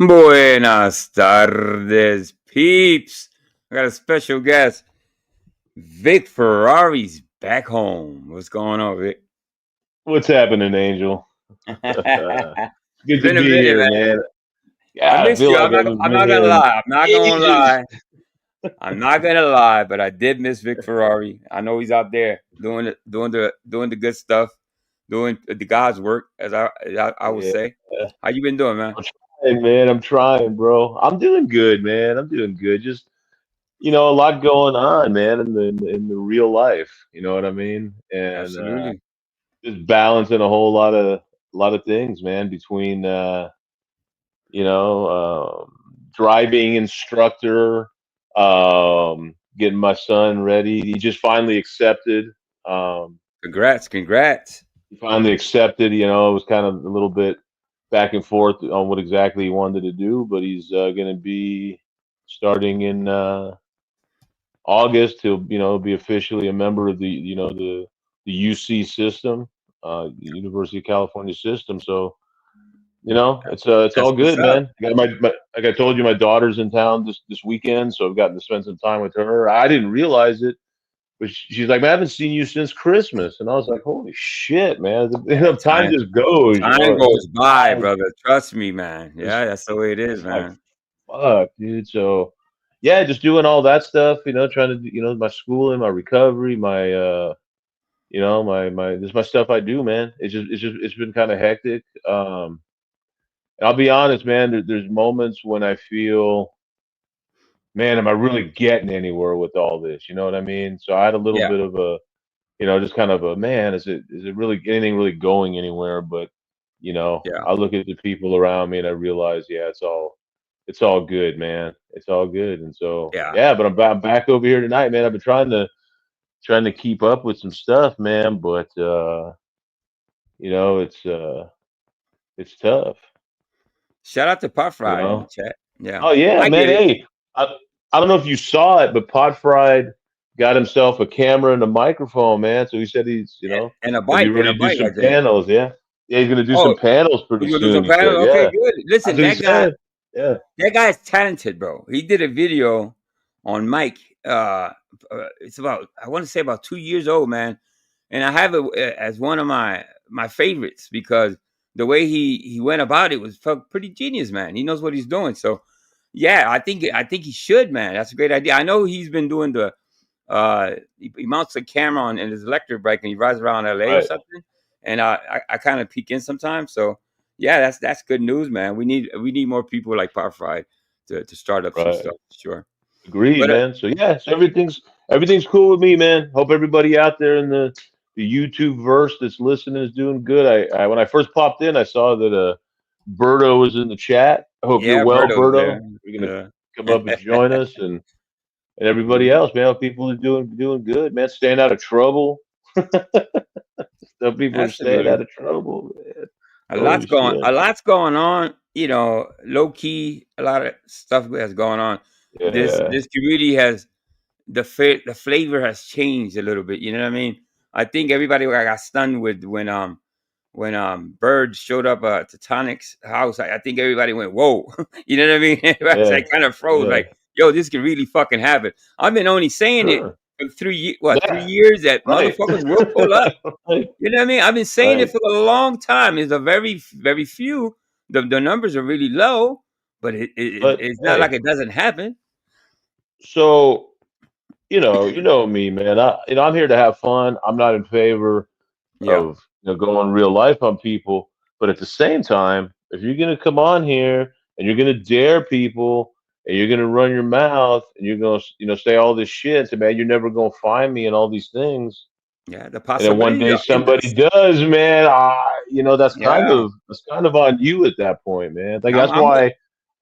Buenas tardes, peeps. I got a special guest. Vic Ferrari's back home. What's going on, Vic? What's happening, Angel? It's Good to been a be minute, here, man. man. I Yeah, I missed feel you. like I haven't I'm been not here gonna in lie. I'm not gonna ages. lie. I'm not gonna lie, but I did miss Vic Ferrari. I know he's out there doing the good stuff, doing the God's work, as I would Yeah, say. How you been doing, man? I'm trying, man. I'm trying, bro. I'm doing good, man. I'm doing good. Just a lot going on, man, in the real life. You know what I mean? And Absolutely. just balancing a lot of things, man. Between you know, driving instructor, getting my son ready. He just finally accepted. Um, Congrats. he finally accepted. It was kind of a little bit back and forth on what exactly he wanted to do, but he's going to be starting in August. He'll, be officially a member of the UC system, University of California system. So it's That's all what's good, up. man. I got like I told you, my daughter's in town this weekend, so I've gotten to spend some time with her. I didn't realize it, but she's like, "Man, I haven't seen you since Christmas," and I was like, "Holy shit, man! Yeah, Time just goes, time It's goes by, time brother. Trust me, man. just Yeah, that's the way it is, it's like man. fuck, dude." So yeah, just doing all that stuff, trying to my schooling, my recovery, my my this is my stuff I do, man. It's been kind of hectic. And I'll be honest, man. There's moments when I feel, man, am I really getting anywhere with all this? You know what I mean? So I had a little Yeah, bit of a, just kind of a, man, is it really anything really going anywhere? But yeah, I look at the people around me and I realize, yeah, it's all good, man. It's all good. And so, yeah. yeah, but I'm back over here tonight, man. I've been trying to keep up with some stuff, man. But you know, it's tough. Shout out to Puff You Ride in the know. chat. Yeah, Oh yeah, I man. get it. Hey, I don't know if you saw it, but Podfried got himself a camera and a microphone, man. So he said he's, And a gonna be bike, ready to do I some think. panels. Yeah, yeah, he's gonna do Oh, some panels pretty you gonna do some soon. He panel? said, Okay, yeah, good. that's Listen, what he said. Yeah, that guy's talented, bro. He did a video on Mike. It's about I want to say about 2 years old, man. And I have it as one of my favorites because the way he went about it was felt pretty genius, man. He knows what he's doing. So yeah, I think he should, man. That's a great idea. I know he's been doing he mounts a camera on in his electric bike and he rides around LA or right, something. And I kind of peek in sometimes. So yeah, that's good news, man. We need more people like Power Fried to start up some right. stuff, sure. Agreed, But man. So yeah, so everything's cool with me, man. Hope everybody out there in the YouTube verse that's listening is doing good. I when I first popped in, I saw that Berto was in the chat. I hope you're yeah, well, Berto's there. Berto. You're gonna come up and join us, and everybody else, man. People are doing good, man. Staying out of trouble. Some people are staying Absolutely. out of trouble, man. A lot's Holy going shit. a lot's going on, low key, a lot of stuff has going on. This Yeah, this community has the flavor has changed a little bit, you know what I mean? I think everybody got stunned with when Bird showed up at Tectonic's house. I think everybody went, "Whoa." You know what I mean? Everybody's yeah, like kind of froze, yeah. like, "Yo, this could really fucking happen." I've been only saying it Sure. for 3 Yeah. years that Right. motherfuckers will pull up. Right. You know what I mean? I've been saying it Right. for a long time. It's a very few. The numbers are really low, but But it's not like hey, it doesn't happen. so you know me, man. I'm here to have fun. I'm not in favor Yeah, of going real life on people, but at the same time, if you're gonna come on here and you're gonna dare people and you're gonna run your mouth and you're gonna say all this shit, say, man, you're never gonna find me and all these things, yeah. The and then one possibilities day are somebody endless. does, man. That's kind Yeah, of on you at that point, man. Like I'm. that's I'm why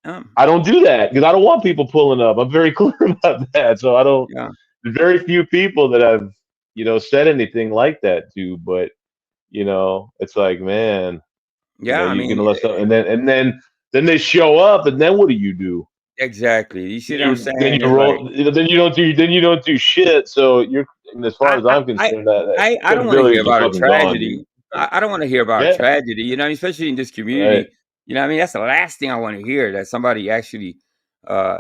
um, I don't do that because I don't want people pulling up. I'm very clear about that. So I don't. yeah, There's very few people that I've said anything like that to, but it's like, man, yeah. I you're mean, gonna let some, and then they show up, and then what do you do? exactly. You see what I'm Then saying? you It's like roll. Then you don't do shit. So you're, and as far I as I I'm I concerned, that I don't want to credibility hear is just about a fucking gone, tragedy. dude. I don't want to hear about a Yeah, tragedy. Especially in this right. community. You know what I mean? That's the last thing I want to hear, that somebody actually uh,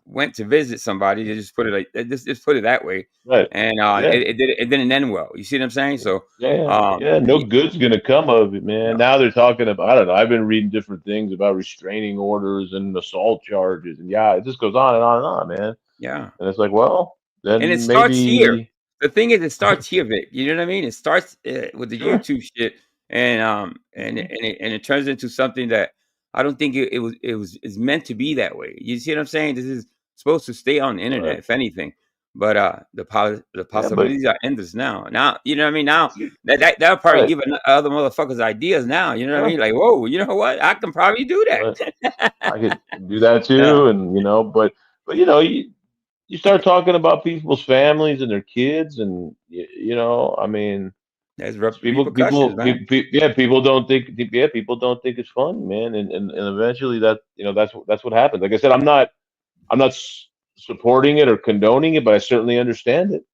went to visit somebody. They just put it like just put it that way, Right. and Yeah. it didn't end well. You see what I'm saying? So Yeah. Yeah. No y- good's gonna come of it, man. no, Now they're talking about, I don't know. I've been reading different things about restraining orders and assault charges, and yeah, it just goes on and on and on, man. yeah. And it's like, well, And it then starts here. maybe The thing is, it starts here, Vic. You know what I mean? It starts with the sure. YouTube shit, and it turns into something that I don't think it's meant to be that way. You see what I'm saying? This is supposed to stay on the internet, Right. if anything. But the Yeah, but possibilities are endless now. Now, you know what I mean? Now that'll probably right. give other motherfuckers ideas. Now, you know what I Sure. mean? Like, whoa, you know what? I can probably do Right. that. I could do that Yeah, too, and but you start talking about people's families and their kids, and I mean, there's repercussions, people, man. yeah, people don't think it's fun, man, and eventually that's what happens. Like I said, I'm not supporting it or condoning it, but I certainly understand it.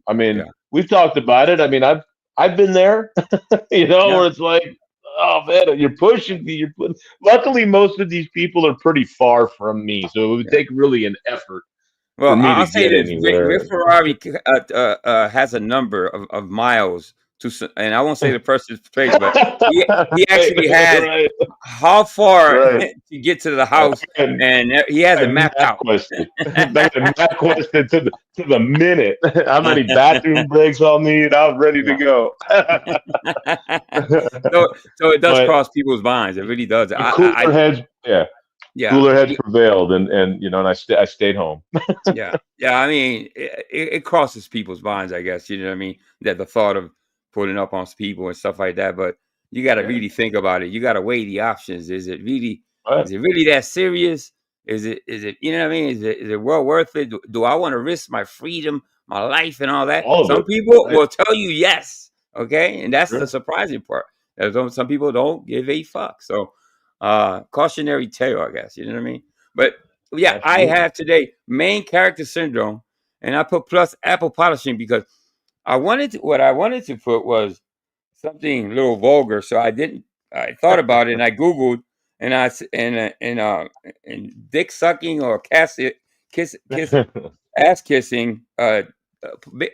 I mean, Yeah, we've talked about it. I mean, I've been there, yeah, where it's like, oh man, you're pushing me. Luckily, most of these people are pretty far from me, so it would yeah. take really an effort for Well, me to I'll say get this: anywhere. Rick Ferrari has a number of miles and I won't say the person's place, but he Right, actually has right, how far right. to get to the I house, can and he has I it mapped map out. quested. I got map quested to the minute. How many bathroom breaks I'll need? I'm ready to Yeah. go. So it does But cross people's minds. It really does. but cooler heads, yeah, Yeah. cooler heads prevailed, and I stayed home. Yeah, yeah. I mean, it crosses people's minds, I guess. You know what I mean? That the thought of putting up on people and stuff like that. But you got to Yeah, really think about it. You got to weigh the options. right. Is it really that serious? Is it? You know what I mean? Is it well worth it? Do I want to risk my freedom, my life, and all that? All of Some it. people Right. will tell you yes. Okay, and that's the Sure. surprising part. Some people don't give a fuck. So, cautionary tale, I guess. You know what I mean? But yeah, I Absolutely. have today main character syndrome, and I put plus apple polishing because what I wanted to put was something a little vulgar, so I didn't. I thought about it and I googled, and and dick sucking or kiss ass kissing.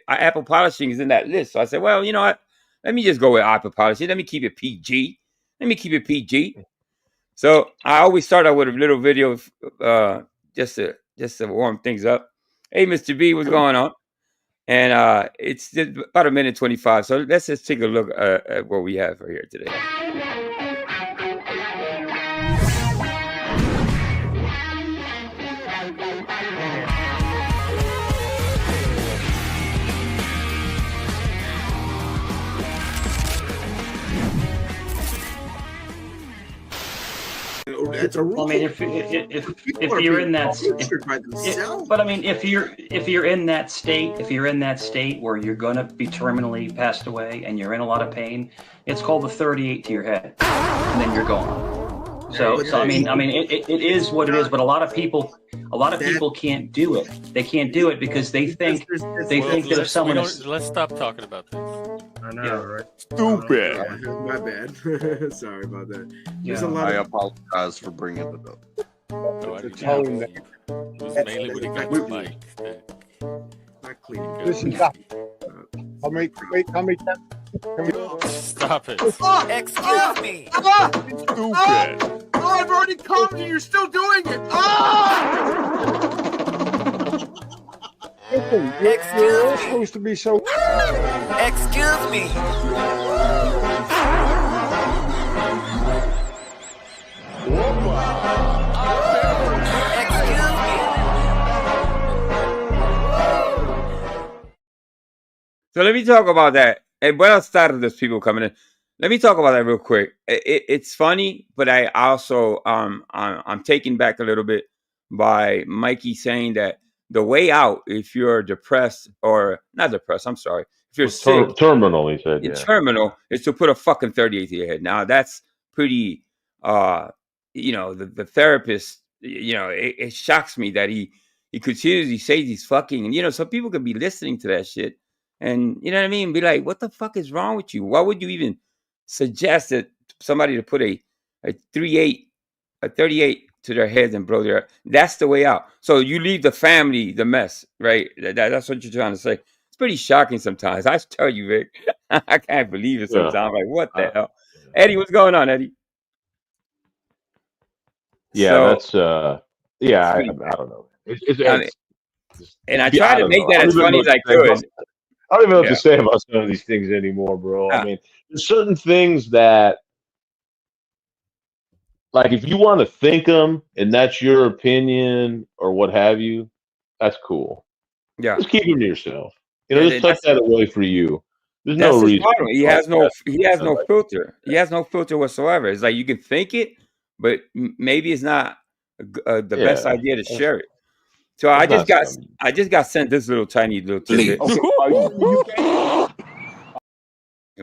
Apple polishing is in that list, so I said, well, you know what? Let me just go with apple polishing. Let me keep it PG. Let me keep it PG. So I always start out with a little video, just to warm things up. Hey, Mr. B, what's Sure. going on? And it's just about a minute 25. So let's just take a look at what we have for here today. It's a rule. I mean, if you're in that, but I mean, if you're in that state where you're gonna be terminally passed away and you're in a lot of pain, it's called the 38 to your head, and then you're gone. So I mean, it is what it is. But a lot of people can't do it. They can't do it because they think that if someone is, let's stop talking about this. I know, Yeah. right? Stupid. Yeah, my bad. Sorry about that. There's a Yeah. lot I of apologize for bringing it up. So I It's didn't a know. It was mainly when he got the mic. not cleaning. Listen, stop. How many Stop it. Excuse me. Stupid. Oh, I've already come and you're still doing it. listen, you're all supposed to be so Excuse me. Excuse me. So let me talk about that. And buenas tardes, people coming in. Let me talk about that real quick. It's funny, but I also I'm taken back a little bit by Mikey saying that the way out, if you're depressed or not depressed, I'm sorry, if you're sick, Terminal, he said. in Yeah. terminal, is to put a fucking 38 to your head. Now that's pretty. The therapist, it shocks me that he continuously says he's fucking, and some people could be listening to that shit, and you know what I mean, be like, what the fuck is wrong with you? Why would you even suggest that somebody to put a a 38 to their heads and blow their. That's the way out. So you leave the family the mess, right? That's what you're trying to say. It's pretty shocking sometimes. I tell you, Vic, I can't believe it Yeah. sometimes. Like, what the hell? Eddie, what's going on, Eddie? Yeah, So that's yeah. it's I pretty don't know. It's, I mean, and I yeah, try I to don't make know. that I don't as even know funny what as to I say about. could. I don't even know what Yeah. to say about some of these things anymore, bro. I Uh, mean, there's certain things that, like, if you want to think them and that's your opinion or what have you, that's cool. yeah. Just keep them to yourself. Yeah, Just tuck that away for you. There's no that's his reason problem. to He has no somebody. filter. He has no filter whatsoever. It's like you can think it, but maybe it's not the best Yeah, idea to share it. So it's not something. I just got sent this tiny little tidbit. Okay, are you in the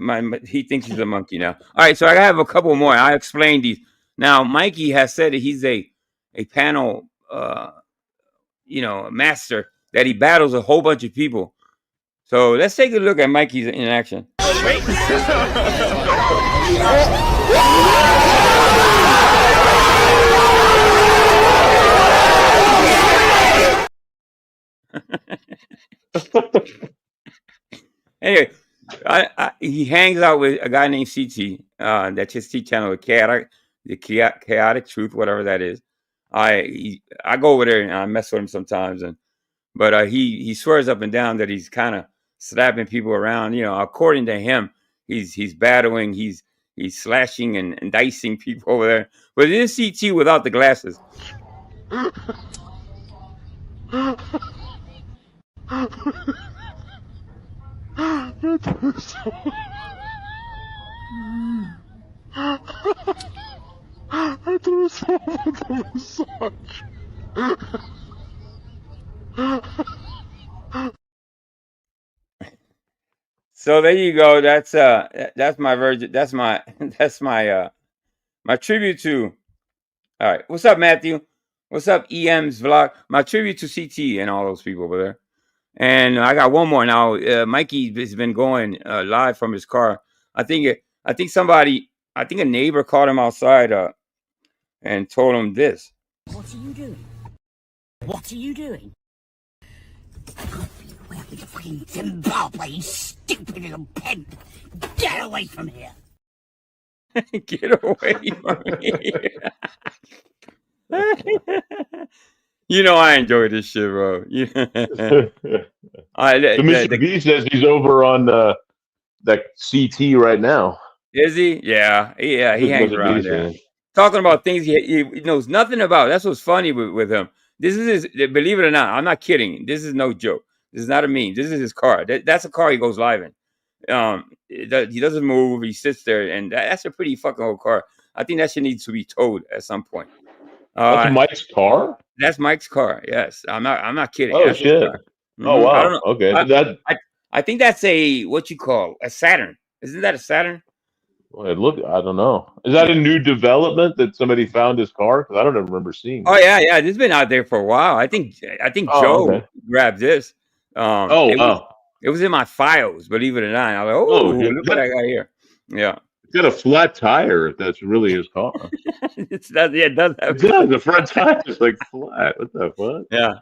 UK? He thinks he's a monkey now. All right, so I have a couple more. I explained these. Now, Mikey has said that he's a panel, master, that he battles a whole bunch of people. So let's take a look at Mikey's in action. Anyway, he hangs out with a guy named CT. That's his T channel, the chaotic truth, whatever that is. I go over there and I mess with him sometimes, but he swears up and down that he's kind of slapping people around. According to him, he's battling, he's slashing and dicing people over there. But it is CT without the glasses. So there you go. That's my version. That's my my tribute to. All right, what's up, Matthew? What's up, EM's vlog? My tribute to CT and all those people over there. And I got one more now. Mikey has been going live from his car. I think a neighbor called him outside and told him this. What are you doing? What are you doing? Where are you fucking Zimbabwe, you stupid little pimp? Get away from here! Get away from here. I enjoy this shit, bro. So Mr. B says he's over on that CT right now. Is he? Yeah. He hangs around there. Talking about things he knows nothing about. That's what's funny with him. This is his, believe it or not, I'm not kidding. This is no joke. This is not a meme. This is his car. That's a car he goes live in. He doesn't move. He sits there, and that's a pretty fucking old car. I think that shit needs to be towed at some point. That's Mike's car? That's Mike's car. Yes. I'm not kidding. Oh, that's shit. Oh, wow. I don't know. Okay. I think that's a Saturn. Isn't that a Saturn? Well, I don't know. Is that a new development that somebody found his car? Because I don't remember seeing. Oh yeah. This has been out there for a while. I think Joe grabbed this. It was in my files, believe it or not. I was like, look what I got here. Yeah. It's got a flat tire if that's really his car. It does have the front tire is like flat. What the fuck? Yeah.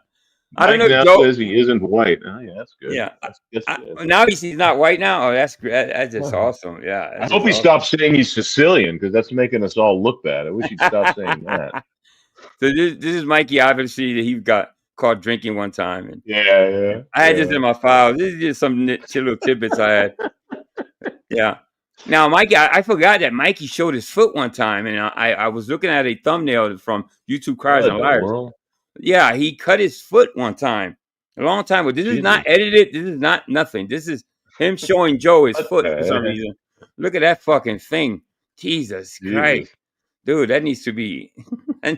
I don't know. Joe says he isn't white. Oh, yeah, that's good. Yeah. That's good. Now he's not white now. Oh, that's great. That's just awesome. Yeah. I hope he stops saying he's Sicilian because that's making us all look bad. I wish he'd stop saying that. So this is Mikey. Obviously, that he got caught drinking one time, and yeah. I had this in my file. This is just some little tidbits I had. Yeah. Now, Mikey, I forgot that Mikey showed his foot one time, and I was looking at a thumbnail from YouTube Cries and Liars. Yeah, he cut his foot one time, a long time ago. This is not edited. This is not nothing. This is him showing Joe his foot for some reason. Look at that fucking thing. Jesus Christ. Dude, that needs to be, I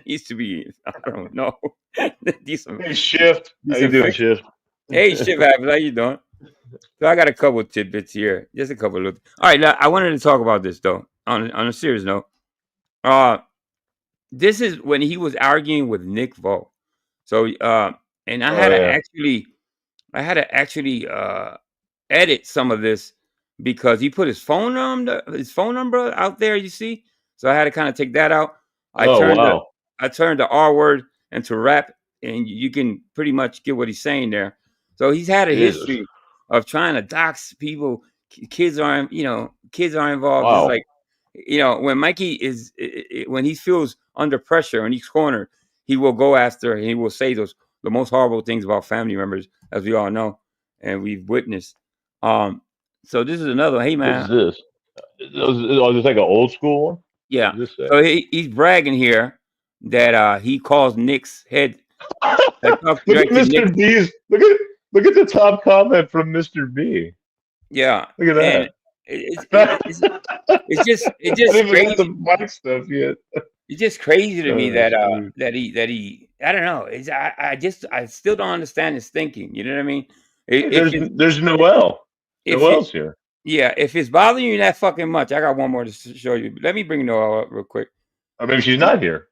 don't know. Hey, Shift. How you doing, Shift? Hey, Shift, how you doing? So I got a couple of tidbits here. Just a couple of. All right, now, I wanted to talk about this, though, on a serious note. This is when he was arguing with Nick Vo. So, and I had to actually edit some of this because he put his phone number out there, you see? so I had to kind of take that out. I Oh turned wow. the R word into rap, and you can pretty much get what he's saying there. So he's had a Jesus. history of trying to dox people. Kids aren't involved. It's Wow. like, when Mikey is when he feels under pressure and he's cornered, he will go after and he will say the most horrible things about family members, as we all know and we've witnessed. So this is another. Hey What is man, this? Oh, this like an old school one? yeah. What does this say? So he's bragging here that he calls Nick's head. Look at Mr. B's. Look at the top comment from Mr. B. Yeah, Look at and that. it's just I didn't even crazy. get the mic stuff yet. It's just crazy to me Oh, that dude. that he I don't know. I still don't understand his thinking. You know what I mean? There's Noel. Noel's here. Yeah, if it's bothering you that fucking much, I got one more to show you. Let me bring Noel up real quick. Or maybe she's not here.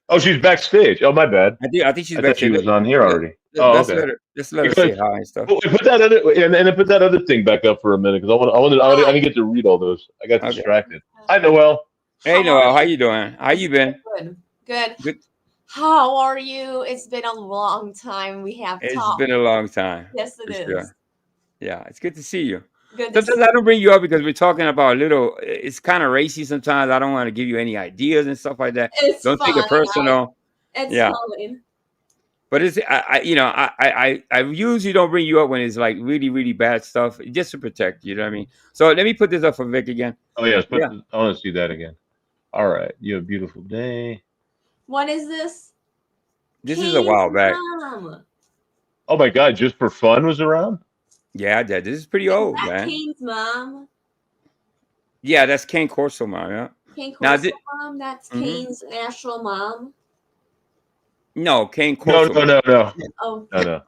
Oh, she's backstage. Oh, my bad. I think she's I thought she was on here already. Let's Okay. let her say hi and stuff. Well, put that other and then put that other thing back up for a minute because I didn't get to read all those. I got distracted. Hi, Noel. Hey, Noel, how you doing? How you been? Good. How are you? It's been a long time. We have It's talked. been a long time. Yes, it is. Sure. Yeah, it's good to see you. Good to Sometimes I don't bring you up because we're talking about it's kind of racy sometimes. I don't want to give you any ideas and stuff like that. It's Don't take it fine. personal. It's Yeah. fine. But I usually don't bring you up when it's like really, really bad stuff, just to protect you. You know what I mean? So let me put this up for Vic again. Oh yes, I want to see that again. All right, you have a beautiful day. What is this? This is a while back. Mom. Oh my God, Just for Fun was around. Yeah, Dad, this is pretty old, Is that man. Kane's mom? Yeah, that's Kane Corso, mom. Yeah. Kane Now, Corso's mom? That's Kane's actual mom? No, Kane Corso. No. Oh. No.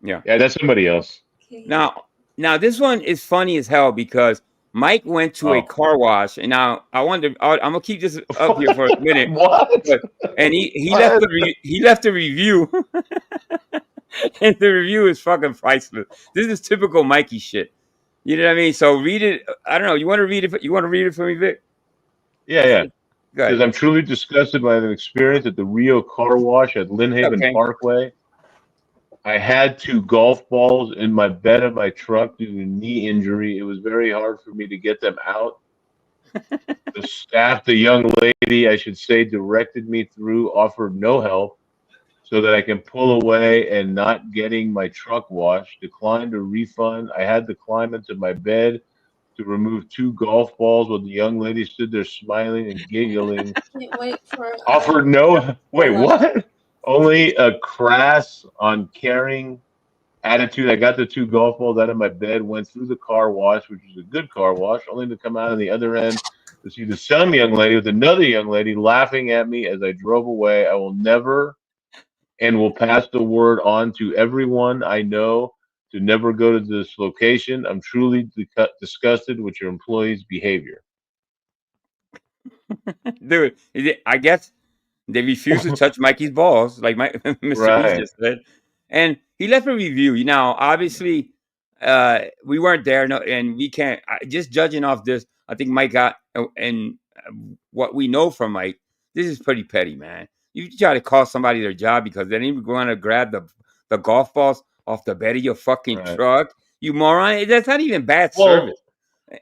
Yeah, that's somebody else. Okay. Now this one is funny as hell because Mike went to a car wash, and now I'm gonna keep this up here for a minute. What? And he left a review, and the review is fucking priceless. This is typical Mikey shit. You know what I mean? So read it. I don't know. You want to read it? You want to read it for me, Vic? Yeah. Go ahead. Because I'm truly disgusted by the experience at the Rio Car Wash at Lynnhaven Parkway. I had 2 golf balls in my bed of my truck due to knee injury. It was very hard for me to get them out. The staff, the young lady, I should say, directed me through, offered no help so that I can pull away and not getting my truck washed. Declined a refund. I had to climb into my bed to remove 2 golf balls while the young lady stood there smiling and giggling. Can't wait for Offered no. Wait, what? Only a crass on caring attitude. I got the 2 golf balls out of my bed, went through the car wash, which was a good car wash, only to come out on the other end to see the same young lady with another young lady laughing at me as I drove away. I will never and will pass the word on to everyone I know to never go to this location. I'm truly disgusted with your employees' behavior. Dude, I guess they refused to touch Mikey's balls, like Mr. B just said, and he left a review. You know, obviously, we weren't there, and we can't. Just judging off this, I think Mike got and what we know from Mike. This is pretty petty, man. You try to cost somebody their job because they didn't even want to grab the golf balls off the bed of your fucking truck. You moron! That's not even bad service.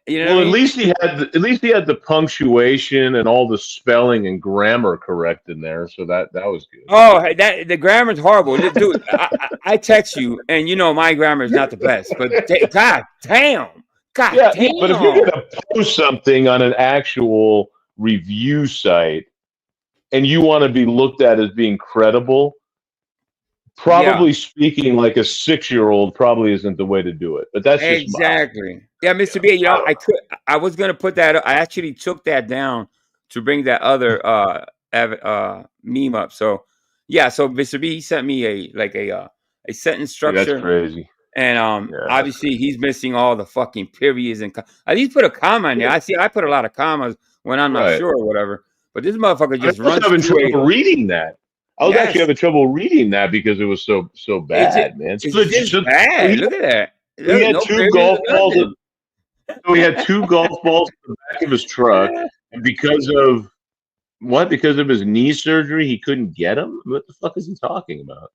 You know at least he had the punctuation and all the spelling and grammar correct in there, so that was good. Oh, the grammar's horrible, dude. I text you, and you know my grammar is not the best, but God damn. But if you're gonna post something on an actual review site and you want to be looked at as being credible, probably speaking like a 6-year-old probably isn't the way to do it. But that's just exactly. Yeah, Mr. B, you know, I was gonna put that. I actually took that down to bring that other meme up. So yeah, so Mr. B, he sent me a sentence structure. That's crazy. And obviously he's missing all the fucking periods and at least put a comma in there. I put a lot of commas when I'm not sure or whatever. But this motherfucker just runs. I was having trouble reading that. I was actually having trouble reading that because it was so bad, man. It's just bad. Look at that. He had 2 golf balls. So he had 2 golf balls in the back of his truck, and because of What? Because of his knee surgery, he couldn't get him? What the fuck is he talking about?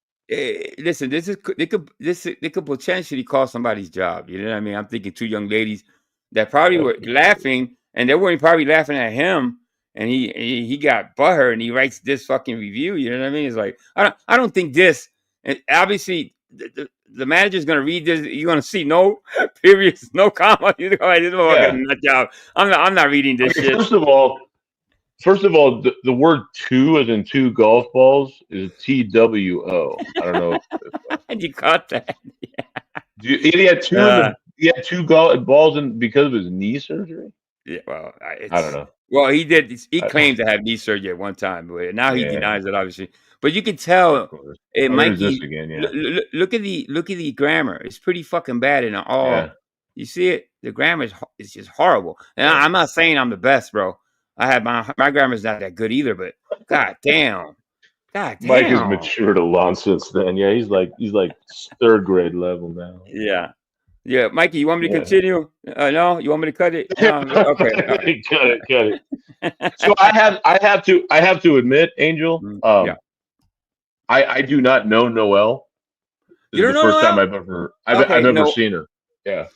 Listen, this could potentially cost somebody's job. You know what I mean? I'm thinking two young ladies that probably were laughing, and they weren't probably laughing at him, and he got butthurt, and he writes this fucking review. You know what I mean? It's like I don't think this. And obviously, the manager's gonna read this. You're gonna see no periods, no comma. You're like, this motherfucker nut job. I'm not reading this shit. First of all, the word two as in two golf balls is TWO. I don't know. And you caught that. He had two golf balls because of his knee surgery. Yeah, well, I don't know. Well, he did. He claimed to have knee surgery at one time, but now he denies it, obviously. But you can tell, Mikey. Look at the grammar. It's pretty fucking bad in all. Yeah. You see it? The grammar is just horrible. And I'm not saying I'm the best, bro. I have my grammar's not that good either. But god damn. Mike has matured a lot since then. Yeah, he's like third grade level now. Yeah, Mikey, you want me to continue? No, you want me to cut it? Okay. Cut it. So I have to admit, Angel, I do not know Noelle. This is the first time I've ever seen her. Yeah.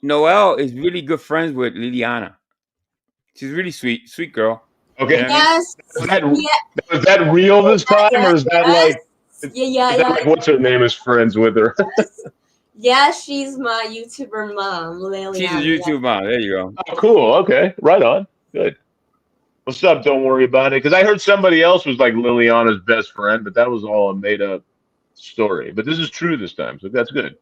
Noelle is really good friends with Liliana. She's really sweet girl. Okay. Yes. Was that real this time, or is that like what's her name is friends with her? Yeah, she's my YouTuber mom, Liliana. She's a YouTube mom. There you go. Oh, cool. Okay, right on. Good. What's up? Don't worry about it. Because I heard somebody else was like Liliana's best friend, but that was all a made-up story. But this is true this time, so that's good.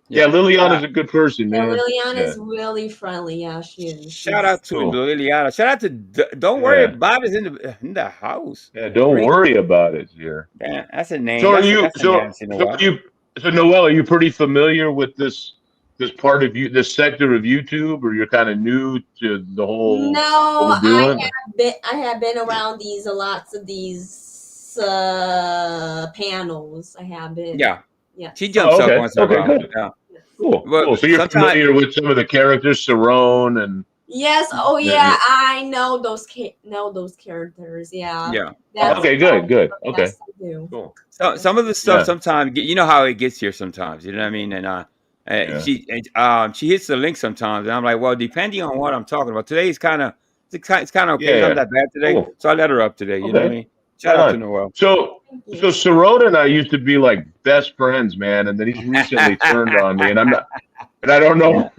Yeah, Liliana's a good person, man. Liliana's really friendly. Yeah, she is. Shout out to Liliana. Shout out to Don't Worry About It in the house. Yeah, Don't Worry About It here. Yeah, that's a name. So Noelle, are you pretty familiar with this part of this sector of YouTube, or you're kind of new to the whole? No, I have been around lots of these panels. I have been. Yeah. She jumps up once in a while. Good. Yeah. Cool. So you're familiar with some of the characters, Cerrone and. Yes. Oh yeah, I know those characters. Yeah. Yeah. Okay. Good. Okay. Cool. So some of the stuff sometimes you know how it gets here sometimes. You know what I mean? And she hits the link sometimes, and I'm like, well, depending on what I'm talking about, today is kind of okay. It's not that bad today, so I let her up today. You know what I mean? Shout out to Noelle. So Cerrone and I used to be like best friends, man, and then he's recently turned on me, and I don't know.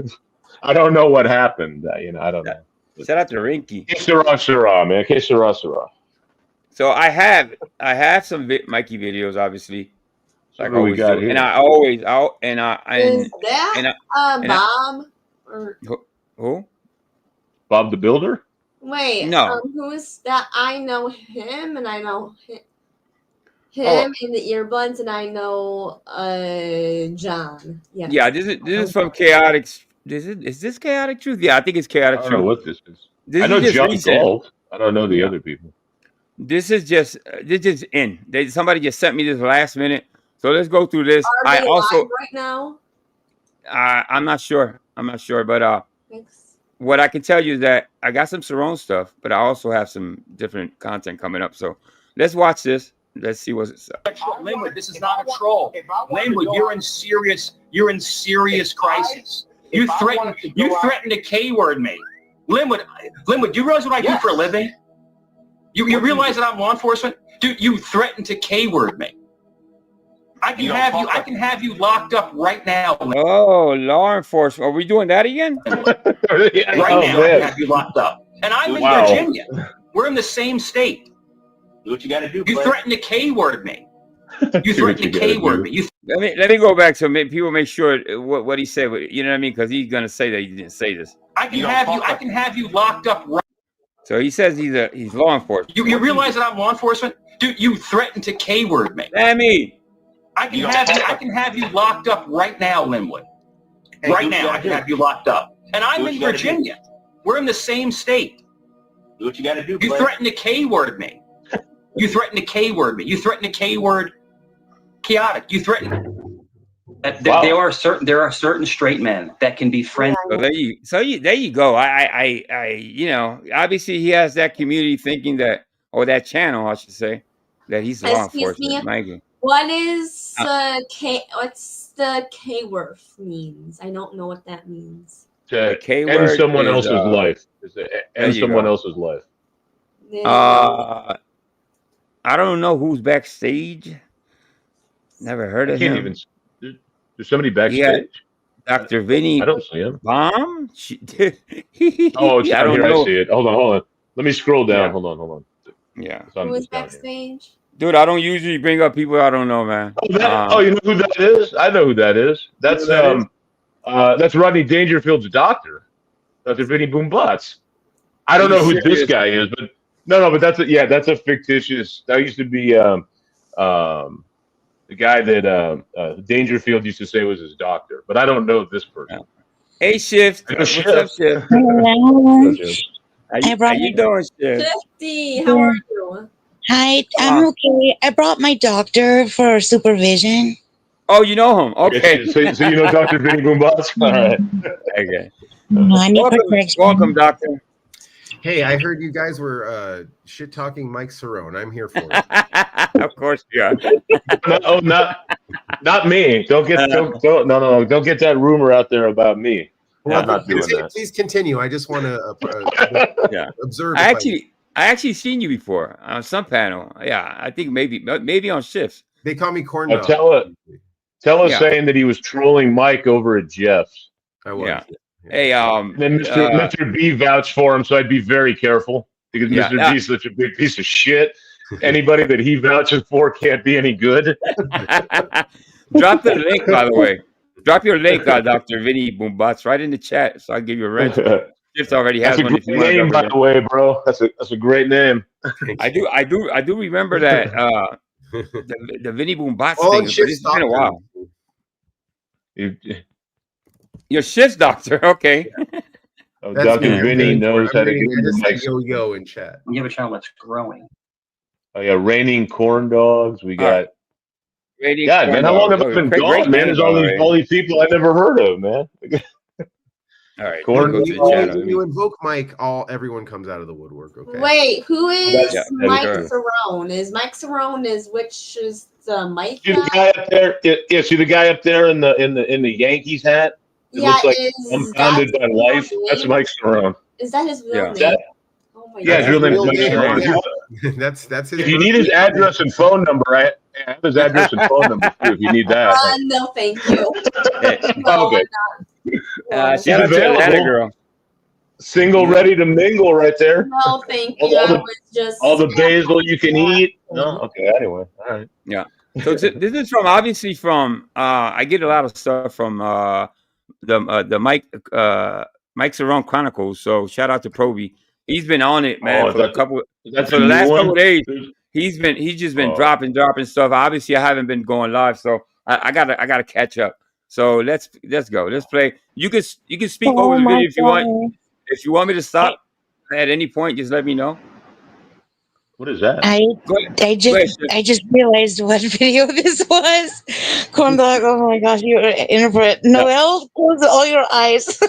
I don't know what happened. I don't know. Shout out to Rinky. Sarah, man. Okay, Sarah. So I have some Mikey videos, obviously. Like we got here. And Bob or who? Bob the Builder? Wait, no. Who is that? I know him, and I know him in the earbuds, and I know John. Yes. Yeah, this is from Chaotic. Is this Chaotic Truth? Yeah, I think it's Chaotic Truth. I don't know what this is. I know John Galt. I don't know the other people. This is just in. Somebody just sent me this last minute. So let's go through this. Are they live right now? I'm not sure. But what I can tell you is that I got some Cerrone stuff, but I also have some different content coming up. So let's watch this. Let's see what's it says. Linwood, this is not a troll. Linwood, you're in serious crisis. You threatened to K-word me. Linwood, do you realize what I do for a living? You realize that I'm law enforcement? Dude, you threatened to K-word me. I can have you locked up right now. Oh, law enforcement. Are we doing that again? Right now, I can have you locked up. And I'm in Virginia. We're in the same state. Do what you got to do. You threatened to K-word me. You threatened to K-word me. Let me go back so people make sure what he said. You know what I mean? Because he's gonna say that he didn't say this. I can have you locked up. Right. So he says he's law enforcement. You realize that I'm law enforcement, dude? You threatened to K-word me. I can have you locked up right now, Linwood. Right now, I can have you locked up. And I'm in Virginia. We're in the same state. Do what you got to do. You threatened to K-word me. You threatened to K-word me. You threatened to K-word Chaotic. You threatened. There are certain straight men that can be friends. So there you go. I obviously he has that community thinking that or that channel, I should say, that he's law Excuse me. enforcement. Mikey. What is what's the K word means? I don't know what that means. The K end word someone is, else's life. End someone else's life. I don't know who's backstage. Never heard of him. There's somebody backstage. Dr. Vinny. I don't see him. Bomb? Oh, it's down here. know. I see it. Hold on. Let me scroll down. Hold on. Yeah. Who is backstage? Dude, I don't usually bring up people I don't know, man. Oh, you know who that is? I know who that is. That's that's Rodney Dangerfield's doctor, Dr. Vinny Boombutts. I don't know who this guy is, but but that's a fictitious. That used to be the guy that Dangerfield used to say was his doctor, but I don't know this person. Hey, Shift. What's up, Shift? Hello. How you doing, Shift? Shifty, how are you? Hi, I'm okay. I brought my doctor for supervision. Oh, you know him? Okay. So you know Dr. Vinny Boombutts? All right. Okay. Welcome, doctor. Hey, I heard you guys were shit talking Mike Cerrone. I'm here for it. Of course you are. Not me. Don't get that rumor out there about me. Well, I'm not doing that. Please continue. I just want to observe. I actually seen you before on some panel. Yeah, I think maybe on Shifts. They call me corn dog. Tell us saying that he was trolling Mike over at Jeff's. I was. Yeah. Hey, and then Mr. B vouched for him, so I'd be very careful because Mr. B is such a big piece of shit. Anybody that he vouches for can't be any good. Drop the link, by the way. Drop your link, Dr. Vinny Boombutts, right in the chat, so I'll give you a wrench. Shift already has one. That's a great name, by the way, bro. That's a great name. I do remember that the Vinny Boombutts thing. But it's been a while. Your Shift doctor, okay. Dr. Vinny knows how to get the mic. Yo in chat. We have a channel that's growing. Oh yeah, raining corn dogs. We got. God, man, how long have I been gone, man? There's all these people I never heard of, man. All right. When you invoke Mike, everyone comes out of the woodwork. Okay. Wait, who is Mike Cerrone? Is Mike Cerrone which is the Mike guy? The guy up there. Yeah, see the guy up there in the Yankees hat. It looks like unbounded by life. That's Mike Cerrone. Is that his real name? Oh my God. His real name is Mike Cerrone. That's his. If you need his address and phone number, I have his address and phone number too. If you need that. No, thank you. Okay. She's available. Single, ready to mingle, right there. No, thank you. All the basil you can eat. No, okay. Anyway, all right. Yeah. So this is obviously from. I get a lot of stuff from the Mike Cerrone Chronicles. So shout out to Proby. He's been on it, man, for the last couple of days. He's just been dropping stuff. Obviously, I haven't been going live, so I gotta catch up. So let's go. Let's play. You can speak over the video if you want. If you want me to stop at any point, just let me know. What is that? I just realized what video this was. Corn dog. Oh my gosh, you're inappropriate. Noel, close all your eyes.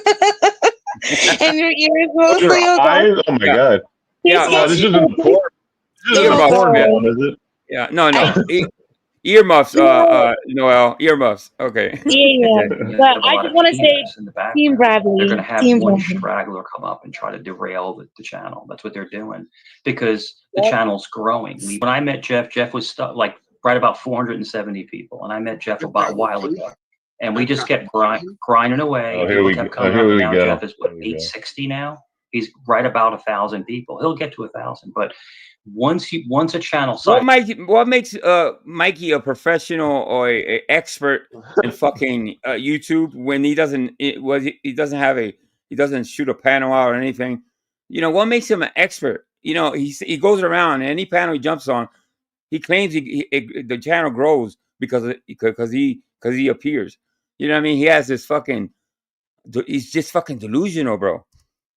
And your ears mostly. Oh my God. Yeah, no, this isn't porn. This isn't porn, is it? Yeah, no. Earmuffs, Noel. Earmuffs. Okay. Yeah. But I just want to say, Team Bradley. They're going to have one straggler come up and try to derail the channel. That's what they're doing because the channel's growing. When I met Jeff was right about 470 people, and I met Jeff about a while ago, and we just kept grinding away. Oh, here we go. Now Jeff is 860 now. He's right about 1,000 people. He'll get to 1,000, but once a channel what makes Mikey a professional or an expert in fucking YouTube when he doesn't shoot a panel out or anything? You know, what makes him an expert? You know, he goes around and any panel he jumps on, he claims the channel grows because he appears. You know what I mean? He has this he's just fucking delusional, bro.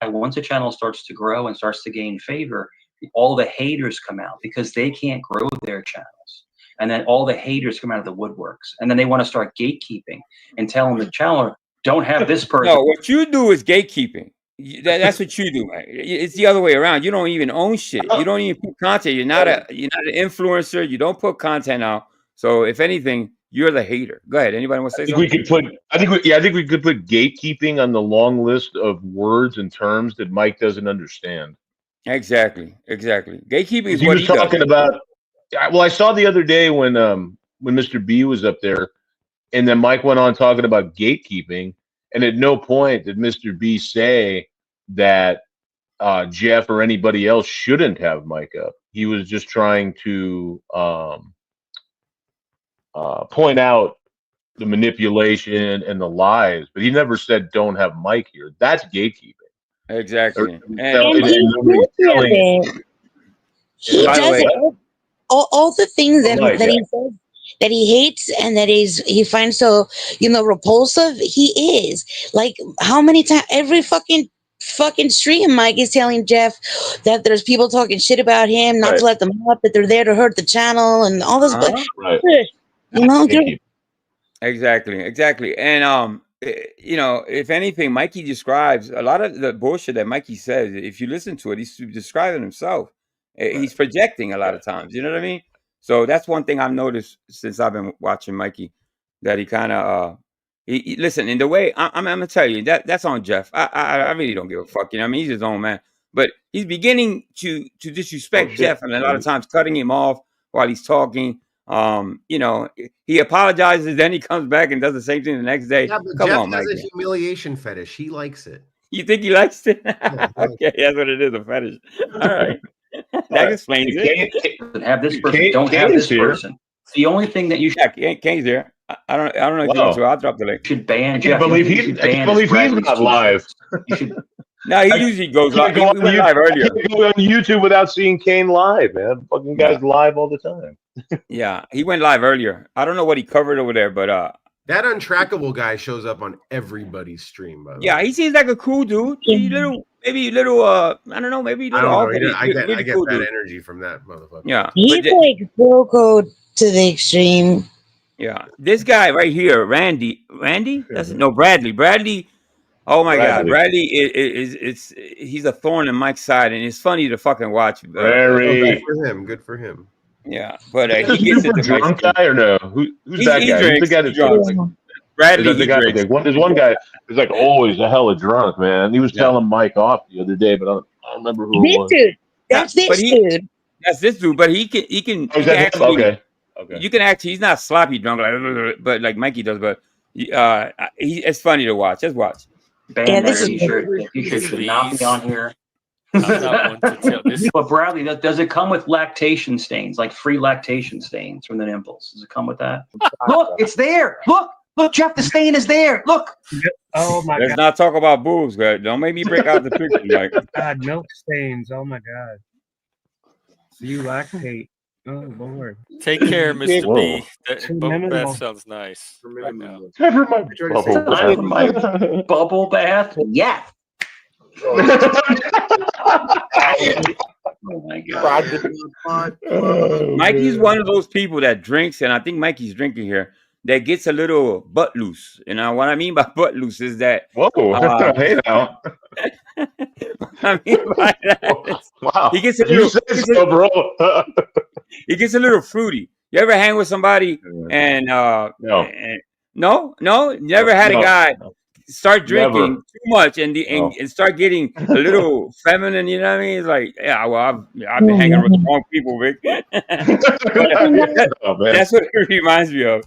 Once a channel starts to grow and starts to gain favor, all the haters come out because they can't grow their channels. And then all the haters come out of the woodworks. And then they want to start gatekeeping and telling the channel, don't have this person. No, what you do is gatekeeping. That's what you do, man. It's the other way around. You don't even own shit. You don't even put content. You're not an influencer. You don't put content out. So if anything, you're the hater. Go ahead. Anybody want to say something? We could put. I think we could put gatekeeping on the long list of words and terms that Mike doesn't understand. Exactly. Gatekeeping is he what was talking about. Well, I saw the other day when Mr. B was up there, and then Mike went on talking about gatekeeping, and at no point did Mr. B say that Jeff or anybody else shouldn't have Mike up. He was just trying to point out the manipulation and the lies, but he never said don't have Mike here. That's gatekeeping. Exactly. And he does it. All the things that he says that he hates and that he finds so repulsive. He is like, how many times every fucking stream Mike is telling Jeff that there's people talking shit about him, not to let them up, that they're there to hurt the channel and all this. Exactly. And if anything, Mikey describes a lot of the bullshit that Mikey says. If you listen to it, he's describing himself. He's projecting a lot of times. You know what I mean? So that's one thing I've noticed since I've been watching Mikey, that he kind of listen in the way. I'm gonna tell you that's on Jeff. I really don't give a fuck. You know, I mean, he's his own man, but he's beginning to disrespect Jeff, and a lot of times cutting him off while he's talking. He apologizes, then he comes back and does the same thing the next day. Yeah, but Come Jeff on, has Mike. a humiliation fetish. He likes it. You think he likes it? Okay, that's what it is, a fetish. All right. That explains it. Have this person. Don't have this person. It's the only thing that you should. Yeah, Kane's here. I don't know if you want to. I'll drop the link. Should ban I Jeff. can't believe he's not live. No, he usually goes live. He went live earlier. I can't go on YouTube without seeing Kane live, man. Fucking guy's live all the time. Yeah, he went live earlier. I don't know what he covered over there, but that untrackable guy shows up on everybody's stream. By the yeah, way. he seems like a cool dude. Maybe a little I don't know, maybe a little off. I get cool that dude. energy from that motherfucker. Yeah, he's like bro code to the extreme. Yeah, this guy right here, Randy. Bradley. Oh my God, Bradley is he's a thorn in Mike's side, and it's funny to fucking watch. Good for him. Yeah, but is he this super drunk guy or no? Who's that guy? Who's the guy that's drunk? Bradley. There's one guy who's like always a hella drunk, man. He was telling Mike off the other day, but I don't remember who it was. Dude. That's this dude. That's this dude, but he can actually. Okay. You can actually. He's not sloppy drunk, but like Mikey does. But it's funny to watch. Just watch. Ban that t-shirt. T-shirt should not be on here. I'm not one to tell this. But Bradley, does it come with lactation stains, like free lactation stains from the nipples? Does it come with that? Look, it's there. Look, Jeff, the stain is there. Look. Oh my God. Let's not talk about boobs, guys. Don't make me break out the picture. Like God, milk stains. Oh my God. So you lactate. Oh Lord. Take care, Mr. B. That sounds nice. Right now. My bubble bath. Yeah. Oh my God. Mikey's one of those people that drinks, and I think Mikey's drinking here, that gets a little butt loose. You know what I mean by butt loose is that. Whoa! Hey now. I mean by that. Wow. He gets a little, bro. He gets a little fruity. You ever hang with somebody and no, never had a guy start drinking too much and start getting a little feminine, you know what I mean? It's like, yeah, well, I've been hanging with the wrong people, Vic. That's what it reminds me of.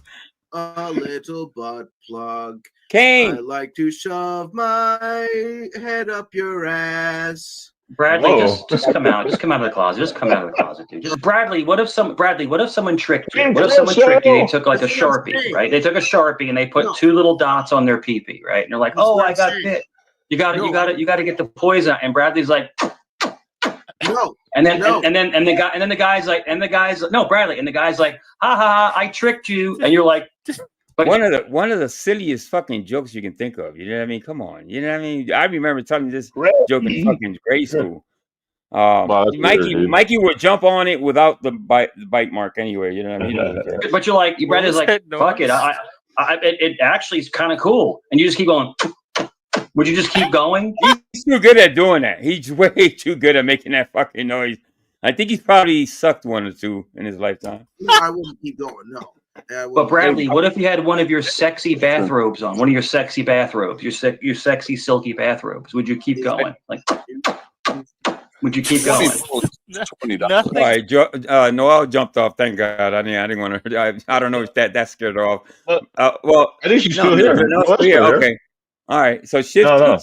A little butt plug. Kane. I like to shove my head up your ass. Bradley, just come out. Just come out of the closet. Just come out of the closet, dude. Just Bradley, what if someone tricked you? What if someone tricked you? They took like a Sharpie, right? They took a Sharpie and they put two little dots on their pee-pee, right? And they're like, "Oh, I got bit. You got to get the poison." And Bradley's like, "No." And then the guy's like, "No, Bradley." And the guy's like, "Ha ha ha! I tricked you." And you're like, But one of the silliest fucking jokes you can think of. You know what I mean? Come on. You know what I mean? I remember telling this joke in fucking grade school. Mikey would jump on it without the bite mark anyway. You know what I mean? But you're like, Bradley's like, fuck it. It actually is kind of cool. And you just keep going. Would you just keep going? He's He's too good at doing that. He's way too good at making that fucking noise. I think he's probably sucked one or two in his lifetime. No, I wouldn't keep going. No. But Bradley, what if you had one of your sexy bathrobes on? One of your sexy bathrobes, your sexy silky bathrobes. Would you keep going? Like, would you keep going? All right, Noel jumped off. Thank God. I didn't want to. I don't know if that scared her off. Well, I think she's still here. Okay. All right. So Shift. Shout out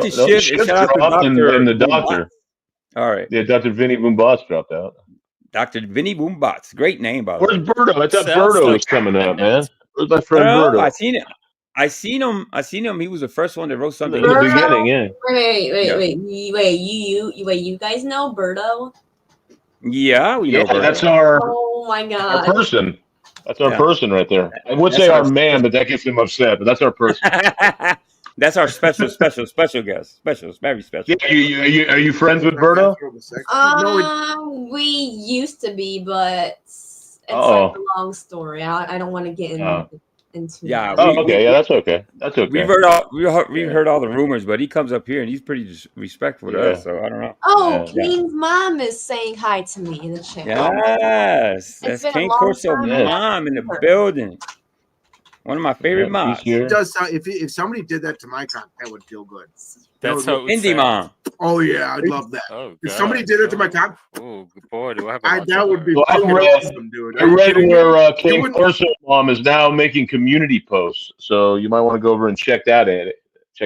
to Shift. Shout out to Doctor and the doctor. All right. Yeah, Dr. Vinny Boombots dropped out. Dr. Vinny Boombots. Great name, by the way. Where's Berto? I thought Berto was coming up, man. Where's my friend Berto? I seen it. I seen him. He was the first one that wrote something in the beginning. Yeah. Wait. You guys know Berto? Yeah, we know. Berto. That's our. Oh my God. Our person. That's our person right there. I would say our man, but that gets him upset. But that's our person. That's our special guest. Very special. Yeah, are you friends with Berto? We used to be, but it's like a long story. I don't want to get into. Yeah. Okay. Yeah, that's okay. That's okay. We've heard all the rumors, but he comes up here and he's pretty respectful to us. So I don't know. Oh, Kane's mom is saying hi to me in the chat. Yes, that's Kane Corso's mom in the building. One of my favorite moms. It does sound, if somebody did that to my cock, that would feel good. That's how Indie mom. Oh yeah, I'd love that. If somebody did it to my cock, oh boy, do I have that would be awesome, dude. I read where Kane Corso's mom is now making community posts, so you might want to go over and check that out.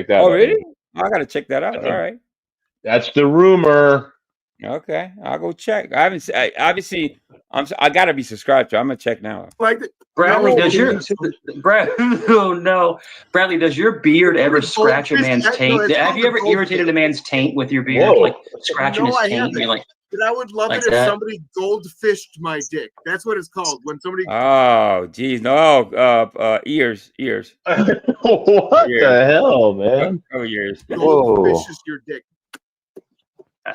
Oh really? I gotta check that out. All right. That's the rumor. Okay, I'll go check. I haven't. Obviously, I gotta be subscribed to. I'm gonna check now. Like Bradley, does your Bradley, does your beard ever scratch a man's taint? Have you ever irritated a man's taint with your beard, like scratching his taint? You're like, but I would love it if somebody goldfished my dick. That's what it's called when somebody. Oh, geez, no, ears. What the hell, man? Oh, ears. Goldfishes your dick.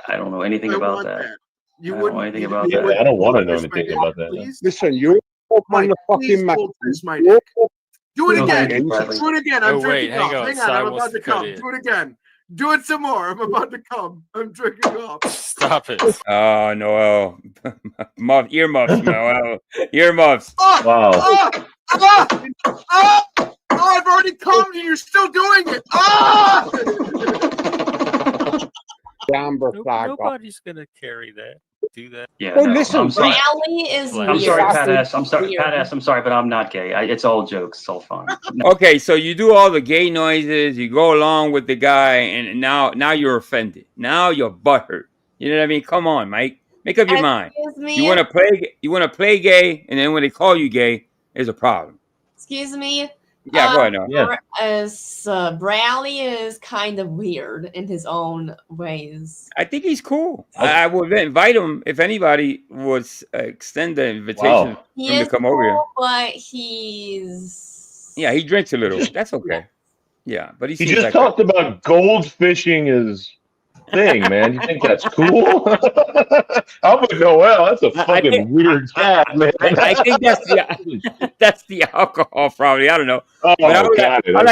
I don't know anything about that. You wouldn't know anything about that. I don't want to know anything about that. Listen, you're on the fucking map. Do it again. Do it again. I'm drinking off. Hang on. I'm about to come. Do it again. Do it some more. I'm about to come. I'm drinking off. Stop it. Oh, Noel. Earmuffs, Noel. Earmuffs. Wow. I've already come and you're still doing it. Nobody's gonna carry that. Do that. Yeah. Oh, listen, I'm sorry. Bradley is I'm sorry, Pat S. I'm sorry, Pat S. I'm sorry, but I'm not gay. It's all jokes. It's all fun. No. Okay, so you do all the gay noises. You go along with the guy, and now you're offended. Now you're butthurt. You know what I mean? Come on, Mike. Make up your mind. You want to play gay, and then when they call you gay, there's a problem. Excuse me. Yeah, go ahead. No. Yeah. Bradley is kind of weird in his own ways. I think he's cool. I would invite him if anybody would extend the invitation for him to come over here. But he's he drinks a little. That's okay. Yeah, but he just talked about gold fishing his thing, man. You think that's cool? I'm with Noel. That's a fucking weird cat, man. I think that's the alcohol, probably. I don't know. Oh, but I like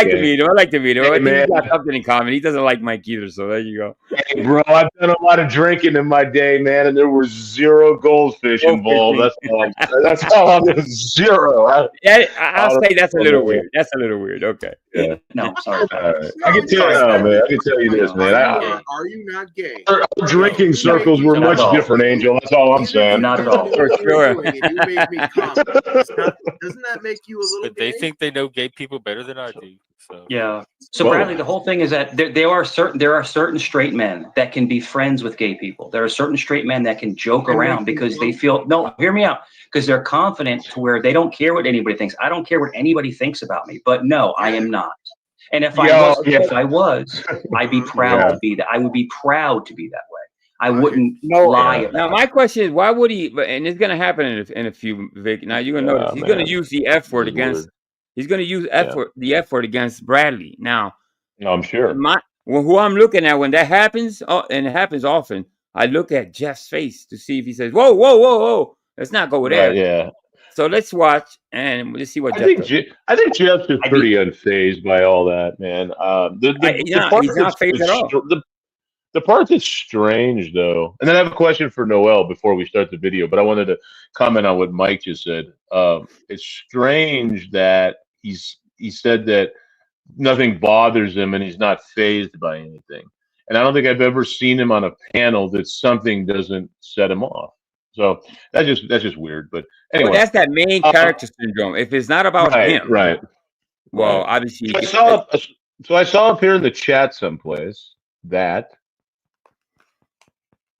to okay. meet him. I like to meet him. Hey, I think man. we got something in common. He doesn't like Mike either, so there you go. Hey, bro, I've done a lot of drinking in my day, man, and there were zero goldfish involved. That's all I'm doing. Zero. I'll say that's a little weird. That's a little weird. Okay. Yeah. No, sorry. I can tell you, man. I can tell you this, man. Are you not gay? Our drinking circles were much different, Angel. That's all I'm saying. Not at all. For sure. Doesn't that make you a little But they think they know gay people better than I do. So yeah. So Bradley, the whole thing is that there are certain straight men that can be friends with gay people. There are certain straight men that can joke around because they feel hear me out. Because they're confident to where they don't care what anybody thinks. I don't care what anybody thinks about me. But no, I am not. And if I was, I'd be proud to be that. I would be proud to be that way. I wouldn't lie about it. Now, my question is, why would he? And it's going to happen in a few. Vic. Now you're going to notice he's going to use the F word against. He's going to use the F word against Bradley. Now, I'm sure. Who I'm looking at when that happens, and it happens often, I look at Jeff's face to see if he says, "Whoa, whoa, whoa, whoa." Let's not go with that. Yeah. So let's watch and let's see what Jeff does. I think Jeff's just pretty unfazed by all that, man. He's not phased at all. The part that's strange, though, and then I have a question for Noel before we start the video, but I wanted to comment on what Mike just said. It's strange that he said that nothing bothers him and he's not fazed by anything. And I don't think I've ever seen him on a panel that something doesn't set him off. So that's just weird. But anyway, well, that's that main character syndrome. If it's not about him, right. Well, obviously, So I saw up here in the chat someplace that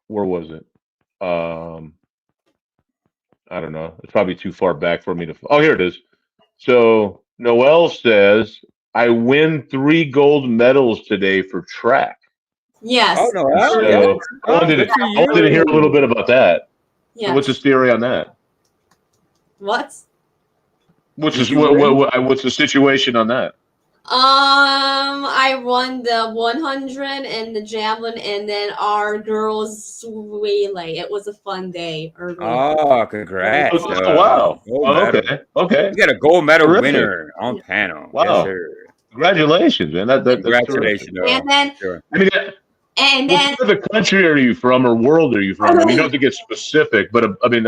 where was it? I don't know. It's probably too far back for me to. Oh, here it is. So Noel says, "I win 3 gold medals today for track." Yes. Oh, no. So Yeah. I wanted to hear a little bit about that. Yes. So what's his theory on that? What? What's the situation on that? I won the 100 and the javelin, and then our girls relay. It was a fun day. Oh, congrats! Oh, wow. Okay. You got a gold medal Terrific. winner on panel. Wow. Yes, sir. Congratulations, man. That's Congratulations. terrific. And then, Sure. I mean, and what then, part of the country are you from, or world are you from? I mean, you don't have to get specific, but I mean,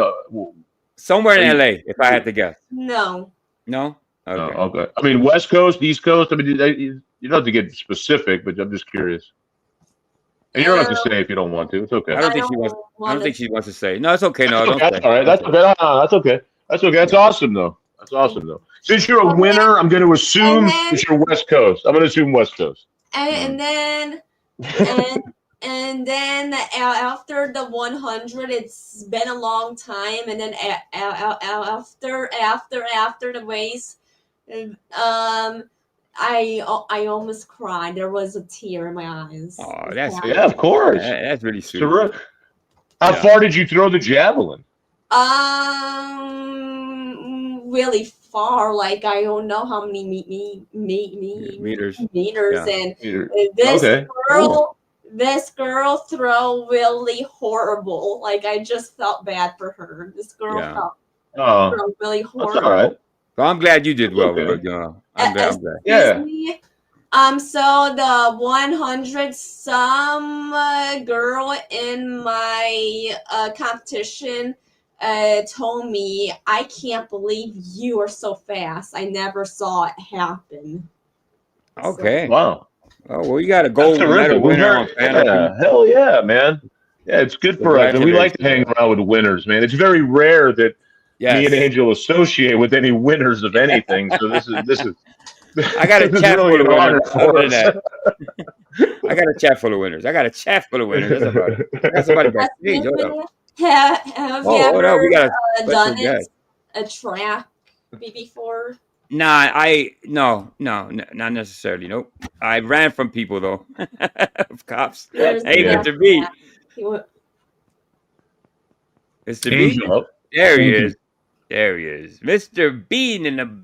somewhere in LA, if I had to guess. no. No. Okay. Oh, okay. I mean, West Coast, East Coast. I mean, you don't have to get specific, but I'm just curious. And you don't have to say if you don't want to. It's okay. I don't think she wants. I don't think she wants to say. No, it's okay. No, don't That's say. all right. That's okay. No, that's okay. That's okay. That's awesome, though. That's awesome, though. Since you're a winner, I'm going to assume that you're West Coast. I'm going to assume West Coast. And then after the 100, it's been a long time. And then after the race, I almost cried. There was a tear in my eyes. Oh, that's yeah, of course. That's really sweet. How far did you throw the javelin? Really far. Like I don't know how many meters. Yeah. And this girl throw really horrible. Like I just felt bad for her. This girl felt really horrible. That's all right. Well, I'm glad you did well with it. I'm glad. Yeah. So the 100 some girl in my competition told me, "I can't believe you are so fast. I never saw it happen." Okay. Wow. Oh, well, you got a gold medal winner on panel. Yeah. Hell yeah, man. Yeah, it's good for us. And we like to hang around with winners, man. It's very rare that me and Angel associate with any winners of anything. So this is I got a chat really full of winners. for us. I got a chat full of winners. That's about it. That's somebody backstage. Hold up. Have you ever we got done it a track before? No, not necessarily. Nope. I ran from people though. Cops. Hey, Mr. B. Mr. B. There he is. There he is. Mr. B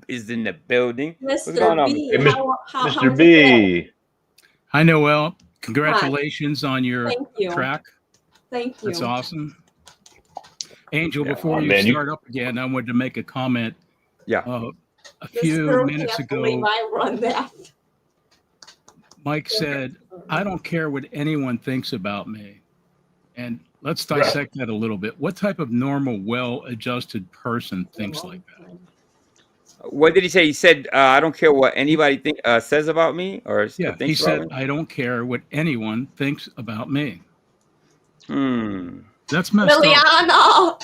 is in the building. Mr. B. Mr. B. Hi, Noel. Congratulations on your track. Thank you. That's awesome. Angel, before you start up again, I wanted to make a comment. Yeah. A few minutes ago, I run that. Mike said, "I don't care what anyone thinks about me." And let's dissect that a little bit. What type of normal, well-adjusted person thinks like that? What did he say? He said, "I don't care what anybody says about me," or yeah, he said, "I don't care what anyone thinks about me." That's messed up. Liliana.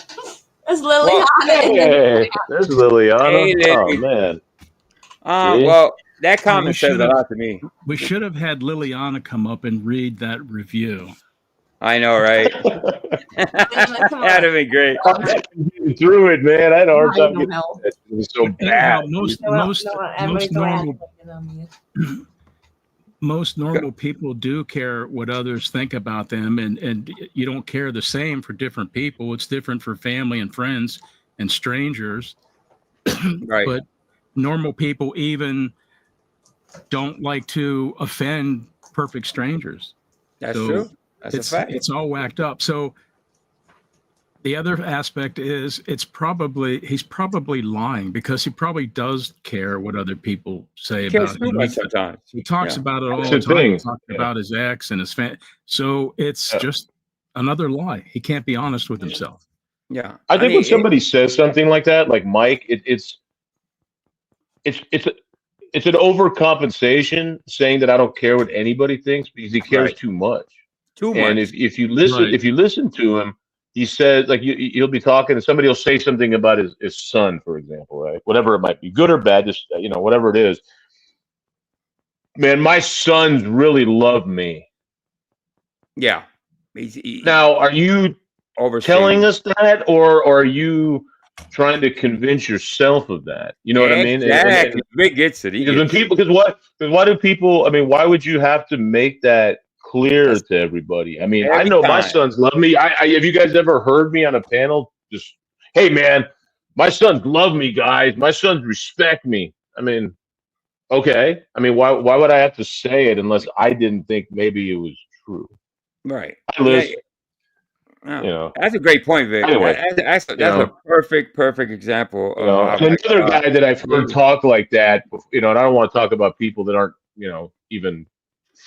It's Liliana. Hey, there's Liliana. Hey, oh man. Well, that comment says a lot to me. We should have had Liliana come up and read that review. I know, right? That'd have been great. Through it, man. I had a hard time getting it. It was so bad. Most normal people do care what others think about them, and you don't care the same for different people. It's different for family and friends and strangers. Right. But normal people even don't like to offend perfect strangers. That's true. That's a fact. It's all whacked up. So The other aspect is he's probably lying, because he probably does care what other people say Cares about too him. much sometimes. He talks Yeah. about it all That's the the time. He thing. talks about his ex and his family. So it's just another lie. He can't be honest with himself. Yeah. I think when somebody says something like that, like Mike, it's an overcompensation saying that I don't care what anybody thinks because he cares Right. too much. Too And much. if you listen, Right. if you listen to him, he says, like, you'll be talking and somebody will say something about his son, for example, right? Whatever it might be, good or bad, just, whatever it is. Man, my sons really love me. Yeah. Now, are you telling us that, or are you trying to convince yourself of that? You know what I mean? Exactly. Rick gets it. Why do people? I mean, why would you have to make that clear to everybody? I mean, I Every know my time. sons love me. Have you guys ever heard me on a panel? Just, hey, man, my sons love me, guys. My sons respect me. I mean, okay. I mean, why would I have to say it unless I didn't think maybe it was true? Right. I listen. That's a great point, Vic. Anyway, That's a perfect example of another guy that I've heard talk like that, and I don't want to talk about people that aren't, even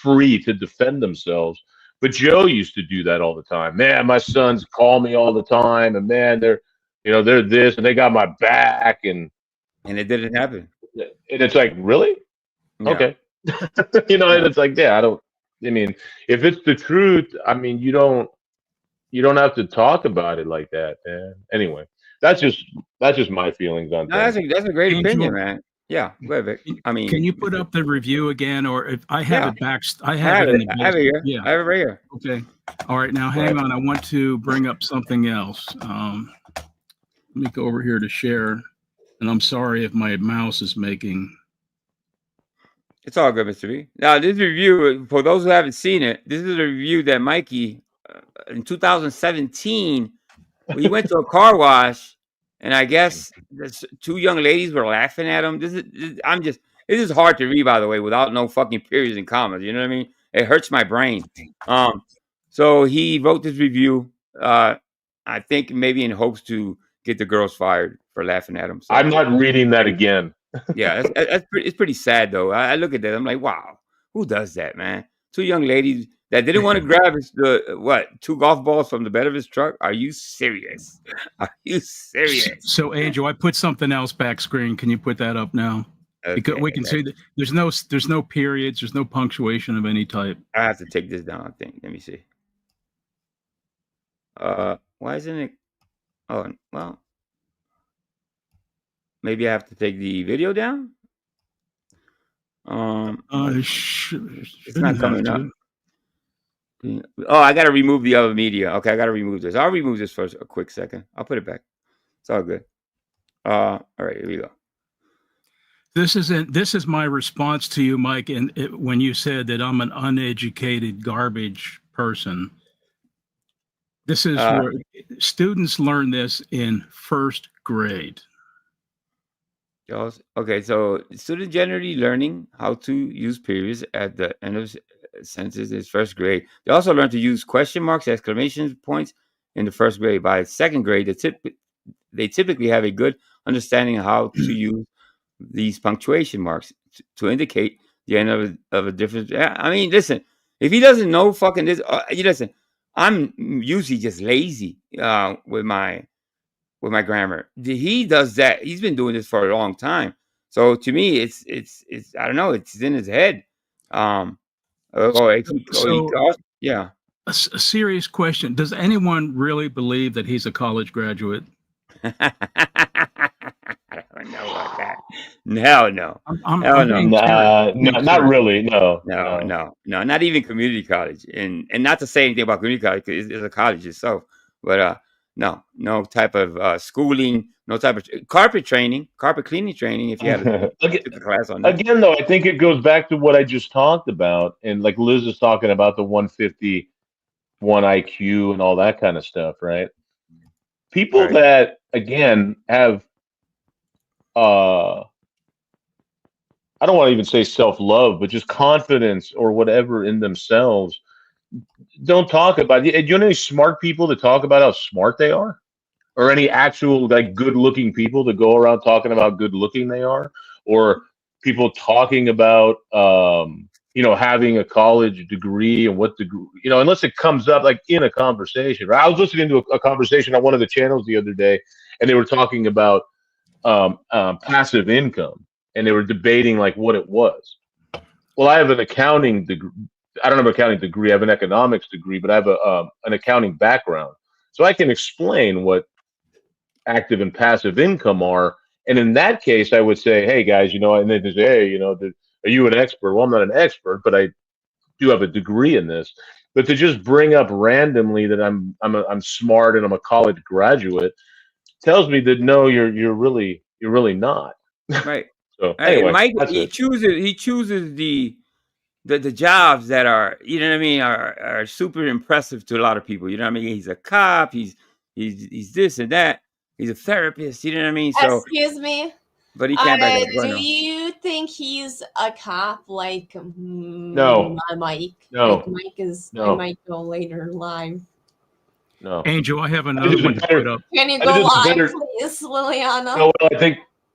free to defend themselves. But Joe used to do that all the time. Man, my sons call me all the time, and man, they're this, and they got my back, and it didn't happen. And it's like, really? Yeah. Okay. And it's like, yeah, I mean, if it's the truth, I mean, you don't have to talk about it like that, man. Anyway, that's just my feelings on No, things. that's a great opinion, man. Yeah, go ahead, Vic. I mean, can you put up the review again, or if I have it back? I have it in the I have it here. Yeah, I have it right here. Okay. All right. Now, hang on. I want to bring up something else. Let me go over here to share. And I'm sorry if my mouse is making. It's all good, Mr. B. Now, this review, for those who haven't seen it, this is a review that Mikey, in 2017, he went to a car wash, and I guess two young ladies were laughing at him. This is hard to read, by the way, without no fucking periods and commas. You know what I mean? It hurts my brain. So he wrote this review, I think maybe in hopes to get the girls fired for laughing at him. So. I'm not reading that again. Yeah, it's pretty sad, though. I look at that, I'm like, wow, who does that, man? Two young ladies that didn't want to grab two golf balls from the bed of his truck. Are you serious? Are you serious? So, Angel, I put something else back screen. Can you put that up now? Okay, because we can see that there's no periods, there's no punctuation of any type. I have to take this down, I think. Let me see. Why isn't it? Oh, well, maybe I have to take the video down. It's not coming up. Oh, I gotta remove the other media. Okay, I gotta remove this. I'll remove this for a quick second. I'll put it back. It's all good. All right, here we go. This is my response to you, Mike, and when you said that I'm an uneducated garbage person. This is where students learn this in first grade. Okay, so students generally learning how to use periods at the end of sentences is first grade. They also learn to use question marks, exclamation points in the first grade. By second grade, they typically have a good understanding of how to use these punctuation marks to indicate the end of a difference. I mean, listen, if he doesn't know fucking this, listen, I'm usually just lazy with my grammar. He does that. He's been doing this for a long time. So to me, it's I don't know. It's in his head. Yeah. A serious question: does anyone really believe that he's a college graduate? I don't know about that. No. Not really. No. Not even community college, and not to say anything about community college because it's a college itself. But no type of schooling, no type of carpet cleaning training. If you had a class on that. Again, though, I think it goes back to what I just talked about, and like Liz is talking about the 151 IQ and all that kind of stuff, right? People that again have, I don't want to even say self-love, but just confidence or whatever in themselves. Don't talk about it. Do you know any smart people that talk about how smart they are? or any actual like good-looking people to go around talking about how good-looking they are, or people talking about having a college degree and what degree, unless it comes up like in a conversation. Right? I was listening to a conversation on one of the channels the other day, and they were talking about passive income, and they were debating like what it was. Well, I have an accounting degree. I don't have an accounting degree. I have an economics degree, but I have an accounting background, so I can explain what active and passive income are. And in that case, I would say, hey guys, and then they say, hey, are you an expert? Well, I'm not an expert, but I do have a degree in this. But to just bring up randomly that I'm smart and I'm a college graduate tells me that no, you're really not. Right. So anyway, Mike, that's he it. chooses the jobs that are, are super impressive to a lot of people. You know what I mean? He's a cop. He's this and that. He's a therapist. You know what I mean? So excuse me. But he can't back up. Do you think he's a cop like No. Mike? No. Like Mike is. No. I might go later live. No. Angel, I have another one to put up. Can you go live, please, Liliana?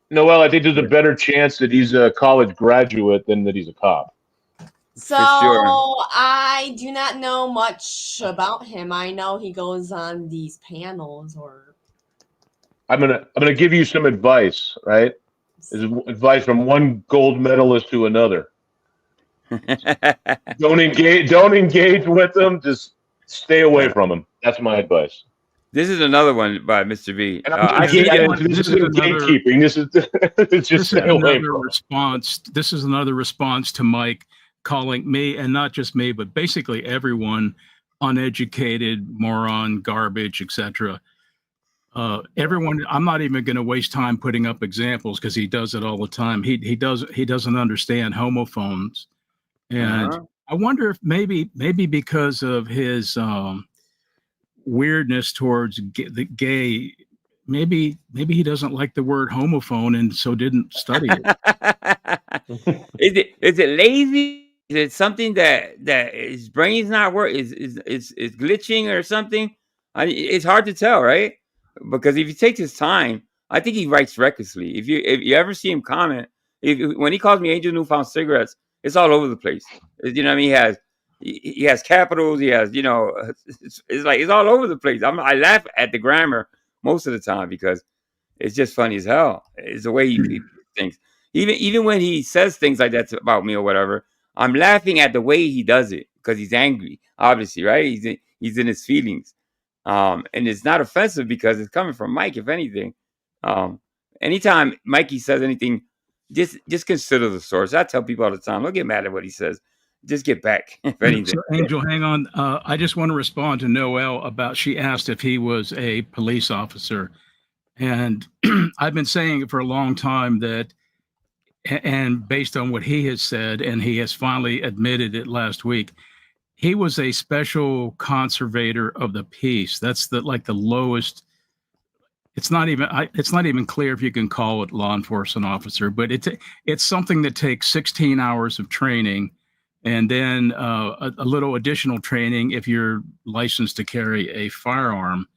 Noel, I think there's a better chance that he's a college graduate than that he's a cop. So I do not know much about him. I know he goes on these panels or. I'm gonna give you some advice, right? This is advice from one gold medalist to another. Don't engage with them. Just stay away from them. That's my advice. This is another one by Mr. B. This isn't gatekeeping. This is just stay away from response. This is another response to Mike calling me, and not just me, but basically everyone, uneducated, moron, garbage, etc. Everyone. I'm not even going to waste time putting up examples because he does it all the time. He doesn't understand homophones, and I wonder if maybe because of his weirdness towards the gay, maybe he doesn't like the word homophone and so didn't study it. Is it lazy? Is it something that his brain's not working? Is glitching or something? It's hard to tell, right? Because if he takes his time, I think he writes recklessly. If you ever see him comment, when he calls me Angel Newfound Cigarettes, it's all over the place. You know what I mean? He has capitals. He has, it's all over the place. I laugh at the grammar most of the time because it's just funny as hell. It's the way he thinks. Even when he says things like that about me or whatever, I'm laughing at the way he does it because he's angry, obviously, right? He's in his feelings. And it's not offensive because it's coming from Mike, if anything. Anytime Mikey says anything, just consider the source. I tell people all the time, don't get mad at what he says. Just get back, if anything. So, Angel, hang on. I just want to respond to Noelle about, she asked if he was a police officer. And I've been saying for a long time that, and based on what he has said, and he has finally admitted it last week, he was a special conservator of the peace. That's the lowest. It's not even clear if you can call it law enforcement officer, but it's something that takes 16 hours of training, and then a little additional training if you're licensed to carry a firearm,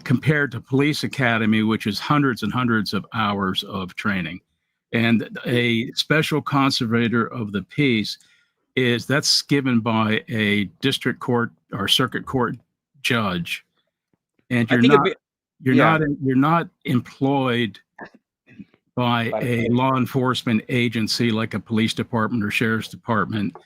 compared to police academy, which is hundreds and hundreds of hours of training. And a special conservator of the peace that's given by a district court or circuit court judge, and you're not employed by a law enforcement agency like a police department or sheriff's department.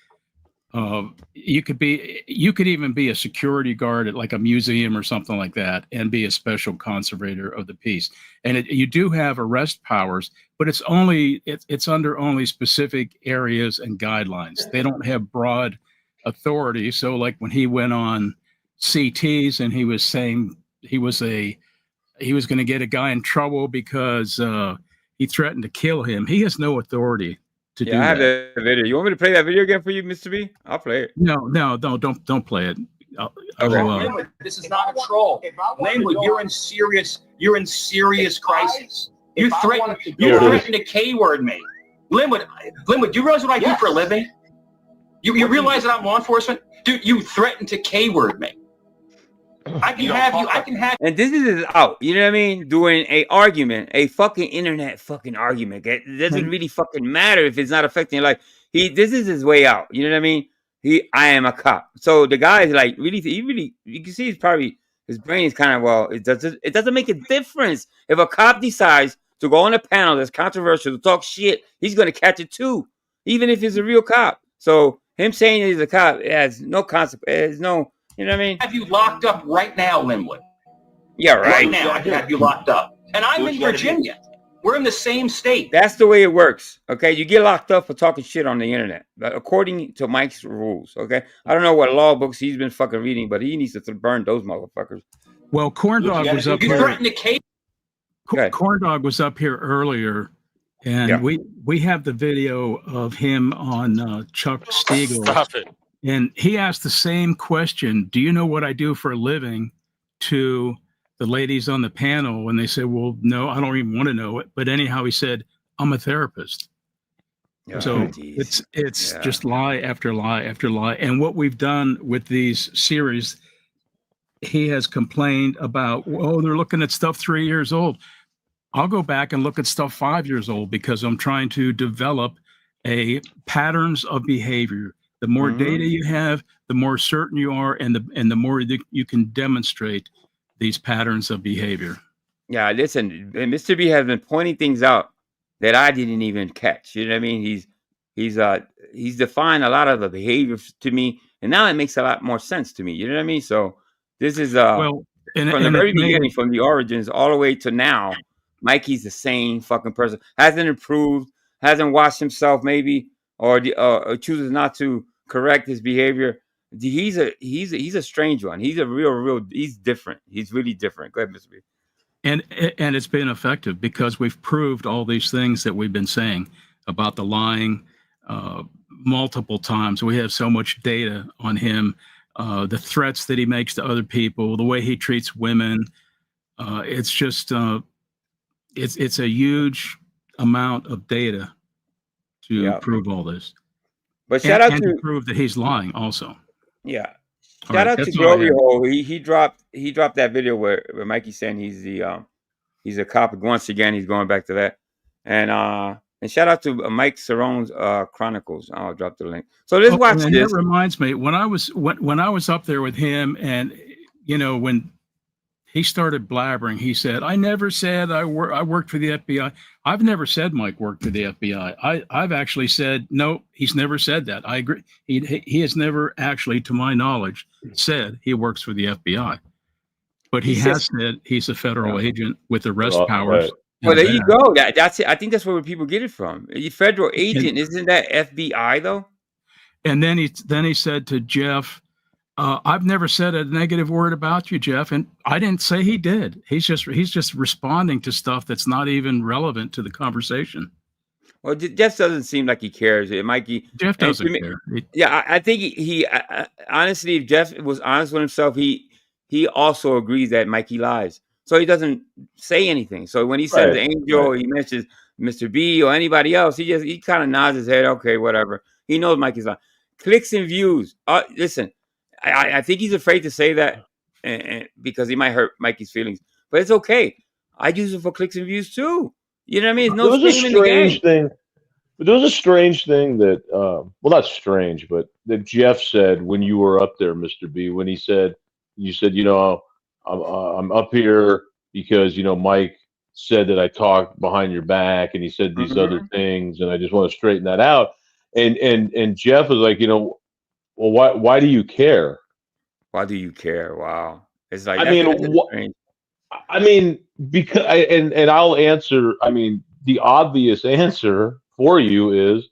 You could even be a security guard at like a museum or something like that and be a special conservator of the peace. And you do have arrest powers, but it's under only specific areas and guidelines. They don't have broad authority. So like when he went on CTs and he was saying he was going to get a guy in trouble because he threatened to kill him, he has no authority to do that. I have that video. You want me to play that video again for you, Mr. B? I'll play it. No, don't play it. Linwood, this is not a troll. Linwood, you're in serious crisis. You threatened to K-word me. Linwood, do you realize what I do for a living? You realize that I'm law enforcement? Dude, you threatened to K-word me. I can have. And this is out. You know what I mean? Doing a argument, a fucking internet fucking argument. It doesn't really fucking matter if it's not affecting your life. This is his way out. You know what I mean? I am a cop. So the guy is like really, you can see he's probably, his brain is kind of, it doesn't make a difference. If a cop decides to go on a panel that's controversial, to talk shit, he's going to catch it too, even if he's a real cop. So him saying he's a cop, it has no consequence. No, you know what I mean? Have you locked up right now, Linwood? Yeah, right. Right now, I can have you locked up. And I'm in Virginia. We're in the same state. That's the way it works. Okay, you get locked up for talking shit on the internet, according to Mike's rules. Okay, I don't know what law books he's been fucking reading, but he needs to burn those motherfuckers. Well, Corndog was up here. Corndog was up here earlier, and we have the video of him on Chuck Stiegel. Stop it. And he asked the same question: "Do you know what I do for a living?" to the ladies on the panel, when they said, "Well, no, I don't even want to know it." But anyhow, he said, "I'm a therapist." So it's just lie after lie after lie. And what we've done with these series, he has complained about, "Oh, they're looking at stuff 3 years old." I'll go back and look at stuff 5 years old because I'm trying to develop patterns of behavior. The more data you have, the more certain you are, and the more you can demonstrate these patterns of behavior. Yeah, listen, Mr. B has been pointing things out that I didn't even catch. You know what I mean? He's defined a lot of the behaviors to me, and now it makes a lot more sense to me. You know what I mean? So this is from the very beginning, from the origins all the way to now, Mikey's the same fucking person. Hasn't improved, hasn't washed himself maybe, or chooses not to correct his behavior. He's a strange one. He's a real. He's different. He's really different. Go ahead, Mr. B. And it's been effective because we've proved all these things that we've been saying about the lying multiple times. We have so much data on him, the threats that he makes to other people, the way he treats women. It's just it's a huge amount of data to prove all this. But shout out to prove that he's lying also. Yeah. Shout out to Glory Hole. He dropped that video where Mikey's saying he's a cop. Once again, he's going back to that. And shout out to Mike Cerrone's Chronicles. I'll drop the link. So let's watch this. That reminds me, when I was up there with him, and when he started blabbering, he said, "I never said I worked for the FBI." I've never said Mike worked for the FBI. I've actually said, no, he's never said that. I agree. He has never actually, to my knowledge, said he works for the FBI. But he has said he's a federal agent with arrest powers. Right. Well, there you go. That's it. I think that's where people get it from. A federal agent, isn't that FBI though? And then he said to Jeff, "I've never said a negative word about you, Jeff," and I didn't say he did. He's just responding to stuff that's not even relevant to the conversation. Well, Jeff doesn't seem like he cares. Jeff doesn't care. I think he honestly, if Jeff was honest with himself, he also agrees that Mikey lies. So he doesn't say anything. So when he says the Angel, or he mentions Mr. B or anybody else, he kind of nods his head. Okay, whatever. He knows Mikey's lying. Clicks and views. Listen. I think he's afraid to say that and because he might hurt Mikey's feelings, but it's okay. I use it for clicks and views too. You know what I mean? There was a strange thing. But there was a strange thing that, well, not strange, but that Jeff said when you were up there, Mr. B, when you said, I'm up here because, Mike said that I talked behind your back and he said these other things and I just want to straighten that out. And Jeff was like, well, why do you care? Why do you care? Wow. It's like, because and I'll answer. The obvious answer for you is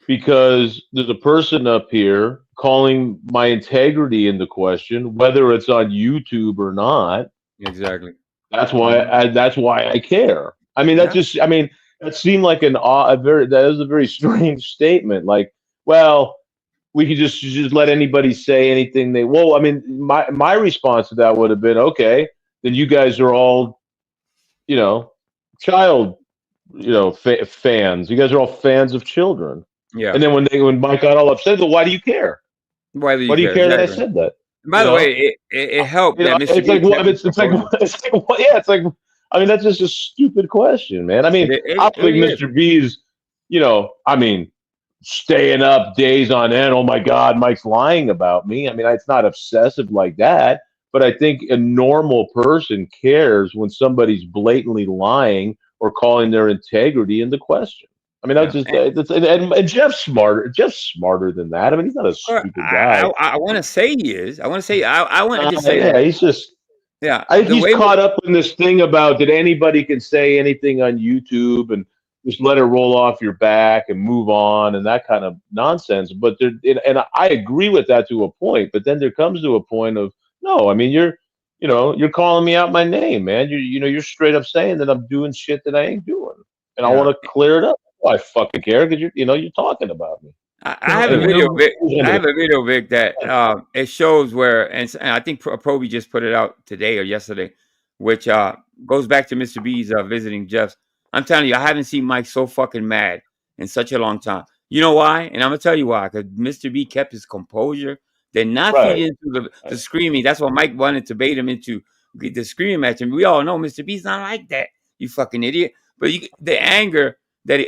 because there's a person up here calling my integrity into question, whether it's on YouTube or not. Exactly. That's why I care. That seemed like that is a very strange statement. Like, well, we could just let anybody say anything my response to that would have been, okay, then you guys are all, child, fans. You guys are all fans of children. Yeah. And then when Mike got all upset, why do you care? Why do you care that I said that? By the way, it helped that Mr. It's like, I mean, that's just a stupid question, man. I mean, I don't think Mr. B is, I mean, staying up days on end. Oh my God, Mike's lying about me. I mean, it's not obsessive like that, but I think a normal person cares when somebody's blatantly lying or calling their integrity into question. I mean, and Jeff's smarter. Jeff's smarter than that. I mean, he's not a stupid guy. I want to say he is. I want to say I want to just say that. He's just he's caught up in this thing about that anybody can say anything on YouTube and just let it roll off your back and move on and that kind of nonsense. But and I agree with that to a point. But then there comes to a point of no. I mean, you're calling me out my name, man. You're straight up saying that I'm doing shit that I ain't doing, and I want to clear it up. I fucking care because you're talking about me. I have a video, Vic. I have a video, Vic, that it shows where, and I think Proby just put it out today or yesterday, which goes back to Mr. B's visiting Jeff's. I'm telling you, I haven't seen Mike so fucking mad in such a long time. You know why? And I'm gonna tell you why. Because Mr. B kept his composure. They're not feeding into the screaming. That's why Mike wanted to bait him into the screaming match. And we all know Mr. B's not like that. You fucking idiot. But the anger that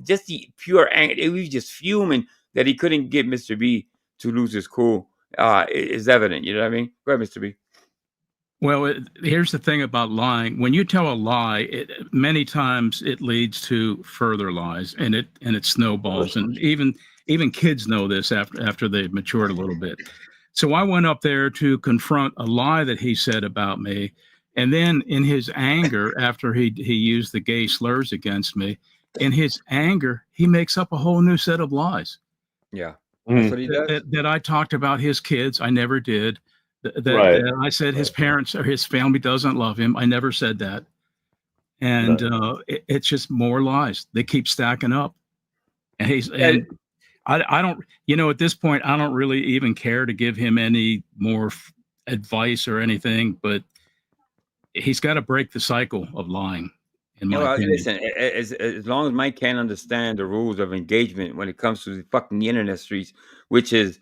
just the pure anger, he was just fuming that he couldn't get Mr. B to lose his cool is evident. You know what I mean? Go ahead, Mr. B. Well, here's the thing about lying. When you tell a lie, many times it leads to further lies, and it snowballs. And even kids know this after they've matured a little bit. So I went up there to confront a lie that he said about me, and then in his anger, after he used the gay slurs against me, in his anger, he makes up a whole new set of lies. Yeah, that's what he does. That I talked about his kids. I never did. That I said his parents or his family doesn't love him. I never said that. And it's just more lies. They keep stacking up. And I don't, at this point, I don't really even care to give him any more advice or anything, but he's got to break the cycle of lying. In my opinion. Listen, as long as Mike can't understand the rules of engagement when it comes to the fucking internet streets, which is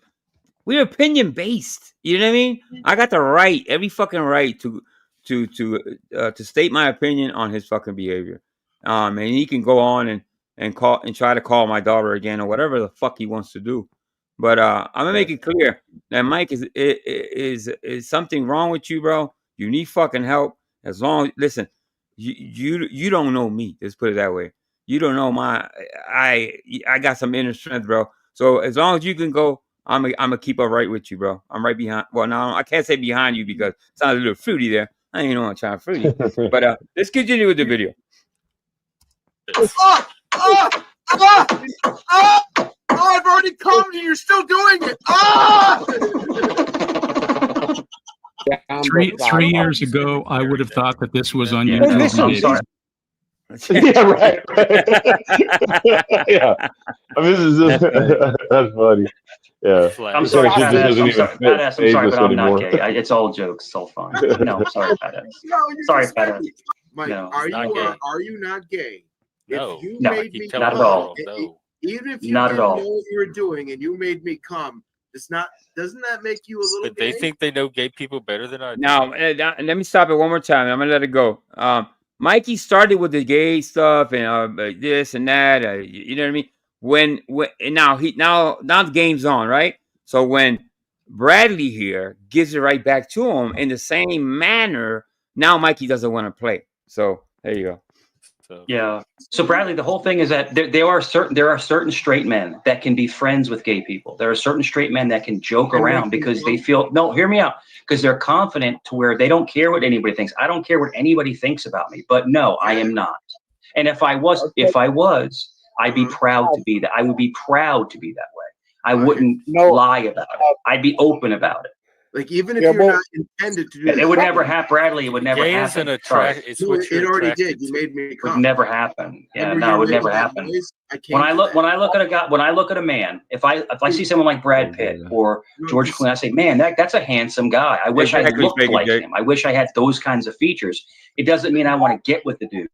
we're opinion based. You know what I mean? I got the right, every fucking right to state my opinion on his fucking behavior. And he can go on and call and try to call my daughter again or whatever the fuck he wants to do. But I'm gonna make it clear that Mike is something wrong with you, bro. You need fucking help. As long listen. You don't know me. Let's put it that way. You don't know I got some inner strength, bro. So as long as you can go, I'm gonna keep up right with you, bro. I'm right behind. Well, no, I can't say behind you because it sounds a little fruity there. I ain't know I'm trying to fruity. But let's continue with the video. I've already come and you're still doing it. Three years ago, I would have thought that this was on YouTube. Yeah, right. Yeah, I mean, that's funny. Yeah, I'm sorry, Badass. I'm sorry, but I'm not gay. It's all jokes. It's all fun. No, sorry, Badass. Sorry, Badass. Mike, no, are you not gay? No, not at all. Even if you not didn't at all. know what you were doing and you made me come, doesn't that make you a little but gay? they think they know gay people better than I do. Now, let me stop it one more time. I'm gonna let it go. Mikey started with the gay stuff and this and that. You know what I mean? When now the game's on, right? So when Bradley here gives it right back to him in the same manner, now Mikey doesn't want to play. So there you go. Yeah. So Bradley, the whole thing is that there are certain straight men that can be friends with gay people. There are certain straight men that can joke around because they feel hear me out, because they're confident to where they don't care what anybody thinks. I don't care what anybody thinks about me, but no, I am not. And if I was, I'd be proud to be that. I would be proud to be that way. I wouldn't lie about it. I'd be open about it. Like even if you're not intended to do it, would never happen, Bradley. It would never happen. It already did. You made me come. It would never happen. Yeah, no, it would never happen. When I look at a guy, when I look at a man, if I see someone like Brad Pitt or George Clooney, I say, man, that's a handsome guy. I wish I looked like him. I wish I had those kinds of features. It doesn't mean I want to get with the dude.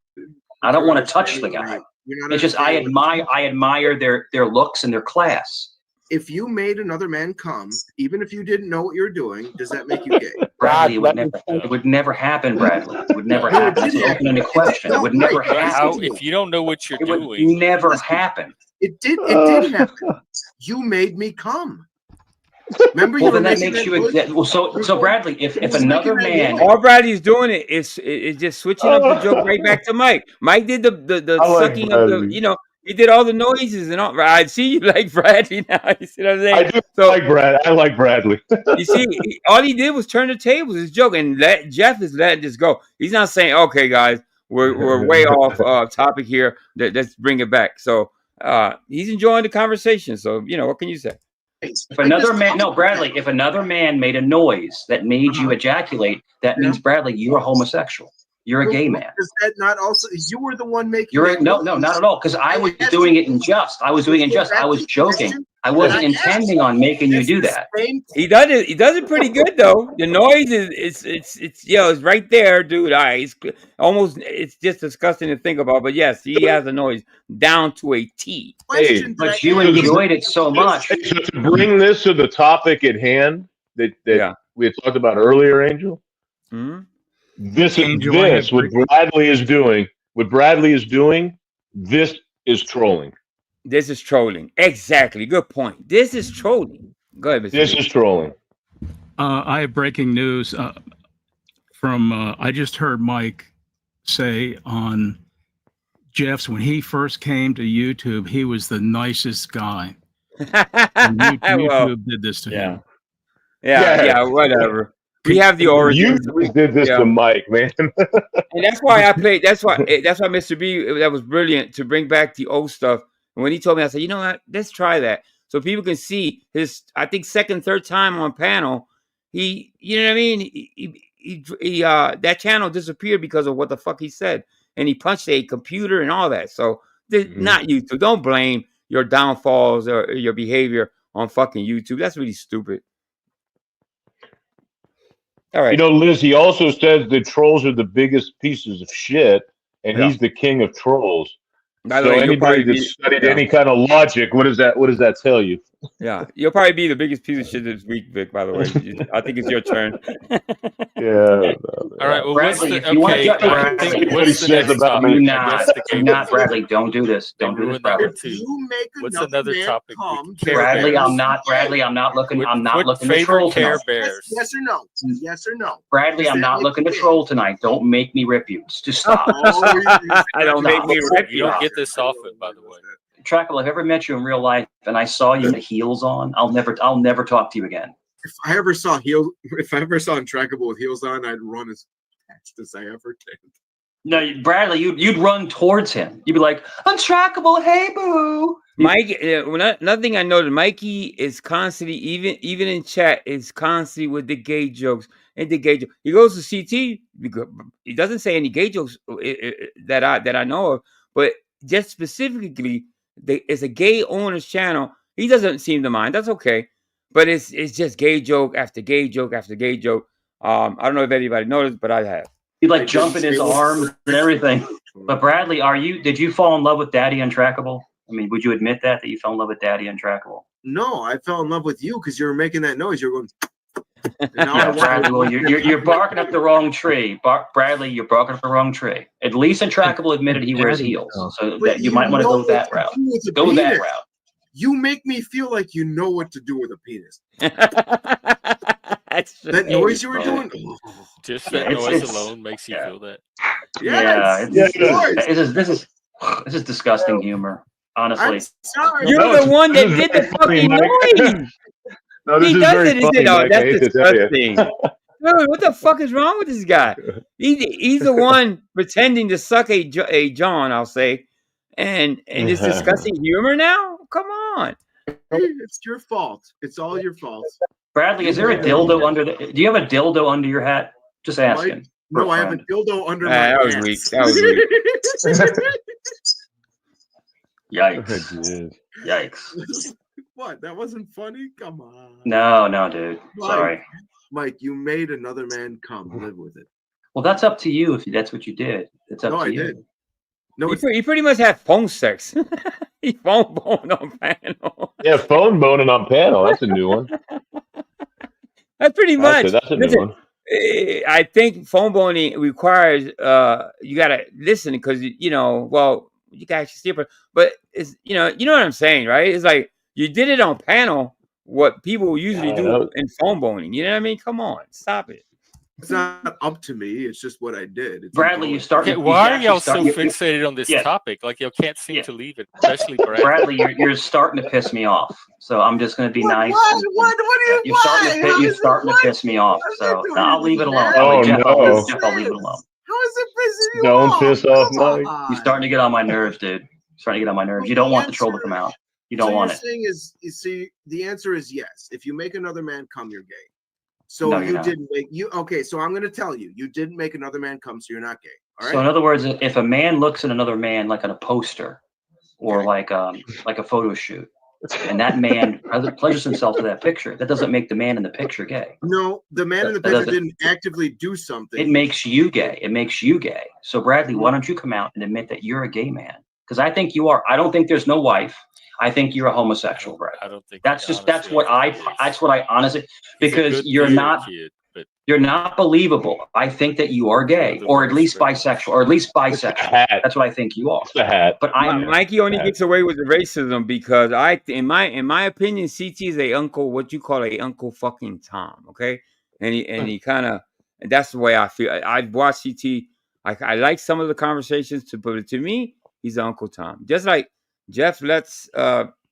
I don't want to touch the guy. It's just I admire their looks and their class. if you made another man come, even if you didn't know what you're doing, does that make you gay? Bradley, it would never happen, Bradley. It would never happen. It's an open-ended question. It would never happen. If you don't know what you're doing, it would never happen. It did happen. You made me come. Remember, well, then that makes you. So Bradley, if another man, all Bradley's doing is just switching up the joke right back to Mike. Mike did the sucking of the, you know, he did all the noises and all. I see you like Bradley now. You see what I'm saying? I do like Brad. I like Bradley. You see, all he did was turn the tables. His joke, and Jeff is letting this go. He's not saying, "Okay, guys, we're way off topic here. Let's bring it back." So he's enjoying the conversation. So you know, what can you say? If another man, no, Bradley, if another man made a noise that made you ejaculate, that means, Bradley, you're a homosexual. You're a gay man. Is that not also, you were the one making no, not at all. Because I was doing it in jest. I was doing it in jest. I was joking. I wasn't intending on making you do that. He does it. He does it pretty good though. The noise is it's you know, it's right there, dude. It's just disgusting to think about. But yes, he has a noise down to a T. Hey, but you enjoyed it so much. To bring this to the topic at hand that we had talked about earlier, Angel. Mm-hmm. What Bradley is doing. This is trolling. This is trolling. Exactly. Good point. This is trolling. Go ahead, Mr. This is trolling. I have breaking news from. I just heard Mike say on Jeff's, when he first came to YouTube, he was the nicest guy. And YouTube did this to him. Yeah, whatever. We have the origins. You did this to Mike, man. And that's why I played. That's why Mr. B, that was brilliant to bring back the old stuff. And when he told me, I said, you know what? Let's try that. So people can see his, I think, second, third time on panel. He, you know what I mean? He that channel disappeared because of what the fuck he said. And he punched a computer and all that. So not YouTube. Don't blame your downfalls or your behavior on fucking YouTube. That's really stupid. All right. You know, Liz, he also says that trolls are the biggest pieces of shit, and he's the king of trolls. So anybody that's studied any kind of logic, what does that tell you? Yeah, you'll probably be the biggest piece of shit this week, Vic. By the way, I think it's your turn. Yeah. All right. Well, Bradley, what he says about me. Do not, Bradley. Don't do this. Don't do this, Bradley. What's another topic? Bradley, I'm not looking. I'm not looking to troll tonight. Yes or no? Yes or no? Bradley, I'm not looking to troll tonight. Don't make me rip you. Just stop. I don't make me rip you. You don't get this off it, by the way. Trackable, I've ever met you in real life and I saw you with heels on, I'll never talk to you again. If I ever saw Untrackable with heels on, I'd run as fast as I ever can. No, Bradley, you'd run towards him. You'd be like, Untrackable, hey boo. Mike, another thing I noticed, Mikey is constantly, even in chat, is constantly with the gay jokes. And the gay joke. He goes to CT, he doesn't say any gay jokes that I know of, but just specifically, it's a gay owner's channel. He doesn't seem to mind. That's okay. But it's just gay joke after gay joke after gay joke. I don't know if anybody noticed, but I have. He'd like jump in his arms and everything. But Bradley, did you fall in love with Daddy Untrackable? I mean, would you admit that you fell in love with Daddy Untrackable? No, I fell in love with you because you were making that noise. You're going. Yeah, Bradley, well, you're barking up the wrong tree. Bradley, you're barking up the wrong tree. At least Untrackable admitted he wears heels, so that you might want to go that route. Go that route. You make me feel like you know what to do with a penis. That noise you were doing. Just that noise alone makes you feel that. This is disgusting humor. Honestly, you're the one that did the fucking noise. No, he does it. He said, "Oh, that's disgusting." Dude, what the fuck is wrong with this guy? He's the one pretending to suck a John, I'll say, and it's disgusting humor now. Come on, it's your fault. It's all your fault. Bradley, is there a dildo under the? Do you have a dildo under your hat? Just asking. No, I have a dildo under my hat. That was weak. That was weak. Yikes! Yikes! What? That wasn't funny? Come on. No, dude. Sorry. Mike, you made another man come. Live with it. Well, that's up to you if that's what you did. It's up to you. Did. No, he pretty much had phone sex. He phone boned on panel. Yeah, phone boning on panel. That's a new one. That's pretty much. That's a new Listen, one. I think phone boning requires you gotta listen because well, you guys should steer, but it's you know what I'm saying, right? It's like you did it on panel, what people usually do in phone boning. You know what I mean? Come on, stop it. It's not up to me. It's just what I did. It's Bradley, you start. Why are y'all so fixated on this topic? Like y'all can't seem to leave it, especially Bradley. Bradley, you're starting to piss me off. So I'm just going to be nice. What do you want? You're starting to piss me off. So I'll leave it alone. Oh, Jeff, no. I'll leave it alone. How is it pissing you Don't off? piss off Mike. You're starting to get on my nerves, dude. You're starting to get on my nerves. You don't want the troll to come out. You don't want it. Saying is, you see, the answer is yes. If you make another man come, you're gay. So No, you not. didn't make you okay. So I'm going to tell you, you didn't make another man come, so you're not gay. All right. So in other words, if a man looks at another man like on a poster or like a photo shoot, and that man pleasures himself to that picture, that doesn't make the man in the picture gay. No, the man in the picture didn't actively do something. It makes you gay. It makes you gay. So Bradley, why don't you come out and admit that you're a gay man? Because I think you are. I don't think there's no wife. I think you're a homosexual, Bradley. I don't think that's what I honestly, because you're not believable. I think that you are gay, or at least bisexual, or at least bisexual. That's what I think you are. But Mikey only gets away with the racism because in my opinion, CT is a uncle, what you call a Uncle fucking Tom, okay? And he kind of, and that's the way I feel. I've watched CT. I like some of the conversations, but to me, he's Uncle Tom. Just like Jeff lets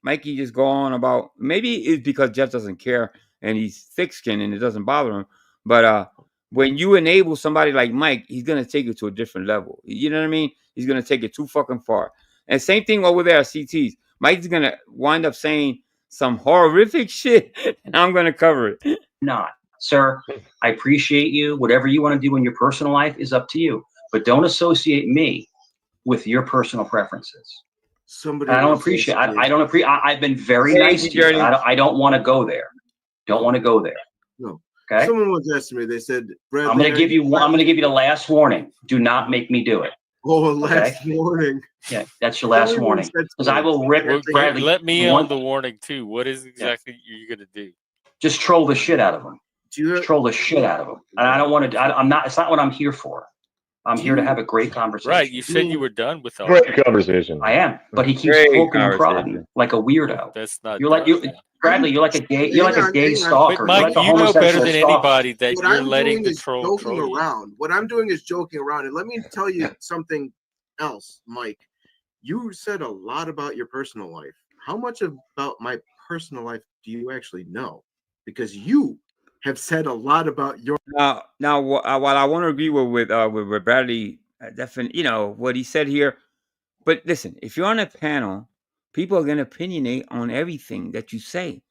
Mikey just go on about, maybe it's because Jeff doesn't care and he's thick-skinned and it doesn't bother him. But when you enable somebody like Mike, he's going to take it to a different level. You know what I mean? He's going to take it too fucking far. And same thing over there at CT's. Mike's going to wind up saying some horrific shit, and I'm going to cover it. Not, sir. I appreciate you. Whatever you want to do in your personal life is up to you. But don't associate me with your personal preferences. I don't appreciate. I don't appreciate. I've been very nice to you. I don't want to go there. Don't want to go there. No. Okay. Someone once asked me. They said, "I'm going to give you. I'm going to give you the last warning. Do not make me do it." Oh, last warning. Yeah, that's your last warning. Because I will rip Bradley. Let me on the warning too. What is exactly you're going to do? Just troll the shit out of him. Troll the shit out of him. And I don't want to. I'm not. It's not what I'm here for. I'm here to have a great conversation. Right. You said you were done with all great conversation. I am, but he keeps poking and prodding like a weirdo. That's not. You're like Bradley. You're like a gay. You're like a gay stalker. But Mike, you know better than anybody that you're letting the troll around. What I'm doing is joking around. And let me tell you something else, Mike. You said a lot about your personal life. How much about my personal life do you actually know? Because you have said a lot about your now while I want to agree with Bradley, definitely, what he said here, but listen, if you're on a panel, people are going to opinionate on everything that you say.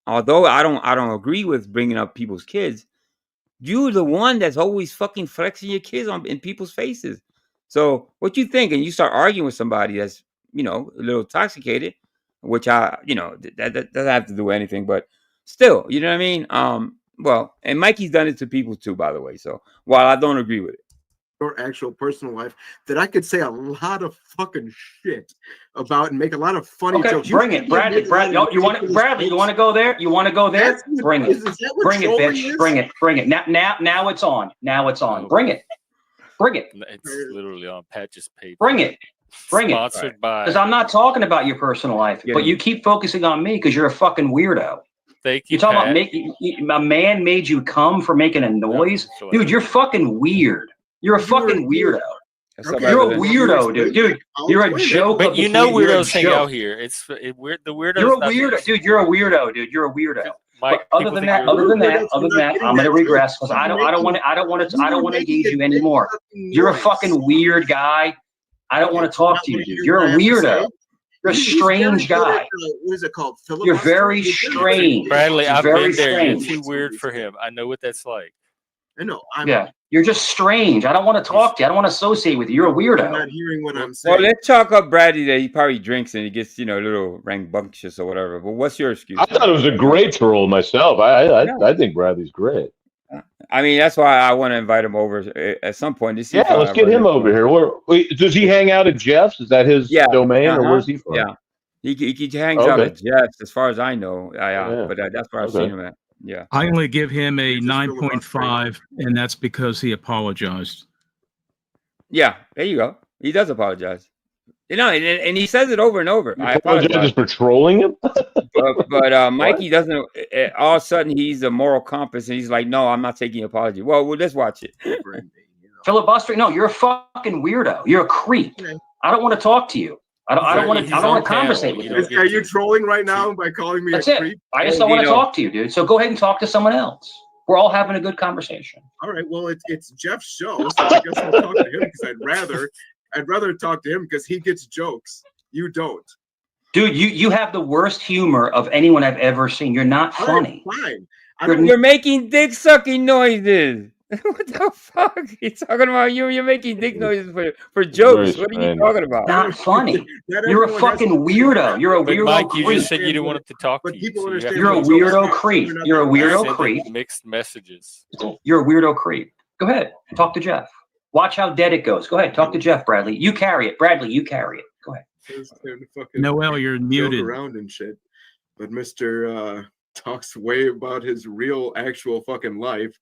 Although I don't agree with bringing up people's kids, you're the one that's always fucking flexing your kids in people's faces. So what you think, and you start arguing with somebody that's a little intoxicated, which that doesn't have to do with anything, but still, you know what I mean? Well, and Mikey's done it to people too, by the way. So while I don't agree with it, your actual personal life, that I could say a lot of fucking shit about and make a lot of funny jokes. Bring it, Bradley. You want to go there? You want to go there? Bring it. Bring it, bitch. Bring it. Bring it. Now it's on. Now it's on. Bring it. Bring it. It's literally on Patch's page. Bring it. Bring it. Sponsored by. Because I'm not talking about your personal life, but you keep focusing on me because you're a fucking weirdo. Thank you. You're talking about a man made you come for making a noise, dude. You're fucking weird. You're a fucking weirdo. You're a weirdo, dude. Dude, you're a joke. But you know weirdos hang out here. The weirdos. You're a weirdo, dude. You're a weirdo, dude. You're a weirdo. Mike, other than that, I'm gonna regress because I don't want to engage you anymore. You're a fucking weird guy. I don't want to talk to you, dude. You're a weirdo. You're a strange guy. What is it called? You're very strange. Bradley, I've been there. You're too weird for him. I know what that's like. I know. You're just strange. I don't want to talk to you. I don't want to associate with you. You're a weirdo. I'm not hearing what I'm saying. Well, let's chalk up Bradley that he probably drinks and he gets, a little rambunctious or whatever. But what's your excuse? I thought it was a great troll myself. I think Bradley's great. I mean, that's why I want to invite him over at some point. To see let's get him over here. Does he hang out at Jeff's? Is that his domain, or where's he from? Yeah, He hangs out at Jeff's, as far as I know. But that's where I've seen him at. Yeah. I only give him a 9.5, and that's because he apologized. Yeah, there you go. He does apologize. You know, and he says it over and over. I apologize for trolling him. but Mikey doesn't. All of a sudden, he's a moral compass, and he's like, "No, I'm not taking an apology." Well, let's watch it. Filibustering? No, you're a fucking weirdo. You're a creep. I don't want to talk to you. I don't want to conversate with you. Are you trolling right now by calling me a creep? I just don't want to talk to you, dude. So go ahead and talk to someone else. We're all having a good conversation. All right. Well, it's Jeff's show, so I guess I'll talk to him because I'd rather talk to him because he gets jokes. You don't. Dude, you have the worst humor of anyone I've ever seen. You're not funny. Fine. You're making dick sucking noises. What the fuck? He's talking about you. You're making dick noises for jokes. What are you talking about? Not funny. You're a fucking weirdo. You're a weirdo. Mike, creep. you just said you didn't want to talk to you. So you're a weirdo creep. You're a weirdo creep. Mixed messages. You're a weirdo creep. Go ahead. Talk to Jeff. Watch how dead it goes. Go ahead. Talk to Jeff, Bradley. You carry it. Bradley, you carry it. Go ahead. Noel, you're muted. Around and shit. But Mr. Talks way about his real actual fucking life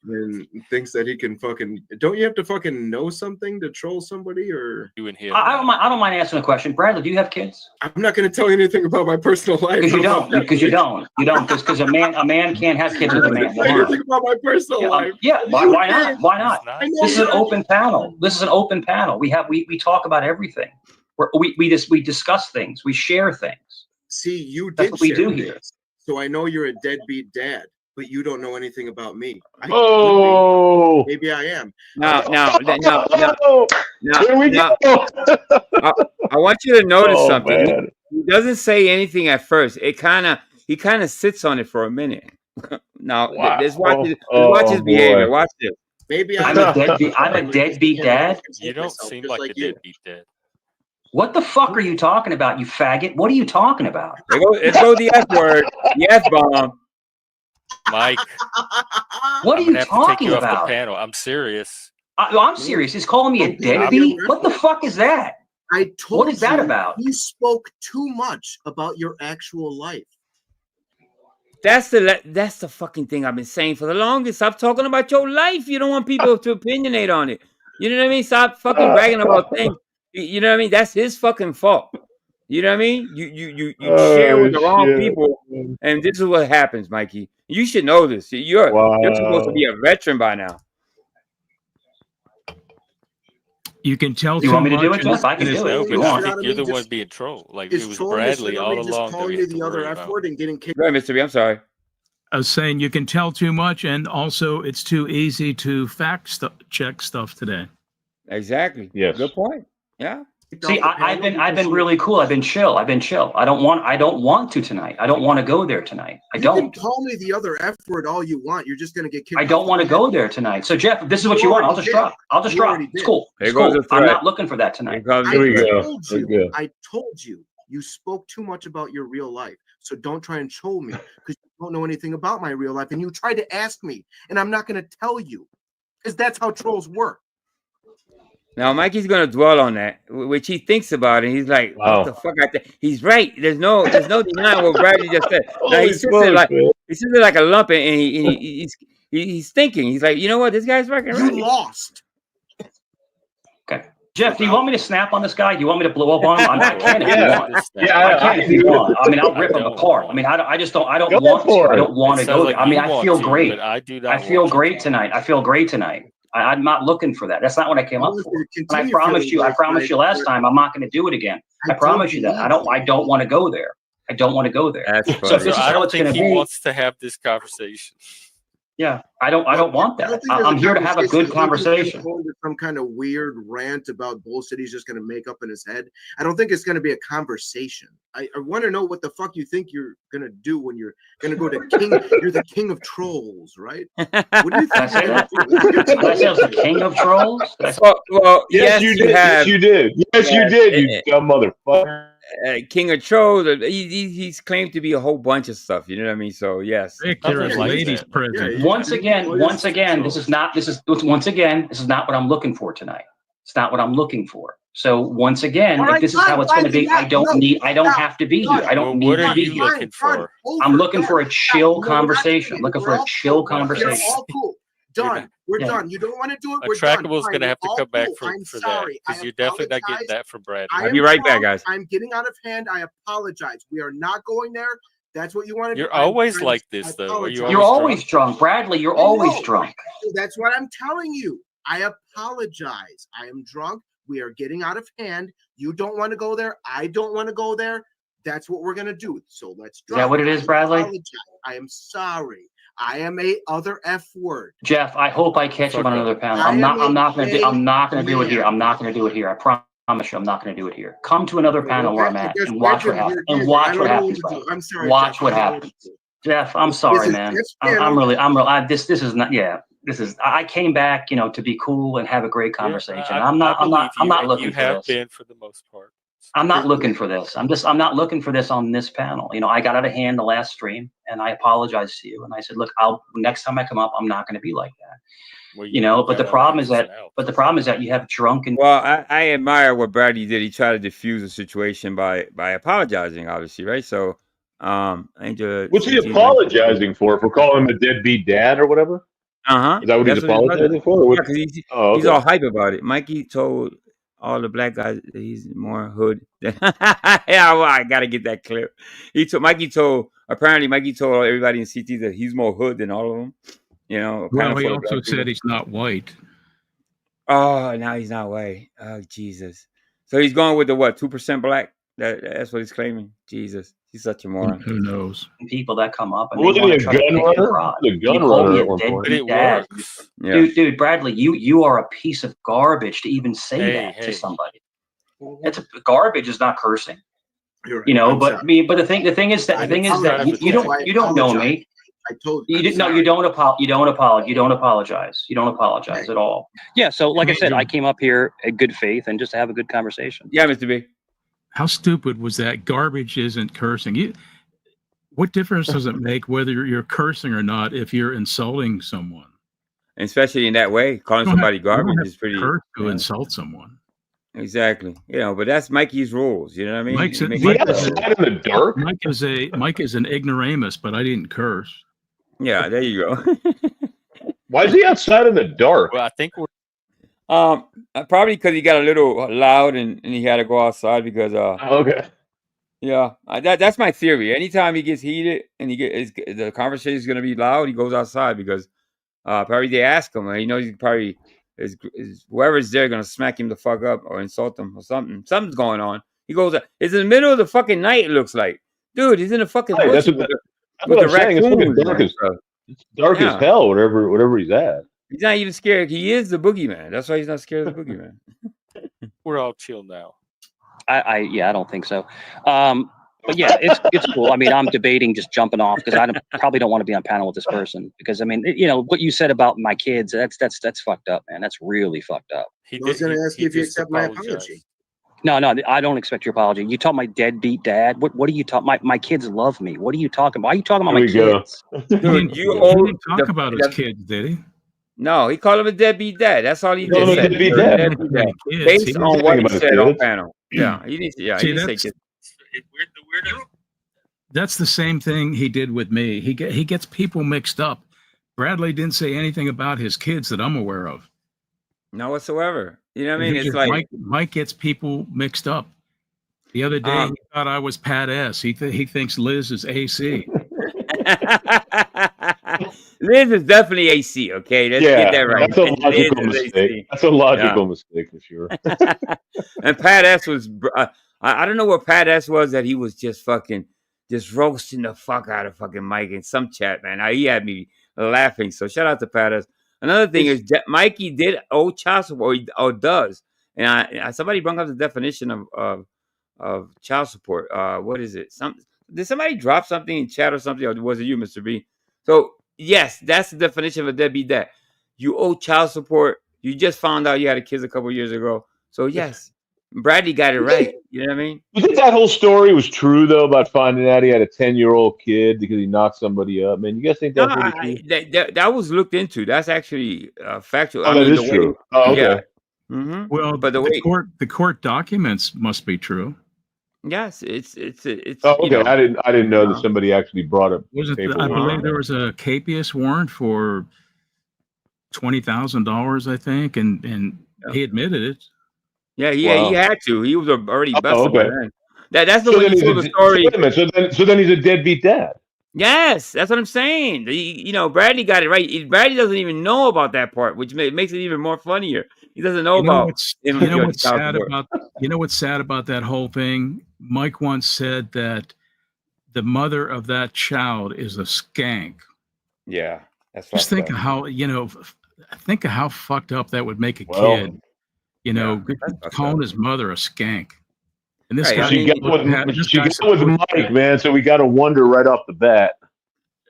and thinks that he can fucking. Don't you have to fucking know something to troll somebody? Or you and him? I don't mind asking a question. Bradley, do you have kids? I'm not going to tell you anything about my personal life. Because you don't. Because a man can't have kids with a man. Anything about my personal life? Yeah. Why not? Why not? This is an open panel. We talk about everything. We discuss things. We share things. See, you That's did. what we do here. So I know you're a deadbeat dad, but you don't know anything about me. Maybe I am. No. Here we go. I want you to notice something. He doesn't say anything at first. He kind of sits on it for a minute. Now, let's watch his behavior. Watch this. Maybe I'm a deadbeat dad. You don't seem like a deadbeat dad. What the fuck are you talking about, you faggot? What are you talking about? Let's go the F word, the F bomb. Mike, what are you talking off about? The panel. I'm serious. I'm serious. He's calling me a deadbeat. What the fuck is that? I told What is that about? You spoke too much about your actual life. That's the fucking thing I've been saying for the longest. Stop talking about your life. You don't want people to opinionate on it. You know what I mean? Stop fucking bragging about things. You know what I mean? That's his fucking fault. You know what I mean? You share with the wrong people, and this is what happens, Mikey. You should know this. You're supposed to be a veteran by now. You can tell. You want me to do it, Jeff? I can do it. But I think you're the one being trolled. Like it was Bradley all along. Calling you the other F word and getting kicked. Go ahead, Mr. B. I'm sorry. I was saying you can tell too much, and also it's too easy to check stuff today. Exactly. Yes. Good point. Yeah. See, I've been really cool. I've been chill. I don't want to tonight. I don't want to go there tonight. You can call me the other F word all you want. You're just gonna get kicked. I don't want to go there tonight. So Jeff, if this is what you want, I'll just drop. It's cool. It's cool. I'm not looking for that tonight. I told you you spoke too much about your real life. So don't try and troll me because you don't know anything about my real life. And you tried to ask me, and I'm not gonna tell you because that's how trolls work. Now, Mikey's going to dwell on that, which he thinks about it. He's like, what the fuck? He's right. There's no denying what Bradley just said. Now, he sits there like a lump, and he's thinking. He's like, you know what? This guy's fucking right. You lost. Okay. Jeff, do you want me to snap on this guy? Do you want me to blow up on him? I can if you want. I can if you want. I mean, I'll rip him apart. I mean, I don't want to go there. I mean, I feel great. I feel great tonight. I'm not looking for that. That's not what I came up for. And I promised you last time I'm not going to do it again. I promise you that. I don't want to go there. I don't want to go there. So if this is how it's going to be. He wants to have this conversation. Yeah, I don't want that. I'm here to have a good conversation. Some kind of weird rant about bullshit he's just going to make up in his head. I don't think it's going to be a conversation. I want to know what the fuck you think you're going to do when you're going to go to king. You're the king of trolls, right? What do you think? I say I was the king of trolls? Well, yes, you did. Yes, you did. Yes, you did, you dumb motherfucker. King of trolls. He's claimed to be a whole bunch of stuff. You know what I mean? So yes. Ladies prison. Once again, this is not what I'm looking for tonight. It's not what I'm looking for. So once again, if this is how it's going to be, I don't have to be here. I don't need to be here. What are you looking for? I'm looking for a chill conversation. I'm looking for a chill conversation. All cool. Done. We're done. You don't want to do it. We're Attractable's done. going to have to come back for that because you're definitely not getting that from Brad. I'll be right back, guys. I'm getting out of hand. I apologize. We are not going there. That's what you want to do. You're always like this, though. You're always drunk, Bradley. You're always drunk. That's what I'm telling you. I apologize. I am drunk. We are getting out of hand. You don't want to go there. I don't want to go there. That's what we're going to do. So let's drop. Is that what it is, Bradley? I am sorry. I am a other F word. Jeff, I hope I catch you on another panel. I'm not going to do it here. I'm not going to do it here. I promise you, I'm not going to do it here. Come to another panel where I'm at and watch what happens. And watch what happens. I'm sorry. Watch what happens. Jeff, I'm sorry, man. I'm really. This is not. Yeah. This is. I came back, to be cool and have a great conversation. I'm not looking for this. You have been for the most part. I'm not looking for this. I'm not looking for this on this panel. I got out of hand the last stream, and I apologized to you. And I said, look, next time I come up, I'm not going to be like that. Well, but the problem is that you have drunken. Well, I admire what Bradley did. He tried to diffuse the situation by apologizing, obviously, right? So, Angel. What's he apologizing for? For calling him a deadbeat dad or whatever? Uh-huh. Is that what he's apologizing for? Yeah, he's all hype about it. Mikey told all the black guys that he's more hood than yeah, well, I gotta get that clip. Mikey told everybody in CT that he's more hood than all of them. Well, he also said he's not white. Oh, now he's not white. Oh, Jesus. So he's going with the what? 2% black? That's what he's claiming. Jesus. He's such a moron. Who knows? People that come up and wasn't he a gun runner? The gun runner at one point. It works. Yeah. Dude, Bradley, you are a piece of garbage to even say that to somebody. Garbage is not cursing. You're right. But the thing is that you don't know me. I told you. You don't apologize. You don't apologize at all. Yeah. So, like I said, I came up here in good faith and just to have a good conversation. Yeah, Mr. B. How stupid was that? Garbage isn't cursing. What difference does it make whether you're cursing or not if you're insulting someone? Especially in that way, calling somebody garbage is pretty. Curse to insult someone. Exactly. But that's Mikey's rules. You know what I mean? Mike's in the dark. Mike is an ignoramus, but I didn't curse. Yeah, there you go. Why is he outside in the dark? Well, I think we're. Probably because he got a little loud and he had to go outside because okay. Yeah, that's my theory. Anytime he gets heated and the conversation is gonna be loud, he goes outside because probably they ask him, and he knows he probably is whoever's there gonna smack him the fuck up or insult him or something. Something's going on. He goes, it's in the middle of the fucking night. It looks like, dude, he's in the fucking bush with the raccoons. It's dark as hell. Whatever he's at. He's not even scared. He is the boogeyman. That's why he's not scared of the boogeyman. We're all chill now. I don't think so. But yeah, it's cool. I mean, I'm debating just jumping off because probably don't want to be on panel with this person because I mean, what you said about my kids, that's fucked up, man. That's really fucked up. I was going to ask you if you accept my apology. No, I don't expect your apology. You talk my deadbeat dad. What are you talking? My kids love me. What are you talking about? Why are you talking about my kids? Dude, he didn't talk about his kids, did he? No, he called him a deadbeat dad. That's all he did. Deadbeat dad. Based on what he said on panel. Yeah, he didn't say kids. That's the same thing he did with me. He gets people mixed up. Bradley didn't say anything about his kids that I'm aware of. No whatsoever. You know what I mean? It's like Mike gets people mixed up. The other day he thought I was Pat S. He thinks Liz is AC. Liz is definitely AC. Okay, let's get that right. That's a logical mistake. That's a logical mistake for sure. And Pat S was. I don't know what Pat S was that he was just roasting the fuck out of fucking Mike in some chat, man. He had me laughing. So shout out to Pat S. Another thing is Mikey did owe child support or does, and somebody brought up the definition of child support. What is it? Did somebody drop something in chat or something, or was it you, Mr. B? So yes, that's the definition of a deadbeat dad. You owe child support. You just found out you had a kid a couple years ago. So yes, Bradley got it right. You know what I mean? You think that whole story was true though about finding out he had a 10-year-old kid because he knocked somebody up? Man, you guys think that's really true? That was looked into. That's actually factual. Oh, that is true. Oh, okay. Mm-hmm. Well, but the court documents must be true. Yes, it's Oh, okay. you know, I didn't know that somebody actually brought up paperwork. I believe there was a capious warrant for $20,000, I think, and he admitted it. Yeah, he had to. He was already busted by okay. then. That's the So way then he he's told the story. wait a minute. So then he's a deadbeat dad. Yes, that's what I'm saying. Bradley got it right. Bradley doesn't even know about that part, which makes it even more funnier. He doesn't know about him. What's sad about that whole thing? Mike once said that the mother of that child is a skank. Yeah, that's just think of how think of how fucked up that would make a kid. Calling his mother a skank. And this guy, she got with Mike, man. So we got to wonder right off the bat.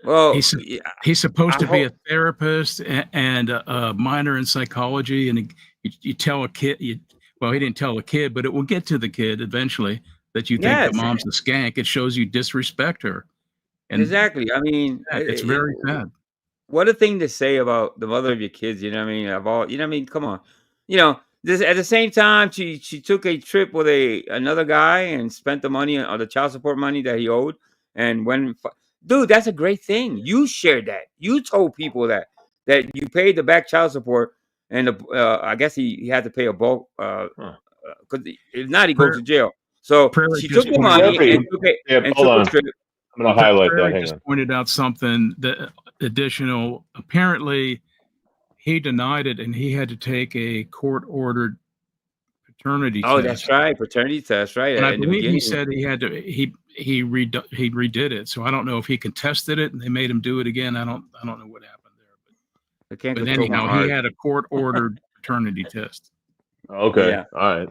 Well, he's supposed to be a therapist and a minor in psychology, and you tell a kid. Well, he didn't tell the kid, but it will get to the kid eventually that you think the mom's a skank. It shows you disrespect her. And exactly. I mean, it's very sad. What a thing to say about the mother of your kids. You know what I mean? Of all, you know what I mean? Come on. This at the same time, she took a trip with another guy and spent the money on the child support money that he owed. And dude, that's a great thing. You shared that. You told people that you paid the back child support, and I guess he had to pay a bulk because if not, he goes to jail. So she took the money and took a trip. I'm going to highlight that. Hang on. Pointed out something that additional. Apparently, he denied it, and he had to take a court-ordered paternity test. Oh, that's right, paternity test, right? And I believe he said he had to. He redid it. So I don't know if he contested it, and they made him do it again. I don't know what happened there. But anyhow, he had a court-ordered paternity test. Okay, yeah. All right.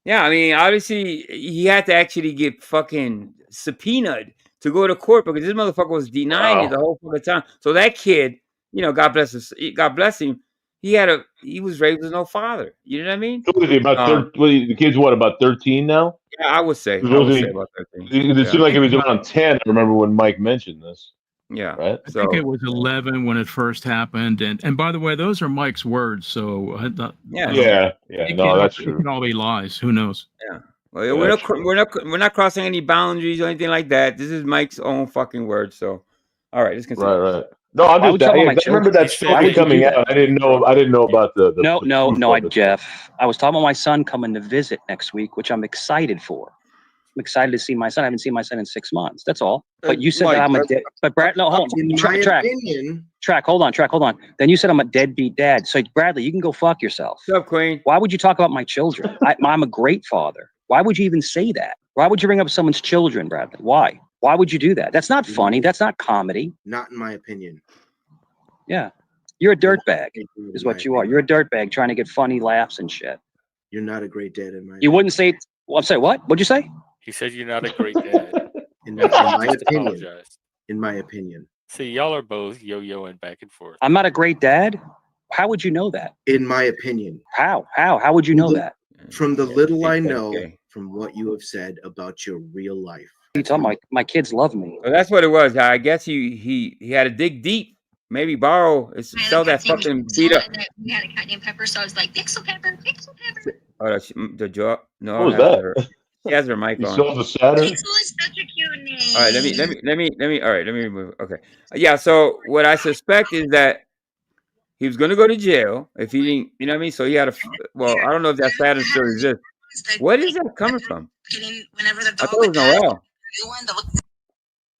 Yeah, I mean, obviously, he had to actually get fucking subpoenaed to go to court because this motherfucker was denying it the whole fucking time. So that kid, God bless him. He was raised with no father. You know what I mean? So was he about the kid's what, about 13 now? Yeah, I would say about 13. It seemed like he was around 10. I remember when Mike mentioned this. Yeah, right. I think it was 11 when it first happened, and by the way, those are Mike's words. So yeah. No, that's true. It can all be lies. Who knows? Yeah. Well, we're not crossing any boundaries or anything like that. This is Mike's own fucking words. So, all right, let's continue. Right. No, I'm just. I remember that story coming out. I didn't know about the No, Jeff. I was talking about my son coming to visit next week, which I'm excited for. I'm excited to see my son. I haven't seen my son in 6 months. That's all. But you said that I'm a dead. But Brad, no, hold on. Track. Hold on. Then you said I'm a deadbeat dad. So Bradley, you can go fuck yourself. What's up, Queen? Why would you talk about my children? I'm a great father. Why would you even say that? Why would you bring up someone's children, Bradley? Why? Why would you do that? That's not funny. That's not comedy. Not in my opinion. Yeah. You're a dirtbag, is what you are. You're a dirtbag trying to get funny laughs and shit. You're not a great dad in my opinion. You wouldn't say, well, I'm sorry, what? What'd you say? He said you're not a great dad. in my opinion. In my opinion. See, y'all are both yo-yoing back and forth. I'm not a great dad? How would you know that? In my opinion. How would you know that? From the little I know, from what you have said about your real life. You tell my kids love me. Well, that's what it was. I guess he had to dig deep. Maybe sell that fucking beat up. We had a cat named Pepper, so I was like, Pixel Pepper. Oh, the jaw. No, what was that? She has her mic on. You sold the Saturn? Pixel is such a cute name. All right, let me remove. Okay. Yeah, so what I suspect is that he was going to go to jail if he didn't, you know what I mean? So he had I don't know if that Saturn still exists. What is that coming from? I thought it was Noel.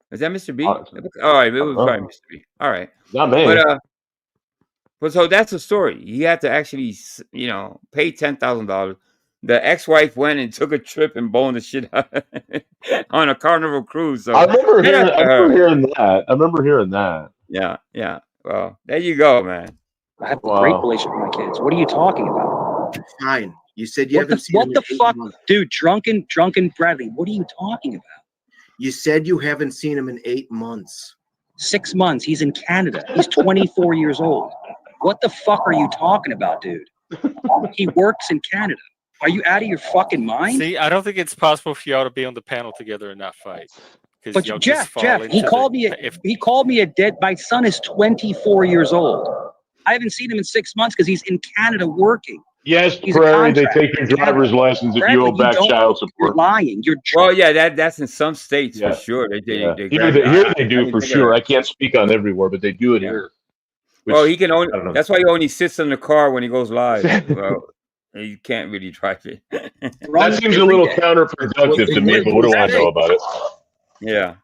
Is that Mr. B? All right, it was probably Mr. B. All right. Not me. But so that's the story. He had to actually, pay $10,000. The ex-wife went and took a trip and boned the shit out on a Carnival cruise. So I remember hearing that. Yeah. Well, there you go, man. I have a great relationship with my kids. What are you talking about? Fine. You said you haven't seen what the fuck, dude? Drunken Bradley. What are you talking about? You said you haven't seen him in 8 months. 6 months. He's in Canada. He's 24 years old. What the fuck are you talking about, dude? He works in Canada. Are you out of your fucking mind? See, I don't think it's possible for y'all to be on the panel together and not fight. But Jeff, he called me a dead. My son is 24 years old. I haven't seen him in 6 months because he's in Canada working. Yes, He's a Prairie, they contractor. take your driver's license if you owe back child support. You're lying. You're Well, yeah, that's in some states for Yeah. sure. Yeah. They Here, grab here they I do didn't for think of sure. that. I can't speak on everywhere, but they do it Yeah. here. Well, Which, he can only. I don't know. That's why he only sits in the car when he goes live. Well, you can't really drive it. That seems a little counterproductive to me, but what do I know about it? Yeah.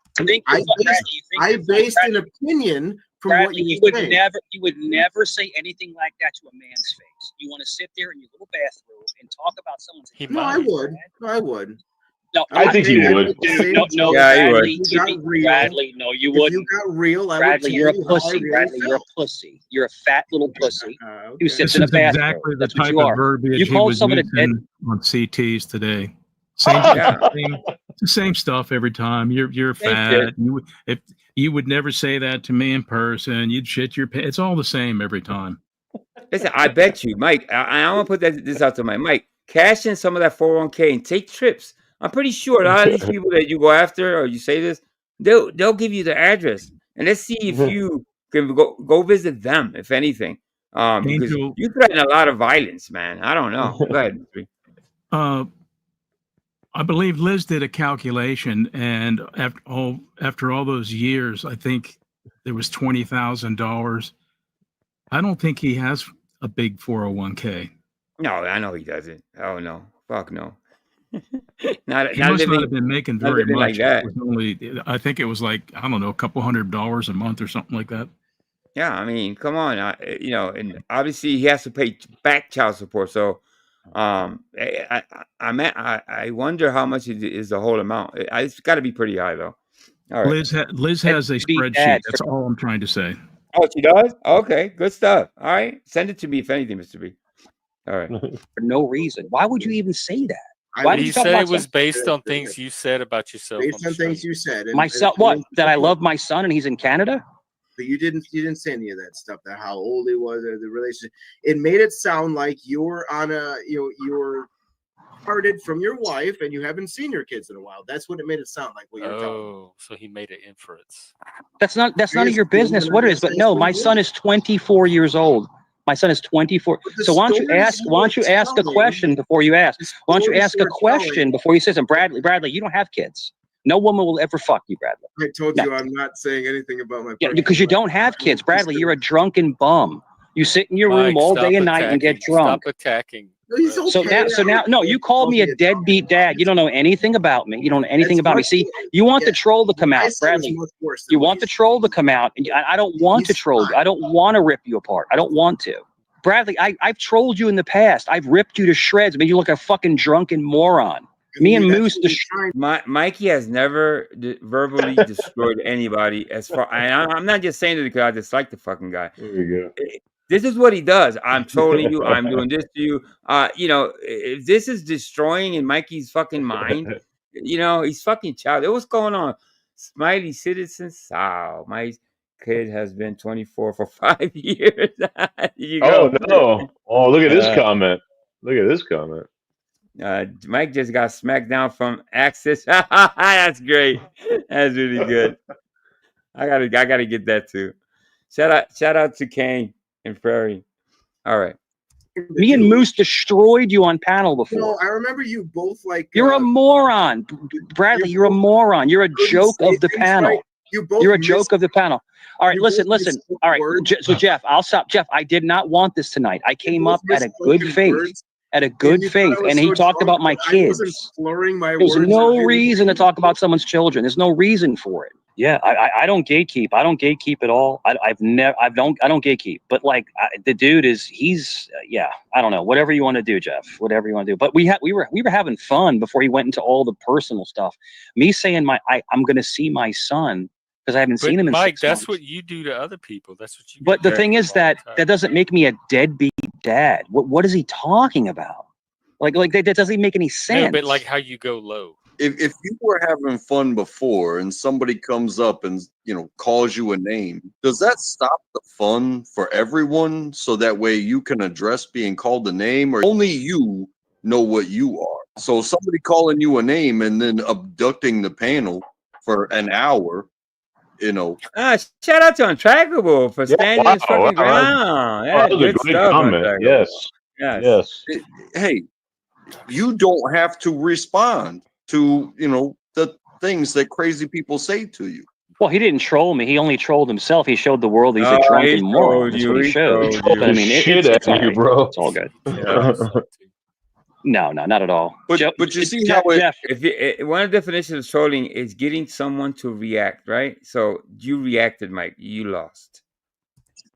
I based an opinion from what Bradley, you would saying. you would never say anything like that to a man's face. You want to sit there in your little bathroom and talk about someone's. No, I would. I would. No, I think he would. No, Yeah, he would. Bradley, no, you wouldn't. If you got real, I Bradley, would you're a tell you how I pussy. really Bradley, you're a felt. pussy. You're a fat little pussy who This sits in a is bathroom. exactly the That's what type you of are. verbiage You he called was someone a dead. using on CTs today. Same, it's the same stuff every time. You're fat. If you would never say that to me in person, you'd shit your pants. It's all the same every time. Listen, I bet you, Mike. I want to put this out to Mike. Cash in some of that 401k and take trips. I'm pretty sure a lot of these people that you go after or you say this, they'll give you the address and let's see if you can go visit them, if anything. Because you threaten a lot of violence, man. I don't know. Go ahead. I believe Liz did a calculation, and after all those years, I think there was $20,000. I don't think he has a big 401k. No, I know he doesn't. Oh no, fuck no. He must not have been making very much. Like that. It was only, I think it was like, I don't know, a couple $100 a month or something like that. Yeah, I mean, come on, and obviously he has to pay back child support. So, I wonder how much is the whole amount. It's got to be pretty high though. All right. Liz has a spreadsheet. That's all I'm trying to say. Oh, she does? Okay, good stuff. All right, send it to me if anything, Mr. B. All right. For no reason. Why would you even say that? Why did you said it was based on things you said about yourself. Based on things you said. My son, what? That I love my son and he's in Canada? But you didn't say any of that stuff. That how old he was or the relationship. It made it sound like you're on you're parted from your wife and you haven't seen your kids in a while. That's what it made it sound like. What you're telling me. Oh, so he made an inference. That's none of your business what it is. But no, my son is 24 years old. My son is 24. So why don't you ask a question before you ask? Why don't you ask a question before you say something? Bradley, you don't have kids. No woman will ever fuck you, Bradley. I told you I'm not saying anything about my. Yeah, because you don't have kids, Bradley. You're a drunken bum. You sit in your room all day and night and get drunk. Stop attacking. So now, no, you called me a deadbeat dad. You don't know anything about me. You don't know anything about me. See, you want the troll to come out, Bradley. You want the troll to come out. And I don't want to troll you. I don't want to rip you apart. I don't want to. Bradley, I've trolled you in the past. I've ripped you to shreds, made you look like a fucking drunken moron. Me and Moose, Mikey has never verbally destroyed anybody. As far, I'm not just saying it because I dislike the fucking guy. There you go. This is what he does. I'm trolling you. I'm doing this to you. If this is destroying in Mikey's fucking mind, he's fucking child. What's going on? Smiley Citizen Sal. My kid has been 24 for 5 years. Oh no! Oh, look at this comment. Look at this comment. Mike just got smacked down from Axis. That's great. That's really good. I gotta get that too. Shout out to Kane and Prairie. All right. Me and Moose destroyed you on panel before. No, I remember you both like. You're a moron, Bradley. You're a moron. You're a joke of the panel. Right. You're a joke of the panel. All right, listen. All right, so Jeff, I'll stop. Jeff, I did not want this tonight. I came up at a good faith. And he talked about my kids. There's no reason to talk about someone's children. There's no reason for it. Yeah, I don't gatekeep. I don't gatekeep at all. I don't gatekeep. But like the dude I don't know. Whatever you want to do, Jeff. Whatever you want to do. But we were having fun before he went into all the personal stuff. Me saying I'm going to see my son because I haven't seen him in 6 months. Mike, that's what you do to other people. That's what you. But the thing is that doesn't make me a deadbeat dad. What is he talking about? Like that doesn't make any sense. No, but like how you go low. If you were having fun before and somebody comes up and calls you a name, does that stop the fun for everyone? So that way you can address being called a name, or only you know what you are. So somebody calling you a name and then abducting the panel for an hour. Shout out to Untrackable for standing his fucking ground. That was a great comment. Yes. Yes. Hey, you don't have to respond to, the things that crazy people say to you. Well, he didn't troll me. He only trolled himself. He showed the world he's a drunken moron. That's what he showed. But I mean, it's all right. bro. It's all good. No, not at all. But you see how Jeff, one of the definitions of trolling is getting someone to react, right? So you reacted, Mike. You lost.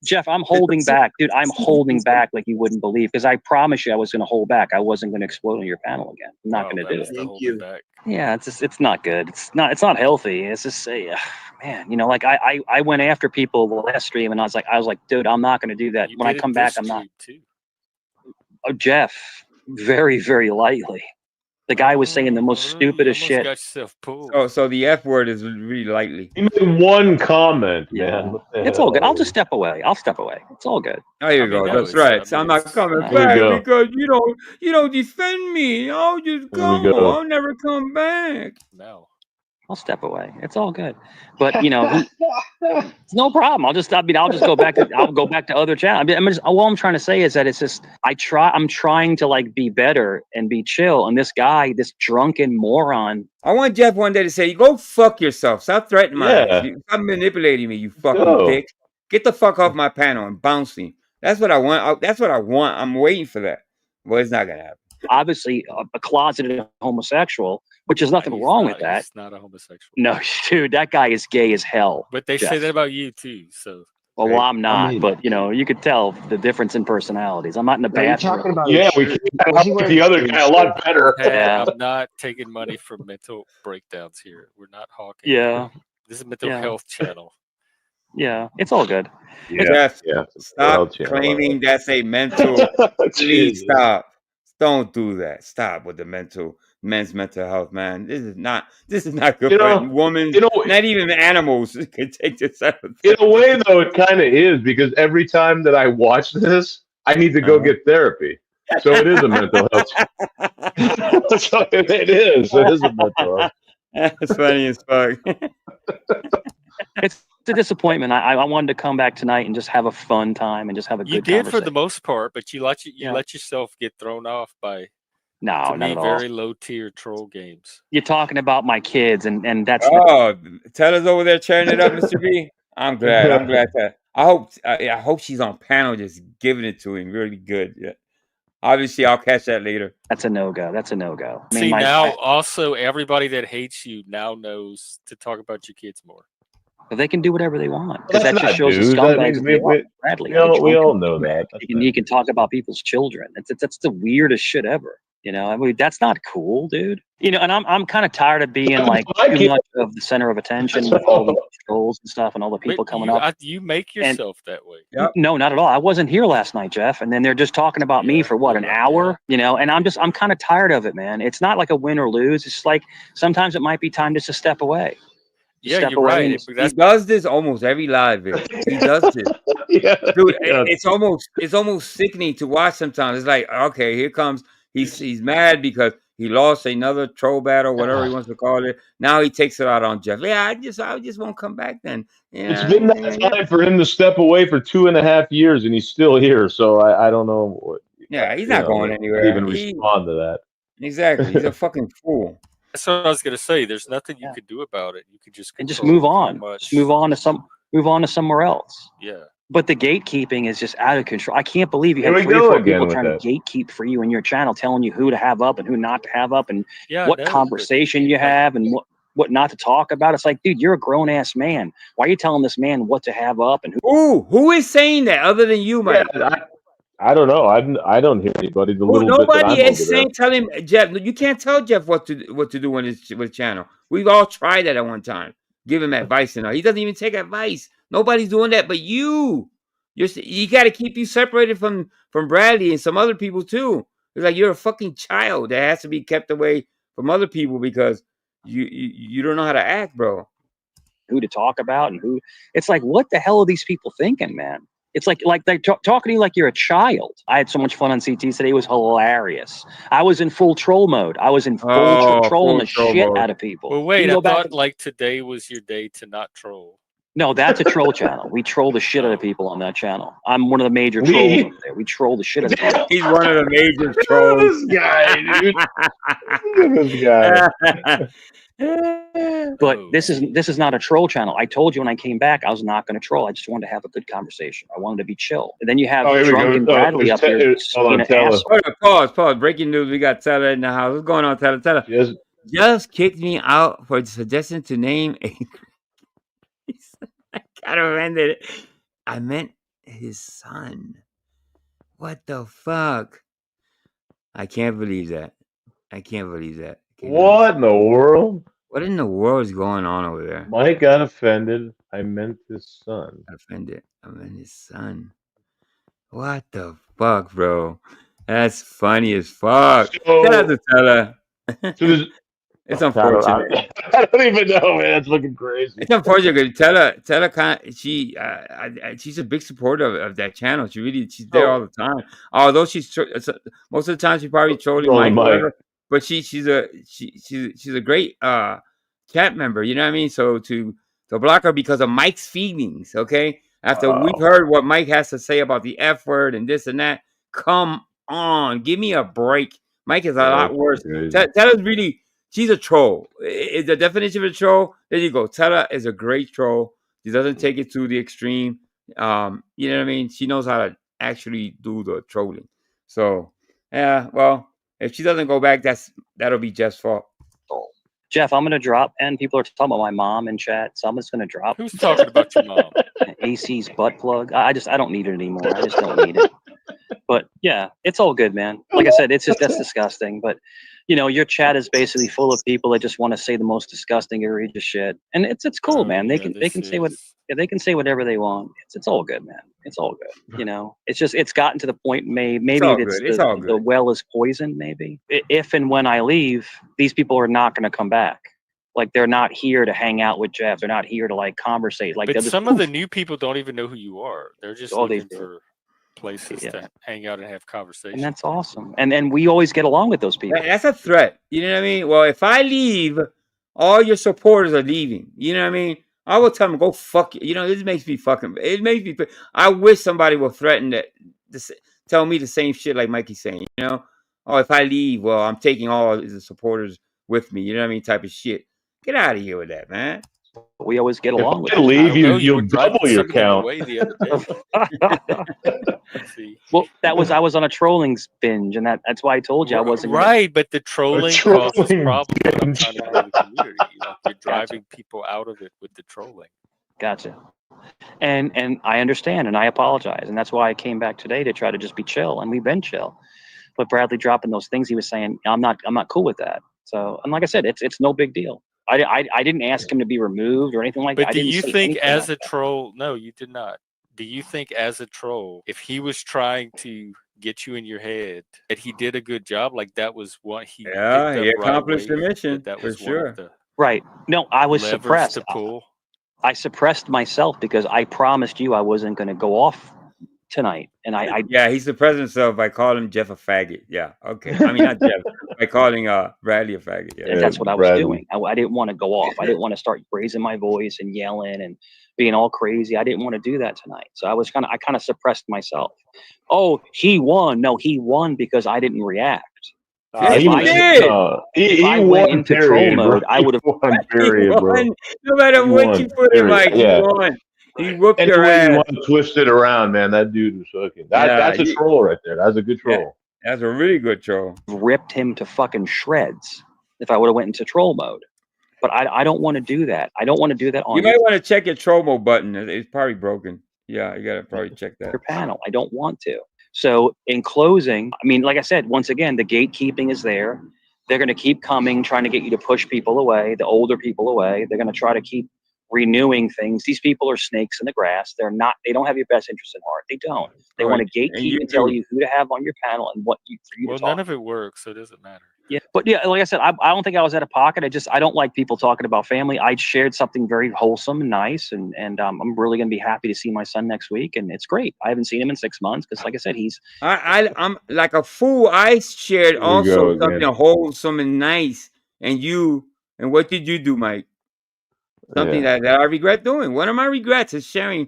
Jeff, I'm holding back, dude. I'm holding back like you wouldn't believe, because I promise you I was going to hold back. I wasn't going to explode on your panel again. I'm not going to do it. Thank you. Yeah, it's not good. It's not healthy. It's just man, like I went after people the last stream, and I was like, dude, I'm not going to do that. When I come back, I'm not. Too. Oh, Jeff, very, very lightly. The guy was saying the most stupidest shit. Got yourself pulled. So the F word is really lightly. He made one comment, man. It's all good. I'll just step away. I'll step away. It's all good. There you go. That's right. So I'm not coming back because you don't defend me. I'll just go. I'll never come back. No. I'll step away. It's all good. But it's no problem. I'll just go back to other channels. All I'm trying to say is that it's just I'm trying to like be better and be chill. And this guy, this drunken moron. I want Jeff one day to say, "Go fuck yourself. Stop threatening my ass. Stop manipulating me, you fucking dick. Get the fuck off my panel and bounce me." That's what I want. That's what I want. I'm waiting for that. Well, it's not gonna happen. Obviously, a closeted homosexual, which is nothing wrong with that. He's not a homosexual. No, dude, that guy is gay as hell. But they say that about you too. So. Well, I'm not. But you could tell the difference in personalities. I'm not in the bathroom. We can help the other guy a lot better. I'm not taking money for mental breakdowns here. We're not hawking. Yeah. This is a mental health channel. Yeah, it's all good. Stop claiming that's a mental. Please stop. Don't do that. Stop with the men's mental health, man. This is not good for women. Not even animals can take this out. In a way, though, it kind of is, because every time that I watch this, I need to go get therapy. So it is a mental health. So it is a mental health. That's funny as fuck. It's a disappointment. I wanted to come back tonight and just have a fun time and just have a good conversation. You did for the most part, but you let yourself get thrown off by not at all. Very low tier troll games. You're talking about my kids, and that's Taylor's over there cheering it up, Mr. B. I'm glad that I hope she's on panel just giving it to him really good. Yeah. Obviously, I'll catch that later. That's a no-go. See, now also everybody that hates you now knows to talk about your kids more. But they can do whatever they want, because that just shows the scumbags they are. Bradley, we all know that. You can talk about people's children. That's the weirdest shit ever. I mean, that's not cool, dude. And I'm kind of tired of being like too much of the center of attention with all the trolls and stuff and all the people coming up. You make yourself that way. No, not at all. I wasn't here last night, Jeff. And then they're just talking about me for what, an hour? And I'm kind of tired of it, man. It's not like a win or lose. It's like sometimes it might be time just to step away. Yeah, you're right. He does this almost every live video. He does this. Dude, it's almost sickening to watch sometimes. It's like, okay, here comes he's mad because he lost another troll battle, whatever he wants to call it. Now he takes it out on Jeff. Yeah, I just won't come back then. It's been that time for him to step away for 2.5 years, and he's still here. So I don't know what. Yeah, he's not going anywhere. Even respond to that. Exactly, he's a fucking fool. That's what I was gonna say. There's nothing you could do about it. You could just move on. Just move on to somewhere else. Yeah. But the gatekeeping is just out of control. I can't believe you have 3 or 4 people trying to gatekeep for you in your channel, telling you who to have up and who not to have up, and what conversation you have and what not to talk about. It's like, dude, you're a grown ass man. Why are you telling this man what to have up and who? Who is saying that other than you, Mike? I don't know. I don't hear anybody. Nobody is saying. Tell him, Jeff. You can't tell Jeff what to do with his channel. We've all tried that at one time. Give him advice and all. He doesn't even take advice. Nobody's doing that, but you. You got to keep you separated from Bradley and some other people too. It's like you're a fucking child that has to be kept away from other people because you don't know how to act, bro. Who to talk about and who? It's like, what the hell are these people thinking, man? It's like they're talking to you like you're a child. I had so much fun on CT today. It was hilarious. I was in full troll mode. I was in full trolling the shit out of people. Well, wait, I thought like today was your day to not troll. No, that's a troll channel. We troll the shit out of people on that channel. I'm one of the major trolls up there. We troll the shit out of people. He's one of the major trolls. This guy, dude. Look at this guy. But this is not a troll channel. I told you when I came back, I was not going to troll. I just wanted to have a good conversation. I wanted to be chill. And then you have drunken Bradley up here. Pause. Breaking news. We got Teller in the house. What's going on, Teller? Teller just kicked me out for suggesting to name a. I got offended. I meant his son. What the fuck? I can't believe that. What in the world? What in the world is going on over there? Mike got offended. I meant his son. Offended. I meant his son. What the fuck, bro? That's funny as fuck. Shout out to Teller. It's unfortunate. I don't even know, man. That's looking crazy. It's unfortunate. Teller kind of, she's a big supporter of that channel. She's there all the time. Although she's most of the time she's probably trolling Mike. But she's a great chat member. You know what I mean? So to block her because of Mike's feelings, okay? After we've heard what Mike has to say about the F word and this and that, come on, give me a break. Mike is a lot worse. Teller's really. She's a troll. The definition of a troll, there you go. Teller is a great troll. She doesn't take it to the extreme. You know what I mean? She knows how to actually do the trolling. So, yeah, well, if she doesn't go back, that'll be Jeff's fault. Jeff, I'm going to drop, and people are talking about my mom in chat, so I'm just going to drop. Who's talking about your mom? AC's butt plug. I don't need it anymore. I just don't need it. But, yeah, it's all good, man. Like I said, that's disgusting. But, you know, your chat is basically full of people that just want to say the most disgusting, egregious shit, and it's cool, man. They can say whatever they want. It's all good, man. It's all good. You know, it's gotten to the point maybe the well is poisoned. Maybe if and when I leave, these people are not going to come back. Like they're not here to hang out with Jeff. They're not here to like conversate. Like but some of the new people don't even know who you are. They're just looking for places to hang out and have conversations. And that's awesome. And we always get along with those people. That's a threat. You know what I mean? Well, if I leave, all your supporters are leaving. You know what I mean? I will tell them, go fuck you. You know, this makes me I wish somebody will threaten to tell me the same shit like Mikey's saying, you know? Oh, if I leave, well, I'm taking all the supporters with me. You know what I mean? Type of shit. Get out of here with that, man. We always get along with. If I leave, you'll double your count. Well, I was on a trolling binge, and that's why I told you I wasn't right. But the trolling causes problems with the community. You're driving people out of it with the trolling. Gotcha. And I understand, and I apologize, and that's why I came back today to try to just be chill, and we've been chill. But Bradley dropping those things, he was saying, I'm not cool with that. So, and like I said, it's no big deal. I didn't ask him to be removed or anything like that. But do you think as a troll? No, you did not. Do you think as a troll, if he was trying to get you in your head, that he did a good job? Like that was what he he accomplished the mission. That was for sure. Right. No, I was suppressed. I suppressed myself because I promised you I wasn't going to go off tonight. And yeah, he suppressed himself by calling Jeff a faggot. Yeah. Okay. I mean, not Jeff, by calling Bradley a faggot. Yeah. That's what I was doing. I didn't want to go off. I didn't want to start raising my voice and yelling and being all crazy. I didn't want to do that tonight. So I kind of suppressed myself. Oh, he won. No, he won because I didn't react. He went into troll mode, I would have won. Period, bro. No matter what you put in, Mike, he won. He whooped your ass. You want to twist it around, man. That dude was fucking. That's a troll right there. That's a good troll. Yeah, that's a really good troll. Ripped him to fucking shreds if I would have went into troll mode. But I don't want to do that. I don't want to do that on. You might want to check your troll mode button. It's probably broken. Yeah, you gotta probably check that. Your panel. I don't want to. So in closing, I mean, like I said, once again, the gatekeeping is there. They're going to keep coming, trying to get you to push people away, the older people away. They're going to try to keep renewing things. These people are snakes in the grass. They don't have your best interest in heart. They don't. They want to gatekeep and tell you who to have on your panel and what you to talk. None of it works, so it doesn't matter. Yeah, but yeah, like I said, I don't think I was out of pocket. I don't like people talking about family. I shared something very wholesome and nice, and I'm really going to be happy to see my son next week, and it's great. I haven't seen him in 6 months because, like I said, I'm like a fool. I shared also something wholesome and nice, and what did you do, Mike? Something that I regret doing. One of my regrets is sharing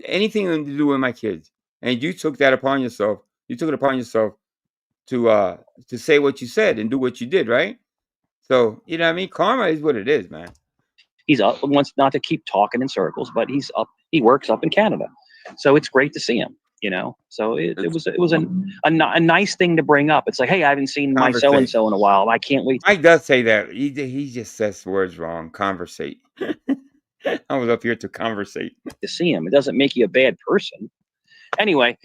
anything to do with my kids. And you took that upon yourself. You took it upon yourself to say what you said and do what you did, right? So, you know what I mean? Karma is what it is, man. He's up, wants not to keep talking in circles, but he's up. He works up in Canada, so it's great to see him. You know, so it was a nice thing to bring up. It's like, hey, I haven't seen my so and so in a while. I can't wait. Mike does say that. He just says words wrong. Conversate. I was up here to conversate. To see him, it doesn't make you a bad person. Anyway,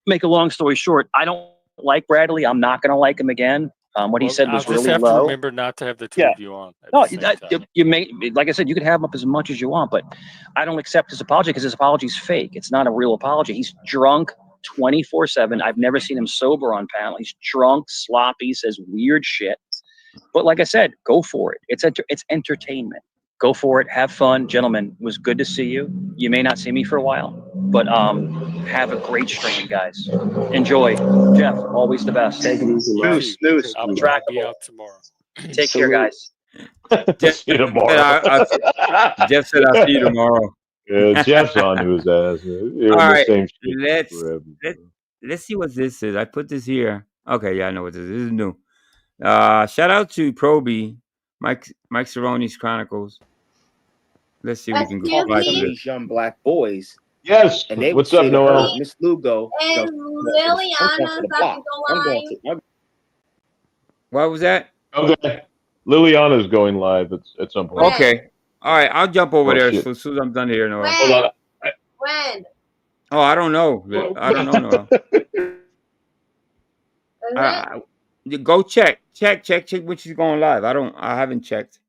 make a long story short, I don't like Bradley. I'm not going to like him again. What he said was really low. Just have to remember not to have the two of you on. No, you may, like I said, you could have him up as much as you want, but I don't accept his apology because his apology is fake. It's not a real apology. He's drunk 24/7. I've never seen him sober on panel. He's drunk, sloppy, says weird shit. But like I said, go for it. It's entertainment. Go for it. Have fun. Gentlemen, it was good to see you. You may not see me for a while, but have a great stream, guys. Enjoy. Jeff, always the best. Take it easy, Snooze. I'll try to be out tomorrow. Take care, guys. Jeff, see you tomorrow. Jeff said I'll see you tomorrow. Yeah, Jeff's on to his ass. All right, let's see what this is. I put this here. Okay, yeah, I know what this is. This is new. Shout out to Proby, Mike Cerrone's Chronicles. Let's see if we can go by these young black boys. Yes. And they What's up, Noel? Miss Lugo. And Liliana's back online. What was that? Okay. Liliana's going live at some point. Okay. All right, I'll jump over there as soon as I'm done here, Noel. Hold on. When? Oh, I don't know. I don't know, Noel. Go check when she's going live. I haven't checked.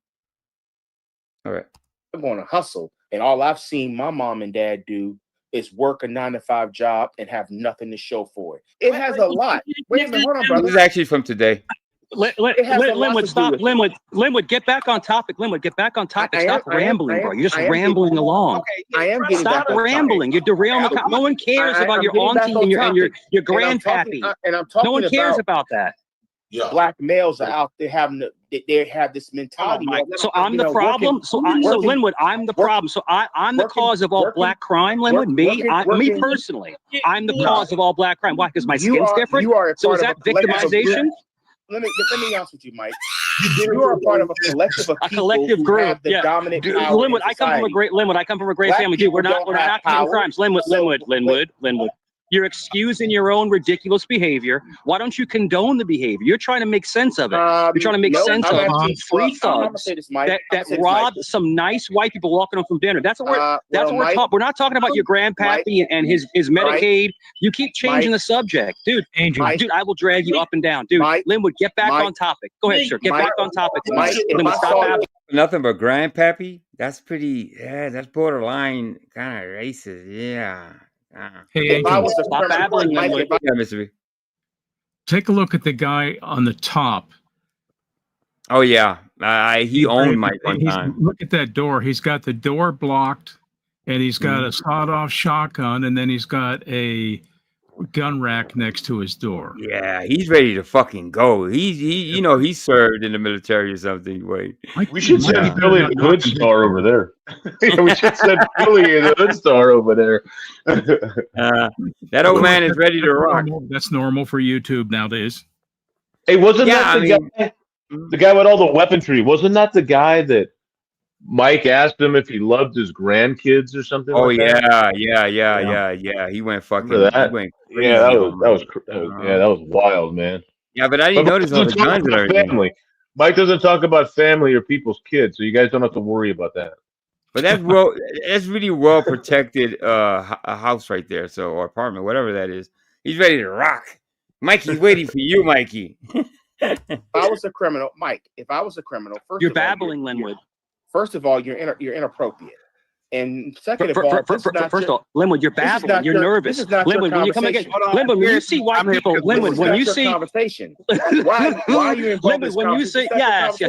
All right. I'm going to hustle, and all I've seen my mom and dad do is work a 9-to-5 job and have nothing to show for it. It has a lot. Wait a minute, hold on, brother. This is actually from today. Linwood, stop. Linwood, get back on topic. Linwood, get back on topic. Stop rambling, bro. You're just rambling along. Okay, I am getting Stop rambling. You're derailing the. No one cares about your auntie and your grandpappy. No one cares about that. Yeah. Black males are out there they have this mentality. So I'm the problem. So Linwood, I'm the problem. So I'm the cause of all black crime. Linwood, me personally, I'm the cause of all black crime. Why? Because my skin's different. So is that victimization? Let me be honest with you, Mike. You are a part of a collective of people who group. have the dominant power. Linwood, I come from a great family. Dude, we're not committing crimes. Linwood. You're excusing your own ridiculous behavior. Why don't you condone the behavior? You're trying to make sense of it. You're trying to make sense of three thugs that robbed some nice white people walking home from dinner. That's what we're talking. We're not talking about your grandpappy and his Medicaid. You keep changing the subject, dude. Dude, I will drag you up and down, dude. Linwood, get back on topic. Go ahead, sir. Get back on topic. Linwood, stop. Nothing but grandpappy. That's pretty. Yeah, that's borderline kind of racist. Yeah. Hey, Angel, stop babbling, Linwood. Yeah, Mr. B. Take a look at the guy on the top. Oh yeah, he owned Mike one time. Look at that door. He's got the door blocked, and he's got a sawed-off shotgun, and then he's got a gun rack next to his door. Yeah, he's ready to fucking go. He served in the military or something. Wait, we should send Billy the Hood Star over there. We should send Billy the Hood Star over there. That old man is ready to rock. That's normal for YouTube nowadays. Hey, wasn't that the guy with all the weaponry? Wasn't that the guy that Mike asked him if he loved his grandkids or something? Oh like that? Yeah. He went fucking. That? He went Yeah, that was wild, man. Yeah, but I didn't notice all the guns and everything. Family. Mike doesn't talk about family or people's kids, so you guys don't have to worry about that. But that's really well protected a house right there, or apartment, whatever that is. He's ready to rock. Mikey's waiting for you, Mikey. If I was a criminal, Mike, You're babbling, Linwood. First of all, you're inappropriate. And second of all, first of all, Linwood, you're babbling. You're nervous. Linwood, when you come again, Linwood, when you see white people, Linwood, when you see conversation, why are you involved? Linwood, when you see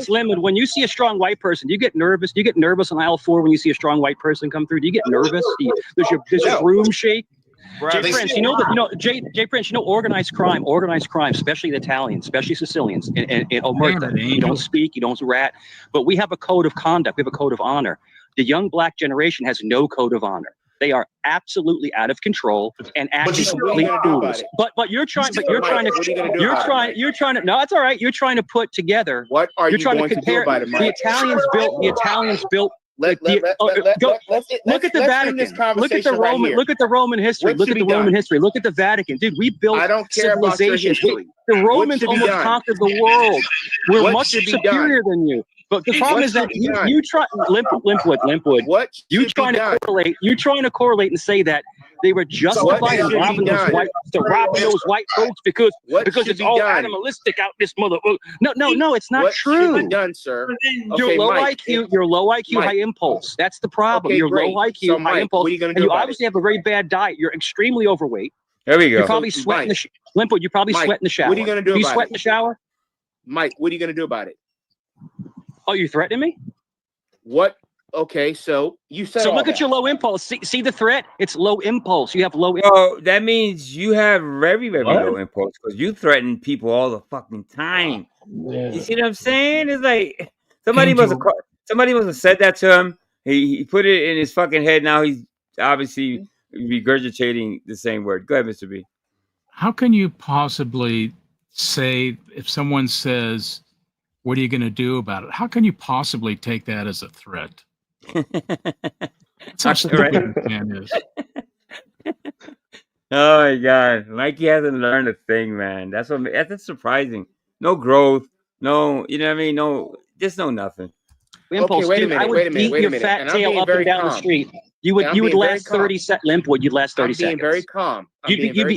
Linwood, when you see a strong white person, you get nervous. You get nervous on aisle 4 when you see a strong white person come through. Do you get nervous? Does your room shake? Jay Prince, Jay Prince, organized crime, especially the Italians, especially Sicilians, and Omerta. You don't speak, you don't rat, but we have a code of conduct, we have a code of honor. The young black generation has no code of honor. They are absolutely out of control and acting complete fools. But you're trying to no, it's all right. You're trying to put together. What are you're you trying going to compare to do about it, Mike? the Italians built. Look at the Vatican. Look at the Roman. Look at the Roman history. Look at the Roman history. Look at the Vatican, dude. We built civilizations. The Romans almost conquered the world. We're much superior than you. But the problem is that you try Limpwood. You're trying to correlate and say that they were justified in robbing those white folks because it's all animalistic out this mother. No, it's not true. What should be done, sir? You're low IQ, high impulse. That's the problem. Okay, you're great. low IQ, So, high Mike, impulse, what are you gonna and do you about obviously have a very bad diet. You're extremely overweight. There we go. You're probably sweating Limpwood. You probably sweat in the shower. What are you gonna do? Do you about sweat it? in the shower? Mike, what are you gonna do about it? Oh, you threatening me? What? Okay, so you said. So look at your low impulse. See the threat? It's low impulse. You have low. Oh, that means you have very, very low impulse because you threaten people all the fucking time. You see what I'm saying? It's like somebody must have said that to him. He put it in his fucking head. Now he's obviously regurgitating the same word. Go ahead, Mr. B. How can you possibly say if someone says, "What are you going to do about it?" How can you possibly take that as a threat? That's how stupid this man is. Oh my God, Mikey hasn't learned a thing, man. That's surprising. No growth, no, you know what I mean? No, just no nothing. Impulse, wait a dude, minute, I would wait a minute, beat wait a your minute. fat And I'm tail being up and very down the calm. street. You would last 30 seconds. Limpwood, you'd last 30 seconds. I'm being very calm. You'd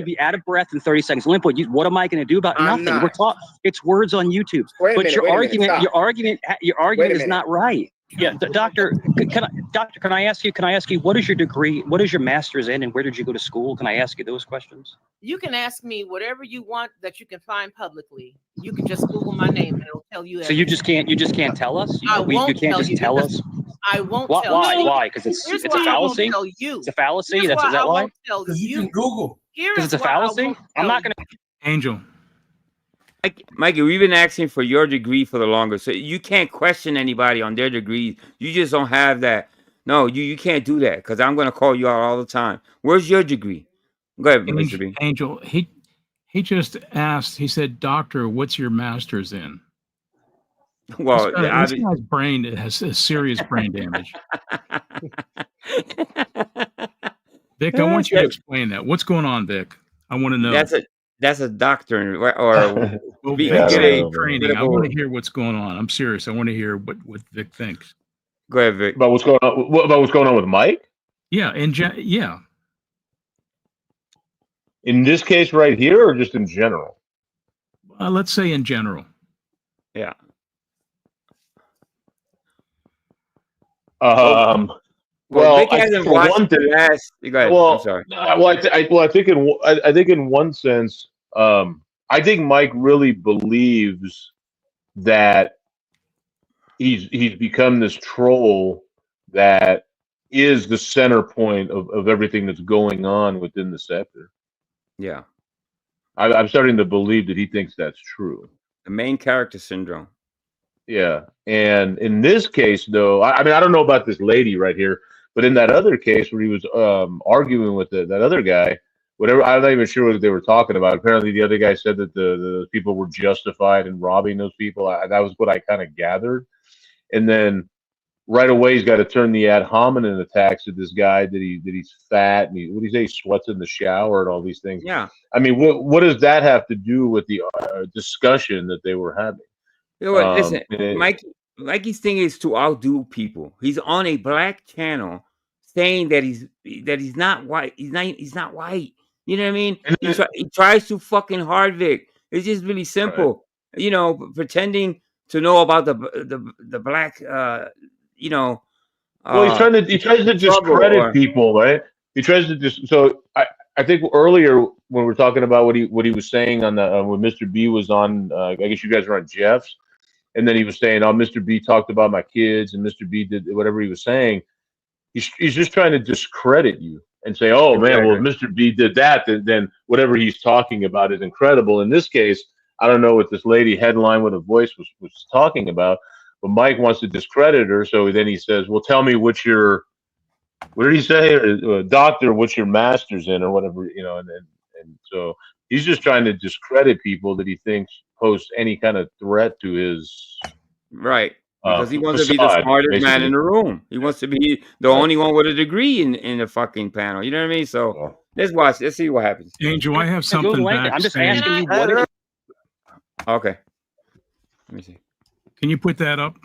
be out of breath in 30 seconds. Limpwood, what am I going to do about I'm nothing? not. It's words on YouTube. Wait a But minute, your wait a minute, argument Wait a is minute. not right. Yeah, doctor, can I ask you, what is your degree? What is your master's in, and where did you go to school? Can I ask you those questions? You can ask me whatever you want that you can find publicly. You can just Google my name and it'll tell you. So you just can't tell us? I won't you can't tell just you tell us? I won't Why? tell you. Why? Because it's a fallacy. I won't tell you. It's a fallacy. Here's Is that why? Because you can Google. Because it's a fallacy. I'm not going to. Angel. Mikey, we've been asking for your degree for the longest, so you can't question anybody on their degrees. You just don't have that. No, you can't do that because I'm going to call you out all the time. Where's your degree? Go ahead, Mr. B. Angel, he just asked. He said, "Doctor, what's your master's in?" Well, this guy's brain has serious brain damage. Vic, I want you to explain that. What's going on, Vic? I want to know. That's a doctrine or training. I want to hear what's going on. I'm serious. I want to hear what Vic thinks. Go ahead, Vic. About what's going on? What about what's going on with Mike? Yeah, yeah. In this case right here, or just in general? Let's say in general. Yeah. Well, Vic hasn't watched the last. Go ahead. I'm sorry. I think in one sense, I think Mike really believes that he's become this troll that is the center point of everything that's going on within the sector. Yeah. I'm starting to believe that he thinks that's true. The main character syndrome. Yeah. And in this case, though, I mean, I don't know about this lady right here, but in that other case where he was arguing with that other guy, whatever, I'm not even sure what they were talking about. Apparently, the other guy said that the people were justified in robbing those people. That was what I kind of gathered. And then right away, he's got to turn the ad hominem attacks to this guy that he's fat and what do you say? He sweats in the shower and all these things. Yeah. I mean, what does that have to do with the discussion that they were having? You know what? Listen, Mikey's thing is to outdo people. He's on a black channel saying that he's not white. He's not white. You know what I mean? He tries to fucking hard, Vic. It's just really simple. Right. You know, pretending to know about the black. Well, he tries to discredit people, right? He tries to just. So I think earlier when we were talking about what he was saying on the when Mr. B was on, I guess you guys were on Jeff's. And then he was saying, "Oh, Mr. B talked about my kids, and Mr. B did whatever he was saying." He's just trying to discredit you and say, "Oh man, well, if Mr. B did that, then whatever he's talking about is incredible." In this case, I don't know what this lady headline with a voice was talking about, but Mike wants to discredit her. So then he says, "Well, tell me what did he say? Doctor, what's your master's in or whatever, and so he's just trying to discredit people that he thinks pose any kind of threat to his right. Because he wants to be the facade, smartest man basically. in the room. He wants to be the only one with a degrry in the fucking panel. You know what I mean? So let's watch. Let's see what happens. Angel, I have something back. I'm just asking you what it is. Okay. Let me see. Can you put that up?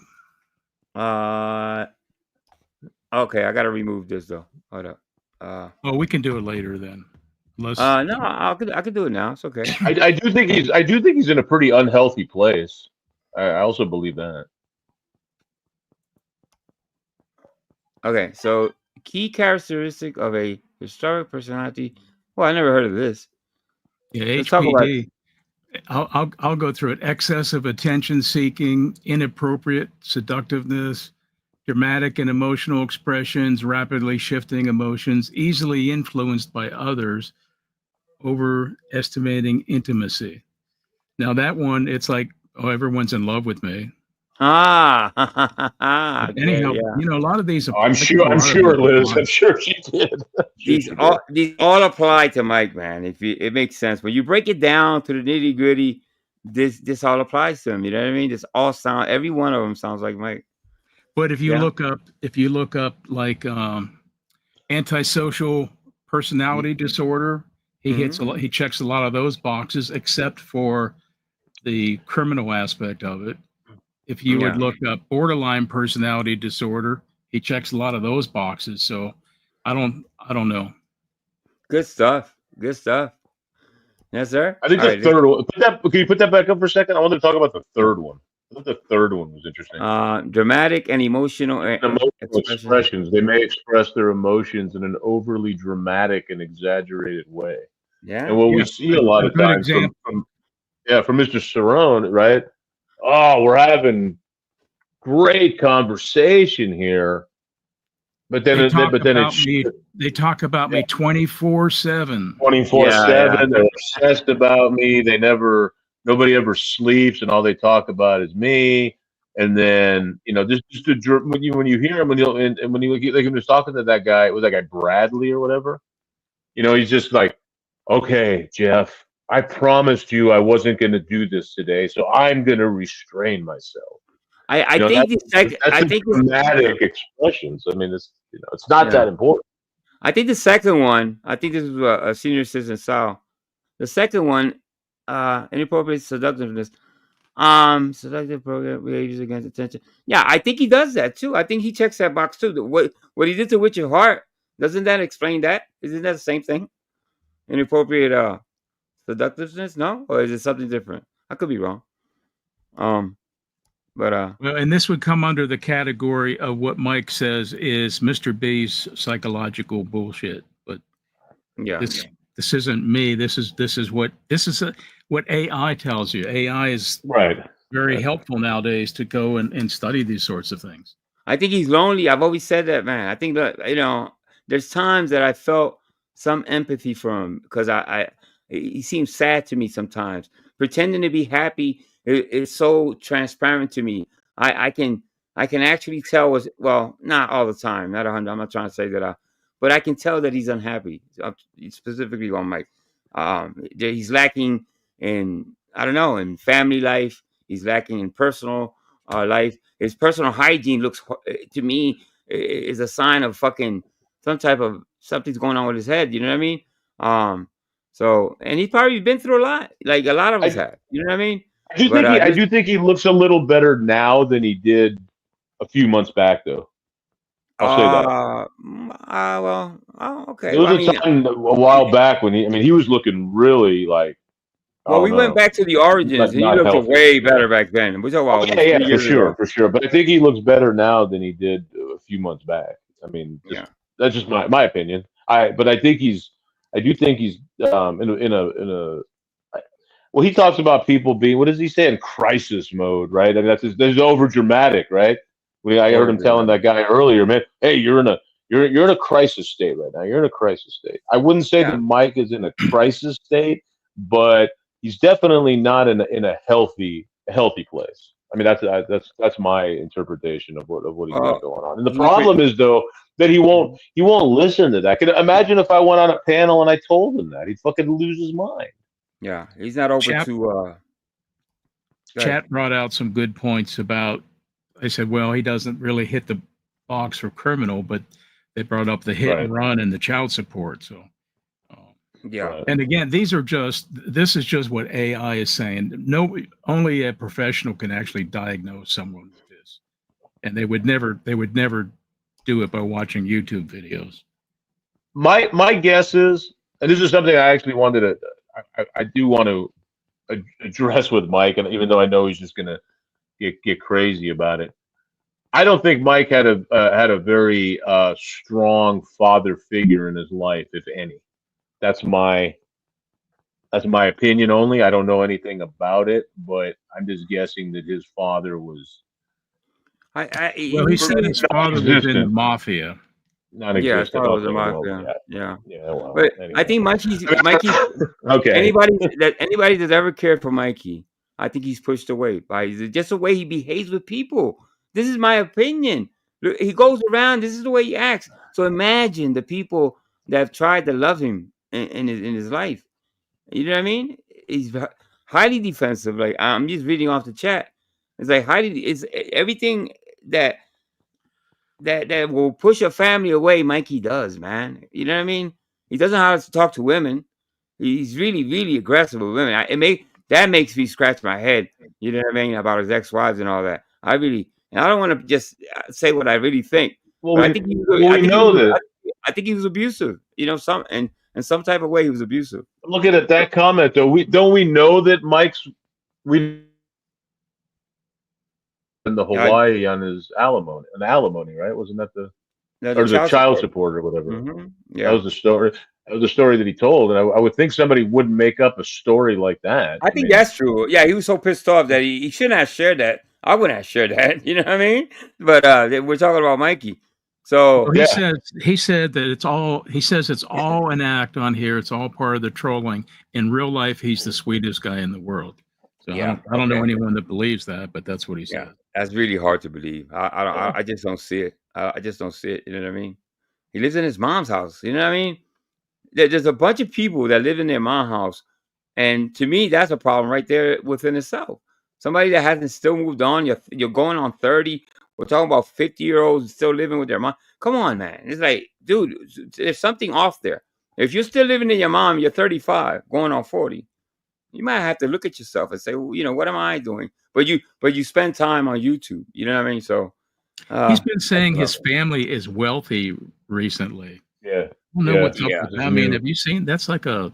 Okay, I gotta remove this though. Hold up. Oh, we can do it later then. No, I could do it now. It's okay. I do think he's in a pretty unhealthy place. I also believe that. Okay, so key characteristic of a historic personality. Well, I never heard of this. Yeah, Let's talk about HPD. I'll go through it. Excessive attention seeking, inappropriate seductiveness, dramatic and emotional expressions, rapidly shifting emotions, easily influenced by others, overestimating intimacy. Now that one, it's like, oh, everyone's in love with me. Anyhow, a lot of these. I'm sure, Liz. I'm sure she did. These all apply to Mike, man. It makes sense when you break it down to the nitty gritty. This all applies to him. You know what I mean? This all sound. Every one of them sounds like Mike. But if you look up like antisocial personality disorder, he checks a lot of those boxes, except for the criminal aspect of it. If you would look up borderline personality disorder, he checks a lot of those boxes. So I don't know. Good stuff. Good stuff. Yes, sir. I think the third one. Can you put that back up for a second? I wanted to talk about the third one. I thought the third one was interesting. Dramatic and emotional expressions. They may express their emotions in an overly dramatic and exaggerated way. Yeah. And what we see a lot of times from Mr. Cerrone, right? Oh, we're having great conversation here, but then they talk about me 24/7. 24/7. They're obsessed about me. Nobody ever sleeps, and all they talk about is me. And then when you hear him, when you like him just talking to that guy, was that guy Bradley or whatever? He's just like, okay, Jeff, I promised you I wasn't going to do this today, so I'm going to restrain myself. I think dramatic expressions. I mean, it's not that important. I think the second one. I think this is a senior citizen style. The second one, inappropriate seductiveness, seductive program behaviors against attention. Yeah, I think he does that too. I think he checks that box too. What he did to Richard Hart, doesn't that explain that? Isn't that the same thing? Inappropriate seductiveness, no? Or is it something different? I could be wrong. Well, and this would come under the category of what Mike says is Mr. B's psychological bullshit. But this isn't me. This is what AI tells you. AI is very helpful nowadays to go and study these sorts of things. I think he's lonely. I've always said that, man. I think that there's times that I felt some empathy for him because he seems sad to me sometimes. Pretending to be happy is so transparent to me. I can actually tell not all the time, not 100. I'm not trying to say that, but I can tell that he's unhappy. Specifically on Mike, he's lacking in in family life. He's lacking in personal life. His personal hygiene looks to me is a sign of fucking something's going on with his head. You know what I mean? So, and he's probably been through a lot, like a lot of us have. You know what I mean? I do think he looks a little better now than he did a few months back, though. I'll say that. Okay. There was a time a while back when he was looking really like. Well, we went back to the origins, and he looked way better back then. We're talking about for sure. But I think he looks better now than he did a few months back. I mean, that's just my opinion. I do think he's in a. Well, he talks about people being, what does he say, in crisis mode, right? I mean, that's over dramatic, right? I heard him telling that guy earlier, man, hey, you're in a crisis state right now. You're in a crisis state. I wouldn't say that Mike is in a crisis state, but he's definitely not in a healthy place. I mean, that's my interpretation of what he's got going on. And the problem is though that he won't listen to that. Imagine if I went on a panel and I told him that, he'd fucking lose his mind. Yeah, he's not open to. Chat brought out some good points about. They said, well, he doesn't really hit the box for criminal, but they brought up the hit and run and the child support. So. Yeah. And again, this is just what AI is saying. Only a professional can actually diagnose someone with this. And they would never do it by watching YouTube videos. My guess is, and this is something I actually wanted to, I do want to address with Mike, and even though I know he's just gonna get crazy about it, I don't think Mike had a very strong father figure in his life, if any. That's my opinion only. I don't know anything about it, but I'm just guessing that his father was. He said his father was in the mafia. Yeah, his father was in the mafia. Yeah. Well, but anyway. I think Mikey's okay. Anybody that's ever cared for Mikey, I think he's pushed away by just the way he behaves with people. This is my opinion. He goes around. This is the way he acts. So imagine the people that have tried to love him in his life. You know what I mean? He's highly defensive. Like, I'm just reading off the chat. It's like it's everything that will push a family away. Mikey does, man. You know what I mean? He doesn't know how to talk to women. He's really, really aggressive with women. That makes me scratch my head. You know what I mean, about his ex-wives and all that. I don't want to just say what I really think. Well, I think I think he was abusive. You know, in some type of way he was abusive. Looking at that comment though, don't we know that Mike's in the Hawaii on his alimony, right? Wasn't that the child support or whatever? Mm-hmm. Yeah, that was the story. That was the story that he told, and I would think somebody wouldn't make up a story like that. I think that's true. Yeah, he was so pissed off that he shouldn't have shared that. I wouldn't have shared that. You know what I mean? But we're talking about Mikey. So he said that it's all. He says it's all an act on here. It's all part of the trolling. In real life, he's the sweetest guy in the world. So I don't know anyone that believes that, but that's what he said. Yeah, that's really hard to believe. I just don't see it. I just don't see it. You know what I mean? He lives in his mom's house. You know what I mean? There's a bunch of people that live in their mom's house, and to me, that's a problem right there within itself. Somebody that hasn't still moved on. You're going on 30. We're talking about 50-year-olds still living with their mom. Come on, man. It's like, dude, there's something off there. If you're still living in your mom, you're 35, going on 40. You might have to look at yourself and say, well, you know, what am I doing? But you spend time on YouTube. You know what I mean? So he's been saying his family is wealthy recently. Yeah. I don't know what's up with that. I mean, have you seen? That's like a.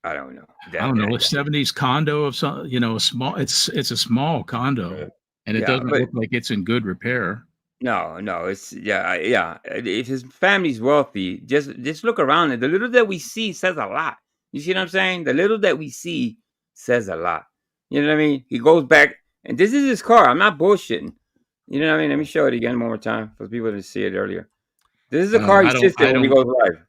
I don't know. I don't know, a 70s condo of some, you know, a small. It's a small condo, and it doesn't look like it's in good repair. No, it's yeah. If his family's wealthy, just look around, and the little that we see says a lot. You see what I'm saying? The little that we see says a lot. You know what I mean? He goes back, and this is his car. I'm not bullshitting. You know what I mean? Let me show it again one more time for people to see it earlier. This is the car he sits in when he goes live.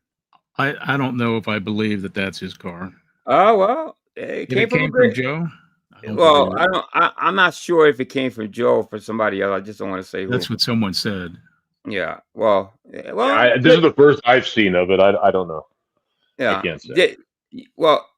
I don't know if I believe that that's his car. Oh well, it came from Joe. I'm not sure if it came from Joe or for somebody else. I just don't want to say who. That's what someone said. Yeah. Well. This is the first I've seen of it. I don't know. Yeah. I can't say.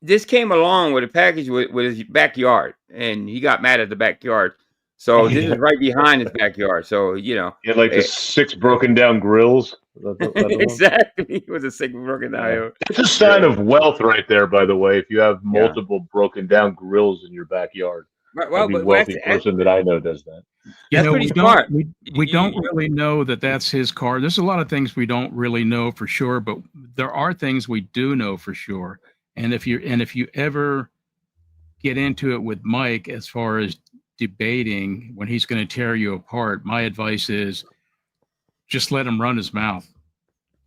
This came along with a package with his backyard, and he got mad at the backyard. So this is right behind his backyard. So, you know. He had like the 6 broken down grills. Exactly. It was a 6 broken down. Yeah. It's a sign of wealth right there, by the way, if you have multiple broken down grills in your backyard. Well, every wealthy person that I know does that. You know, we don't really know that that's his car. There's a lot of things we don't really know for sure, but there are things we do know for sure. And if you ever get into it with Mike as far as debating when he's going to tear you apart, my advice is just let him run his mouth.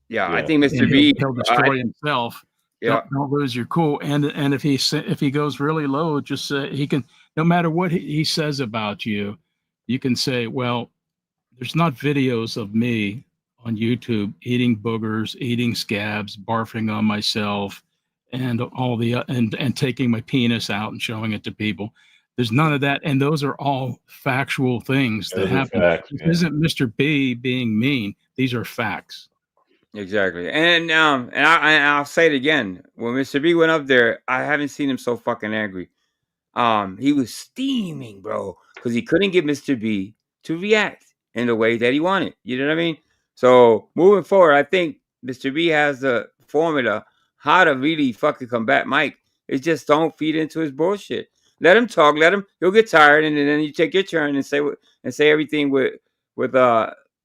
Yeah. I think Mr. B he'll destroy himself. Yeah. Don't lose your cool. And if he goes really low, just he can, no matter what he says about you, you can say, well, there's not videos of me on YouTube eating boogers, eating scabs, barfing on myself, and all the and taking my penis out and showing it to people. There's none of that, and those are all factual things that happen. Facts, This isn't Mr. B being mean. These are facts. Exactly. And I'll say it again. When Mr. B went up there, I haven't seen him so fucking angry. He was steaming, bro, because he couldn't get Mr. B to react in the way that he wanted. You know what I mean? So moving forward, I think Mr. B has the formula how to really fucking combat Mike. It's just don't feed into his bullshit. Let him talk. Let him. He'll get tired, and then you take your turn and say everything with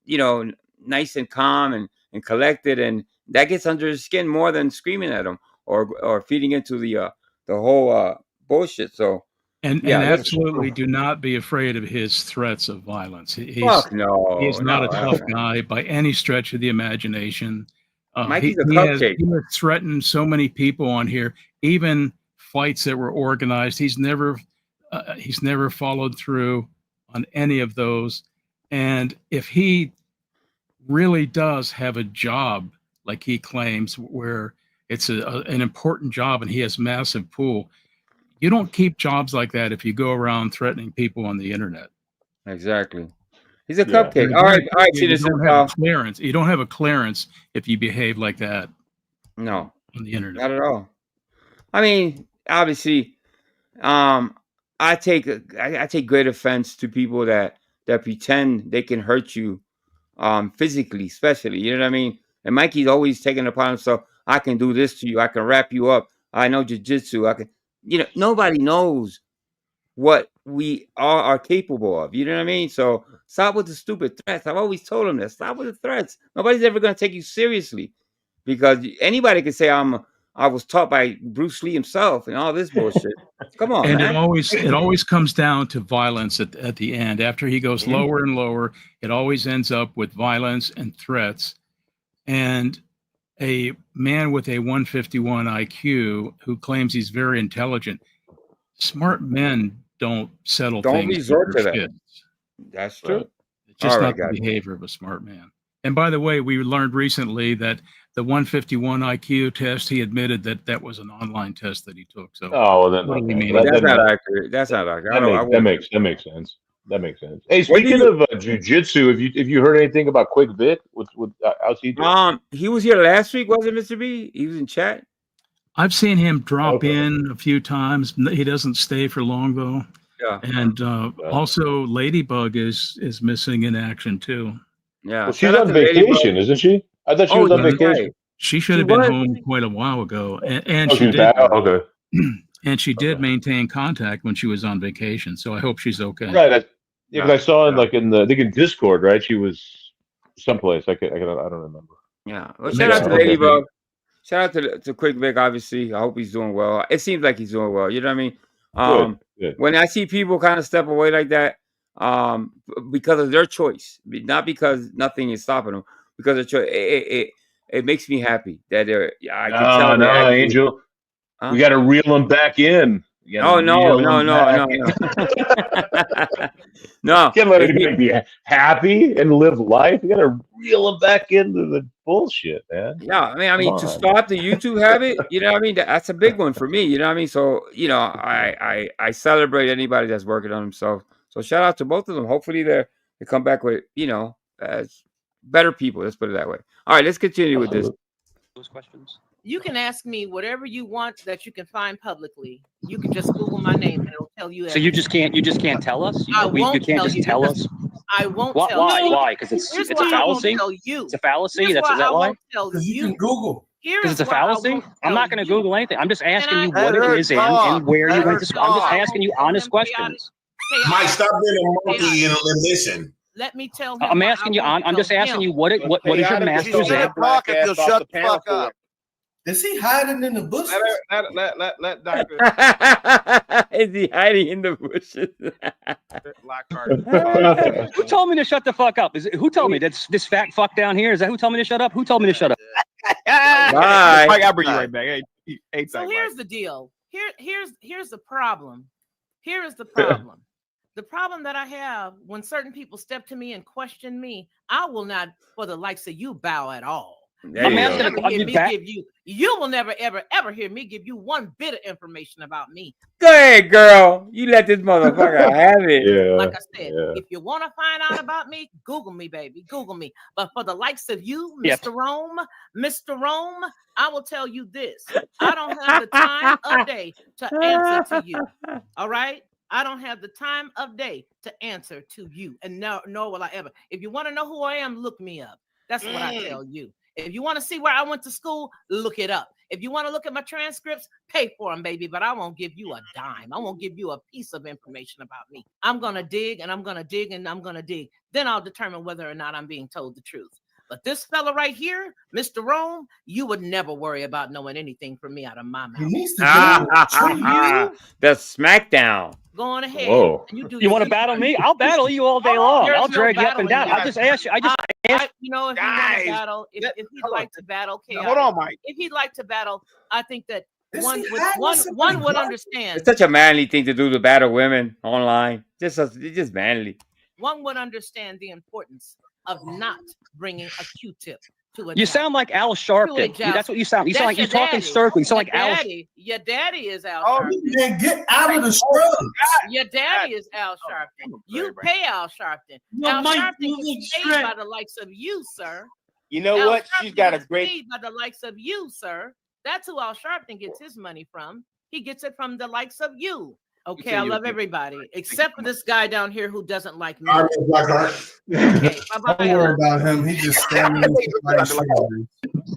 you know, nice and calm and collected, and that gets under his skin more than screaming at him or feeding into the whole bullshit. So and yeah, absolutely do not be afraid of his threats of violence. Fuck no, he's not a tough guy by any stretch of the imagination. Mikey's a cupcake. He has threatened so many people on here, even fights that were organized. He's never followed through on any of those. And if he really does have a job like he claims, where it's an important job and he has massive pool, you don't keep jobs like that if you go around threatening people on the internet. Exactly. He's a cupcake. All right, You don't have a clearance. You don't have a clearance if you behave like that. No, on the internet, not at all. I mean, obviously, I take great offense to people that pretend they can hurt you, physically, especially. You know what I mean? And Mikey's always taking it upon himself. I can do this to you. I can wrap you up. I know jujitsu. I can. You know, nobody knows what we are capable of. You know what I mean? So stop with the stupid threats. I've always told them that. Stop with the threats. Nobody's ever going to take you seriously, because anybody can say I was taught by Bruce Lee himself and all this bullshit. Come on, and man. it always comes down to violence at the end. After he goes lower and lower, it always ends up with violence and threats. And a man with a 151 IQ who claims he's very intelligent, smart men don't settle things. Don't resort to that. Shit. That's true. It's just not the behavior of a smart man. And by the way, we learned recently that the 151 IQ test, he admitted that was an online test that he took. So that's not accurate. That's not accurate. That makes sense. That makes sense. Hey, speaking of jujitsu, have you heard anything about Quick Vic? How's he doing? He was here last week, wasn't Mr. B? He was in chat. I've seen him drop in a few times. He doesn't stay for long though. Yeah. And also Ladybug is missing in action too. Yeah. Well, she's on vacation, isn't she? I thought she was on vacation. Right. She should have been home quite a while ago. And she did. Okay. And she did maintain contact when she was on vacation. So I hope she's okay. Right. Because I saw I think in Discord, right? She was someplace. I don't remember. Yeah. Well, shout out to Ladybug. Shout out to Quick Vic, obviously. I hope he's doing well. It seems like he's doing well. You know what I mean? Good. When I see people kind of step away like that, because of their choice, not because nothing is stopping them, because of choice, it makes me happy that they're. I can tell Angel. We got to reel them back in. No. No. Can't let anybody be happy and live life. You got to reel them back into the bullshit, man. Yeah, I mean, to stop the YouTube habit, you know what I mean? That's a big one for me. You know what I mean? So, you know, I celebrate anybody that's working on themselves. So shout out to both of them. Hopefully they come back with, you know, as better people. Let's put it that way. All right, let's continue with this. Those questions. You can ask me whatever you want that you can find publicly. You can just Google my name and it'll tell you. So you just can't tell us? I won't you can't tell just you tell us? I won't tell you. Why? Because it's a fallacy? It's a fallacy? Is that why? Because you can Google. Because it's a fallacy? I'm not going to Google anything. I'm just asking you what it is and where you went to school. I'm just asking you honest questions. Mike, stop being a monkey and listen. Let me tell him. I'm asking you. I'm just asking you what is your master's in? You'll shut the fuck up. Is he hiding in the bushes? Let Dr. Is he hiding in the bushes? Who told me to shut the fuck up? Who told me that's this fat fuck down here? Is that who told me to shut up? Who told me to shut up? Bye. Mike, I'll bring you right back. So here's the deal. Here's the problem. Here is the problem. The problem that I have when certain people step to me and question me, I will not, for the likes of you, bow at all. You will never, ever, ever hear me give you one bit of information about me. Go ahead, girl. You let this motherfucker have it. Yeah. Like I said, if you want to find out about me, Google me, baby. Google me. But for the likes of you, Mr. Rome, I will tell you this. I don't have the time of day to answer to you. All right? I don't have the time of day to answer to you. And nor will I ever. If you want to know who I am, look me up. That's what I tell you. If you want to see where I went to school, look it up. If you want to look at my transcripts, pay for them, baby. But I won't give you a dime. I won't give you a piece of information about me. I'm going to dig and I'm going to dig and I'm going to dig. Then I'll determine whether or not I'm being told the truth. But this fella right here, Mr. Rome, you would never worry about knowing anything from me out of my mouth. The SmackDown. Go on ahead. Whoa. You want to battle me? I'll battle you all day long. I'll drag you up and down. I'll just ask you. You know, if he want to battle, if he'd like to battle, hold on, Mike. If he'd like to battle, I think that one would understand. It's such a manly thing to do to battle women online. Just manly. One would understand the importance of not bringing a Q-tip to a You sound like Al Sharpton. That's what you sound. You sound like you're talking circles. You sound like Al. Your daddy is Al Sharpton. Man, get out of the scrubs. Your daddy is Al Sharpton. You pay Al Sharpton. Al Sharpton gets paid by the likes of you, sir. You know what? She's got a great. Paid by the likes of you, sir. That's who Al Sharpton gets his money from. He gets it from the likes of you. Okay, I love everybody except for this guy down here who doesn't like me. Okay, don't worry about him. He just standing in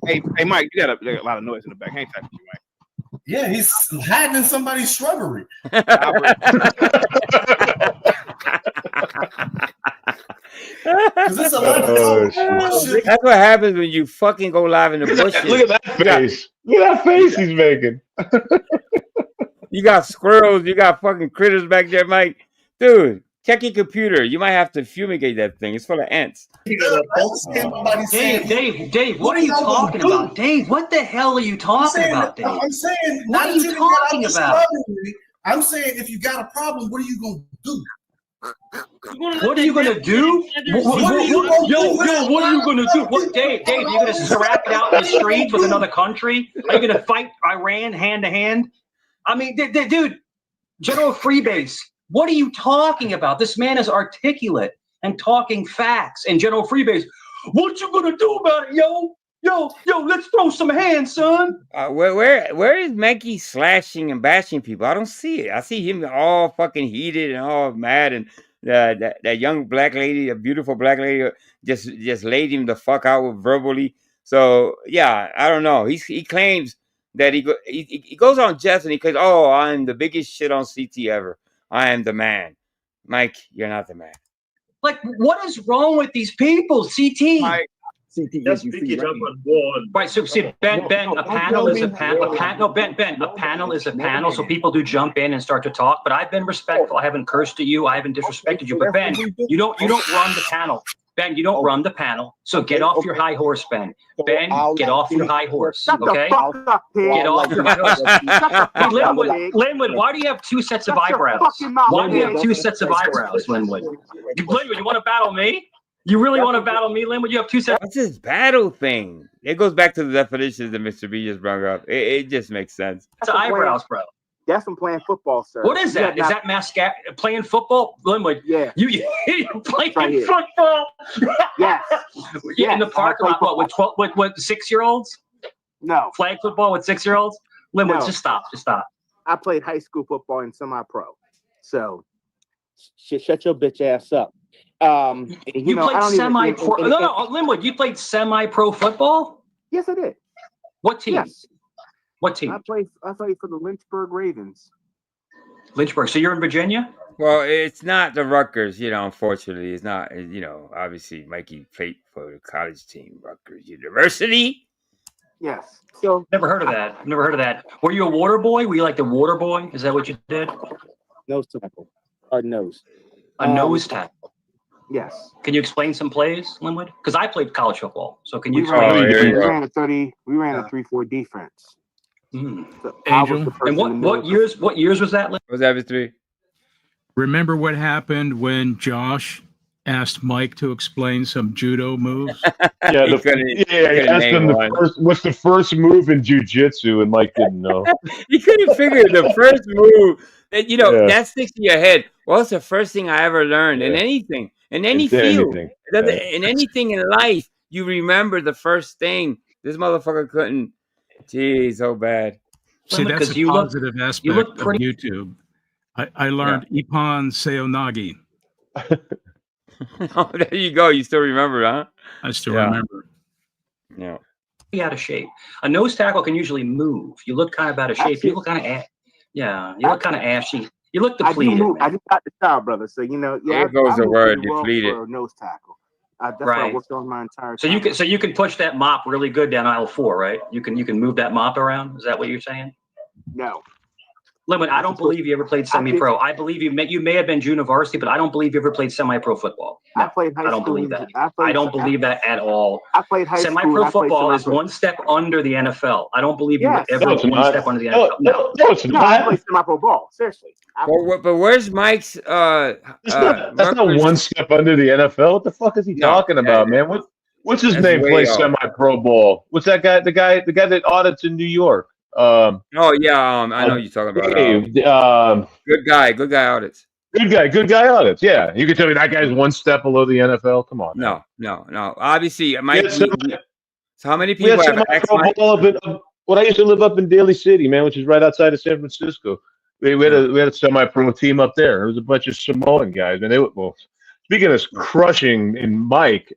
Hey, Mike, you got a lot of noise in the back. Hang tight, Mike. Yeah, he's hiding in somebody's shrubbery. That's what happens when you fucking go live in the bushes. Look at that face. Look at that face he's making. You got squirrels, you got fucking critters back there, Mike. Dude, check your computer. You might have to fumigate that thing. It's full of ants. Dave, what are you talking about? Dave, what the hell are you talking about, Dave? I'm saying, what are you talking about? I'm saying, if you got a problem, what are you going to do? What are you gonna do? What are you gonna do? What, Dave, are you gonna scrap it out in the streets with another country? Are you gonna fight Iran hand to hand? I mean, dude, General Freebase, what are you talking about? This man is articulate and talking facts. And General Freebase, what you gonna do about it, yo? Yo, let's throw some hands, son. Where is Mankey slashing and bashing people? I don't see it. I see him all fucking heated and all mad, and that young black lady, a beautiful black lady, just laid him the fuck out verbally. So yeah, I don't know. He claims that he goes on Jess and he goes, "Oh, I'm the biggest shit on CT ever. I am the man." Mike, you're not the man. Like, what is wrong with these people? CT. Right, so see, Ben, a panel is a panel. Ben, a panel is a panel, so people do jump in and start to talk. But I've been respectful. I haven't cursed at you. I haven't disrespected you. But Ben, you don't run the panel. Ben, you don't run the panel. So get off your high horse, Ben. Ben, get off your high horse. Okay? Get off your high horse. Linwood, why do you have two sets of eyebrows? Why do you have two sets of eyebrows, Linwood? Linwood, you want to battle me? You really want to battle me, Linwood? You have two sets. What's this battle thing? It goes back to the definitions that Mr. B just brought up. It just makes sense. It's eyebrows, bro. That's from playing football, sir. What is that? Is that mascot playing football? Linwood, yeah. You playing football? Yes. Yeah, in the parking lot, what, with 6-year-olds? No. Flag football with 6-year-olds? Linwood, No. just stop. I played high school football and semi-pro. So shut your bitch ass up. You played semi-pro. No, Linwood, you played semi-pro football? Yes, I did. What team? Yes. What team? I played for the Lynchburg Ravens. Lynchburg. So you're in Virginia? Well, it's not the Rutgers, unfortunately. It's not, obviously Mikey played for the college team, Rutgers University. Yes. So Never heard of that. Were you a water boy? Were you like the water boy? Is that what you did? Nose tackle. Or nose. A nose tackle. Yes. Can you explain some plays, Linwood? Because I played college football. So can you We explain? ran a 3-4 defense. Angel. And what years was that? Was that 3? Remember what happened when Josh asked Mike to explain some judo moves? Yeah, he asked him what's the first move in jiu-jitsu, and Mike didn't know. He couldn't figure the first move. That that sticks to your head. What's the first thing I ever learned in anything, in any field, in anything in life? You remember the first thing. This motherfucker couldn't. Geez, so bad. See, that's a positive aspect of YouTube. I learned Ippon Seoinage. Oh, there you go. You still remember, huh? I still remember. Yeah. Be out of shape. A nose tackle can usually move. You look kind of out of shape. You look kind of you look kind of ashy. You look depleted. I just got the style, brother. So there goes the word depleted. For a nose tackle. That's what I worked on my entire time. So you can push that mop really good down aisle 4, right? You can move that mop around. Is that what you're saying? No. Lemon, I don't believe you ever played semi-pro. I believe you may have been junior varsity, but I don't believe you ever played semi-pro football. No, I played high school. I don't believe that. I don't believe that at all. I played high school. Semi-pro football is one step under the NFL. I don't believe you were ever one step under the NFL. No, it's not. I played semi-pro ball. Seriously. But where's Mike's? That's not one step under the NFL. What the fuck is he talking about, man? What's his name? Plays semi-pro ball. What's that guy? The guy that audits in New York. I know you're talking about. Good guy audits. Good guy audits. Yeah, you can tell me that guy's one step below the NFL. Come on. No. Obviously, Mike. So how many people have when I used to live up in Daly City, man, which is right outside of San Francisco. We had a semi-pro team up there. There was a bunch of Samoan guys, and they were speaking of crushing in Mike.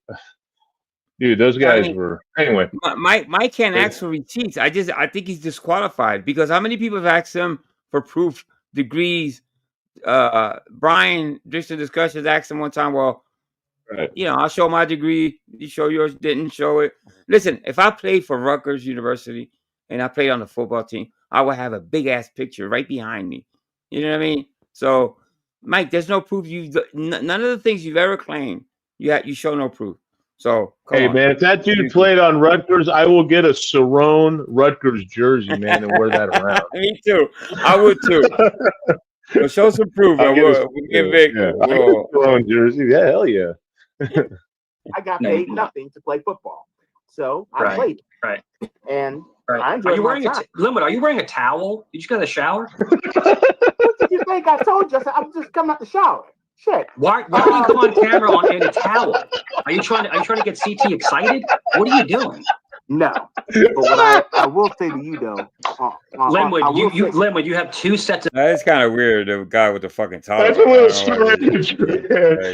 Dude, those guys were anyway. Mike can't ask for receipts. I think he's disqualified because how many people have asked him for proof, degrees? Brian, just a discussion, asked him one time. Well, I'll show my degree. You show yours. Didn't show it. Listen, if I played for Rutgers University and I played on the football team, I would have a big ass picture right behind me. You know what I mean? So, Mike, there's no proof. None of the things you've ever claimed, you show no proof. So, man, if that dude played on Rutgers, I will get a Cerrone Rutgers jersey, man, and wear that around. Me too. I would too. Well, show some proof. We'll get Vic. Cerrone jersey. Yeah, hell yeah. I got paid nothing to play football, so I played. Right. And I enjoyed Are you wearing a towel? Did you go to the shower? What did you think? I told you. I'm just coming out the shower. Shit. Why do you come on camera in a towel? Are you trying to get CT excited? What are you doing? No. But what I will say to you though, Linwood, you have 2 sets of. That's kind of weird. The guy with the fucking towel. That's a little strange.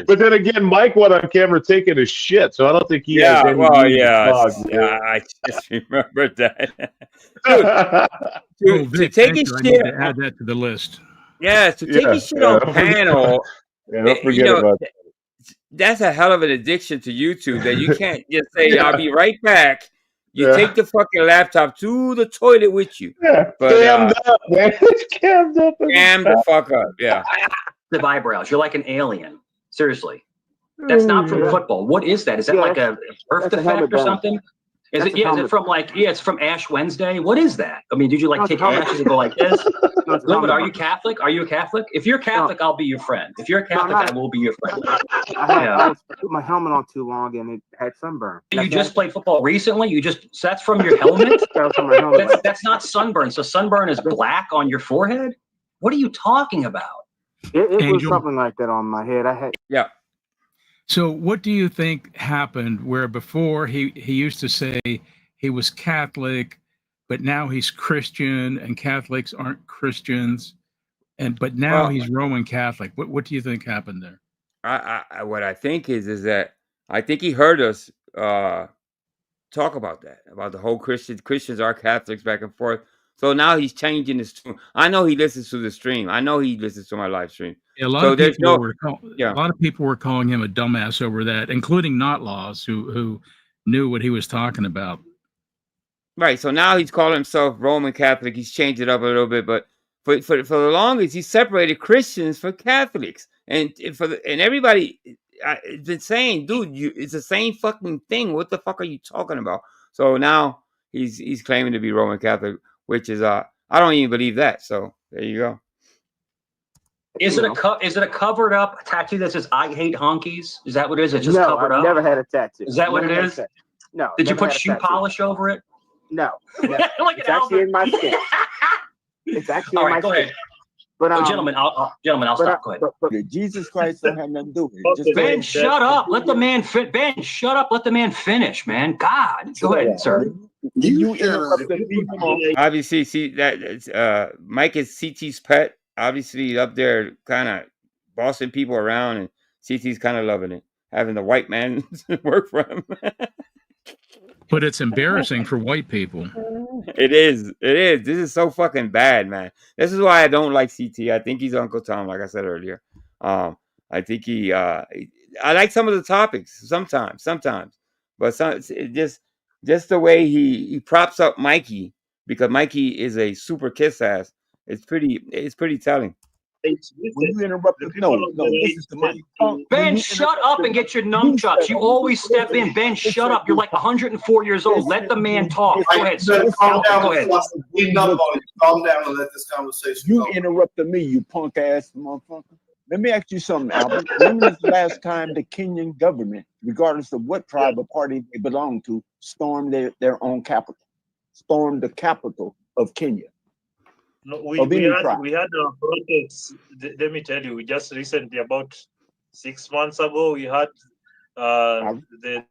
But then again, Mike went on camera taking a shit, so I don't think he has any I just remembered that. Dude, to take his shit. I need to add that to the list. Yeah, to take his shit on panel. Don't forget about that. That's a hell of an addiction to YouTube that you can't just say, I'll be right back. You take the fucking laptop to the toilet with you. Yeah, cammed up, man. Cammed up. Cam the fuck up, yeah. The eyebrows. You're like an alien. Seriously. That's not from football. What is that? Is that like a birth defect or something? Is it from it's from Ash Wednesday? What is that? I mean, did you take ashes and go like this? Linwood, are you Catholic? Are you a Catholic? If you're Catholic, I'll be your friend. If you're a Catholic, I will be your friend. I put my helmet on too long and it had sunburn. You just played football recently? That's from your helmet? That's from my helmet. That's not sunburn. So sunburn is black on your forehead? What are you talking about? It was something like that on my head. Yeah. So what do you think happened where before he used to say he was Catholic, but now he's Christian and Catholics aren't Christians, but now he's Roman Catholic. What do you think happened there? What I think is that I think he heard us talk about that, about the whole Christians are Catholics back and forth. So now he's changing his tune. I know he listens to the stream. I know he listens to my live stream. Yeah, a lot of people were calling him a dumbass over that, including Notlaws, who knew what he was talking about. Right. So now he's calling himself Roman Catholic. He's changed it up a little bit, but for the longest, he separated Christians from Catholics, and everybody has been saying, dude, it's the same fucking thing. What the fuck are you talking about? So now he's claiming to be Roman Catholic, which is I don't even believe that. So there you go. Is it a covered up tattoo that says "I hate honkies"? Is that what it is? It's just No, covered I've up. never had a tattoo. Is that what it Never had a is? tattoo. No. Did you never put had a shoe tattoo. polish over it? No. Look It's at actually Albert. in my skin. It's actually All in right, my go skin. ahead. But Gentlemen, I'll stop. Go ahead. Jesus Christ don't have nothing to do with it. Just Ben, shut up. Let the man Ben, shut up. Let the man finish, man. God. Go ahead, sir. You interrupted me, punk. Obviously, see that Mike is CT's pet. Obviously, up there, kind of bossing people around, and CT's kind of loving it, having the white man work for him. But it's embarrassing for white people. It is. It is. This is so fucking bad, man. This is why I don't like CT. I think he's Uncle Tom, like I said earlier. I think I like some of the topics sometimes, but just the way he props up Mikey, because Mikey is a super kiss ass. It's pretty telling. When you interrupted, no, this is the mic. Ben, shut up and get your nunchucks. You always step in. Ben, shut up. You're like 104 years old. Let the man talk. Go ahead, sir. Calm down. Go ahead. Calm down and let this conversation You go. interrupted me, you punk ass motherfucker. Let me ask you something, Albert. When was the last time the Kenyan government, regardless of what tribe or party they belong to, stormed their own capital? Stormed the capital of Kenya? No, we had a protest. Let me tell you, we just recently, about 6 months ago, we had the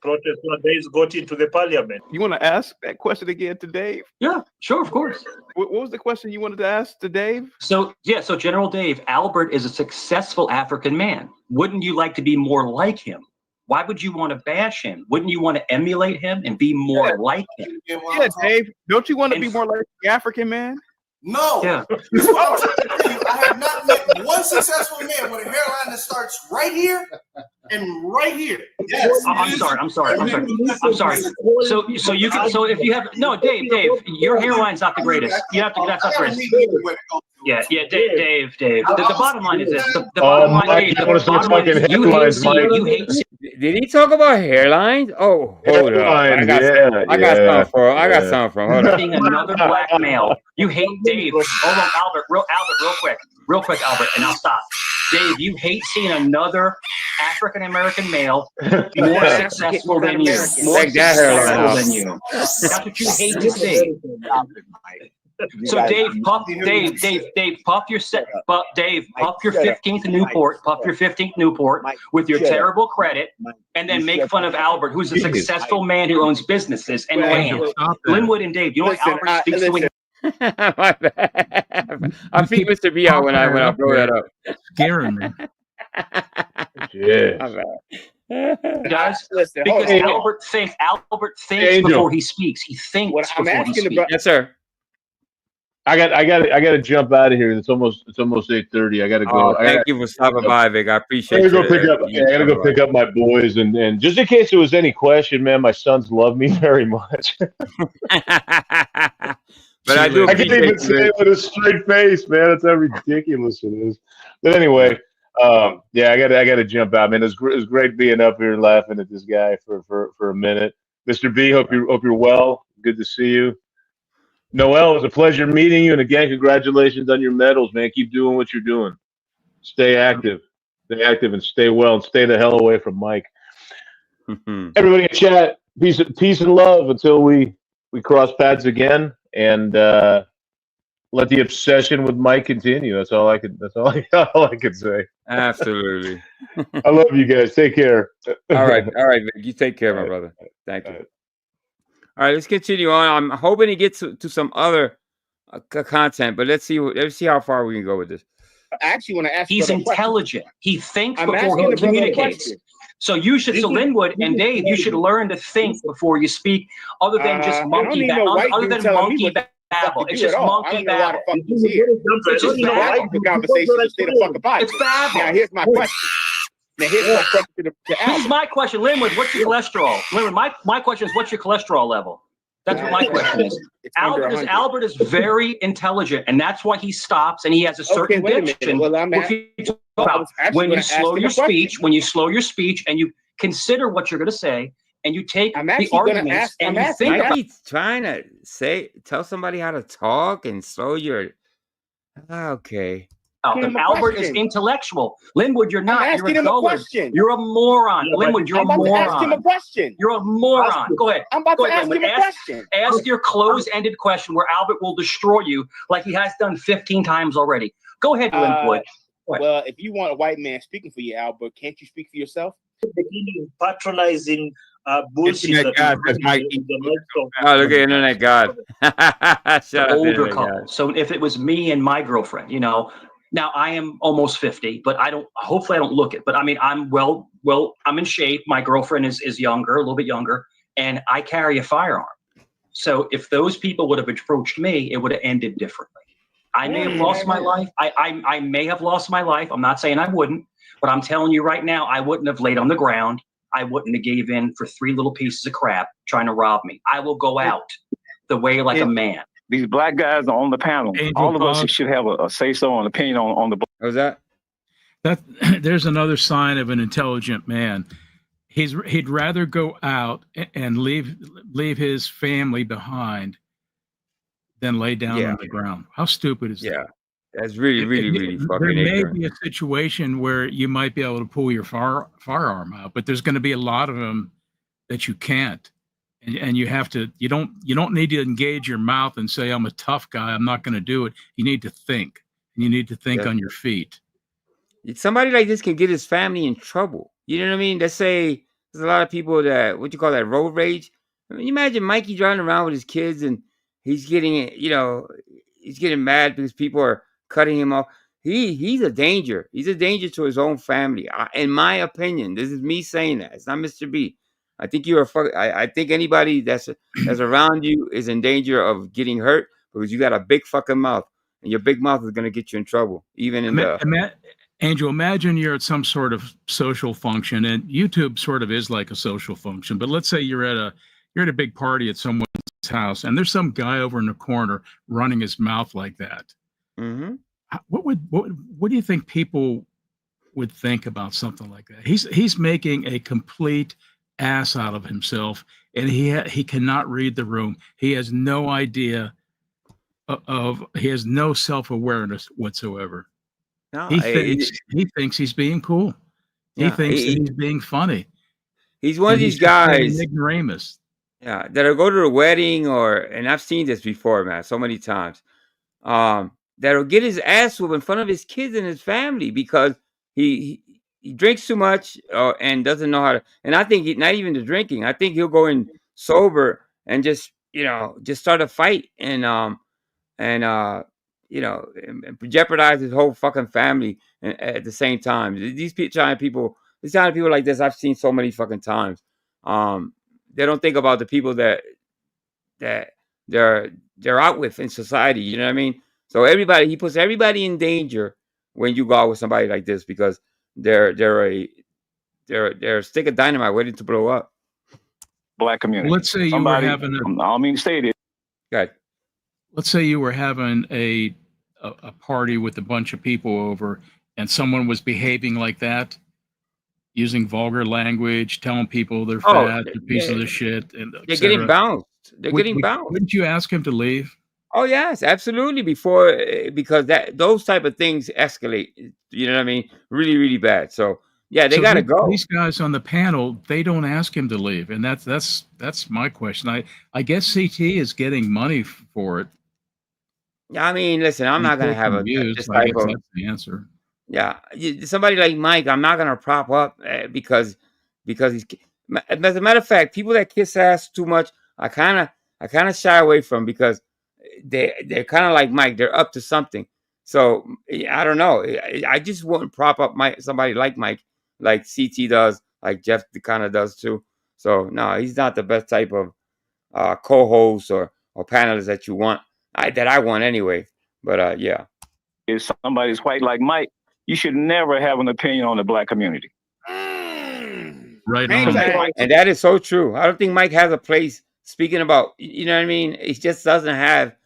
protest days got into the parliament. You want to ask that question again to Dave? Yeah, sure, of course. What was the question you wanted to ask to Dave? So General Dave, Albert is a successful African man. Wouldn't you like to be more like him? Why would you want to bash him? Wouldn't you want to emulate him and be more like him? Yeah, Dave. Don't you want to be more like the African man? No. Yeah. This is what I was trying to tell you. I have not met one successful man with a hairline that starts right here and right here. Yes. I'm sorry. So you can. So if you have Dave, your hairline's not the greatest. You have to. That's not great. Yeah, Dave. The bottom line is this. The bottom line is you hate. Did he talk about hairlines? Oh, hold up. I got something from. Hold up. Being another black male. You hate Dave. Hold on, Albert, real quick, Albert, and I'll stop. Dave, you hate seeing another African American male more successful than you. More successful than you. That's what you hate to see. So Dave, puff your 15th Newport with your terrible credit, and then make fun of Albert, who's a successful man who owns businesses and land. Linwood and Dave, you know what Albert speaks to when my bad. I think Mr. B out when I blow that up. Scaring me. Yeah. Guys, listen, because Albert thinks before he speaks. He thinks before he speaks. Yes, sir. I got to jump out of here. It's almost 8:30. I got to go. Thank you for stopping by, Vic. I appreciate it. I got to go pick up my boys, and just in case there was any question, man, my sons love me very much. But I do. I can't even say it with a straight face, man. That's how ridiculous it is. But anyway, I got to jump out, man. It was great being up here and laughing at this guy for a minute. Mr. B, hope you're well. Good to see you. Noel, it was a pleasure meeting you, and again, congratulations on your medals, man. Keep doing what you're doing. Stay active, and stay well, and stay the hell away from Mike. Everybody in chat, peace and love until we cross paths again, and let the obsession with Mike continue. That's all I can say. Absolutely. I love you guys. Take care. All right, Vic. You take care, my brother. Thank you. All right, let's continue on. I'm hoping to get to some other content, but let's see how far we can go with this. I actually want to ask. He's intelligent. He thinks before he communicates. So Linwood and Dave, you should learn to think before you speak, other than just monkey babble. It's just monkey babble. It's just babble. It's babble. Now here's my question. To This is my question, Linwood. What's your cholesterol? Linwood, my question is, what's your cholesterol level? That's what my question is. Albert is very intelligent, and that's why he stops, and he has a certain diction. When you slow your speech, and you consider what you're going to say, and you take the arguments, and you think about. He's trying to tell somebody how to talk and slow your. Okay. Malcolm. Albert is intellectual. Linwood, you're not. You're a dullard. Question. You're a moron. Yeah, Linwood, you're I'm a about moron. to ask him a question. You're a moron. Go ahead. I'm about Go to ahead, ask Linwood. him a question. Ask your close-ended question where Albert will destroy you like he has done 15 times already. Go ahead, Linwood. Well, if you want a white man speaking for you, Albert, can't you speak for yourself? Patronizing bullshit. Oh, look at internet god. Shut up, Older internet couple. god. So if it was me and my girlfriend, you know, now I am almost 50, but hopefully I don't look it, but I mean, I'm I'm in shape. My girlfriend is younger, a little bit younger, and I carry a firearm. So if those people would have approached me, it would have ended differently. I may have lost my life. I may have lost my life. I'm not saying I wouldn't, but I'm telling you right now, I wouldn't have laid on the ground. I wouldn't have gave in for 3 little pieces of crap trying to rob me. I will go out the way like a man. These black guys are on the panel. All of us should have a say-so, an opinion on the. What was that? There's another sign of an intelligent man. He'd rather go out and leave his family behind than lay down on the ground. How stupid is that? Yeah, that's really fucking There may ignorant. be a situation where you might be able to pull your firearm out, but there's going to be a lot of them that you can't, and you have to. You don't need to engage your mouth and say, "I'm a tough guy. I'm not going to do it." You need to think, and you need to think on your feet. Somebody like this can get his family in trouble. You know what I mean? Let's say there's a lot of people that road rage. I mean, imagine Mikey driving around with his kids and he's getting, he's getting mad because people are cutting him off. He's a danger. He's a danger to his own family. In my opinion, this is me saying that. It's not Mr. B. I think I think anybody that's around you is in danger of getting hurt because you got a big fucking mouth, and your big mouth is going to get you in trouble. Even in Angel, imagine you're at some sort of social function, and YouTube sort of is like a social function. But let's say you're at a big party at someone's house, and there's some guy over in the corner running his mouth like that. Mm-hmm. What do you think people would think about something like that? He's making a complete ass out of himself, and he cannot read the room. He has no idea he has no self-awareness whatsoever. No, he thinks he's being cool. He thinks that he's being funny. He's one of these guys, ignoramus. Yeah, that'll go to a wedding and I've seen this before, man, so many times. That'll get his ass whooped in front of his kids and his family because he drinks too much and doesn't know how to. And I think not even the drinking. I think he'll go in sober and just start a fight and jeopardize his whole fucking family at the same time. These kind of people like this, I've seen so many fucking times. They don't think about the people that they're out with in society. You know what I mean? So he puts everybody in danger when you go out with somebody like this because they're a stick of dynamite waiting to blow up. Black community. Let's say you were having I don't mean to say it. Good. Let's say you were having a party with a bunch of people over, and someone was behaving like that, using vulgar language, telling people they're fat, they're pieces of shit, and they're getting bounced. Getting bounced. Wouldn't you ask him to leave? Oh yes, absolutely. Because those type of things escalate. You know what I mean? Really, really bad. So yeah, they gotta go. These guys on the panel, they don't ask him to leave, and that's my question. I guess CT is getting money for it. I mean, listen, I'm not gonna have this type of. That's the answer. Yeah, somebody like Mike, I'm not gonna prop up because he's. As a matter of fact, people that kiss ass too much, I kind of shy away from because they're kind of like Mike. They're up to something. So I don't know. I just wouldn't prop up somebody like Mike, like CT does, like Jeff kind of does too. So no, he's not the best type of co-host or panelist that you want. That I want anyway. But yeah. If somebody's white like Mike, you should never have an opinion on the black community. Right on. And that is so true. I don't think Mike has a place speaking about, you know what I mean? He just doesn't have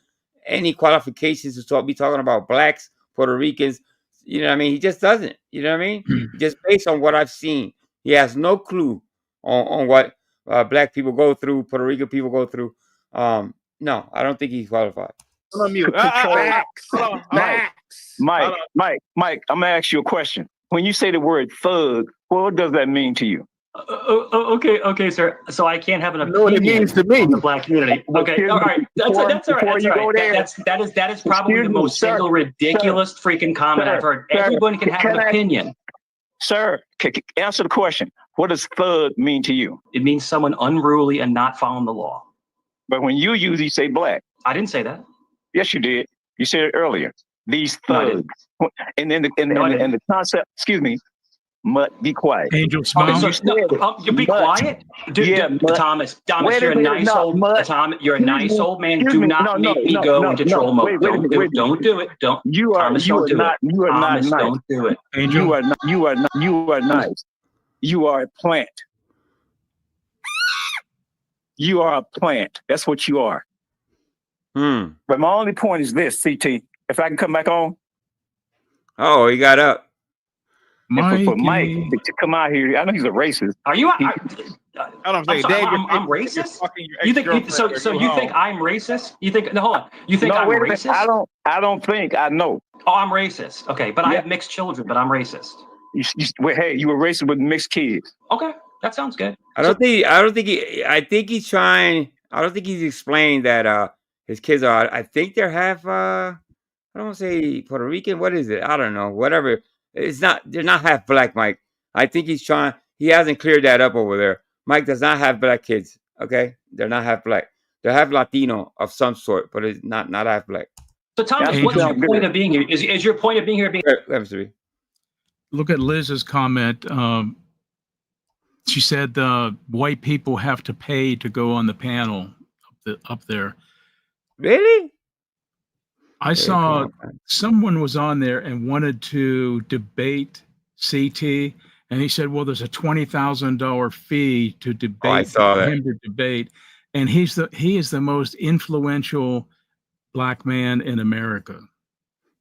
any qualifications to be talking about blacks, Puerto Ricans. You know what I mean? He just doesn't. You know what I mean? Just based on what I've seen. He has no clue on what black people go through, Puerto Rican people go through. No, I don't think he's qualified. Mike, I'm gonna ask you a question. When you say the word thug, what does that mean to you? Okay, sir. So I can't have an opinion what it means to me. on the black community. Okay, all right. That's all right. That's all right. That is probably the most single ridiculous freaking comment I've heard. Everyone can have an opinion. Sir, answer the question. What does thug mean to you? It means someone unruly and not following the law. But when you use, you say black. I didn't say that. Yes, you did. You said it earlier. These thugs. And then the concept, excuse me, be quiet. Angel smile. You be quiet? Thomas, you're a nice old you're a nice old man. Do not make me go into troll mode. Don't do it. Don't do it. Don't. Thomas, don't do it. You are not nice. Don't do it. Angel. You are nice. You are a plant. You are a plant. That's what you are. But my only point is this, CT. If I can come back on. Oh, he got up. For Mike to come out here, I know he's a racist. Are you? I'm racist. You think so? You think I'm racist? You think? No, hold on. You think I'm racist? I don't think. I know. Oh, I'm racist. Okay, but I have mixed children, but I'm racist. Hey, you were racist with mixed kids. Okay, that sounds good. I think he's trying. I don't think he's explained that his kids are. I think they're half. I don't want to say Puerto Rican. What is it? I don't know. Whatever. It's not. They're not half black, Mike. I think he's trying. He hasn't cleared that up over there. Mike does not have black kids. Okay, they're not half black. They have Latino of some sort, but it's not half black. So, Thomas, what's your point of being here? Is your point of being here being? Let me see. Look at Liz's comment. She said white people have to pay to go on the panel up there. Really? I saw someone was on there and wanted to debate CT, and he said, "Well, there's a $20,000 fee to debate." Oh, I saw that. Him to debate, and he is the most influential black man in America.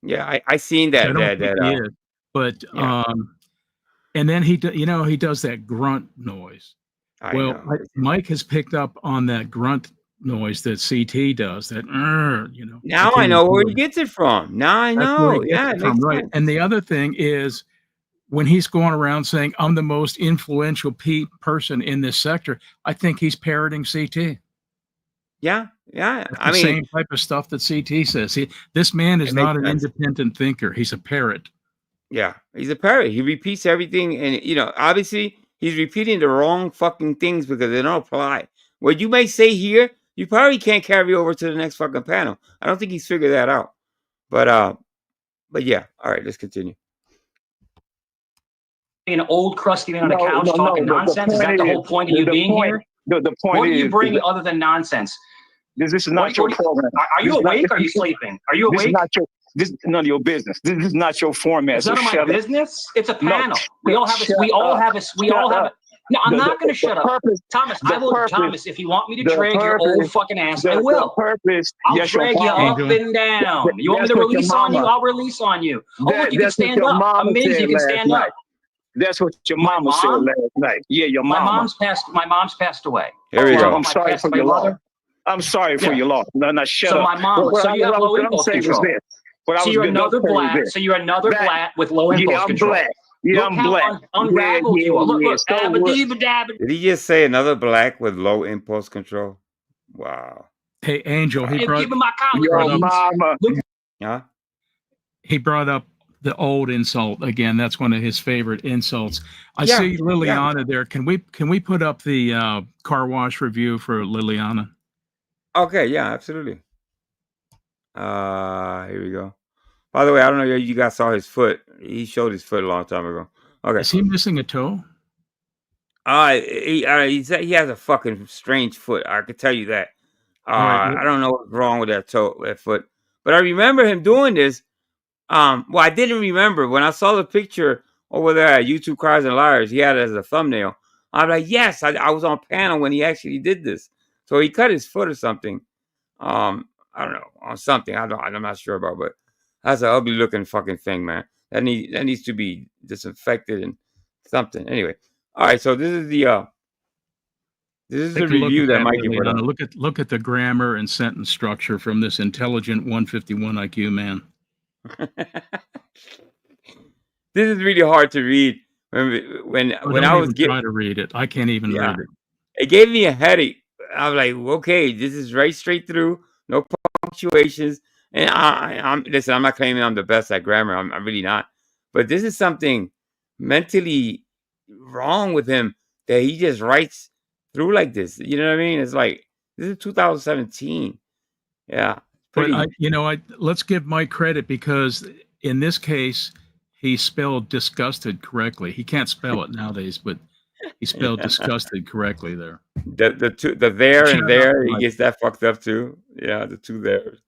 Yeah, I seen that. But and then he does that grunt noise. Mike has picked up on that grunt noise that CT does. That Now I know where he gets it from. Now I know. Yeah, right. And the other thing is when he's going around saying, "I'm the most influential person in this sector," I think he's parroting CT. Yeah. I mean, same type of stuff that CT says. This man is not an independent thinker. He's a parrot. Yeah, he's a parrot. He repeats everything, and obviously he's repeating the wrong fucking things because they don't apply. What you may say here, you probably can't carry over to the next fucking panel. I don't think he's figured that out. But yeah. All right, let's continue. An old crusty man on the couch talking nonsense. Is that the whole point of you being here? The point what do you bring other than nonsense? This is not your program. Are you awake? Or are you sleeping? Are you awake? This is none of your business. This is not your format. It's none of my business. It's a panel. We all have a. No, I'm not going to shut up. Thomas, Thomas, if you want me to drag your old fucking ass, I will. I'll drag you up and down. You want me to release on you? I'll release on you. Oh, look, you can stand up. I'm Miz, you can stand up. That's what your mama said last night. Yeah, your mama. My mom's passed away. Here we go. I'm sorry for your loss. I'm sorry for your loss. No, shut up. So my mom. So you have low impulse control. So you're another black. So you're another black with low impulse control. Black. Yeah, I'm black. Unraveled you. Look. Did he just say another black with low impulse control? Wow. Hey, Angel, he brought your mama. Huh? He brought up the old insult again. That's one of his favorite insults. I see Liliana there. Can we put up the car wash review for Liliana? Okay, yeah, absolutely. Here we go. By the way, I don't know if you guys saw his foot. He showed his foot a long time ago. Okay. Is he missing a toe? He has a fucking strange foot. I can tell you that. I don't know what's wrong with that foot. But I remember him doing this. Well, I didn't remember when I saw the picture over there at YouTube Cries and Liars. He had it as a thumbnail. I'm like, yes, I was on panel when he actually did this. So he cut his foot or something. I don't know, on something. I'm not sure about, but that's an ugly looking fucking thing, man. That needs to be disinfected and something. Anyway, all right. So this is the This is Take the a look review at that that, Mikey put Liliana. on. Look at the grammar and sentence structure from this intelligent 151 IQ man. This is really hard to read. When Don't I was even try to read it. I can't even read it. it gave me a headache. I was like, okay, this is right straight through, no punctuations. And I'm listen. I'm not claiming I'm the best at grammar. I'm really not. But this is something mentally wrong with him that he just writes through like this. You know what I mean? It's like this is 2017. Yeah, But pretty. let's give Mike credit because in this case, he spelled disgusted correctly. He can't spell it nowadays, but he spelled disgusted correctly there. The there and there, he gets that fucked up too. Yeah, the two there's.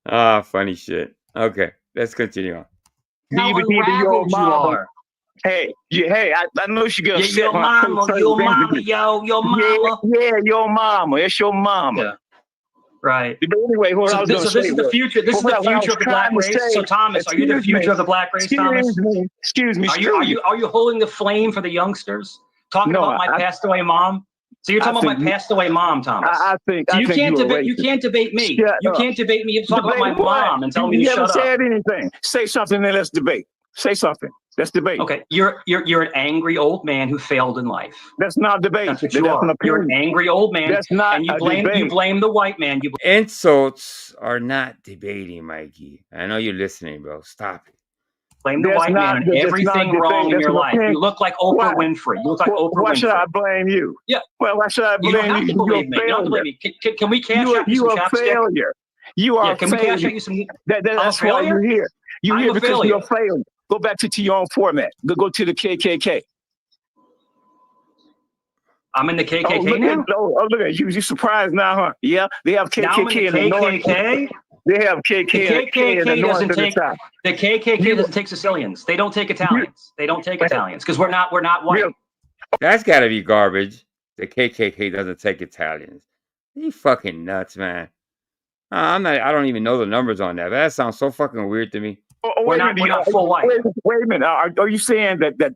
Ah, funny shit. Okay, let's continue on. How unraveled you are. Hey, I know she gonna your mama, your mama. Yeah, your mama. It's your mama. Yeah. Right. But anyway, what I was going to say this is the future. This is the future of the black race. So, Thomas, are you the future of the black race, Thomas? Excuse me. Are you holding the flame for the youngsters? Talking about my passed away mom. So you're talking about my passed away mom, Thomas. I think you can't debate. You can't debate me. You can't debate me. You talk about my mom and tell me to shut up. You haven't said anything. Say something, then let's debate. Say something. Let's debate. Okay, you're an angry old man who failed in life. That's not debate. That's what you are. You're an angry old man. That's not and you blame the white man. Insults are not debating, Mikey. I know you're listening, bro. Stop it. Blame the white man on everything wrong in your life. You look like Oprah Winfrey. You look like Oprah Winfrey. Why should I blame you? Yeah. Well, why should I blame you? You don't have to believe me. You don't have to believe me. Can we cash out you some chapstick? You are a failure. You are a failure. Can we cash out you some? That's why you're here. You're here because you're a failure. Go back to your own format. Go to the KKK. I'm in the KKK now? Look at you. You surprised now, huh? Yeah, they have KKK in the north. They have KKK in the north and the south. The KKK doesn't take Sicilians. They don't take Italians. They don't take Italians because we're not white. That's got to be garbage. The KKK doesn't take Italians. You fucking nuts, man. I don't even know the numbers on that. But that sounds so fucking weird to me. We're not full white. Wait a minute. Are you saying that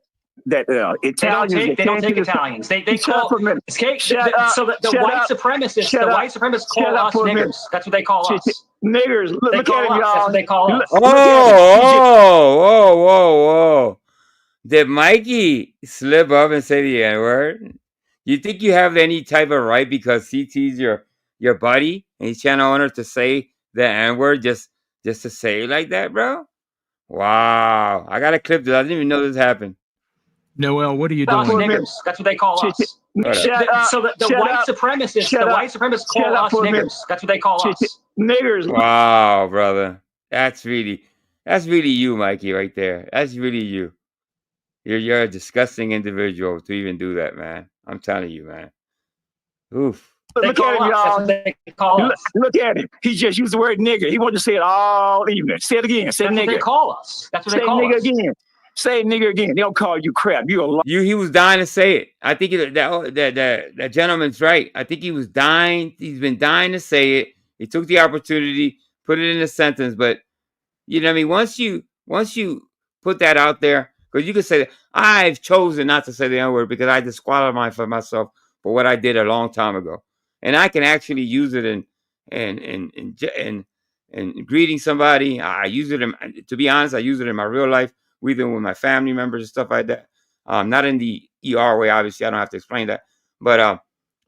Italians? They don't take Italians. They call so the white supremacists call us niggers. That's what they call us. Niggers. Look at them, y'all. That's what they call us. Whoa. Did Mikey slip up and say the N-word? You think you have any type of right because CT's your buddy and he's channel owner to say the N-word just to say it like that, bro? Wow. I got a clip that I didn't even know this happened. Noel, what are you doing? Niggers. That's what they call us. So the white supremacists call us niggers. That's what they call us. Niggers. Wow, brother. That's really you, Mikey, right there. That's really you. You're a disgusting individual to even do that, man. I'm telling you, man. Oof. Look at him, y'all. Look at him. He just used the word nigger. He wanted to say it all evening. Say it again. Say That's nigger. What they call us. That's what they call us. Say nigger again. Say nigger again. They don't call you crap. He was dying to say it. I think that gentleman's right. I think he was dying. He's been dying to say it. He took the opportunity, put it in a sentence. But you know what I mean? Once you put that out there, because you could say that I've chosen not to say the N-word because I disqualified for myself for what I did a long time ago. And I can actually use it in greeting somebody. I use it to be honest, I use it in my real life, even with my family members and stuff like that. Not in the ER way, obviously. I don't have to explain that. But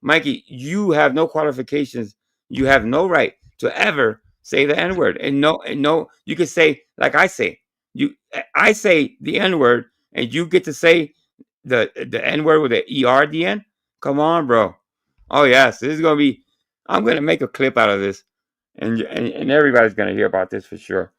Mikey, you have no qualifications. You have no right to ever say the N-word. And no, you can say like I say. I say the N-word, and you get to say the N-word with the ER at the end. Come on, bro. Oh yes, this is gonna be. I'm gonna make a clip out of this, and everybody's gonna hear about this for sure.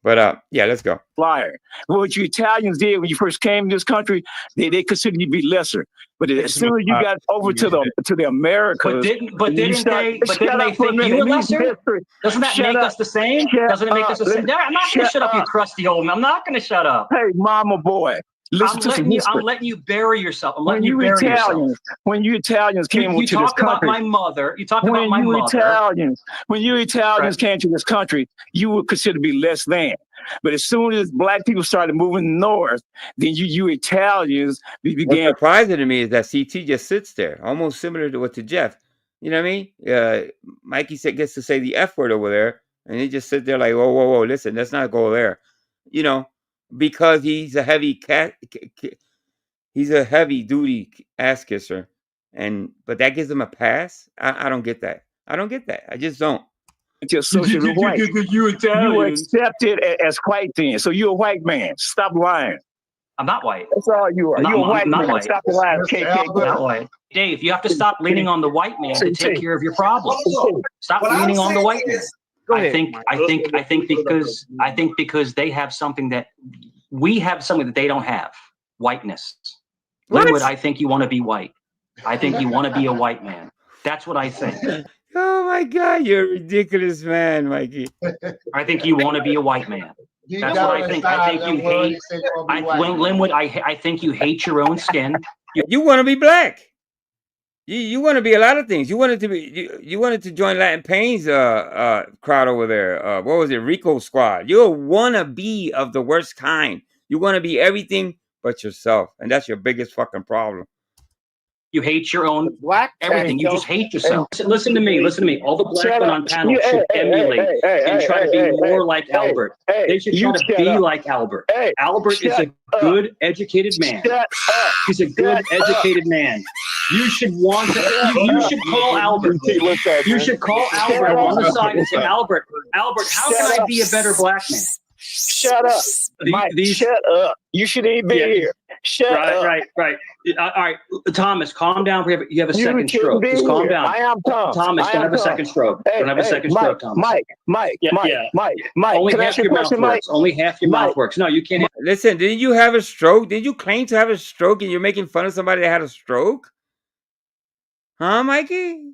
But yeah, let's go. Flyer. What you Italians did when you first came to this country, they considered you to be lesser. But as soon as you got over to the Americas, but didn't they think you were lesser? Doesn't that make us the same? Doesn't it make us the same? I'm not gonna shut up, you crusty old man. I'm not gonna shut up. Hey, mama boy. I'm letting you bury yourself. I'm letting you bury yourself. When you Italians came to this country, you talk about my mother. You talk about my mother. When you Italians came to this country, you were considered to be less than. But as soon as black people started moving north, then you Italians began. What's surprising to me is that CT just sits there, almost similar to what to Jeff. You know what I mean? Mikey gets to say the F word over there, and he just sits there like, whoa, whoa, whoa, listen, let's not go there. You know, because he's a heavy he's a heavy duty ass kisser, but that gives him a pass. I don't get that. I don't get that. I just don't. You're socially white. You Italian. You were accepted as white then, so you're a white man. Stop lying. I'm not white. That's all you are. You're a white man. White. Stop lying. Not white. Dave, you have to stop leaning on the white man to take care of your problems. Stop leaning on the white man. I think because they have something that we have something that they don't have. Whiteness. Linwood, I think you want to be white. I think you want to be a white man. That's what I think. Oh my God, you're a ridiculous man, Mikey. I think you want to be a white man. That's what I think. I think you hate. Linwood, I think you hate your own skin. You want to be black. You want to be a lot of things. You wanted to be. You wanted to join Latin Pain's crowd over there. What was it? Rico Squad. You're a wannabe of the worst kind. You want to be everything but yourself, and that's your biggest fucking problem. You hate your own everything. You just hate yourself. Listen to me. All the black men on panel should emulate and try to be more like Albert. They should try to be like Albert. Albert is a good, educated man. He's a good, educated man. You should want to. You should call Albert. You should call Albert on the side and say, Albert, how can I be a better black man? Shut up, Mike. Shut up. You shouldn't even be here. Shut up. Right. All right, Thomas, calm down. You have a second stroke. Just calm down. I am Tom. Thomas, don't have a second stroke. Don't have a second stroke, Thomas. Mike. Only half your mouth works. Only half your mouth works. No, you can't. Listen, didn't you have a stroke? Did you claim to have a stroke and you're making fun of somebody that had a stroke? Huh, Mikey?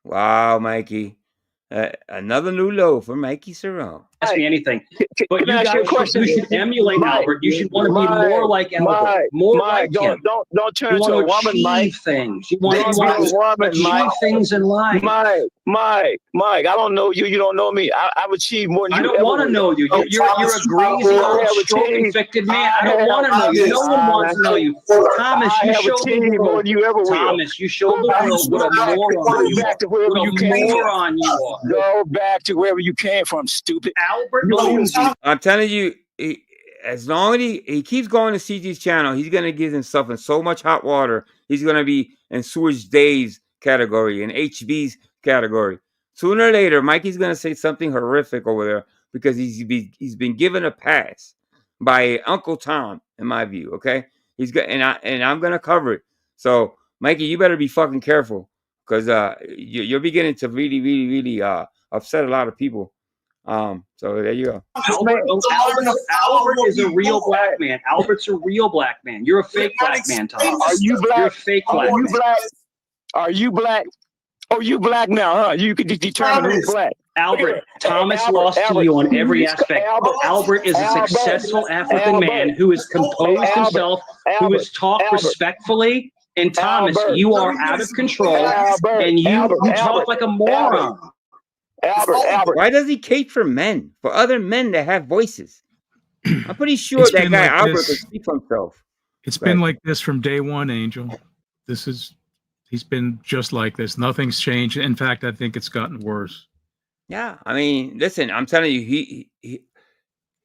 Wow, Mikey. Another new low for Mikey Cerrone. Ask me anything. But you should emulate Albert. You should want to be more like Albert. More like him. Don't turn into a woman, Mike. Things. You want to achieve things in life. Mike, I don't know you. You don't know me. I've achieved more than you. I don't want to know you. You're a greasy, stroke-infected man. I don't want to know you. No one wants to know you. Thomas, you showed the world. Thomas, you showed the world what a moron you are. What a moron you are. Go back to wherever you came from, stupid. Albert knows you. I'm telling you, as long as he keeps going to CG's channel, he's going to get himself in so much hot water. He's going to be in Sewage Dave's category, in HB's category. Sooner or later, Mikey's going to say something horrific over there because he's been given a pass by Uncle Tom, in my view. Okay, and I'm going to cover it. So, Mikey, you better be fucking careful because you're beginning to really upset a lot of people. So there you go. Albert is a real black man. Albert's a real black man. You're a fake black man, Tom. Are you black? You're a fake black man. Are you black? Oh, you black now, huh? You can determine who's black. Thomas lost to you on every aspect. Albert is a successful African man who has composed himself, who has talked respectfully. And Thomas, you are out of control, and you talk like a moron. Albert. Why does he cape for men? For other men that have voices? I'm pretty sure that guy Albert can speak for himself. It's been like this from day one, Angel. He's been just like this. Nothing's changed. In fact, I think it's gotten worse. Yeah, I mean, listen, I'm telling you,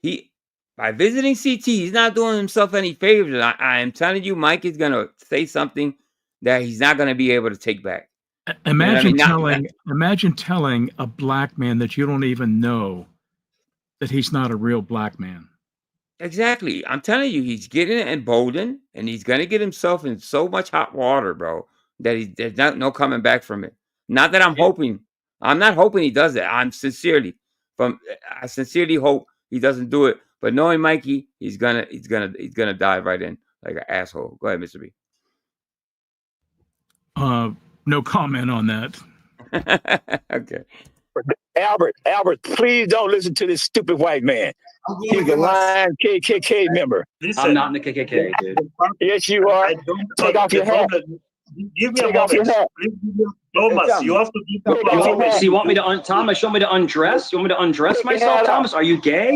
he by visiting CT, he's not doing himself any favors. I am telling you, Mike is gonna say something that he's not gonna be able to take back. Imagine telling a black man that you don't even know that he's not a real black man. Exactly. I'm telling you, he's getting emboldened, and he's gonna get himself in so much hot water, bro, that there's no coming back from it. Not that I'm hoping. I'm not hoping he does it. I sincerely hope he doesn't do it. But knowing Mikey, he's gonna dive right in like an asshole. Go ahead, Mr. B. No comment on that. Okay. Albert, please don't listen to this stupid white man. He's a lying KKK member. I'm not in the KKK, dude. Yes, you are. Take off your hat. Give me a moment. Please give me, Thomas, you have to give me a moment. So you want me to Thomas? You want me to undress? You want me to undress myself, Thomas? Are you gay?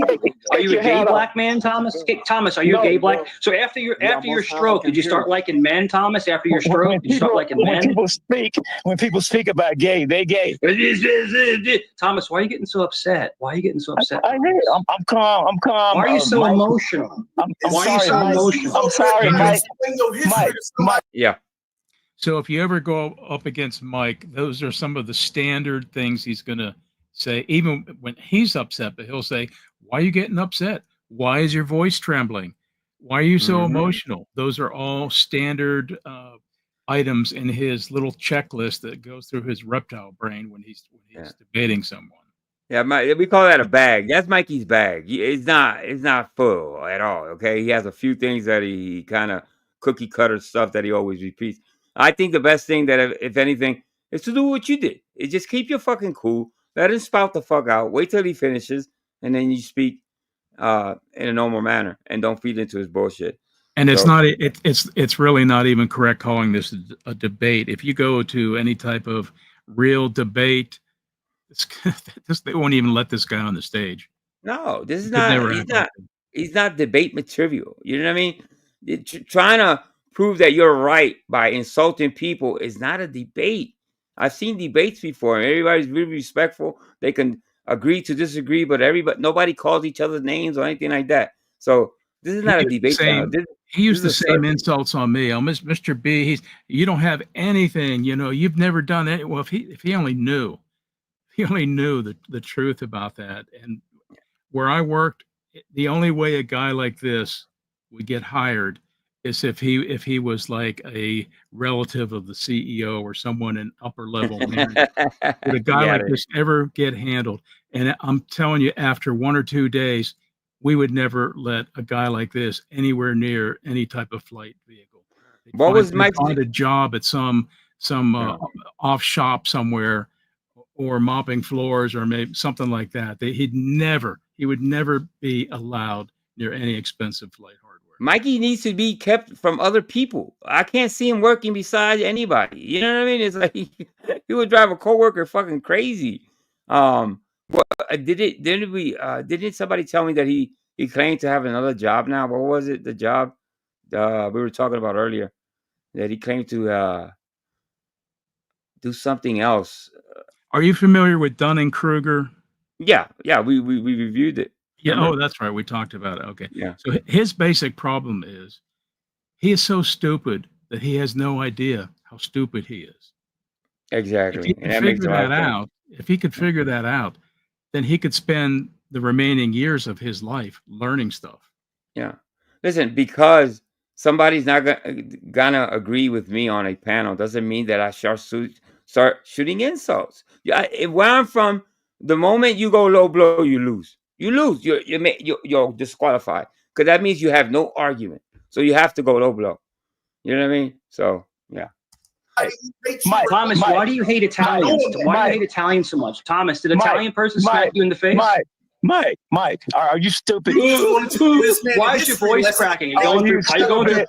Are you a gay black man, Thomas? Thomas, are you a gay black? So after your stroke, did you start liking men, Thomas? After your stroke, did you start liking men? When people speak about gay, they gay. Thomas, why are you getting so upset? Why are you getting so upset? I'm calm. I'm calm. Why are you so emotional? Why are you so emotional? I'm sorry, Mike. Mike. Yeah. So if you ever go up against Mike, those are some of the standard things he's going to say, even when he's upset, but he'll say, why are you getting upset? Why is your voice trembling? Why are you so emotional? Those are all standard items in his little checklist that goes through his reptile brain when he's debating someone. Yeah, we call that a bag. That's Mikey's bag. It's not full at all. Okay, he has a few things that he kind of cookie cutter stuff that he always repeats. I think the best thing that, if anything, is to do what you did. Is just keep your fucking cool. Let him spout the fuck out. Wait till he finishes, and then you speak in a normal manner, and don't feed into his bullshit. And it's really not even correct calling this a debate. If you go to any type of real debate, they won't even let this guy on the stage. No, this is not. He's not debate material. You know what I mean? Trying to prove that you're right by insulting people is not a debate. I've seen debates before, and everybody's really respectful. They can agree to disagree, but nobody calls each other names or anything like that. So this is not a debate. He used the same insults on me. Oh, Mr. B, you don't have anything. You know, you've never done it. Well, if he only knew. He only knew the truth about that. And where I worked, the only way a guy like this would get hired is if he was like a relative of the CEO or someone in upper level management. Would a guy like this ever get handled? And I'm telling you, after 1 or 2 days, we would never let a guy like this anywhere near any type of flight vehicle. What was Mike's find a job at some off shop somewhere, or mopping floors, or maybe something like that. He would never be allowed near any expensive flight hardware. Mikey needs to be kept from other people. I can't see him working beside anybody. You know what I mean? It's like he would drive a coworker fucking crazy. Didn't somebody tell me that he claimed to have another job now? What was it? The job we were talking about earlier, that he claimed to do something else. Are you familiar with Dunning-Kruger? Yeah, we reviewed it. Yeah, oh, that's right. We talked about it. Okay. Yeah. So his basic problem is he is so stupid that he has no idea how stupid he is. Exactly. If he could figure that out, then he could spend the remaining years of his life learning stuff. Yeah. Listen, because somebody's not gonna agree with me on a panel doesn't mean that I start shooting insults. Yeah, where I'm from, the moment you go low blow, you lose. You lose. You're disqualified, because that means you have no argument. So you have to go low blow. You know what I mean? So yeah. Thomas, why do you hate Italians? Why do you hate Italians so much? Thomas, did an Italian person smack you in the face? Mike, are you stupid? Why is your voice cracking?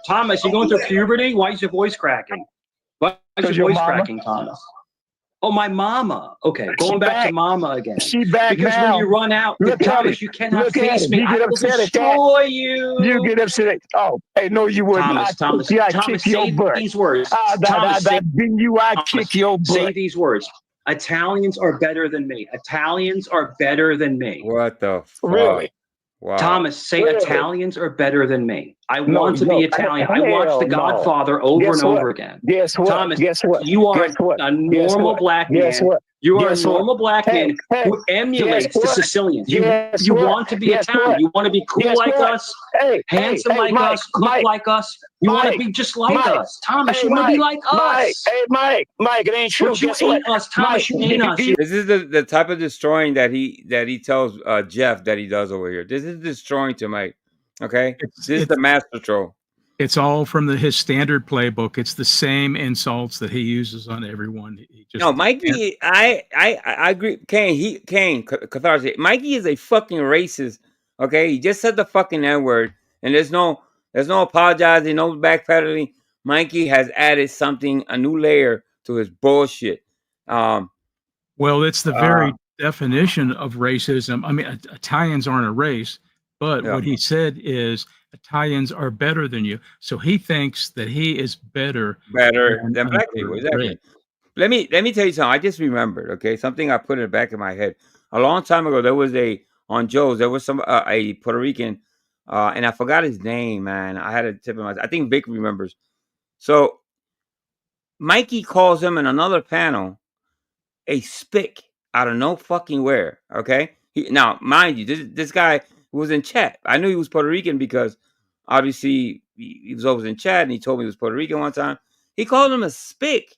Thomas, you going through puberty? Why is your voice cracking? Why is your voice cracking, Thomas? Oh, my mama. Okay, going back to mama again. She back because now. When you run out, Thomas, you cannot face me. I will destroy you. You get upset. Oh, hey, no, you wouldn't. Thomas, say these words. Thomas, kick your butt. Say these words. Italians are better than me. Italians are better than me. What the fuck? Really? Wow. Thomas, say Italians are better than me. I want to be Italian. I watched The Godfather over and over again. Guess what? Thomas, Guess what? You are a normal black man. You are a normal black man who emulates the Sicilians. You want to be Italian. You want to be cool like us, handsome like us, look like us. You want to be just like us. Thomas, you want to be like us. Hey, Mike, it ain't true. You ain't us, Thomas. You ain't us. This is the type of destroying that he tells Jeff that he does over here. This is destroying to Mike. Okay, this is the master troll. It's all from his standard playbook. It's the same insults that he uses on everyone. No, Mikey, I agree. Kane, Catharsis. Mikey is a fucking racist. Okay, he just said the fucking N-word, and there's no apologizing, no backpedaling. Mikey has added something, a new layer to his bullshit. Well, it's the very definition of racism. I mean, Italians aren't a race, but what he said is Italians are better than you. So he thinks that he is better than black people. Exactly. Let me tell you something. I just remembered. Okay, something I put in the back of my head. A long time ago, there was on Joe's. There was a Puerto Rican, and I forgot his name. Man, I had a tip in my. I think Vic remembers. So Mikey calls him in another panel a spick out of no fucking where. Okay, now mind you, this guy was in chat. I knew he was Puerto Rican because obviously he was always in chat, and he told me he was Puerto Rican one time. He called him a spick.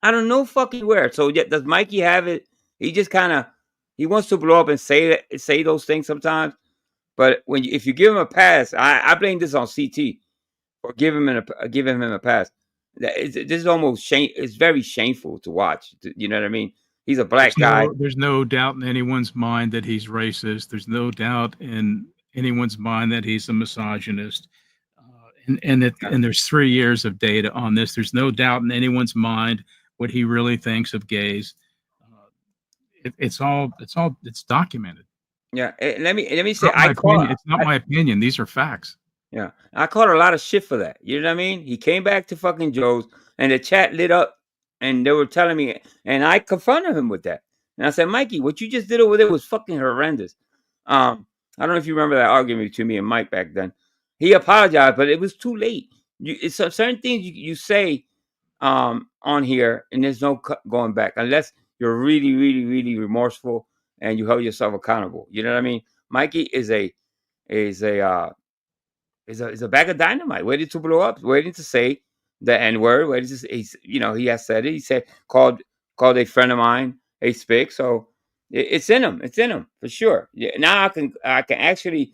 I don't know fucking where. So does Mikey have it? He just kind of he wants to blow up and say those things sometimes. But if you give him a pass, I blame this on CT for giving him a pass. This is almost shame. It's very shameful to watch. You know what I mean? He's a black guy. There's no doubt in anyone's mind that he's racist. There's no doubt in anyone's mind that he's a misogynist. And there's 3 years of data on this. There's no doubt in anyone's mind what he really thinks of gays. It's documented. Yeah, let me say, it's not my opinion. These are facts. Yeah, I caught a lot of shit for that. You know what I mean? He came back to fucking Joe's, and the chat lit up, and they were telling me, and I confronted him with that. And I said, Mikey, what you just did over there was fucking horrendous. I don't know if you remember that argument between me and Mike back then. He apologized, but it was too late. It's certain things you say on here, and there's no going back unless you're really, really, really remorseful and you hold yourself accountable. You know what I mean? Mikey is a bag of dynamite, waiting to blow up, waiting to say the N-word, waiting to say, he has said it. He said called a friend of mine a spick. So it's in him. It's in him for sure. Yeah. Now I can actually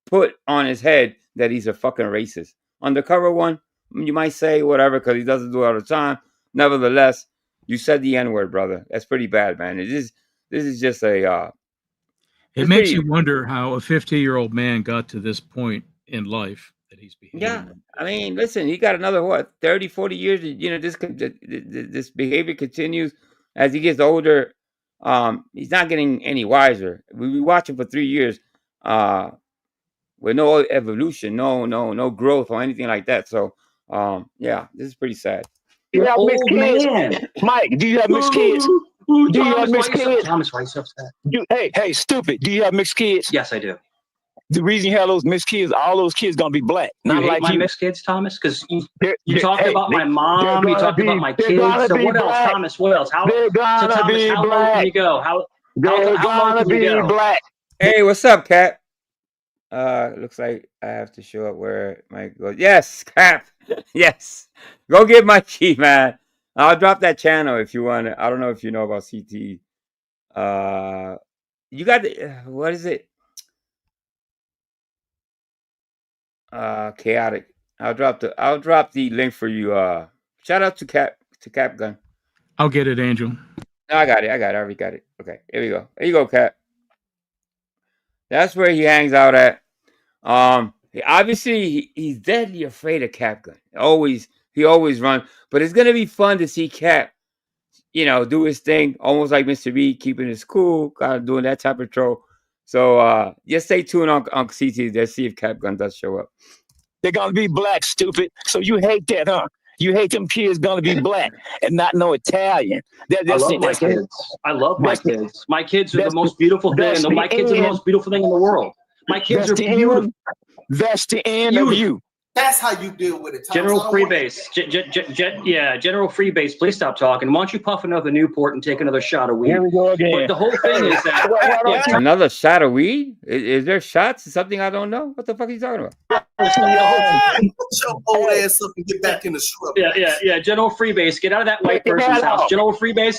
put on his head that he's a fucking racist. Undercover one, you might say whatever because he doesn't do it all the time. Nevertheless, you said the N-word, brother. That's pretty bad, man. This is just a. It makes you wonder how a 50-year-old man got to this point in life that he's behaving. Yeah, I mean, listen, he got another 30, 40 years. This behavior continues as he gets older. He's not getting any wiser. We watch him for 3 years. With no evolution, no growth or anything like that. So, yeah, this is pretty sad. Do you have mixed kids? Mike, do you have mixed kids? Do you have mixed kids? Thomas, why are you so upset? Hey, stupid. Do you have mixed kids? Yes, I do. The reason you have those mixed kids, all those kids gonna be black. Not like my mixed kids, Thomas, because you talked about my mom, you talked about my kids. So what else, Thomas? What else? How low can you go? How low can you go? Black. Hey, what's up, Cap? Looks like I have to show up where Mike goes. Yes, Cap. Yes. Go get my key, man. I'll drop that channel if you want. I don't know if you know about CT. You got the what is it? Chaotic. I'll drop the link for you. Shout out to Cap Gun. I'll get it, Angel. No, I got it. I already got it. Okay, here we go. There you go, Cap. That's where he hangs out at. Obviously he's deadly afraid of Cap Gun. He always runs. But it's gonna be fun to see Cap, do his thing, almost like Mr. B, keeping his cool, kind of doing that type of troll. So just stay tuned on CT. Let's see if Cap Gun does show up. They're gonna be black, stupid. So you hate that, huh? You hate them kids gonna be black and not know Italian. I love my kids. I love my kids. My kids are the most beautiful thing. My kids are the most beautiful thing in the world. My kids are beautiful. That's the end of you. That's how you deal with it. General Freebase. General Freebase, please stop talking. Why don't you puff another Newport and take another shot of weed? Here we go again. But the whole thing is that another shot of weed? Is there shots? Something I don't know? What the fuck are you talking about? Put your old ass up and get back in the shrub. Yeah. General Freebase, get out of that white person's house. General Freebase,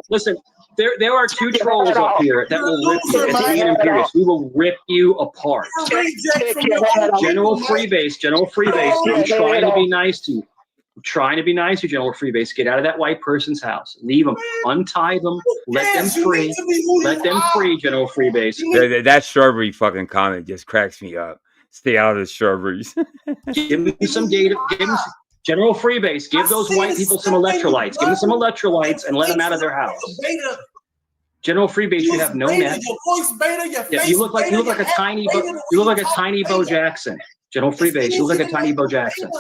listen. There are two trolls up here that will rip you. It's Ian and Pierce. We will rip you apart. General Freebase. I'm trying to be nice to you. General Freebase. Get out of that white person's house. Leave them. Untie them. Let them free. Let them free, General Freebase. That strawberry fucking comment just cracks me up. Stay out of the shrubberies. Give me some data. Give me General Freebase. Give those white people some electrolytes. Give them some electrolytes and let them out of their house. General Freebase, you have no net. Your voice beta, your face You look like a tiny Bo Jackson. General Freebase, you look like a tiny Bo Jackson.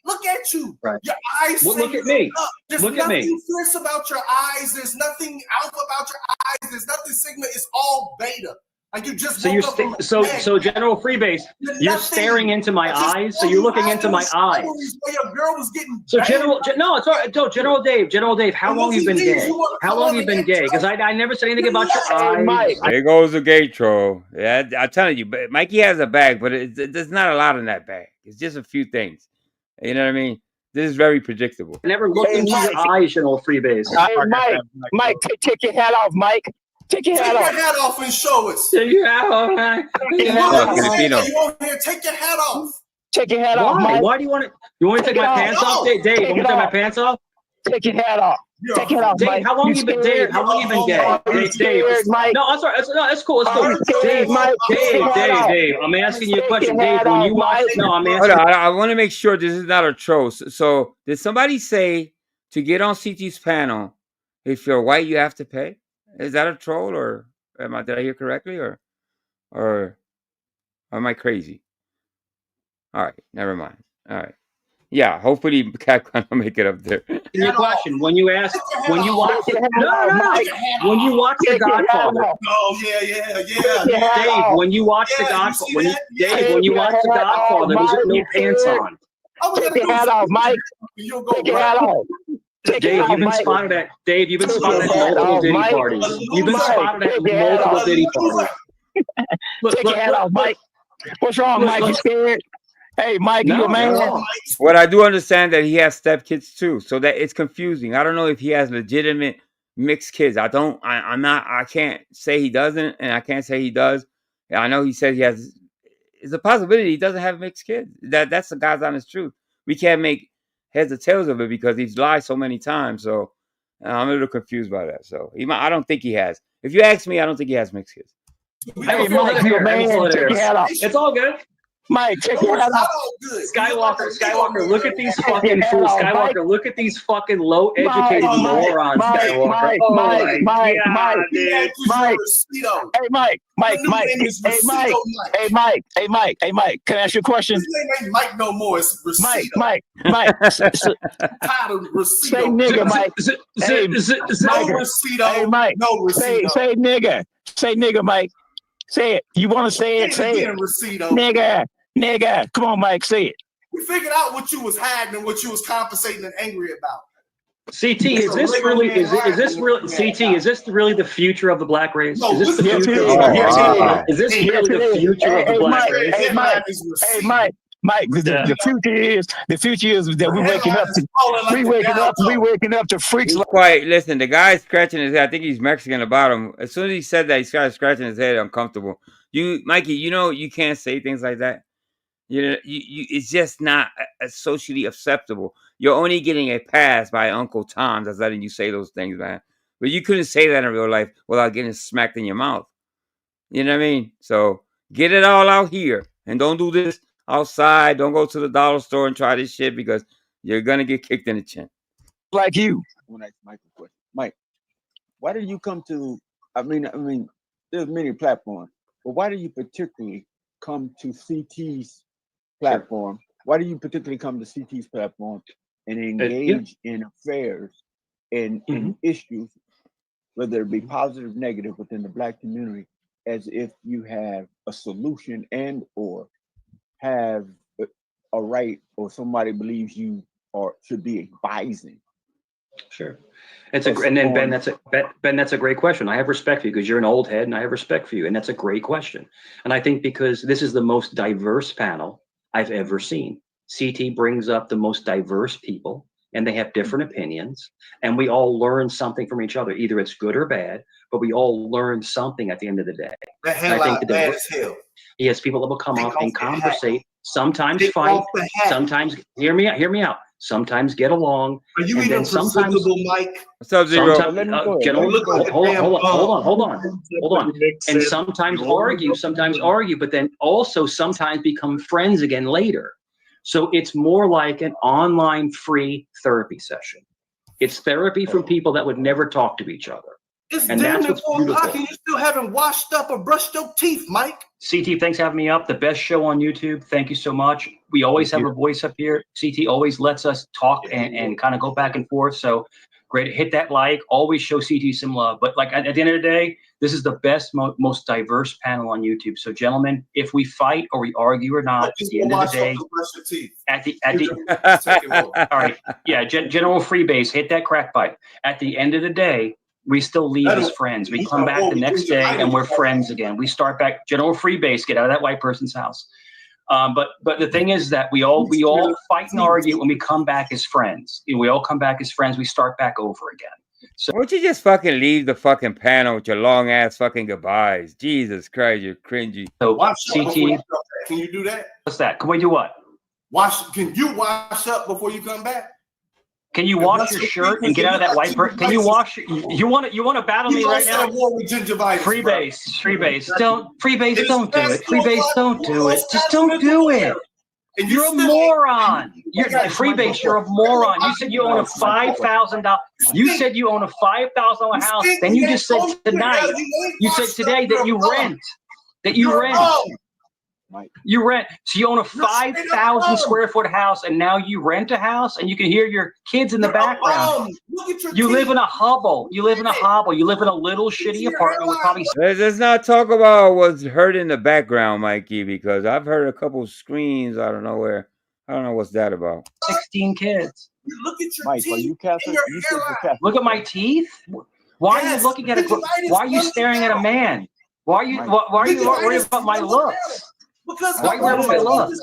Look at you. Right. Your eyes. Well, look at me. There's Look at me. nothing fierce about your eyes. There's nothing alpha about your eyes. There's nothing sigma. It's all beta. Like you just so General Freebase, you're staring into my eyes. So you're looking into my eyes. Your girl was getting so General Dave, how long you been gay? How long you been gay? Because I never said anything about your eyes. There goes the gay troll. Yeah, I'm telling you, but Mikey has a bag, but there's not a lot in that bag. It's just a few things. You know what I mean? This is very predictable. I never looked into your eyes, General Freebase. Hey, Mike, take your hat off, Mike. Take your hat off and show us. Take your hat off, Mike. Take your hat off. Take your hat off, Mike. Why do you want to? You want to take my pants off, Dave? You want me to take my pants off? Take your hat off. Take it off, Dave. Mike. How long you been, Dave? How long you been gay? Dave. No, I'm sorry. No, that's cool. That's cool. Dave. I'm asking you a question, Dave. When you watch, I'm asking. I want to make sure this is not a troll. So, did somebody say to get on CT's panel, if you're white, you have to pay? Is that a troll, or did I hear correctly, or am I crazy? All right, never mind. All right, yeah. Hopefully, Capcom will make it up there. Your question when you watch when you watch The Godfather. Oh yeah. Dave, when you watch The Godfather, when you watch The Godfather, was it no pants on? Take your hat off, Mike. Take your hat off. Dave, you've been spotted at multiple Diddy parties. You've been spotted at multiple Diddy parties. Take your hat off, Mike. What's wrong, Mike? You scared? Hey, Mike, you a man? What I do understand that he has stepkids too, so that it's confusing. I don't know if he has legitimate mixed kids. I can't say he doesn't, and I can't say he does. I know he said he has. It's a possibility he doesn't have mixed kids. That's the God's honest truth. We can't make heads or tails of it because he's lied so many times. So I'm a little confused by that. So I don't think he has. If you ask me, I don't think he has mixed kids. Hey, Mike, you a man? Take your hat off. It's all good. Mike, take your hat off. Skywalker, look at these fucking fools. Skywalker, look at these fucking low-educated morons. Skywalker. Hey, Mike. Can I ask you a question? His name ain't Mike no more. It's Rosito. Mike. Tired of Rosito. Say nigga, Mike. No Rosito. Hey, Mike. No Rosito. Say nigga. Say nigga, Mike. Say it. You want to say it? Say it. Nigga. Come on, Mike. Say it. We figured out what you was hiding and what you was compensating and angry about. CT, is this really the future of the black race? Is this the future? Is this really the future of the black race? Hey, Mike. The future is that we waking up to freaks. Listen, the guy's scratching his head. I think he's Mexican about him. As soon as he said that, he started scratching his head uncomfortable. Mikey, you can't say things like that. It's just not socially acceptable. You're only getting a pass by Uncle Tom that's letting you say those things, man. But you couldn't say that in real life without getting smacked in your mouth. You know what I mean? So get it all out here and don't do this outside. Don't go to the dollar store and try this shit because you're gonna get kicked in the chin. Like you. I want to ask Mike a question. Mike, why did you come to? I mean, there's many platforms, but why did you particularly come to CT's platform? Why do you particularly come to CT's platform and engage in affairs and in issues, whether it be positive, negative, within the Black community, as if you have a solution and or have a right, or somebody believes you or should be advising? Sure. Ben, that's a great question. I have respect for you because you're an old head and I have respect for you. And that's a great question. And I think because this is the most diverse panel I've ever seen. CT brings up the most diverse people and they have different opinions and we all learn something from each other. Either it's good or bad, but we all learn something at the end of the day. That hell out bad as hell. Yes, people that will come up and conversate. sometimes Take fight, off the hat. sometimes hear me out. Sometimes get along. Are you and even then sometimes, presentable, Mike? What's up, Zero? General, You look like a damn hold on. And sometimes argue, but then also sometimes become friends again later. So it's more like an online free therapy session. It's therapy from people that would never talk to each other. It's And damn that's near what's 4 o'clock beautiful. and you still haven't washed up or brushed your teeth, Mike. CT, thanks for having me up. The best show on YouTube. Thank you so much. We always have a voice up here. CT always lets us talk and kind of go back and forth. So great. Hit that like. Always show CT some love. But like at the end of the day, this is the best, most diverse panel on YouTube. So gentlemen, if we fight or we argue or not, at the end of the day, all right, yeah, General Freebase, hit that crack pipe. At the end of the day, we still leave as friends. We come back the next day and we're friends again. We start back. General Freebase, get out of that white person's house. But the thing is that we all fight and argue when we come back as friends. We all come back as friends. We start back over again. So why don't you just fucking leave the fucking panel with your long ass fucking goodbyes? Jesus Christ, you're cringy. So CT, CT, can you do that? what's that? Can we do what? Can you wash up before you come back? Can you wash your shirt and get out of that white person? Can you wash? You want to battle me right now? Freebase, don't do it. Freebase, don't do it. Just don't do it. You're a moron. Freebase, you're a moron. You said you own a $5,000. You said you own a $5,000 house. Then you just said tonight. You said today that you rent. You rent. So you own a 5,000 square foot house, and now you rent a house, and you can hear your kids in the background. You live in a hovel. You live in a little shitty apartment with probably. Let's not talk about what's heard in the background, Mikey, because I've heard a couple screams out of nowhere. I don't know what's that about. 16 kids. Look at your Mike, teeth. are you Catholic? You said you're Catholic. Look at my teeth. Why are you looking at a? Why are you staring at a man? Why are you worried about my looks? Because why are you worried about my looks?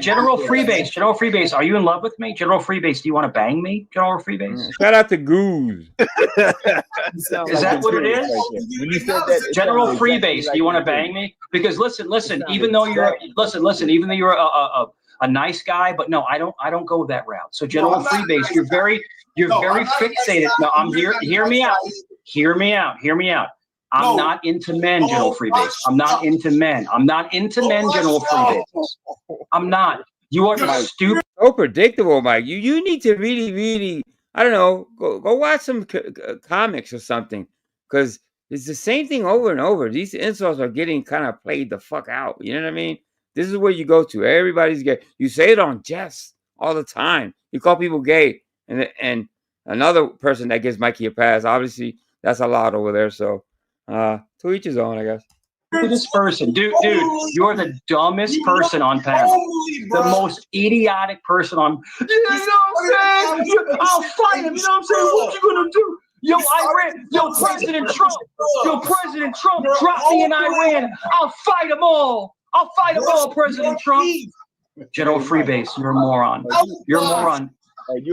General Freebase, are you in love with me? General Freebase, do you want to bang me? General Freebase. Shout out to Goose. Is that what it is? General Freebase, do you want to bang me? Because listen, even though you're a nice guy, but no, I don't go that route. So General Freebase, you're very fixated. No, I'm here. Hear me out. I'm not into men, General Freebase. I'm not into men, General Freebase. I'm not. You are stupid. So predictable, Mike. You need to really, I don't know, go watch some comics or something, because it's the same thing over and over. These insults are getting kind of played the fuck out. You know what I mean? This is where you go to. Everybody's gay. You say it on jest all the time. You call people gay, and another person that gives Mikey a pass. Obviously, that's a lot over there. So. To each his own, I guess. This person, dude, you're the dumbest person on panel. The most idiotic person on. You know what I'm saying? I'll fight him. You know what I'm saying? What you gonna do? President Trump dropped me in Iran. I'll fight them all. President Trump. General Freebase, you're a moron.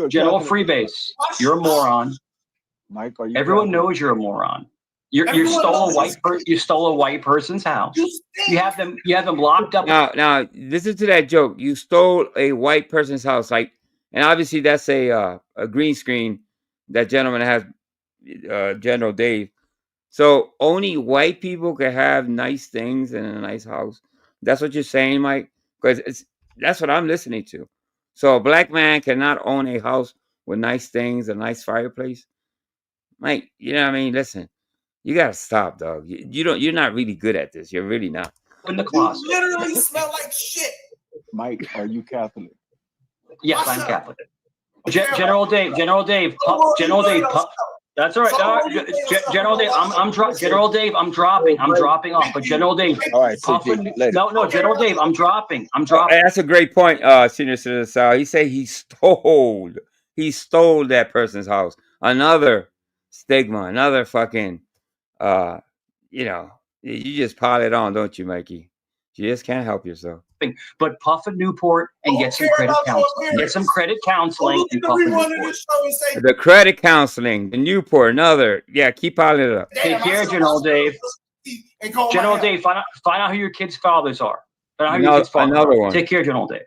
General Freebase, you're a moron. Mike, are you? Everyone knows you're a moron. You stole a white person's house. You have them locked up. Now listen to that joke. You stole a white person's house, like, and obviously that's a green screen that gentleman has, General Dave. So only white people can have nice things in a nice house. That's what you're saying, Mike? Because that's what I'm listening to. So a black man cannot own a house with nice things, a nice fireplace. Mike, you know what I mean? Listen. You gotta stop, dog. You're not really good at this. You're really not. In the closet. You literally smell like shit. Mike, are you Catholic? Yes, I'm Catholic. General Dave. That's all right. General Dave, I'm dropping off. But General Dave, all right, no, General Dave, I'm dropping. That's a great point, Senior Citizen Sal. He said he stole that person's house. Another stigma, another fucking. You just pile it on, don't you, Mikey? You just can't help yourself. But Puff and Newport and get some credit counseling. Get some credit counseling. The credit counseling, the Newport, another. Yeah, keep piling it up. Take care, General Dave. General Dave, find out who your kids' fathers are. But how are your kids' father? Another one. Take care, General Dave.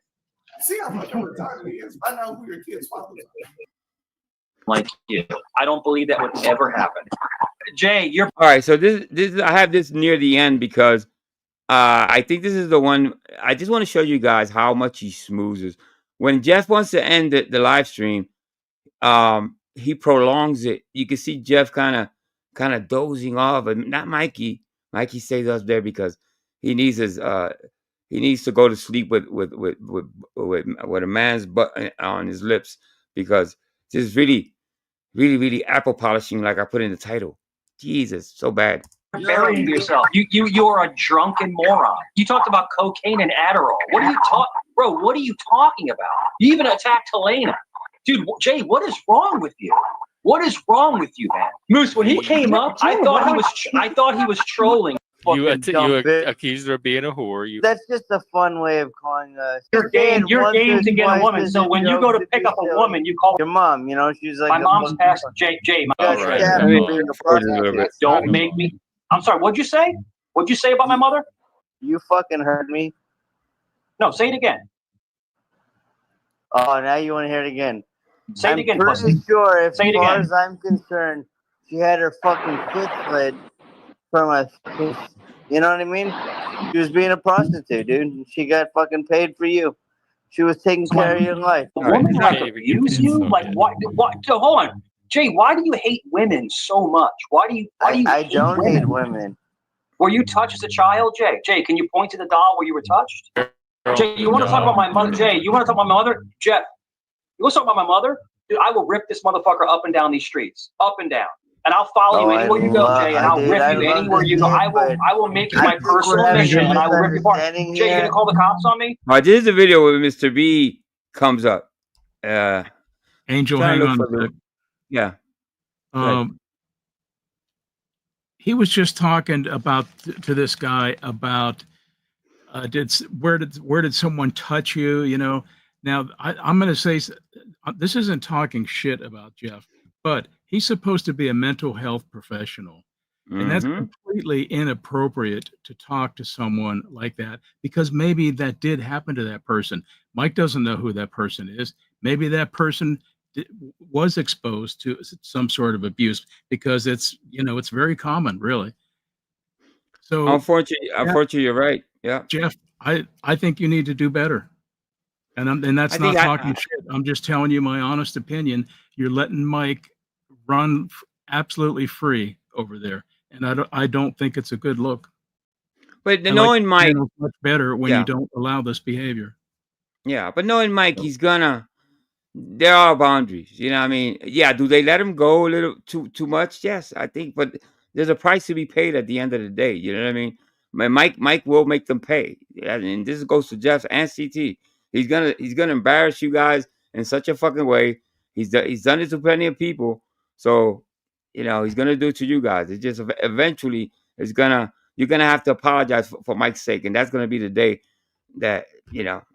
See how fucking retarded he is. I know who your kid's father is. Like you. I don't believe that would ever happen. Jay, you're all right. So this I have this near the end because I think this is the one. I just want to show you guys how much he smoozes. When Jeff wants to end the live stream, he prolongs it. You can see Jeff kind of dozing off, and not Mikey. Mikey stays up there because he needs to go to sleep with a man's butt on his lips, because this is really, really, really apple polishing, like I put in the title. Jesus, so bad. burying yourself. You're a drunken moron. You talked about cocaine and Adderall. What are you bro? What are you talking about? You even attacked Helena, dude. Jay, what is wrong with you? What is wrong with you, man? Moose, when he came up, I thought he was trolling. You accused her of being a whore. That's just a fun way of calling us. You're game to get a woman. So when you go to pick up a woman, you call your mom. You know, she's like my mom's passed. Jay, don't make me. I'm sorry. What'd you say? What'd you say about my mother? You fucking heard me. No, say it again. Oh, now you want to hear it again. Say it again, I'm pretty sure, as say it far again. as I'm concerned, she had her fucking foot slid from a. You know what I mean? She was being a prostitute, dude. She got fucking paid for you. She was taking care of your life. A woman like abuse you? Like what? So hold on, Jay. Why do you hate women so much? Why do you? I don't hate women. Were you touched as a child, Jay? Jay, can you point to the doll where you were touched? Jay, you want to talk about my mother? Jay, you want to talk about my mother? Jeff, you want to talk about my mother? Dude, I will rip this motherfucker up and down these streets, up and down. And I'll follow you anywhere you go, Jay, and I'll rip you anywhere you go. I will make you my personal mission, and I will rip you apart. Jay, you gonna call the cops on me? All right, this is the video where Mr. B comes up. Angel, hang on a sec. Yeah. He was just talking about to this guy about where did someone touch you? You know. Now I'm going to say this isn't talking shit about Jeff, but he's supposed to be a mental health professional. And that's completely inappropriate to talk to someone like that, because maybe that did happen to that person. Mike doesn't know who that person is. Maybe that person was exposed to some sort of abuse, because it's very common, really. So unfortunately, you're right. Yeah, Jeff, I think you need to do better. And that's not talking shit. I'm just telling you my honest opinion. You're letting Mike run absolutely free over there, and I don't think it's a good look. But knowing Mike, it's much better when you don't allow this behavior. Yeah, but knowing Mike, there are boundaries. You know what I mean? Yeah, do they let him go a little too much? Yes, I think, but there's a price to be paid at the end of the day. You know what I mean? Mike will make them pay. Yeah, and this goes to Jeff and CT. He's gonna embarrass you guys in such a fucking way. He's done it to plenty of people. So, he's gonna do it to you guys. It's just eventually you're gonna have to apologize for Mike's sake, and that's gonna be the day that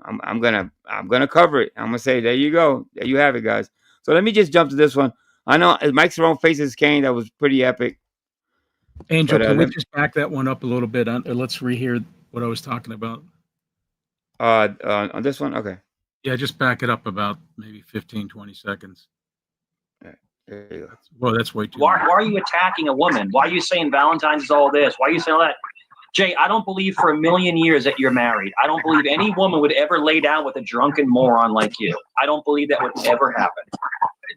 I'm gonna cover it. I'm gonna say, there you go, there you have it, guys. So let me just jump to this one. I know Mike's wrong faces cane. That was pretty epic. Angel, can we just back that one up a little bit? Let's rehear what I was talking about. On this one, okay. Yeah, just back it up about maybe 15, 20 seconds. There you go. Well, that's way too Why are you attacking a woman? Why are you saying Valentine's is all this? Why are you saying all that? Jay, I don't believe for a million years that you're married. I don't believe any woman would ever lay down with a drunken moron like you. I don't believe that would ever happen.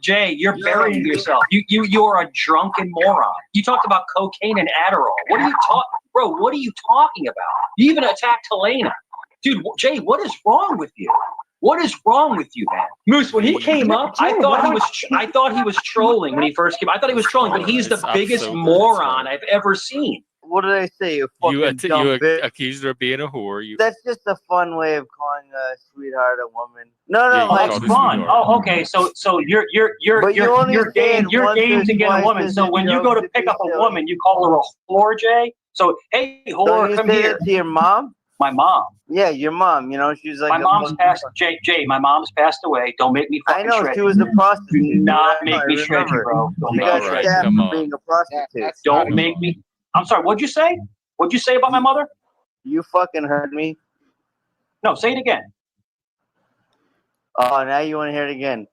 Jay, you're burying yourself. You're a drunken moron. You talked about cocaine and Adderall. What are you bro? What are you talking about? You even attacked Helena. Dude, Jay, what is wrong with you? What is wrong with you, man? Moose, when he came up, I thought he was trolling when he first came. I thought he was trolling, but he's the biggest moron I've ever seen. What did I say? You accused her of being a whore. That's just a fun way of calling a sweetheart a woman. No, that's fun. Oh, okay. So you're game to get a woman. So when you go to pick up a woman, you call her a whore, Jay. So hey, whore, come here. To your mom? My mom. Yeah, your mom. She's like my mom's passed. Jay, my mom's passed away. Don't make me fucking shred. I know she was a prostitute. Do not make me shred you, bro. Don't make me shred you. For being a prostitute. Don't make me. I'm sorry. What'd you say? What'd you say about my mother? You fucking heard me. No, say it again. Oh, now you want to hear it again.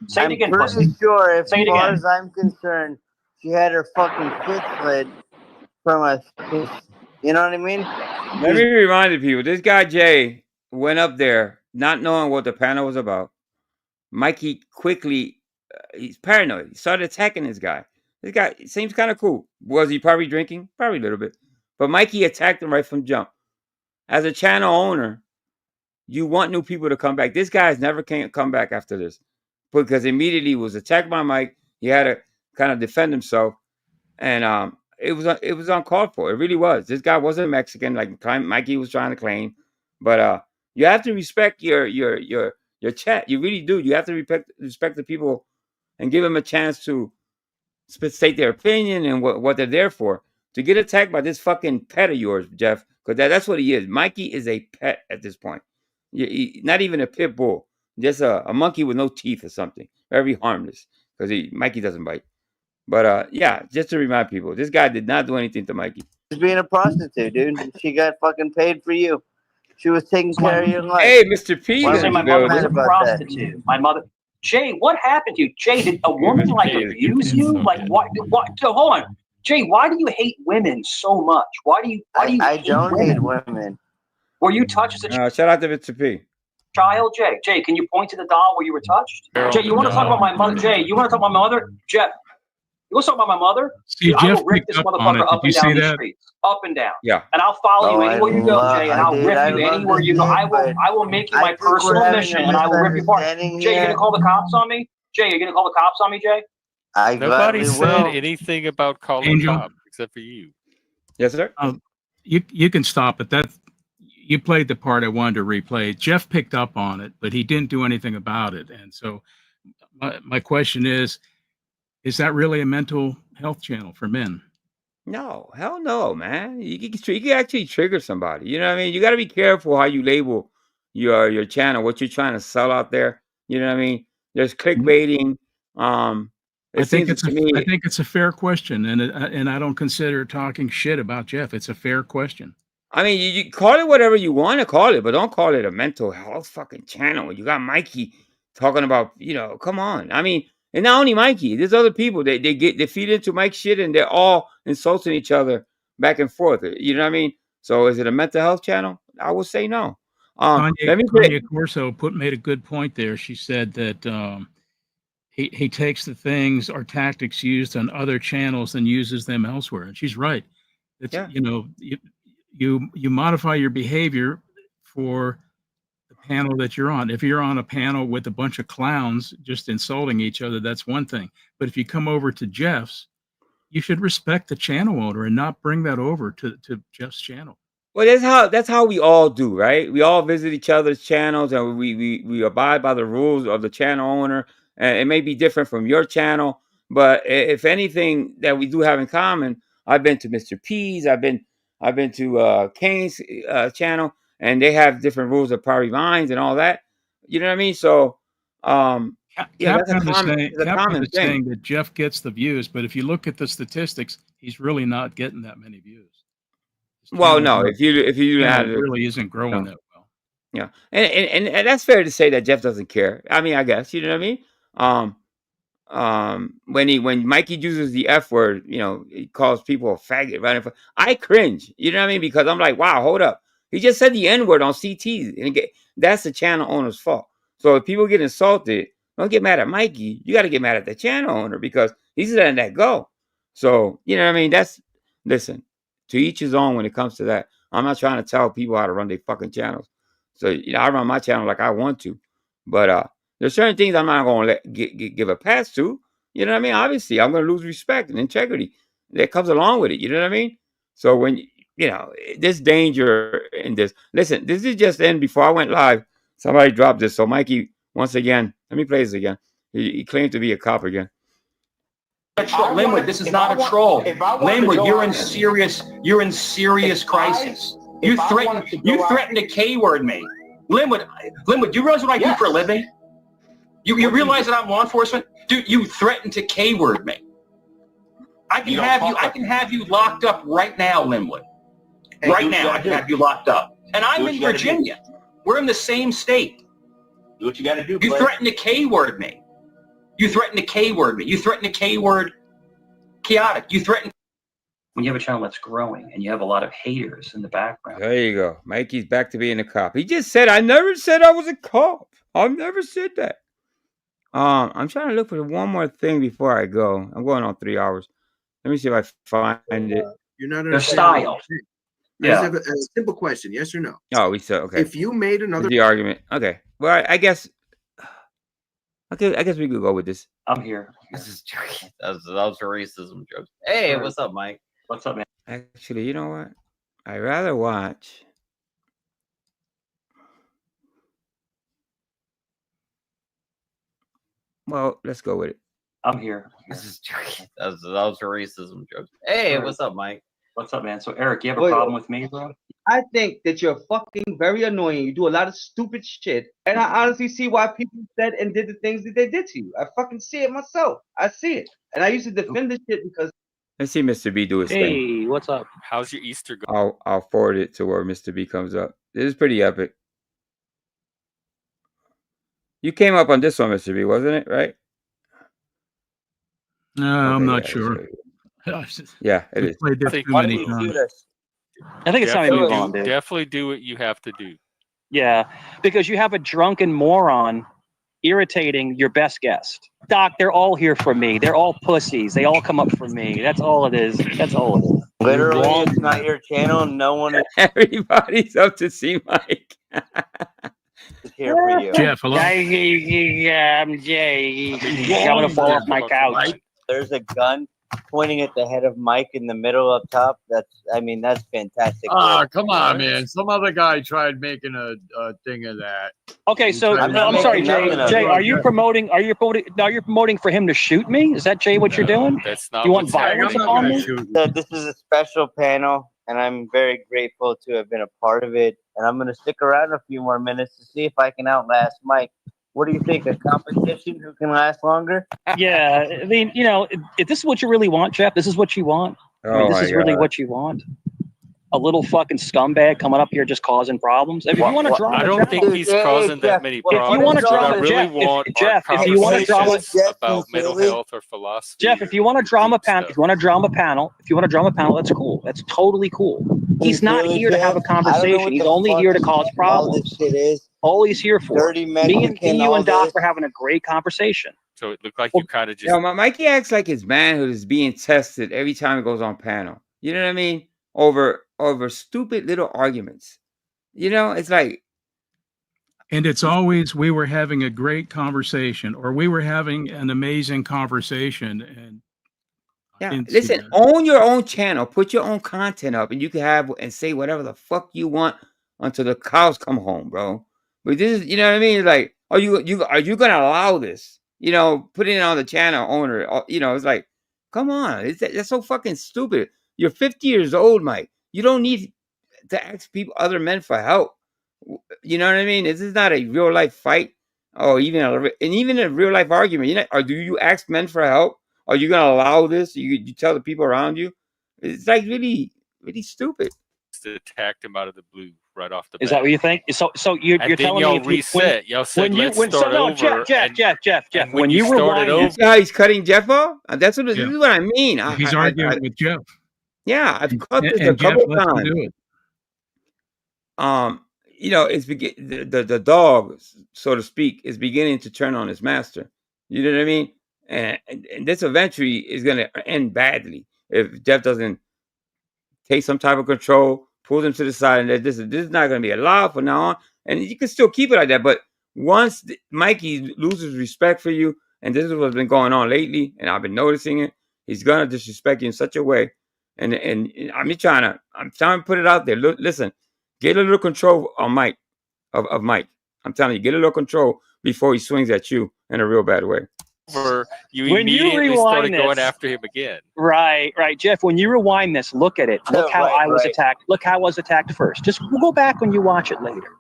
Say it again, I'm pretty sure, as Say it far again. as I'm concerned, she had her fucking fifth slit from a. You know what I mean? Let me remind people, this guy Jay went up there not knowing what the panel was about. Mikey quickly, he's paranoid. He started attacking this guy. This guy seems kind of cool. Was he probably drinking? Probably a little bit. But Mikey attacked him right from jump. As a channel owner, you want new people to come back. This guy has never come back after this because immediately he was attacked by Mike. He had to kind of defend himself, and it was uncalled for. It really was. This guy wasn't Mexican like Mikey was trying to claim, but you have to respect your chat. You really do. You have to respect the people and give them a chance to state their opinion and what they're there for. To get attacked by this fucking pet of yours, Jeff, because that's what he is. Mikey is a pet at this point. Not even a pit bull, just a monkey with no teeth or something. Very harmless because Mikey doesn't bite. But yeah, just to remind people, this guy did not do anything to Mikey. She's being a prostitute, dude. She got fucking paid for you. She was taking care of your life. Hey, Mr. P. I say my mother was a prostitute. My mother. Jay, what happened to you? Jay, did a woman like abuse you? Like what? So hold on, Jay. Why do you hate women so much? Why do you? I don't hate women. Were you touched as a shout out to Mr. P. child, Jay? Jay, can you point to the doll where you were touched? Jay, you want to talk about my mother? Jay, you want to talk about my mother? Jeff, you want to talk about my mother? See, I Jeff will rip picked this up on it. motherfucker up Did you and down see these that? streets, up and down. Yeah. And I'll follow you Oh, anywhere you go, Jay, and I'll rip you love anywhere you this go. game, I will make you I my think we're personal having mission, a and I will rip you apart. misunderstanding Jay, you here. gonna call the cops on me? Jay, you're gonna call the cops on me, Jay? I Nobody gladly said will. anything about calling Angel? cops except for you. Yes, sir. You can stop it. That you played the part I wanted to replay. Jeff picked up on it, but he didn't do anything about it. And so my question is that really a mental health channel for men? No, hell no, man. You can actually trigger somebody. You know what I mean? You got to be careful how you label your channel, what you're trying to sell out there. You know what I mean? There's clickbaiting. I think it's a fair question, and I don't consider talking shit about Jeff. It's a fair question. I mean, you call it whatever you want to call it, but don't call it a mental health fucking channel. You got Mikey talking about, come on. I mean, and not only Mikey, there's other people. They feed into Mike's shit, and they're all insulting each other back and forth. You know what I mean? So is it a mental health channel? I would say no. Tanya Corso made a good point there. She said that he takes the things or tactics used on other channels and uses them elsewhere, and she's right. It's you modify your behavior for the panel that you're on. If you're on a panel with a bunch of clowns just insulting each other, that's one thing. But if you come over to Jeff's, you should respect the channel owner and not bring that over to Jeff's channel. Well, that's how we all do, right? We all visit each other's channels, and we abide by the rules of the channel owner. And it may be different from your channel, but if anything that we do have in common, I've been to Mr. P's, I've been to Kane's channel, and they have different rules of Prairie Vines and all that. You know what I mean? So, that's a common thing. Saying that Jeff gets the views, but if you look at the statistics, he's really not getting that many views. Well, no, if you really isn't growing that well. Yeah, and that's fair to say that Jeff doesn't care. I mean, I guess you know what I mean. When Mikey uses the F word, he calls people a faggot, right? I cringe, you know what I mean, because I'm like, wow, hold up, he just said the N word on CT, and that's the channel owner's fault. So if people get insulted, don't get mad at Mikey. You got to get mad at the channel owner because he's letting that go. So you know what I mean. Listen. To each his own when it comes to that. I'm not trying to tell people how to run their fucking channels. So, I run my channel like I want to. But there's certain things I'm not going to give a pass to. You know what I mean? Obviously, I'm going to lose respect and integrity that comes along with it. You know what I mean? So when, there's danger in this. Listen, this is just in before I went live. Somebody dropped this. So Mikey, once again, let me play this again. He claimed to be a cop again. Linwood, this is not a troll. Linwood, you're in serious crisis. You threatened to K-word me. Linwood, you realize what I do for a living? You realize that I'm law enforcement? Dude, you threatened to K-word me. I can have you locked up right now, Linwood. Right now, I can have you locked up. And I'm in Virginia. We're in the same state. Do what you got to do. You threatened to K-word me. You threatened to K-word me. You threatened to K-word chaotic. You threatened. When you have a channel that's growing and you have a lot of haters in the background. There you go. Mikey's back to being a cop. He just said, I never said I was a cop. I've never said that. I'm trying to look for one more thing before I go. I'm going on 3 hours. Let me see if I find it. You're not Their style. I just have a simple question. Yes or no? Oh, we said, okay. If you made another the argument. Okay. Well, I guess. Okay, I guess we could go with this. I'm here. This is joking. That was a racism joke. Hey, what's up, Mike? What's up, man? Actually, you know what? I'd rather watch. Well, let's go with it. I'm here. This is joking. That was a racism joke. Hey, what's up, Mike? What's up, man? So, Eric, you have a problem with me, bro? I think that you're fucking very annoying. You do a lot of stupid shit. And I honestly see why people said and did the things that they did to you. I fucking see it myself. I see it. And I used to defend this shit because... Let's see Mr. B do his thing. Hey, what's up? How's your Easter going? I'll forward it to where Mr. B comes up. This is pretty epic. You came up on this one, Mr. B, wasn't it? Right? No, I'm not sure. Yeah, it is. Played this too many times. I think it's time to move on, dude. Definitely do what you have to do. Yeah, because you have a drunken moron irritating your best guest. Doc, they're all here for me. They're all pussies. They all come up for me. That's all it is. That's all it is. Literally, it's not your channel. No one is Everybody's up to see Mike. here for you. Jeff, hello. I'm Jay. I'm gonna fall off my couch. There's a gun pointing at the head of Mike in the middle up top. That's fantastic. Come on, man. Some other guy tried making a thing of that. Okay, so I'm sorry, Jay. Jay, are you promoting for him to shoot me? Is that, Jay, what you're doing? That's not. You want violence upon me? This is a special panel, and I'm very grateful to have been a part of it. And I'm going to stick around a few more minutes to see if I can outlast Mike. What do you think? A competition who can last longer? Yeah, I mean, if this is what you really want, Jeff, this is what you want. This is really what you want. A little fucking scumbag coming up here just causing problems. If you want to drama, I don't think he's causing that many problems. If you want to drama, Jeff, if you want to drama about mental health or philosophy, Jeff, if you want to drama panel, that's cool. That's totally cool. He's not here to have a conversation. He's only here to cause problems. All he's here for. Me and you and Doc are having a great conversation. So it looked like you kind of just. Mikey acts like his manhood is being tested every time he goes on panel. You know what I mean? Over stupid little arguments. It's like. And it's always, we were having a great conversation, or we were having an amazing conversation. And yeah, listen, own your own channel, put your own content up, and you can have and say whatever the fuck you want until the cows come home, bro. But this is, you know what I mean? Like, are you gonna allow this? Putting it on the channel owner, it's like, come on, that's so fucking stupid. You're 50 years old, Mike. You don't need to ask other men for help. You know what I mean? This is not a real life fight, or even a real life argument. Or do you ask men for help? Are you gonna allow this? You tell the people around you? It's like really, really stupid. Attacked him out of the blue right off the bat. Is that what you think? So you're telling me reset. Y'all said Jeff. When you rewind, over, how he's cutting Jeff off. That's what this is what I mean. He's arguing with Jeff. Yeah, I've cut this a couple times. It's the dog, so to speak, is beginning to turn on his master. You know what I mean? And this eventually is going to end badly if Jeff doesn't take some type of control, pulls him to the side, and this is not going to be allowed from now on. And you can still keep it like that, but once Mikey loses respect for you, and this is what's been going on lately, and I've been noticing it, he's going to disrespect you in such a way. And I'm trying to put it out there. Listen, get a little control on Mike, of Mike. I'm telling you, get a little control before he swings at you in a real bad way. You immediately started going after him again. Right, Jeff. When you rewind this, look at it. Look how I was attacked. Look how I was attacked first. Just go back when you watch it later.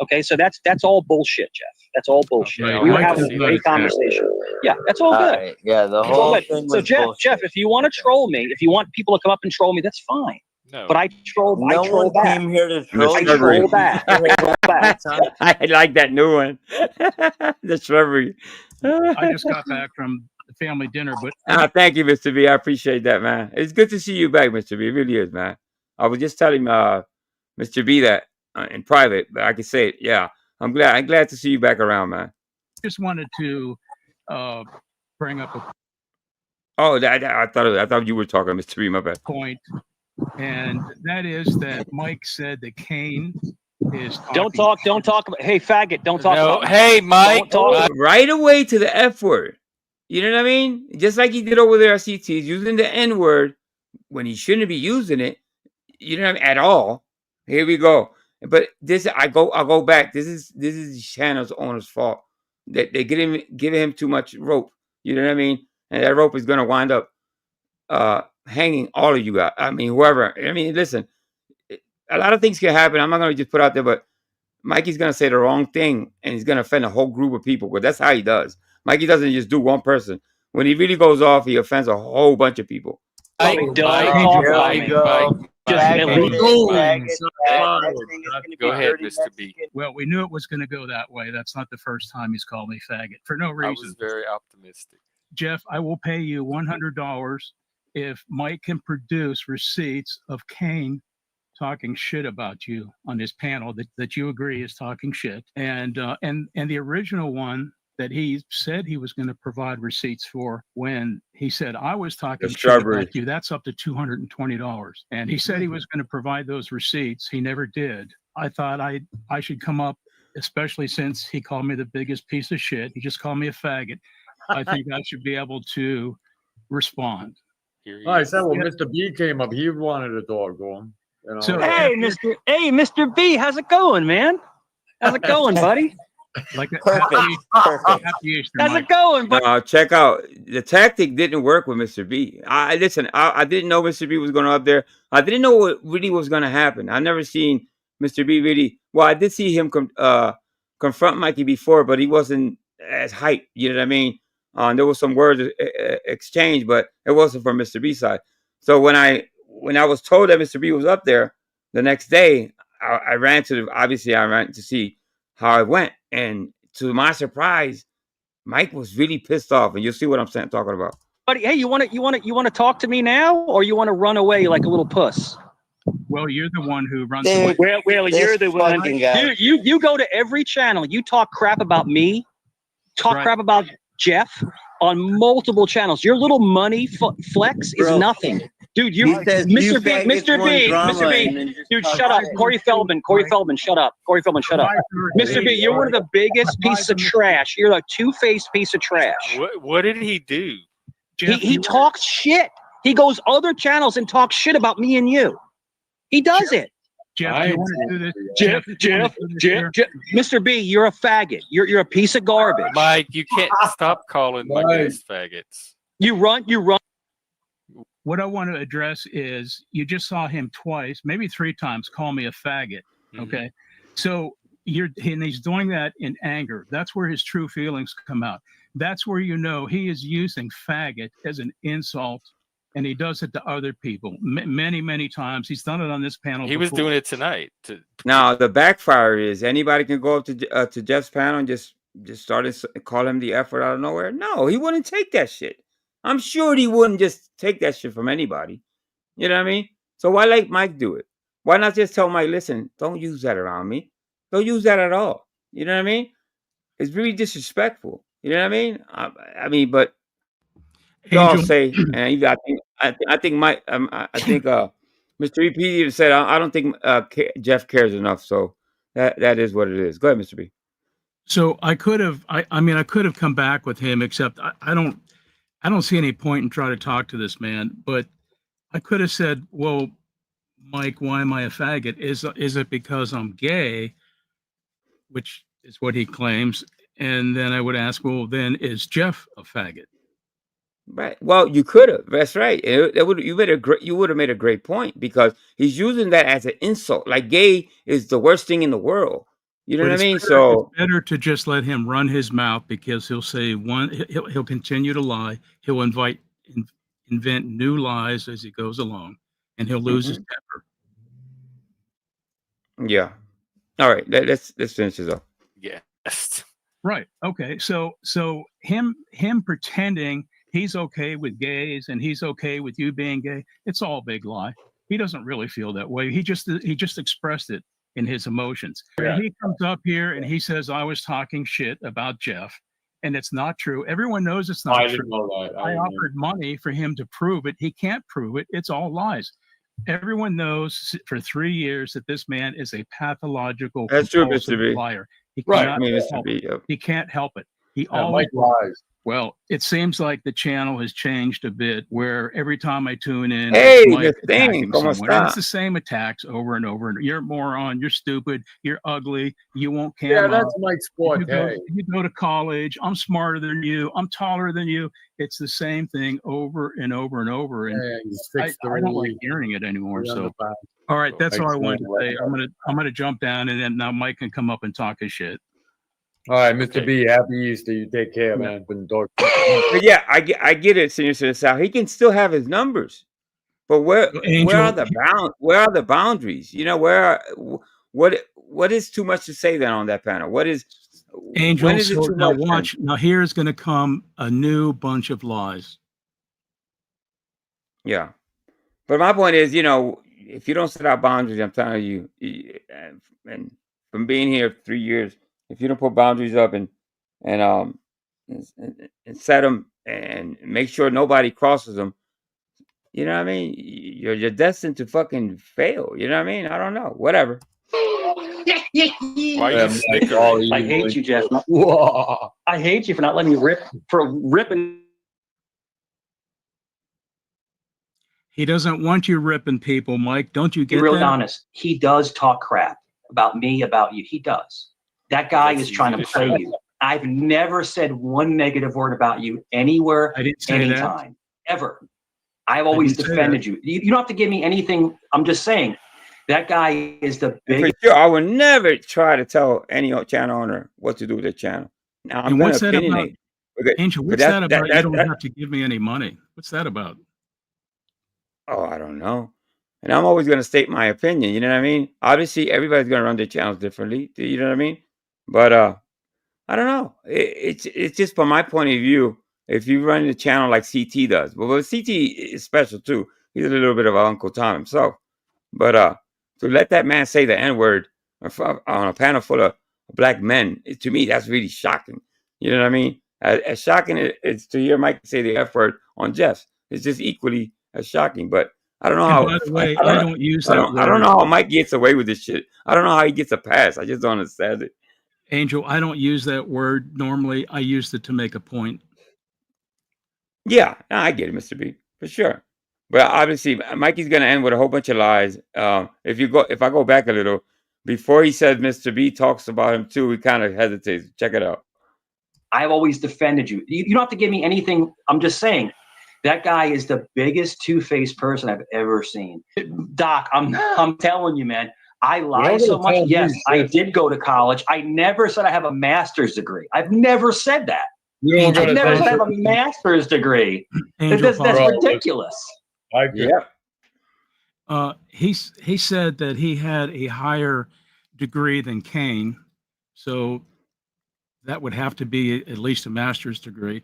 Okay, so that's all bullshit, Jeff. That's all bullshit. Okay, we were having a great conversation. Yeah, that's all good. Right. Yeah, the whole thing. So Jeff, if you want to troll me, if you want people to come up and troll me, that's fine. No. But I trolled. No I trolled one back. came here to troll I you. trolled back. I like that new one. The shrubbery. I just got back from the family dinner, but Thank you, Mr. B. I appreciate that, man. It's good to see you back, Mr. B. It really is, man. I was just telling Mr. B that in private, but I can say it. Yeah, I'm glad to see you back around, man. just wanted to bring up a Oh, I thought you were talking, Mr. B. My bad. point, and that is that Mike said that Kane is Don't talk about. Hey, faggot! Don't talk No, about. hey, Mike. Don't talk. Right away to the F word. You know what I mean? Just like he did over there at CT, he's using the N word when he shouldn't be using it. You know what I mean? At all. Here we go. But this, I'll go back. This is the channel's owner's fault. They're giving him too much rope. You know what I mean? And that rope is gonna wind up hanging all of you guys. I mean, whoever. I mean, listen, a lot of things can happen. I'm not gonna just put out there, but Mikey's gonna say the wrong thing and he's gonna offend a whole group of people. But that's how he does. Mikey doesn't just do one person. When he really goes off, he offends a whole bunch of people. Go ahead, Mr. B. Well, we knew it was going to go that way. That's not the first time he's called me faggot for no reason. I was very optimistic. Jeff, I will pay you $100 if Mike can produce receipts of Kane talking shit about you on his panel that you agree is talking shit, and the original one that he said he was going to provide receipts for when he said I was talking shit about you. That's up to $220. And he said he was going to provide those receipts. He never did. I thought I should come up, especially since he called me the biggest piece of shit. He just called me a faggot. I think I should be able to respond. I said, well, Mr. B came up. He wanted to talk to him. You know? So, Mr. B, how's it going, man? How's it going, buddy? Like happy Easter, how's it going? Check out the tactic didn't work with Mr. B. I didn't know Mr. B was going up there. I didn't know what really was going to happen. I never seen Mr. B really. Well, I did see him confront Mikey before, but he wasn't as hyped. You know what I mean? There was some words exchanged, but it wasn't from Mr. B's side. So when I was told that Mr. B was up there the next day, I ran to see how it went. And to my surprise, Mike was really pissed off, and you'll see what I'm talking about. Buddy, hey, you want to talk to me now, or you want to run away like a little puss? Well, you're the one who runs away. Well, you're the one. Dude, you go to every channel. You talk crap about me, crap about Jeff on multiple channels. Your little money flex is nothing. Dude, Mr. B, dude, shut up. Corey Feldman, shut up. Mr. B, you're one of the biggest pieces of trash. You're a two-faced piece of trash. What did he do? He talks shit. He goes other channels and talks shit about me and you. He does it. Jeff, you want to do this? Jeff, Mr. B, you're a faggot. You're a piece of garbage. Mike, you can't stop calling my guys faggots. You run. What I want to address is you just saw him twice, maybe 3 times, call me a faggot. Okay. So and he's doing that in anger. That's where his true feelings come out. That's where you know he is using faggot as an insult, and he does it to other people many, many times. He's done it on this panel. He was doing it tonight. Now the backfire is anybody can go up to Jeff's panel and just start to call him the F word out of nowhere. No, he wouldn't take that shit. I'm sure he wouldn't just take that shit from anybody. You know what I mean? So why let Mike do it? Why not just tell Mike, listen, don't use that around me. Don't use that at all. You know what I mean? It's really disrespectful. You know what I mean? I mean, but y'all say, and I think Mike, I think Mr. EP said, I don't think Jeff cares enough. So that is what it is. Go ahead, Mr. B. So I could have, I could have come back with him, except I don't see any point in trying to talk to this man. But I could have said, well, Mike, why am I a faggot? Is it because I'm gay? Which is what he claims. And then I would ask, well, then is Jeff a faggot? Right. Well, you could have. That's right. You would have made a great point, because he's using that as an insult. Like gay is the worst thing in the world. You know what I mean? So it's better to just let him run his mouth, because he'll say he'll continue to lie. He'll invent new lies as he goes along. and he'll lose his temper. Yeah. All right. Let's finish this up. Yes. Right. Okay. So him pretending he's okay with gays and he's okay with you being gay, it's all a big lie. He doesn't really feel that way. He just expressed it in his emotions. Yeah. And he comes up here and he says, I was talking shit about Jeff. And it's not true. Everyone knows it's not I true. didn't know that. I offered money for him to prove it. He can't prove it. It's all lies. Everyone knows for 3 years that this man is a pathological That's true, compulsive Mr. B. liar. He Right. cannot I mean, Mr. help B, it. yep. He can't help it. He Yeah, always Mike lies. Well, it seems like the channel has changed a bit where every time I tune in, Hey, it's Mike the thing, attacking ¿cómo someone. And it's está? the same attacks over and over. And you're a moron, you're stupid, you're ugly, you won't cam Yeah, up. that's Mike's forte. You go to college, I'm smarter than you, I'm taller than you. It's the same thing over and over and over. And Yeah, he's I don't like 6'3". hearing it anymore. He's So, underpacked. all right, that's all I Makes wanted to sense. say. I'm gonna jump down, and then now Mike can come up and talk his shit. All right, Mr. B, happy Easter. You take care, man. Been dark. But yeah, I get it, Senior Citizen. He can still have his numbers, but where Angel, are the boundaries? You know, what is too much to say then on that panel? What is Angel, when is it so too now much? watch. Now here's going to come a new bunch of lies. Yeah, but my point is, you know, if you don't set out boundaries, I'm telling you, and from being here 3 years, if you don't put boundaries up and set them and make sure nobody crosses them, you know what I mean? You're destined to fucking fail. You know what I mean? I don't know. Whatever. Why are you snickering? I hate you, Jeff. Whoa. I hate you for not letting me ripping. He doesn't want you ripping people, Mike. Don't you Be get real that? honest. He does talk crap about me, about you. He does. That guy is trying to play you. I've never said one negative word about you anywhere, I didn't say anytime, ever. I've always defended you. You don't have to give me anything. I'm just saying that guy is the biggest. For sure, I would never try to tell any channel owner what to do with their channel. Now, I'm And going what's to that about, opinionate. Angel? What's that about? You don't have to give me any money. What's that about? Oh, I don't know. And I'm always going to state my opinion. You know what I mean? Obviously, everybody's going to run their channels differently. You know what I mean? But I don't know. It's just from my point of view. If you run the channel like CT does, well, CT is special too. He's a little bit of Uncle Tom himself. But to let that man say the N-word on a panel full of black men, to me, that's really shocking. You know what I mean? As shocking it's to hear Mike say the F-word on Jeff. It's just equally as shocking. But I don't know how. By the way, I don't use that word. I don't know how Mike gets away with this shit. I don't know how he gets a pass. I just don't understand it. Angel, I don't use that word normally. I used it to make a point. Yeah, no, I get it, Mr. B, for sure. But obviously, Mikey's going to end with a whole bunch of lies. If I go back a little, before he says Mr. B talks about him too, he kind of hesitates. Check it out. I've always defended you. You don't have to give me anything. I'm just saying that guy is the biggest two-faced person I've ever seen. Doc, I'm telling you, man. I lie so much. Yes, I did go to college. I never said I have a master's degree. I've never said that. I've never said I have a master's degree. That's ridiculous. Yeah. He said that he had a higher degree than Kane, so that would have to be at least a master's degree.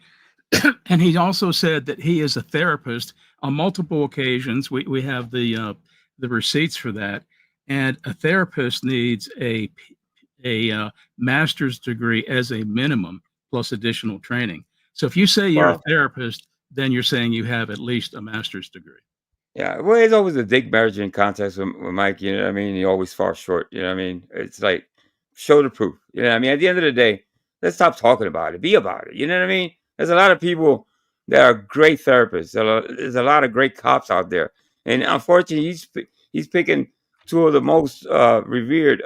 And he also said that he is a therapist on multiple occasions. We have the receipts for that. And a therapist needs a master's degree as a minimum plus additional training. So if you say you're a therapist, then you're saying you have at least a master's degree. Yeah, well, it's always a dick marriage in context with Mike. You know what I mean? He always falls short. You know what I mean? It's like, show the proof. You know what I mean? At the end of the day, let's stop talking about it. Be about it. You know what I mean? There's a lot of people that are great therapists. There's a lot of great cops out there. And unfortunately, he's picking two of the most revered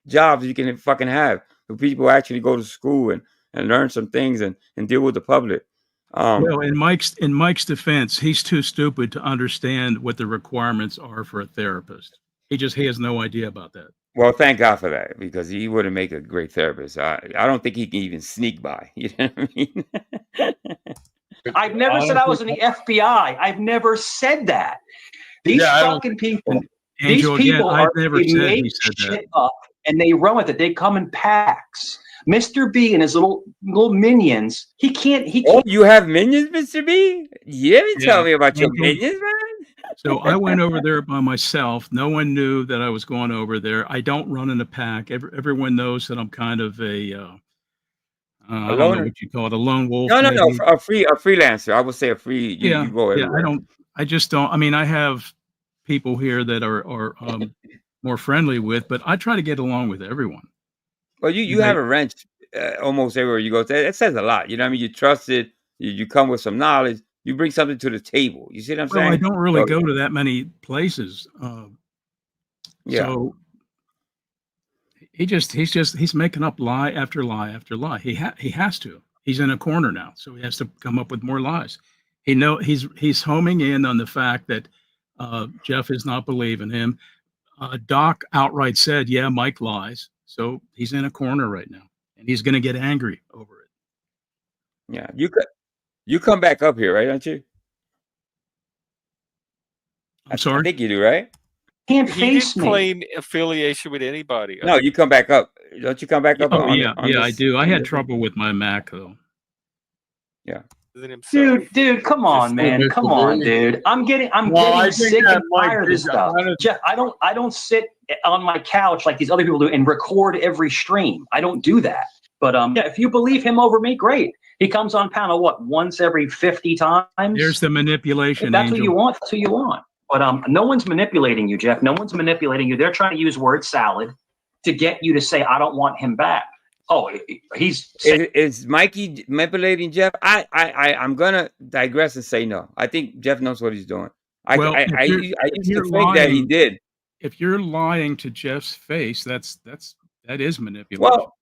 jobs you can fucking have. For people who actually go to school and learn some things and deal with the public. Well, in Mike's defense, he's too stupid to understand what the requirements are for a therapist. He has no idea about that. Well, thank God for that, because he wouldn't make a great therapist. I don't think he can even sneak by. You know what I mean? I've never said I was in the FBI. I've never said that. These fucking people. Angel, These people again, I've are never they said make he said that. shit up and they run with it. They come in packs. Mr. B and his little minions. He can't. Oh, you have minions, Mr. B? You didn't tell me about your Angel. minions, man. So I went over there by myself. No one knew that I was going over there. I don't run in a pack. Everyone knows that I'm kind of a I don't know what you call it, a lone wolf. No, maybe. a freelancer. I would say a free. You go everywhere. I just don't. I mean, I have people here that are more friendly with, but I try to get along with everyone. Well, you have a wrench almost everywhere you go. That says a lot. You know what I mean? You trust it. You come with some knowledge. You bring something to the table. You see what I'm saying? Well, I don't really go to that many places. So he's making up lie after lie after lie. He has to. He's in a corner now, so he has to come up with more lies. He's homing in on the fact that Jeff is not believing him. Doc outright said, "Yeah, Mike lies." So he's in a corner right now, and he's going to get angry over it. Yeah, you come back up here, right? Don't you? I'm sorry. I think you do, right? Can't he didn't claim affiliation with anybody. No, you come back up. Don't you come back up? Oh, I do. I had trouble with my Mac though. Yeah. Dude, come on, man. Come on, dude. I'm getting sick and tired of this stuff. Jeff, I don't sit on my couch like these other people do and record every stream. I don't do that. But yeah, if you believe him over me, great. He comes on panel once every 50 times. There's the manipulation. If that's Angel. what you want. That's who you want. But no one's manipulating you, Jeff. No one's manipulating you. They're trying to use word salad to get you to say, I don't want him back. Oh, is Mikey manipulating Jeff? I'm gonna digress and say no. I think Jeff knows what he's doing. I used to think that he did. If you're lying to Jeff's face, that is manipulation. Well,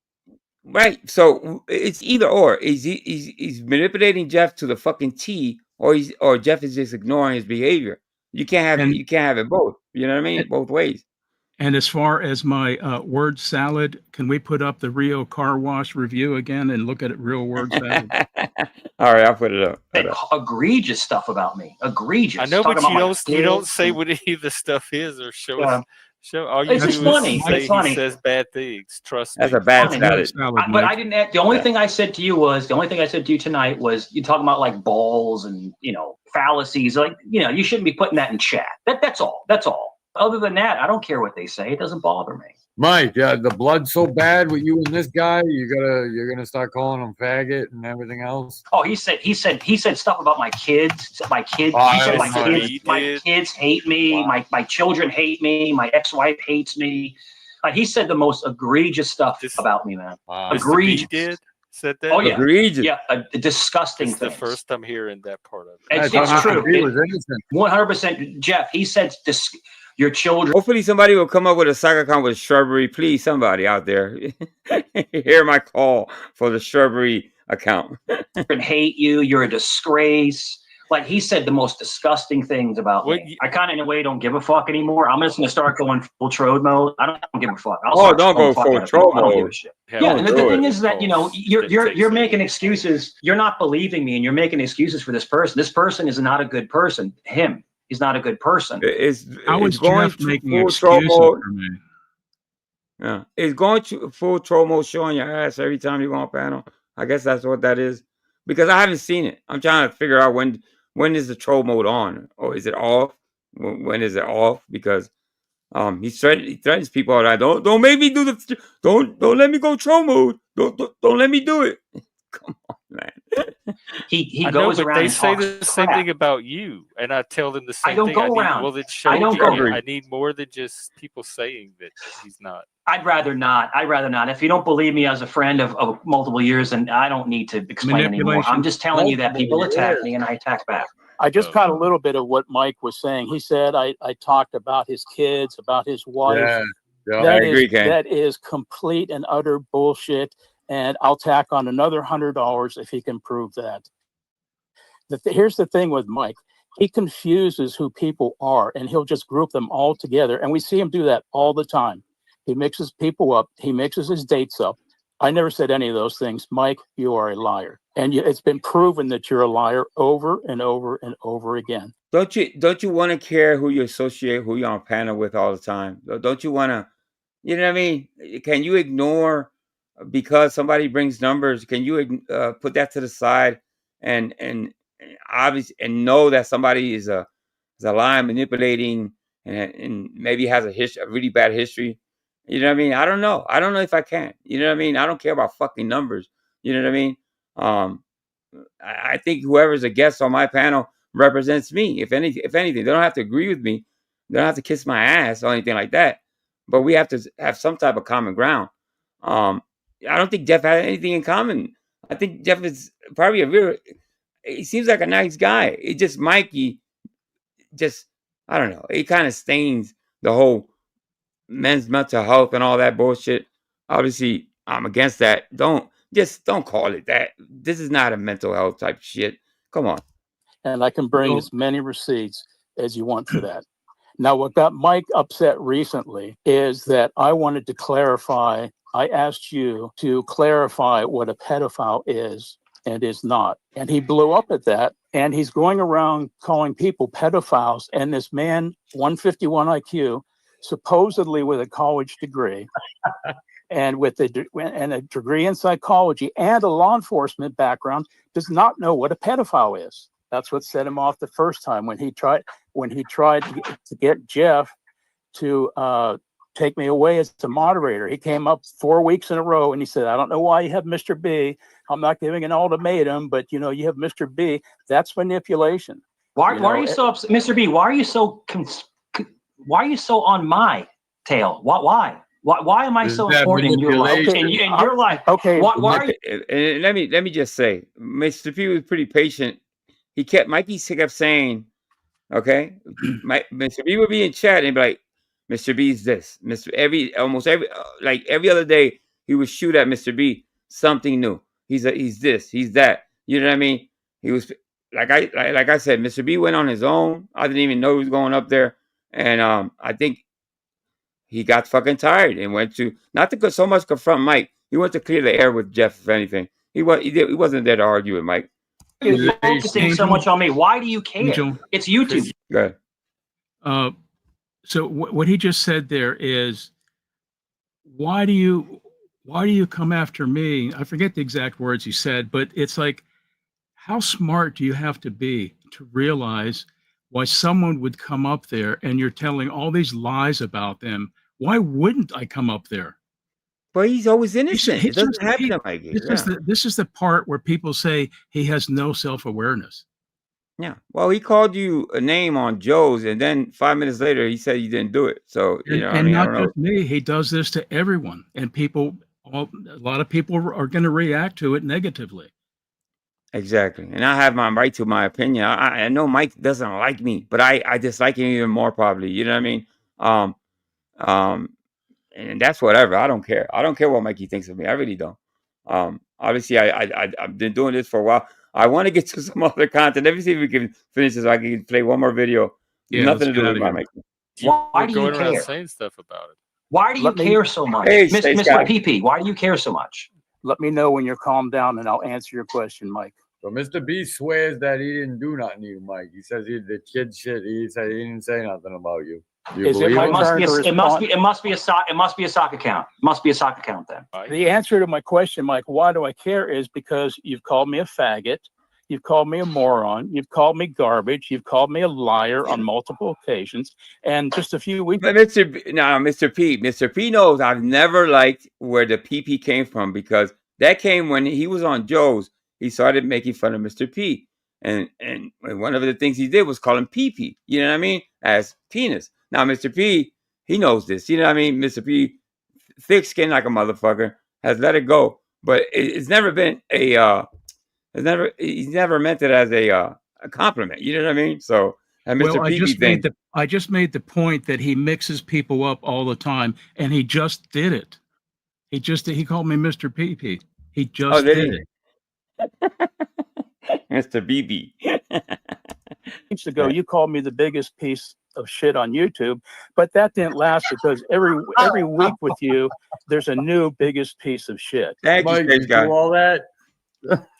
right. So it's either or. He's manipulating Jeff to the fucking T, or Jeff is just ignoring his behavior. You can't have it both. You know what I mean? Both ways. And as far as my word salad, can we put up the Rio car wash review again and look at it real word salad? All right, I'll put it up. Egregious stuff about me. Egregious. I know, but you don't say what any of the stuff is or show us. All you do is say he says bad things. Trust me. That's a bad salad. But I didn't. The only thing I said to you tonight was you talking about like balls and fallacies. Like you shouldn't be putting that in chat. That's all. That's all. Other than that, I don't care what they say. It doesn't bother me. Mike, the blood's so bad with you and this guy, you're gonna start calling him faggot and everything else. Oh, he said stuff about my kids. My kids. My kids hate me. My children hate me. My ex-wife hates me. He said the most egregious stuff about me, man. Egregious. He did said that. Oh yeah, egregious. Yeah, a disgusting thing. The first I'm hearing that part of It's it. true. 100%. Jeff, he said your children. Hopefully somebody will come up with a soccer account with Shrubbery. Please, somebody out there, hear my call for the Shrubbery account. Hate you. You're a disgrace. Like he said the most disgusting things about me. I kind of in a way don't give a fuck anymore. I'm just gonna start going full trode mode. I don't give a fuck. Don't go full trode mode. I don't give a shit. Yeah, and the thing is that you're making excuses. You're not believing me, and you're making excuses for this person. This person is not a good person. He's not a good person. How is Jeff making excuses for me? Yeah, it's going to full troll mode, showing your ass every time you go on panel. I guess that's what that is, because I haven't seen it. I'm trying to figure out when is the troll mode on, or is it off? When is it off? Because he threatens people all the time. Don't make me do the don't let me go troll mode. Don't let me do it. Come on, man. He goes around. They say the same thing about you, and I tell them the same thing. I don't go around. Well, I need more than just people saying that he's not. I'd rather not. If you don't believe me as a friend of multiple years, then I don't need to explain anymore. I'm just telling you that people attack me and I attack back. I just caught a little bit of what Mike was saying. He said I talked about his kids, about his wife. Yeah, I agree, Ken. That is complete and utter bullshit. And I'll tack on another $100 if he can prove that. Here's the thing with Mike. He confuses who people are, and he'll just group them all together. And we see him do that all the time. He mixes people up. He mixes his dates up. I never said any of those things. Mike, you are a liar. And it's been proven that you're a liar over and over and over again. Don't you want to care who you associate, who you're on panel with all the time? Don't you want to, you know what I mean? Can you ignore because somebody brings numbers? Can you put that to the side and obviously and know that somebody is a lying, manipulating, and maybe has a really bad history? You know what I mean? I don't know. I don't know if I can. You know what I mean? I don't care about fucking numbers. You know what I mean? I think whoever's a guest on my panel represents me. If anything, they don't have to agree with me. They don't have to kiss my ass or anything like that. But we have to have some type of common ground. I don't think Jeff had anything in common. I think Jeff is probably he seems like a nice guy. It just Mikey, I don't know. He kind of stains the whole men's mental health and all that bullshit. Obviously, I'm against that. Don't call it that. This is not a mental health type shit. Come on. And I can bring as many receipts as you want for that. Now, what got Mike upset recently is that I wanted to clarify. I asked you to clarify what a pedophile is and is not. And he blew up at that. And he's going around calling people pedophiles. And this man, 151 IQ, supposedly with a college degree and with a degree in psychology and a law enforcement background, does not know what a pedophile is. That's what set him off the first time when he tried to get Jeff to take me away as the moderator. He came up 4 weeks in a row and he said, I don't know why you have Mr. B. I'm not giving an ultimatum, but you have Mr. B. That's manipulation. Why are you so upset, Mr. B? Why are you so on my tail? Why am I so important in your life? And you're like, okay. Why are you? Let me just say, Mr. P was pretty patient. Mikey kept saying, okay, Mr. B would be in chat and be like, Mr. B's this, almost every other day he would shoot at Mr. B something new. He's this, he's that. You know what I mean? He was like I said, Mr. B went on his own. I didn't even know he was going up there, and I think he got fucking tired and went to not to so much confront Mike. He went to clear the air with Jeff. If anything, he wasn't there to argue with Mike. You're focusing so much on me. Why do you care? Angel, it's YouTube. Go ahead. So what he just said there is, why do you come after me? I forget the exact words he said, but it's like, how smart do you have to be to realize why someone would come up there and you're telling all these lies about them? Why wouldn't I come up there? But he's always innocent. It doesn't happen to Mike. This is the part where people say he has no self-awareness. Yeah. Well, he called you a name on Joe's, and then 5 minutes later he said you didn't do it. So not just me. He does this to everyone, and a lot of people are going to react to it negatively. Exactly. And I have my right to my opinion. I know Mike doesn't like me, but I dislike him even more probably. You know what I mean? And that's whatever. I don't care. I don't care what Mikey thinks of me. I really don't. Obviously, I've been doing this for a while. I want to get to some other content. Let me see if we can finish this so I can play one more video. Yeah, nothing to do with my Mikey. Why do you going around care? saying stuff about it? Why do you care so much? Hey, Mr. PP, why do you care so much? Let me know when you're calmed down and I'll answer your question, Mike. So Mr. B swears that he didn't do nothing to you, Mike. He says the kid shit. He said he didn't say nothing about you. It must be a sock account. Must be a sock account then. The answer to my question, Mike, why do I care, is because you've called me a faggot, you've called me a moron, you've called me garbage, you've called me a liar on multiple occasions, and just a few weeks. But Mr. P knows I've never liked where the PP came from, because that came when he was on Joe's. He started making fun of Mr. P, and one of the things he did was call him PP. You know what I mean? As penis. Now, Mr. P, he knows this. You know what I mean? Mr. P, thick skin like a motherfucker, has let it go. But it's never been he's never meant it as a compliment. You know what I mean? So, Mr. P I just made the point that he mixes people up all the time, and he just did it. He called me Mr. PP. He just did it. Mr. BB. Weeks ago, you called me the biggest piece of shit on YouTube, but that didn't last, because every week with you, there's a new biggest piece of shit. Thank you, Mike, you do all that.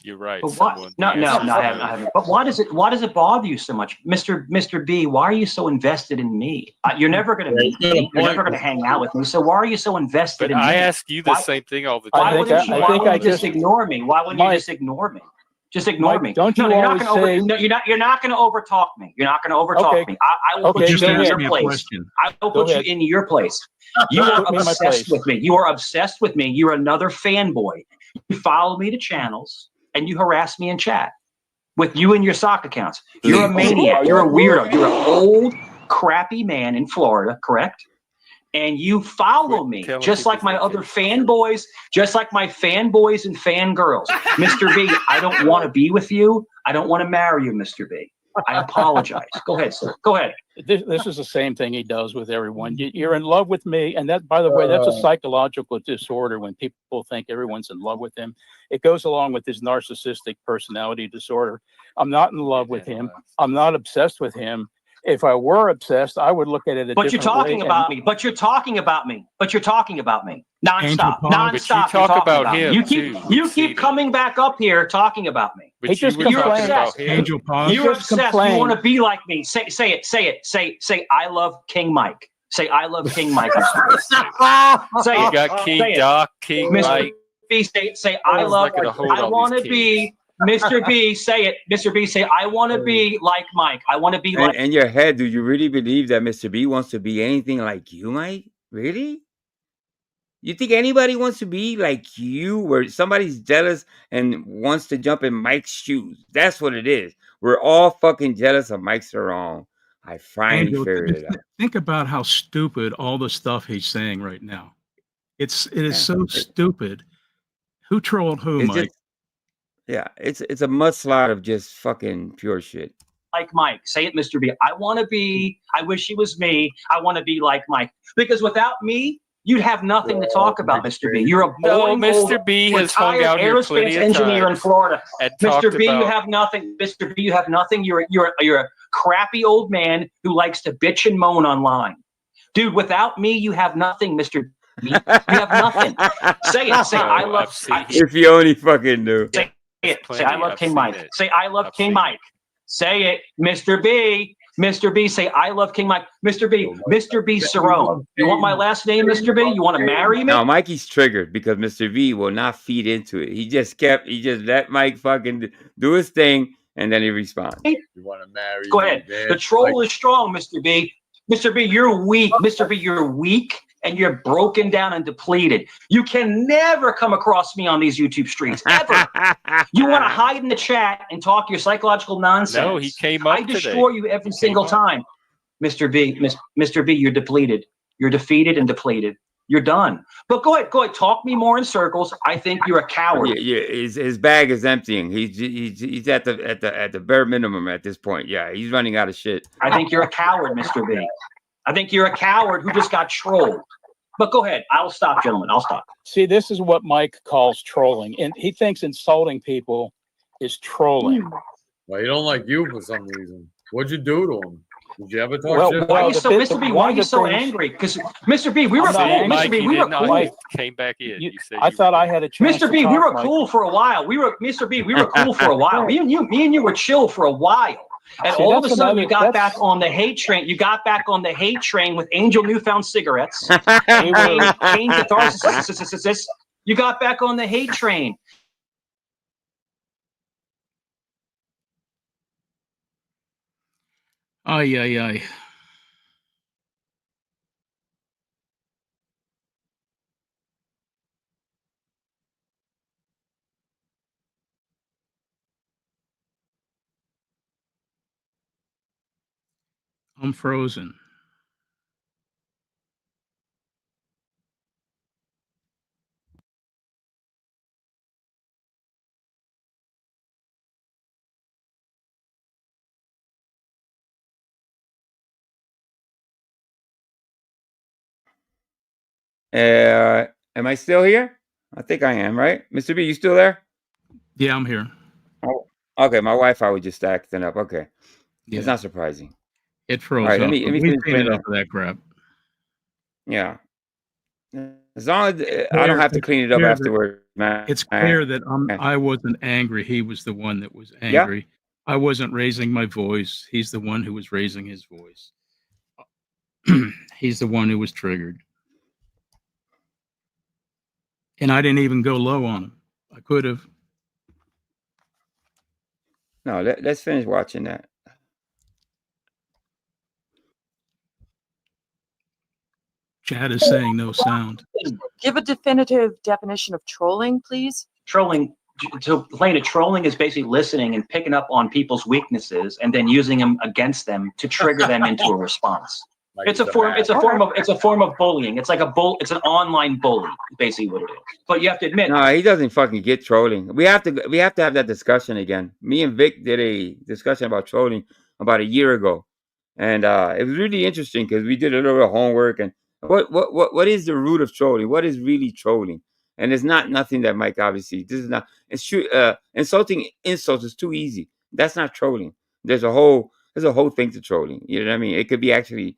You're right. But what? No, I haven't. But why does it bother you so much, Mr. B? Why are you so invested in me? You're never going to meet me. You're never going to hang out with me. So why are you so invested in me? I ask you the same thing all the time. Why wouldn't you just ignore me? Why wouldn't you just ignore me? Just ignore me. Don't you you're always say? You're not going to overtalk me. You're not going to overtalk me. I will put you in your place. I will put you in your place. You are obsessed with me. You are obsessed with me. You're another fanboy. You follow me to channels and you harass me in chat with you and your sock accounts. You're a maniac. You're a weirdo. You're an old, crappy man in Florida, correct? And you follow me just like my other fanboys, just like my fanboys and fangirls. Mr. B, I don't want to be with you. I don't want to marry you, Mr. B. I apologize. Go ahead, sir. Go ahead. This is the same thing he does with everyone. You're in love with me. And that, by the way, that's a psychological disorder when people think everyone's in love with him. It goes along with his narcissistic personality disorder. I'm not in love with him. I'm not obsessed with him. If I were obsessed, I would look at it a different way. But you're talking about me. But you're talking about me. But you're talking about me. Nonstop. Nonstop. But you talk about him. You keep coming back up here talking about me. He just You're obsessed. Angel Pause. You're obsessed. You want to be like me. Say it. Say I love King Mike. Say I love King Mike. Say it. You got King Doc, King Mike. Say I love. I want to be. Mr. B, say it. Mr. B, say, I want to be like Mike. I want to be like. In your head, do you really believe that Mr. B wants to be anything like you, Mike? Really? You think anybody wants to be like you, where somebody's jealous and wants to jump in Mike's shoes? That's what it is. We're all fucking jealous of Mike Sarong. I finally figured it out. Think about how stupid all the stuff he's saying right now. It is so stupid. Who trolled who, Mike? Yeah, it's a mudslide of just fucking pure shit. Like Mike. Say it, Mr. B. I want to be, I wish he was me. I want to be like Mike. Because without me, you'd have nothing to talk about, Mr. B. You're a boring, Mr. B has hung out here plenty of engineer in Florida. Mr. B, you have nothing. Mr. B, you have nothing. You're a crappy old man who likes to bitch and moan online. Dude, without me, you have nothing, Mr. B. You have nothing. Say it. Say I love. If you only fucking knew. Say I love King Mike. Say I love King Mike. Say it, Mr. B. Mr. B, say I love King Mike. Mr. B, Mr. B Cerrone. You want my last name, Mr. B? You want to marry me? No, Mikey's triggered because Mr. V will not feed into it. He just let Mike fucking do his thing and then he responds. You want to marry? Go ahead. The troll is strong, Mr. B. Mr. B, you're weak. Mr. B, you're weak. And you're broken down and depleted. You can never come across me on these YouTube streets, ever. You want to hide in the chat and talk your psychological nonsense. No, he came up I destroy you every single time. Mr. B, Mr. B, you're depleted. You're defeated and depleted. You're done. But go ahead. Talk me more in circles. I think you're a coward. Yeah, his bag is emptying. He's at the bare minimum at this point. Yeah, he's running out of shit. I think you're a coward, Mr. B. I think you're a coward who just got trolled. But go ahead. I'll stop, gentlemen. I'll stop. See, this is what Mike calls trolling. And he thinks insulting people is trolling. Well, he don't like you for some reason. What'd you do to him? Did you ever talk shit? Mr. B, why are you so angry? Because Mr. B, we were cool. Mr. B, we were cool. Came back in. I thought I had a chance. Mr. B, we were cool for a while. Mr. B, we were cool for a while. Me and you were chill for a while. And all of a sudden, you got back on the hate train. You got back on the hate train with Angel Newfound Cigarettes. Pain catharsis. You got back on the hate train. Ay, ay, ay. I'm frozen. Am I still here? I think I am, right? Mr. B, you still there? Yeah, I'm here. Oh, okay. My Wi-Fi was just acting up. Okay. Yeah. It's not surprising. It froze All right, up. let me We finish cleaned it up for that crap. Yeah. As long as I don't have to clean it up afterward. It's clear that I wasn't angry. He was the one that was angry. I wasn't raising my voice. He's the one who was raising his voice. He's the one who was triggered. And I didn't even go low on him. I could have. No, let's finish watching that. Chad is saying no sound. Give a definitive definition of trolling, please. Trolling, so Lena, trolling is basically listening and picking up on people's weaknesses and then using them against them to trigger them into a response. Like it's a form of bullying. It's like it's an online bully, basically what it is. But you have to admit, no, he doesn't fucking get trolling. We have to have that discussion again. Me and Vic did a discussion about trolling about a year ago, and it was really interesting because we did a little bit of homework. And what is the root of trolling? What is really trolling? And it's not nothing that Mike obviously. This is not. It's true. Insulting insults is too easy. That's not trolling. There's a whole thing to trolling. You know what I mean? It could be actually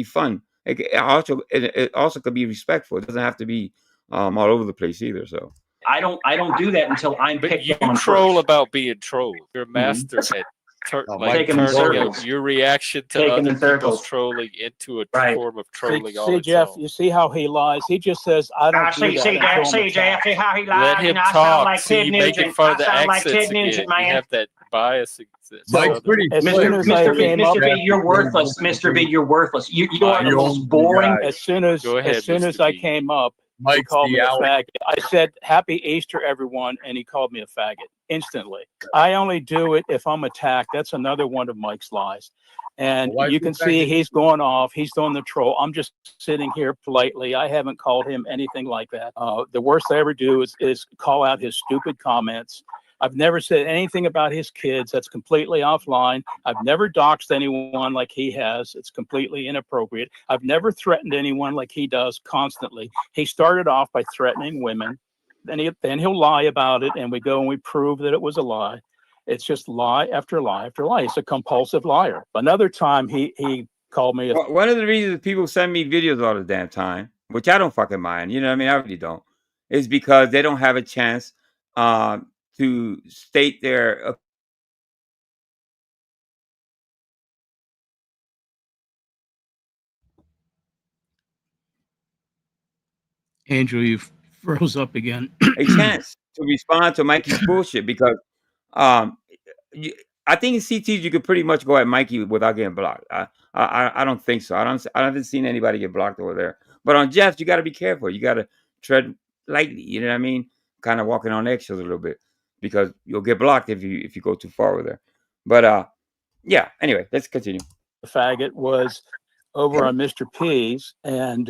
fun. It also could be respectful. It doesn't have to be all over the place either. So I don't do that until I'm picked you on troll first. About being trolled. You're a master at taking in circles. Your reaction to other people's trolling into a form of trolling. See, Jeff, you see how he lies. He just says, "I don't do that." See, Jeff, see how he lies. Let him talk. See, you making fun of the accents again. You have that bias. Mr. B, you're worthless. Mr. B, you're worthless. You are the most boring. As soon as I came up, he called me a faggot. I said, "Happy Easter, everyone," and he called me a faggot instantly. I only do it if I'm attacked. That's another one of Mike's lies. And you can see he's going off. He's doing the troll. I'm just sitting here politely. I haven't called him anything like that. The worst I ever do is call out his stupid comments. I've never said anything about his kids. That's completely offline. I've never doxed anyone like he has. It's completely inappropriate. I've never threatened anyone like he does constantly. He started off by threatening women. Then he'll lie about it, and we go and we prove that it was a lie. It's just lie after lie after lie. He's a compulsive liar. Another time he called me. One of the reasons people send me videos all the damn time, which I don't fucking mind, you know what I mean? I really don't, is because they don't have a chance to state their Angel, you froze up again. a chance to respond to Mikey's bullshit because I think in CTs you could pretty much go at Mikey without getting blocked. I don't think so. I haven't seen anybody get blocked over there. But on Jeff, you got to be careful. You got to tread lightly. You know what I mean? Kind of walking on eggshells a little bit because you'll get blocked if you go too far over there. But yeah. Anyway, let's continue. The faggot was over on Mr. P's, and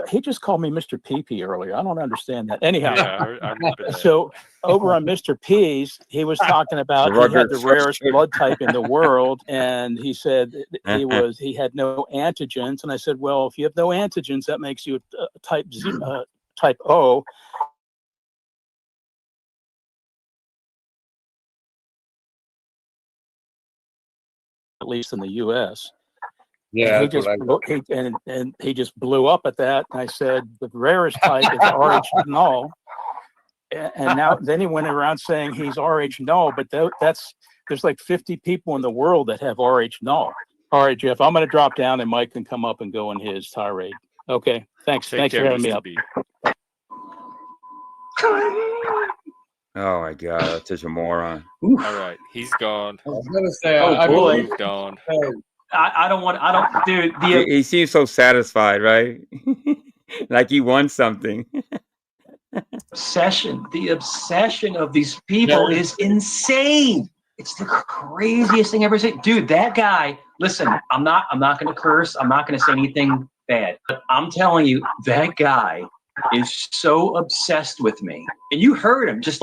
he just called me Mr. PP earlier. I don't understand that. Anyhow, I remember that. So over on Mr. P's, he was talking about he had the rarest blood type in the world, and he said he had no antigens. And I said, well, if you have no antigens, that makes you a type O. At least in the U.S. Yeah, and he just blew up at that. And I said the rarest type is RH null. And now then he went around saying he's RH null, but there's like 50 people in the world that have RH null. All right, Jeff, I'm going to drop down and Mike can come up and go in his tirade. Okay, thanks. Thanks for having me up. Oh my God, that's such a moron. All right, he's gone. I was gonna say, I boy. Moved on. Dude. He seems so satisfied, right? Like he won something. The obsession of these people is insane. It's the craziest thing I've ever seen. Dude, that guy, listen, I'm not going to curse. I'm not going to say anything bad. But I'm telling you, that guy is so obsessed with me. And you heard him just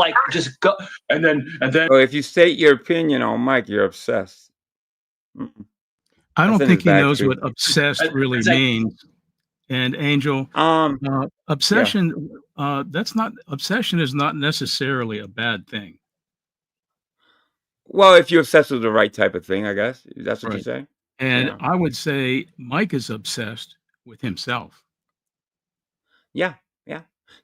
go. And then. Well, if you state your opinion on Mike, you're obsessed. I don't think he knows what obsessed really means. And Angel, obsession, obsession is not necessarily a bad thing. Well, if you're obsessed with the right type of thing, I guess. That's what you say? And I would say Mike is obsessed with himself. Yeah.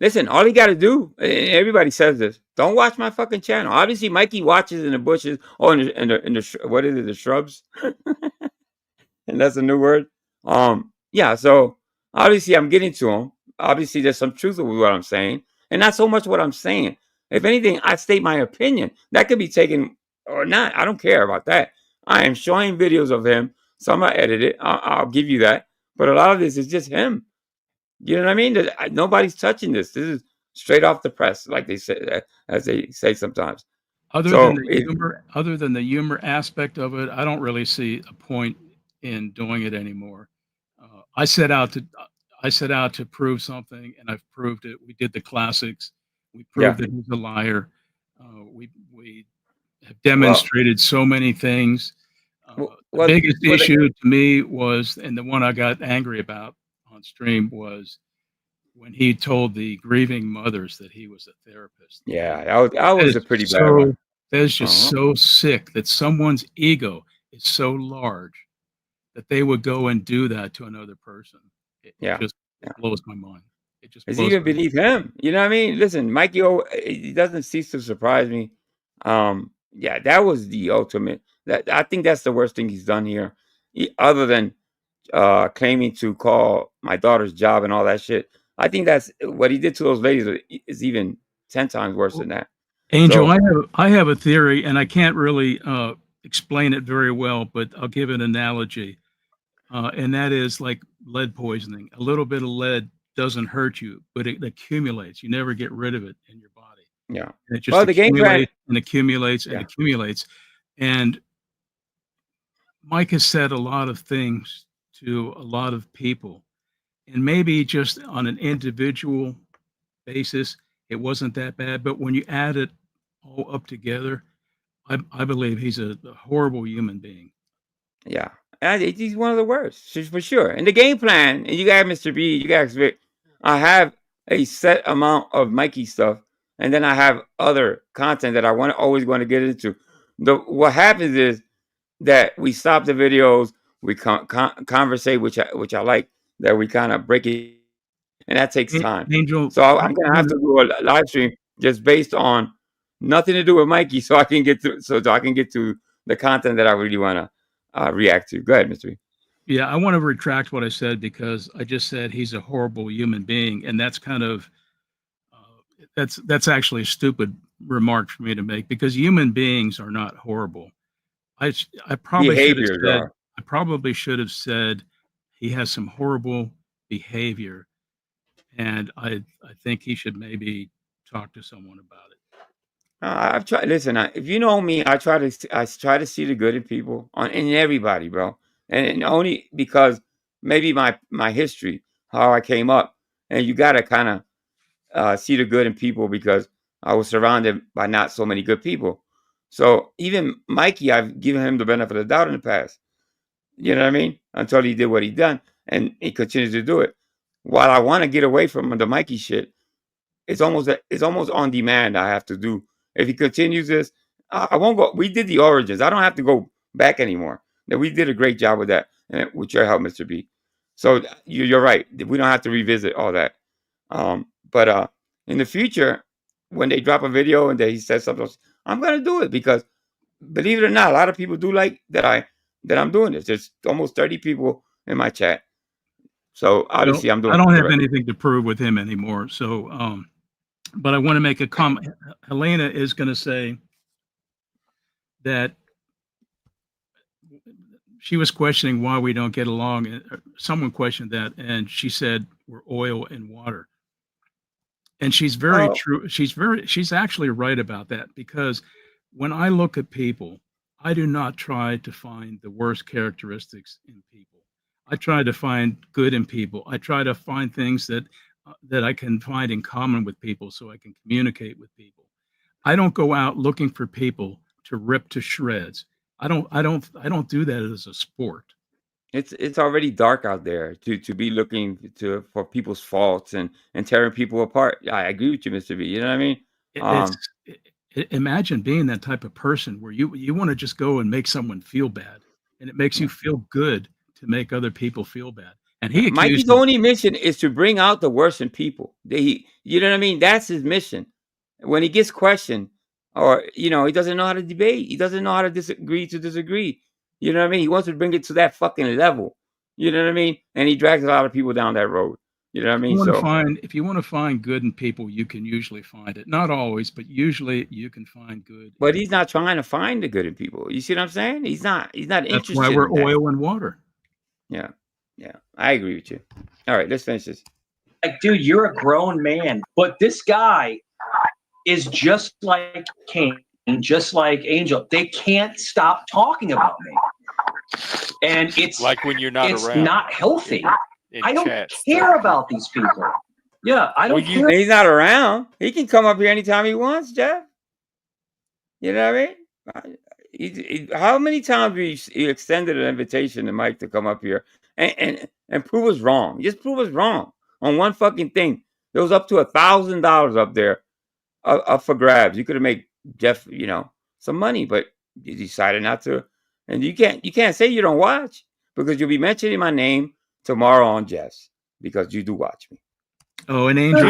Listen, all he got to do, and everybody says this, don't watch my fucking channel. Obviously, Mikey watches in the bushes or in the what is it, the shrubs? And that's a new word. Yeah, so obviously I'm getting to him. Obviously, there's some truth with what I'm saying, and not so much what I'm saying. If anything, I state my opinion. That could be taken or not. I don't care about that. I am showing videos of him. Some are edited. I'll give you that. But a lot of this is just him. You know what I mean? Nobody's touching this. This is straight off the press, like they say, as they say sometimes. Other than the humor aspect of it, I don't really see a point in doing it anymore. I set out to prove something, and I've proved it. We did the classics. We proved that he's a liar. We have demonstrated so many things. The biggest issue to me was, and the one I got angry about on stream, was when he told the grieving mothers that he was a therapist. Yeah, that was a pretty bad one. That is just so sick that someone's ego is so large that they would go and do that to another person. It just blows my mind. It just it's even beneath him. You know what I mean? Listen, Mikey, he doesn't cease to surprise me. Yeah, that was the ultimate. I think that's the worst thing he's done here, other than claiming to call my daughter's job and all that shit. I think that's what he did to those ladies is even 10 times worse than that. Angel, I have a theory, and I can't really explain it very well, but I'll give an analogy. And that is like lead poisoning. A little bit of lead doesn't hurt you, but it accumulates. You never get rid of it in your body. Yeah. And it just accumulates and accumulates and accumulates. And Mike has said a lot of things to a lot of people. And maybe just on an individual basis, it wasn't that bad. But when you add it all up together, I believe he's a horrible human being. Yeah. He's one of the worst, for sure. And the game plan, and you got Mr. B, you got Vic, I have a set amount of Mikey stuff, and then I have other content that I always want to get into. What happens is that we stop the videos, we conversate, which I like, that we kind of break it, and that takes time. Angel, so I'm gonna have to do a live stream just based on nothing to do with Mikey, so I can get to the content that I really want to react to. Go ahead, Mr. B. Yeah, I want to retract what I said, because I just said he's a horrible human being, and that's kind of that's actually a stupid remark for me to make, because human beings are not horrible. I probably should have said he has some horrible behavior, and I think he should maybe talk to someone about it. I've tried. Listen, if you know me, I try to see the good in people, in everybody, bro. And only because maybe my history, how I came up, and you gotta kind of see the good in people, because I was surrounded by not so many good people. So even Mikey, I've given him the benefit of the doubt in the past. You know what I mean? Until he did what he done, and he continues to do it. While I want to get away from the Mikey shit, it's almost on demand. I have to do. If he continues this, I won't go. We did the origins. I don't have to go back anymore. We did a great job with that, and with your help, Mr. B. So you're right. We don't have to revisit all that. But in the future, when they drop a video and he says something else, I'm gonna do it, because believe it or not, a lot of people do like that I'm doing this. There's almost 30 people in my chat. So obviously I'm doing. I don't have anything to prove with him anymore. So, but I want to make a comment. Helena is going to say that she was questioning why we don't get along. Someone questioned that, and she said we're oil and water. And she's very true. She's actually right about that, because when I look at people, I do not try to find the worst characteristics in people. I try to find good in people. I try to find things that I can find in common with people, so I can communicate with people. I don't go out looking for people to rip to shreds. I don't do that as a sport. It's already dark out there to be looking for people's faults and tearing people apart. I agree with you, Mr. B. You know what I mean? Imagine being that type of person where you want to just go and make someone feel bad, and it makes you feel good to make other people feel bad. And Mikey's only mission is to bring out the worst in people. You know what I mean? That's his mission. When he gets questioned, or he doesn't know how to debate. He doesn't know how to disagree. You know what I mean? He wants to bring it to that fucking level. You know what I mean? And he drags a lot of people down that road. You know what I mean? If you want to find good in people, you can usually find it. Not always, but usually you can find good. But he's not trying to find the good in people. You see what I'm saying? He's not interested. That's why we're oil and water. Yeah. Yeah. I agree with you. All right, let's finish this. Like, dude, you're a grown man, but this guy is just like King, just like Angel. They can't stop talking about me. And it's like when you're not it's around. Not healthy. I don't chats, care about these people. Yeah, I don't care. He's not around. He can come up here anytime he wants, Jeff. You know what I mean? How many times he extended an invitation to Mike to come up here and prove us wrong? Just prove us wrong on one fucking thing. There was up to $1,000 up there up for grabs. You could have made Jeff, some money, but you decided not to. And you can't say you don't watch, because you'll be mentioning my name tomorrow on Jeff's, because you do watch me. Oh, an Angel.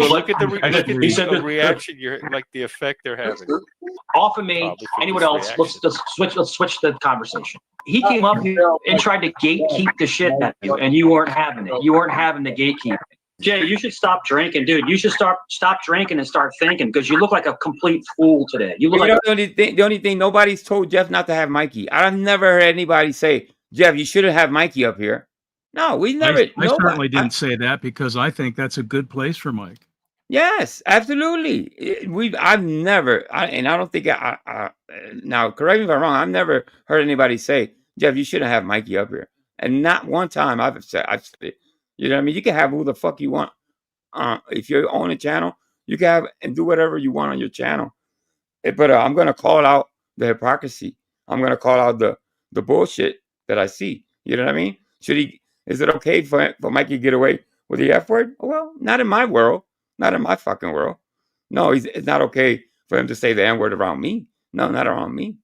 Look at the reaction. Like the effect they're having. Off of me. Anyone else? Let's switch the conversation. He came up here and tried to gatekeep the shit at you, and you weren't having it. You weren't having the gatekeeping. Jay, you should stop drinking, dude. You should stop drinking and start thinking, because you look like a complete fool today. You look like the only thing nobody's told Jeff not to have Mikey. I've never heard anybody say, Jeff, you shouldn't have Mikey up here. No, we never. I certainly didn't say that, because I think that's a good place for Mike. Yes, absolutely. I've never, and I don't think now, correct me if I'm wrong, I've never heard anybody say, Jeff, you shouldn't have Mikey up here. And not one time I've said it. You know what I mean? You can have who the fuck you want. If you own a channel, you can have and do whatever you want on your channel. But I'm going to call out the hypocrisy. I'm going to call out the bullshit that I see. You know what I mean? Is it okay for Mikey to get away with the F word? Well, not in my world. Not in my fucking world. No, it's not okay for him to say the N word around me. No, not around me.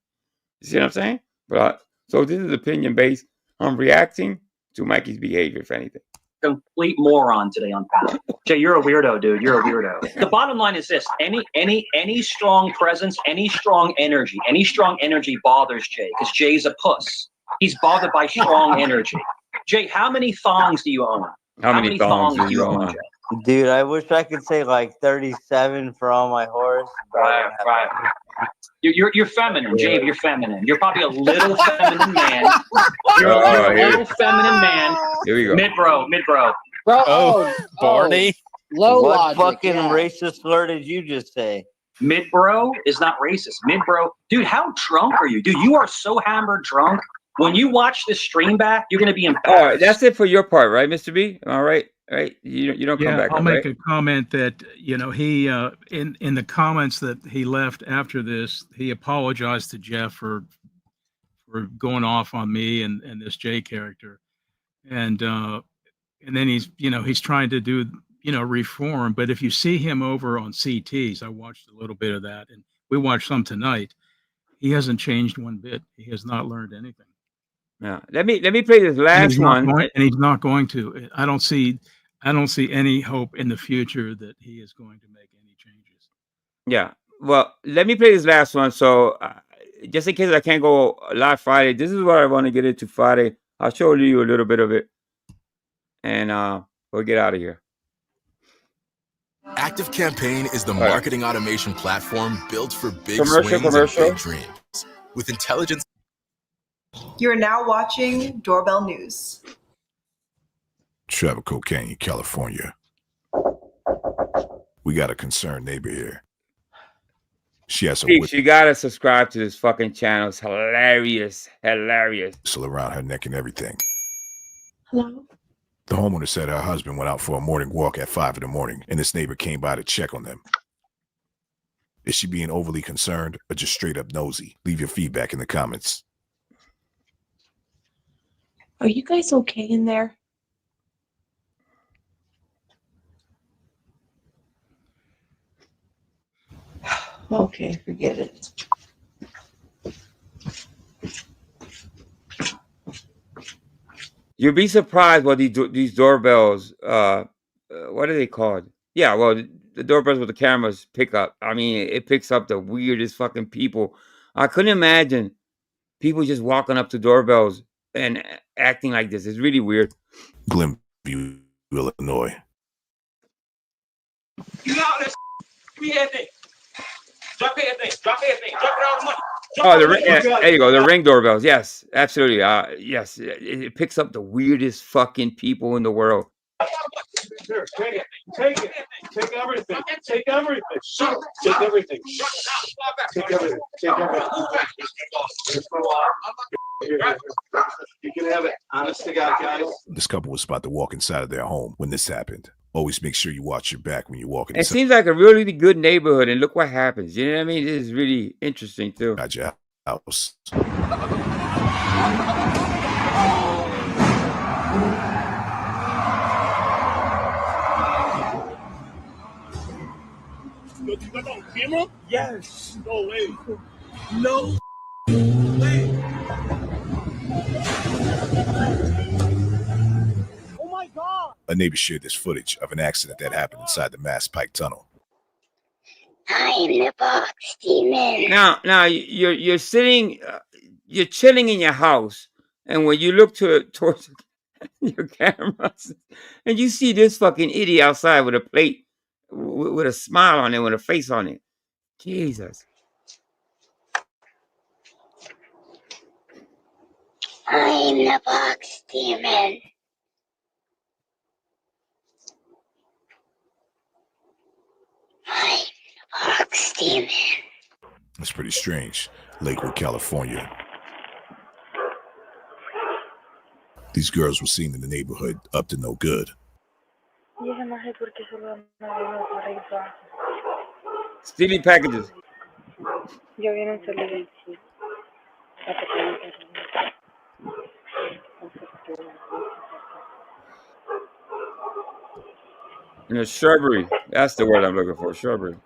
You see what I'm saying? But so this is opinion based. I'm reacting to Mikey's behavior, if anything. Complete moron today on panel. Jay, you're a weirdo, dude. You're a weirdo. The bottom line is this: any strong presence, any strong energy bothers Jay, because Jay's a puss. He's bothered by strong energy. Jay, how many thongs do you own? How many thongs do you own? Jay? Dude, I wish I could say like 37 for all my horse. Right. You're feminine, Jay. You're feminine. You're probably a little feminine man. You're a little feminine man. Here we go. Mid bro. Barney. Low what logic, fucking racist slur did you just say? Mid bro is not racist. Mid bro, dude. How drunk are you, dude? You are so hammered drunk. When you watch this stream back, you're gonna be embarrassed. All right, that's it for your part, right, Mr. B? All right. Right, you don't come back. I'll make a comment that he in the comments that he left after this, he apologized to Jeff for going off on me and this Jay character, and then he's trying to do reform. But if you see him over on CTs, I watched a little bit of that, and we watched some tonight. He hasn't changed one bit. He has not learned anything. Yeah, let me play this last one, and he's not going to. I don't see any hope in the future that he is going to make any changes. Yeah, well, let me play this last one. So, just in case I can't go live Friday, this is what I want to get into Friday. I'll show you a little bit of it, and we'll get out of here. ActiveCampaign is the marketing automation platform built for big swings and big dreams. With intelligence. You're now watching Doorbell News. Trevor Cocaine, California. We got a concerned neighbor here. She has you gotta subscribe to this fucking channel. It's hilarious. Whistle around her neck and everything. Hello? The homeowner said her husband went out for a morning walk at 5 in the morning, and this neighbor came by to check on them. Is she being overly concerned or just straight up nosy? Leave your feedback in the comments. Are you guys okay in there? Okay, forget it. You'll be surprised what these doorbells, what are they called? Yeah, well, the doorbells with the cameras pick up. I mean, it picks up the weirdest fucking people. I couldn't imagine people just walking up to doorbells and acting like this. It's really weird. Glenview, Illinois. You know this. Give me everything. Drop everything. Drop everything. Drop it all the money. Oh, there you go. The Ring doorbells. Yes, absolutely. Yes, it picks up the weirdest fucking people in the world. Sure, take it. Take it. Take everything. Take everything. Sure. Take everything. Take everything. Take everything. You can have it. Honest to God, guys. This couple was about to walk inside of their home when this happened. Always make sure you watch your back when you're walking. It seems like a really good neighborhood, and look what happens. You know what I mean? This is really interesting too. Got your house. You got on camera? Yes. No way. No way. Oh my God. A neighbor shared this footage of an accident that happened inside the Mass Pike Tunnel. I'm the box demon. Now you're sitting, you're chilling in your house, and when you look towards your cameras, and you see this fucking idiot outside with a plate, with a smile on it, with a face on it. Jesus. I'm the box demon. I'm the box demon. That's pretty strange. Lakewood, California. These girls were seen in the neighborhood up to no good. Stealing packages. In a shrubbery. That's the word I'm looking for. Shrubbery.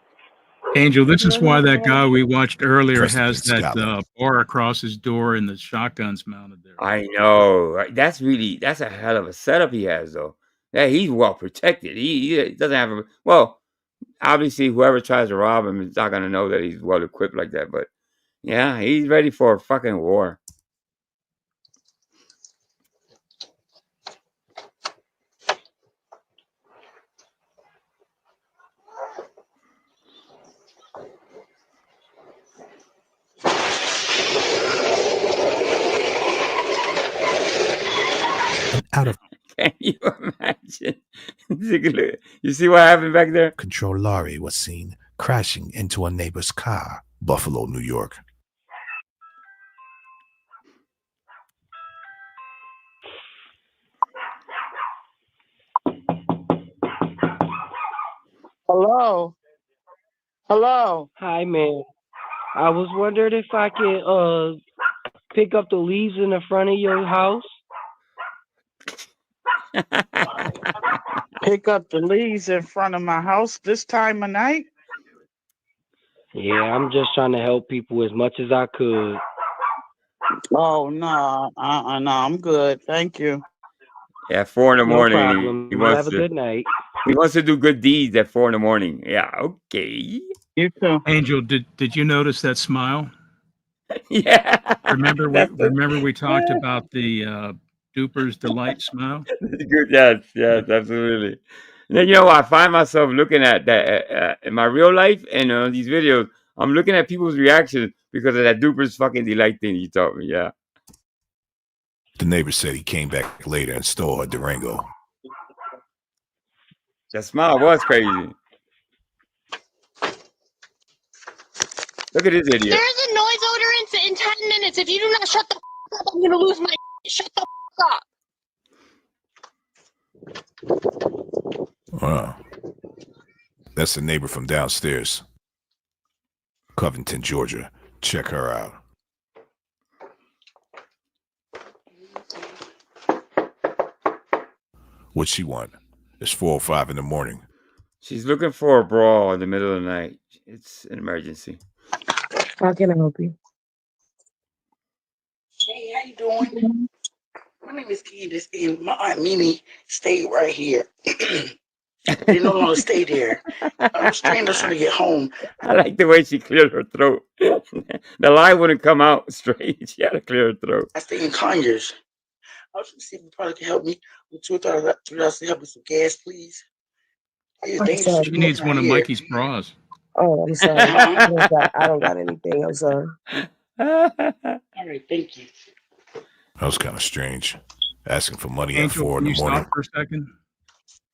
Angel, this is why that guy we watched earlier has that Scotland. bar across his door and the shotguns mounted there. I know. Right? That's a hell of a setup he has, though. Yeah, he's well protected. He doesn't have a well. Obviously, whoever tries to rob him is not gonna know that he's well equipped like that. But yeah, he's ready for a fucking war. Out of Can you imagine? You see what happened back there? control lorry was seen crashing into a neighbor's car. Buffalo, New York. Hello. Hello. Hi, man. I was wondering if I could pick up the leaves in the front of your house. Pick up the leaves in front of my house this time of night? Yeah, I'm just trying to help people as much as I could. Oh, no. No, I'm good. Thank you. At 4 in the No morning. problem. He You wants have a to, good night. He wants to do good deeds at 4 in the morning. Yeah, okay. You too. Angel, did you notice that smile? Yeah. Remember we talked about the Duper's Delight smile? Good. Yes, absolutely. And then, I find myself looking at that in my real life and on these videos. I'm looking at people's reactions because of that Duper's fucking delight thing you taught me. Yeah. The neighbor said he came back later and stole her Durango. That smile was crazy. Look at this idiot. There's a noise odorant in 10 minutes. If you do not shut the f up, I'm gonna lose my shut the f up. Wow. That's the neighbor from downstairs. Covington, Georgia. Check her out. What'd she want? It's 4:05 in the morning. She's looking for a brawl in the middle of the night. It's an emergency. How can I help you? Hey, how you doing? My name is Candace, and my Aunt Mimi stayed right here. They no longer stay there. I'm trying to get home. I like the way she cleared her throat. The line wouldn't come out straight. She had to clear her throat. I stay in Conyers. I was going to see if you probably can help me with $2,000 to help me with some gas, please. She needs one of Mikey's bras. Oh, I'm sorry. I don't got anything. I'm sorry. All right, thank you. That was kind of strange. Asking for money Angel, at 4 in can the you morning. stop for a second?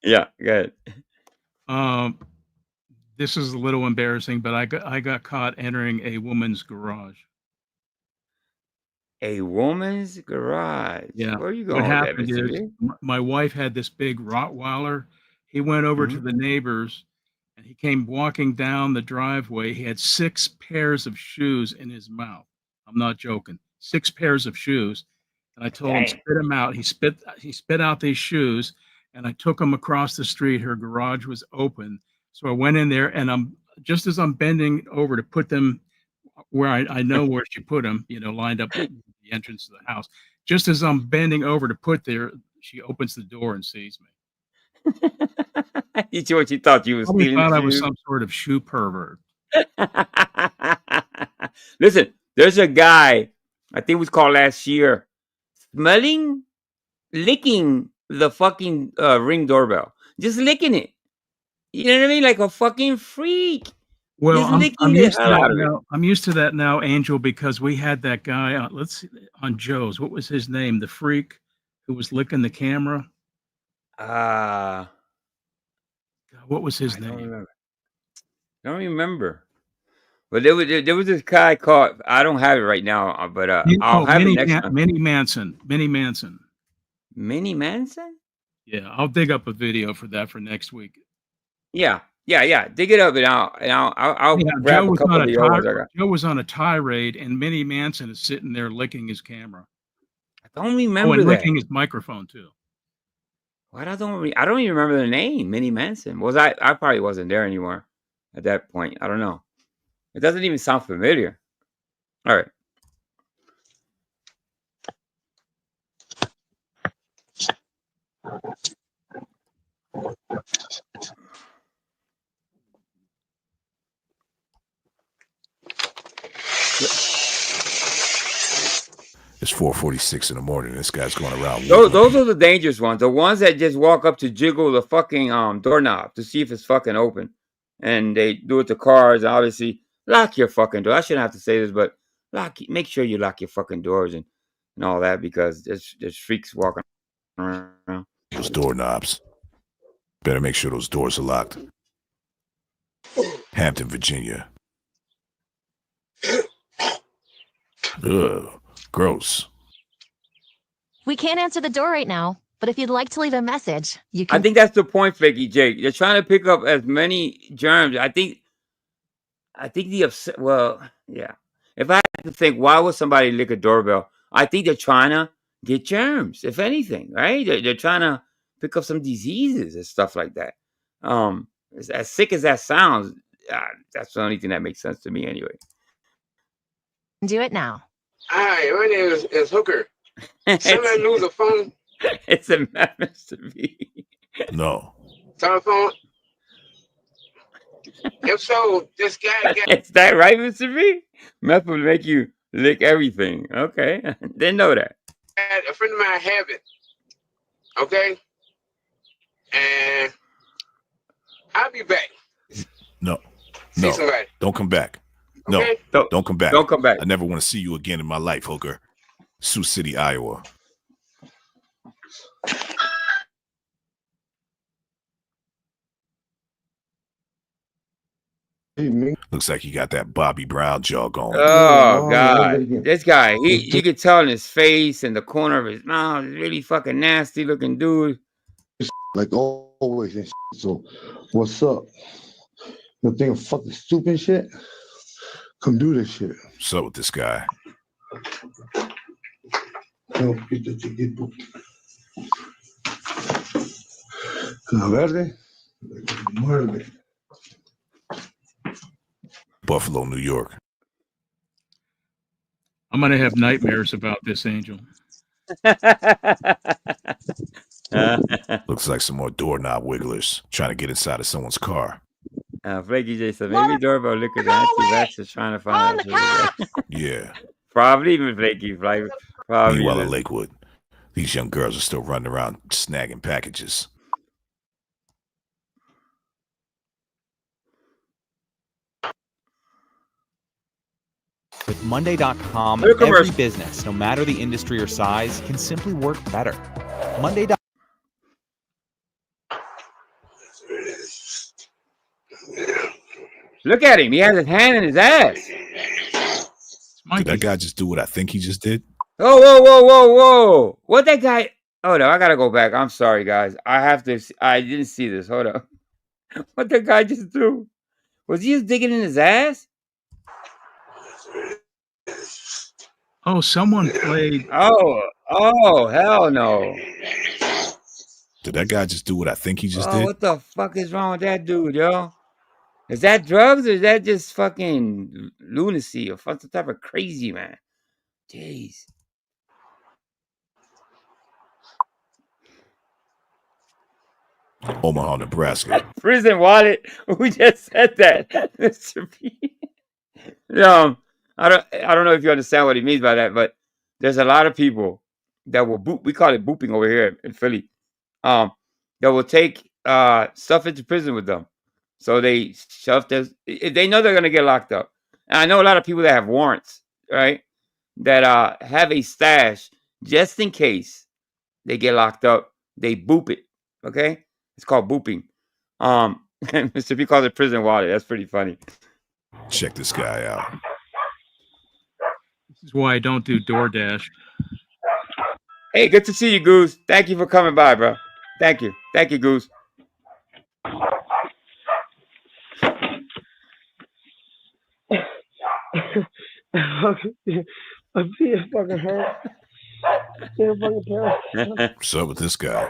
Yeah, go ahead. This is a little embarrassing, but I got caught entering a woman's garage. A woman's garage. Yeah. Where are you going What with that, happened Mr. is B? my wife had this big Rottweiler. He went over to the neighbors and he came walking down the driveway. He had 6 pairs of shoes in his mouth. I'm not joking. 6 pairs of shoes. And I told him, spit them out. He spit out these shoes, and I took him across the street. Her garage was open. So I went in there, and just as I'm bending over to put them where I know where she put them, lined up at the entrance to the house. Just as I'm bending over to put there, she opens the door and sees me. You see what you thought you was Probably stealing? thought I was some sort of shoe pervert. Listen, there's a guy, I think it was called last year, licking the fucking Ring doorbell. Just licking it. You know what I mean? Like a fucking freak. Well, Just licking I'm the used to hell out that of it. now. I'm used to that now, Angel, because we had that guy on Joe's. What was his name? The freak who was licking the camera. What was his name? I don't remember. But there was this guy called, I don't have it right now, but I'll have it next time. Minnie Manson. Minnie Manson. Minnie Manson? Yeah, I'll dig up a video for that for next week. Yeah. Dig it up and I'll grab a couple of the old ones I got. Joe was on a tirade, and Minnie Manson is sitting there licking his camera. I don't remember and that. licking his microphone too. What I don't even remember the name. Minnie Manson. I probably wasn't there anymore at that point. I don't know. It doesn't even sound familiar. All right. It's 4:46 in the morning. This guy's going around. Those are the dangerous ones. The ones that just walk up to jiggle the fucking doorknob to see if it's fucking open. And they do it to cars. And obviously, lock your fucking door. I shouldn't have to say this, but make sure you lock your fucking doors and all that, because there's freaks walking around. Those doorknobs. Better make sure those doors are locked. Hampton, Virginia. Ugh, gross. We can't answer the door right now, but if you'd like to leave a message, you can. I think that's the point, Fakey Jake. They're trying to pick up as many germs. I think well, yeah. If I had to think, why would somebody lick a doorbell? I think they're trying to get germs, if anything, right? They're trying to pick up some diseases and stuff like that. As sick as that sounds, that's the only thing that makes sense to me anyway. Do it now. Hi, my name is Hooker. Somebody lose a phone? It's a Mr. B. No. Telephone? If so, this guy got... Is that right, Mr. B? Meth would make you lick everything. Okay. Didn't know that. A friend of mine have it. Okay? And I'll be back. No. See somebody. Don't come back. Okay? No, don't come back. Don't come back. I never want to see you again in my life, Hooker. Sioux City, Iowa. Looks like he got that Bobby Brown jaw going. Oh God, this guy, you could tell in his face and the corner of his mouth, he's really fucking nasty looking dude. Like always and shit. So, what's up? You think of fucking stupid shit? Come do this shit. What's up with this guy? Verde, muerde. Buffalo, New York. I'm gonna have nightmares about this, Angel. Looks like some more doorknob wigglers trying to get inside of someone's car. Flaky J said, maybe doorbell liquors and anti-vaxxers trying to find out. Yeah. Probably even Flaky. Probably. Meanwhile, in Lakewood, these young girls are still running around snagging packages. With Monday.com, every business, no matter the industry or size, can simply work better. Monday.com. Look at him. He has his hand in his ass. Did that guy just do what I think he just did? Oh, whoa. What that guy? Hold on. I got to go back. I'm sorry, guys. I didn't see this. Hold on. What that guy just do? Was he just digging in his ass? Oh, someone played. Oh, hell no. Did that guy just do what I think he just did? What the fuck is wrong with that dude, yo? Is that drugs or is that just fucking lunacy or some type of crazy, man? Jeez. Omaha, Nebraska. Prison wallet. We just said that, Mr. P. I don't know if you understand what he means by that, but there's a lot of people that will boop. We call it booping over here in Philly. That will take stuff into prison with them. So they shove this. They know they're gonna get locked up. And I know a lot of people that have warrants, right? That have a stash just in case they get locked up. They boop it. Okay, it's called booping. Mr. P calls it prison wallet. That's pretty funny. Check this guy out. This is why I don't do DoorDash. Hey, good to see you, Goose. Thank you for coming by, bro. Thank you, Goose. I'm being fucking hurt. What's up with this guy?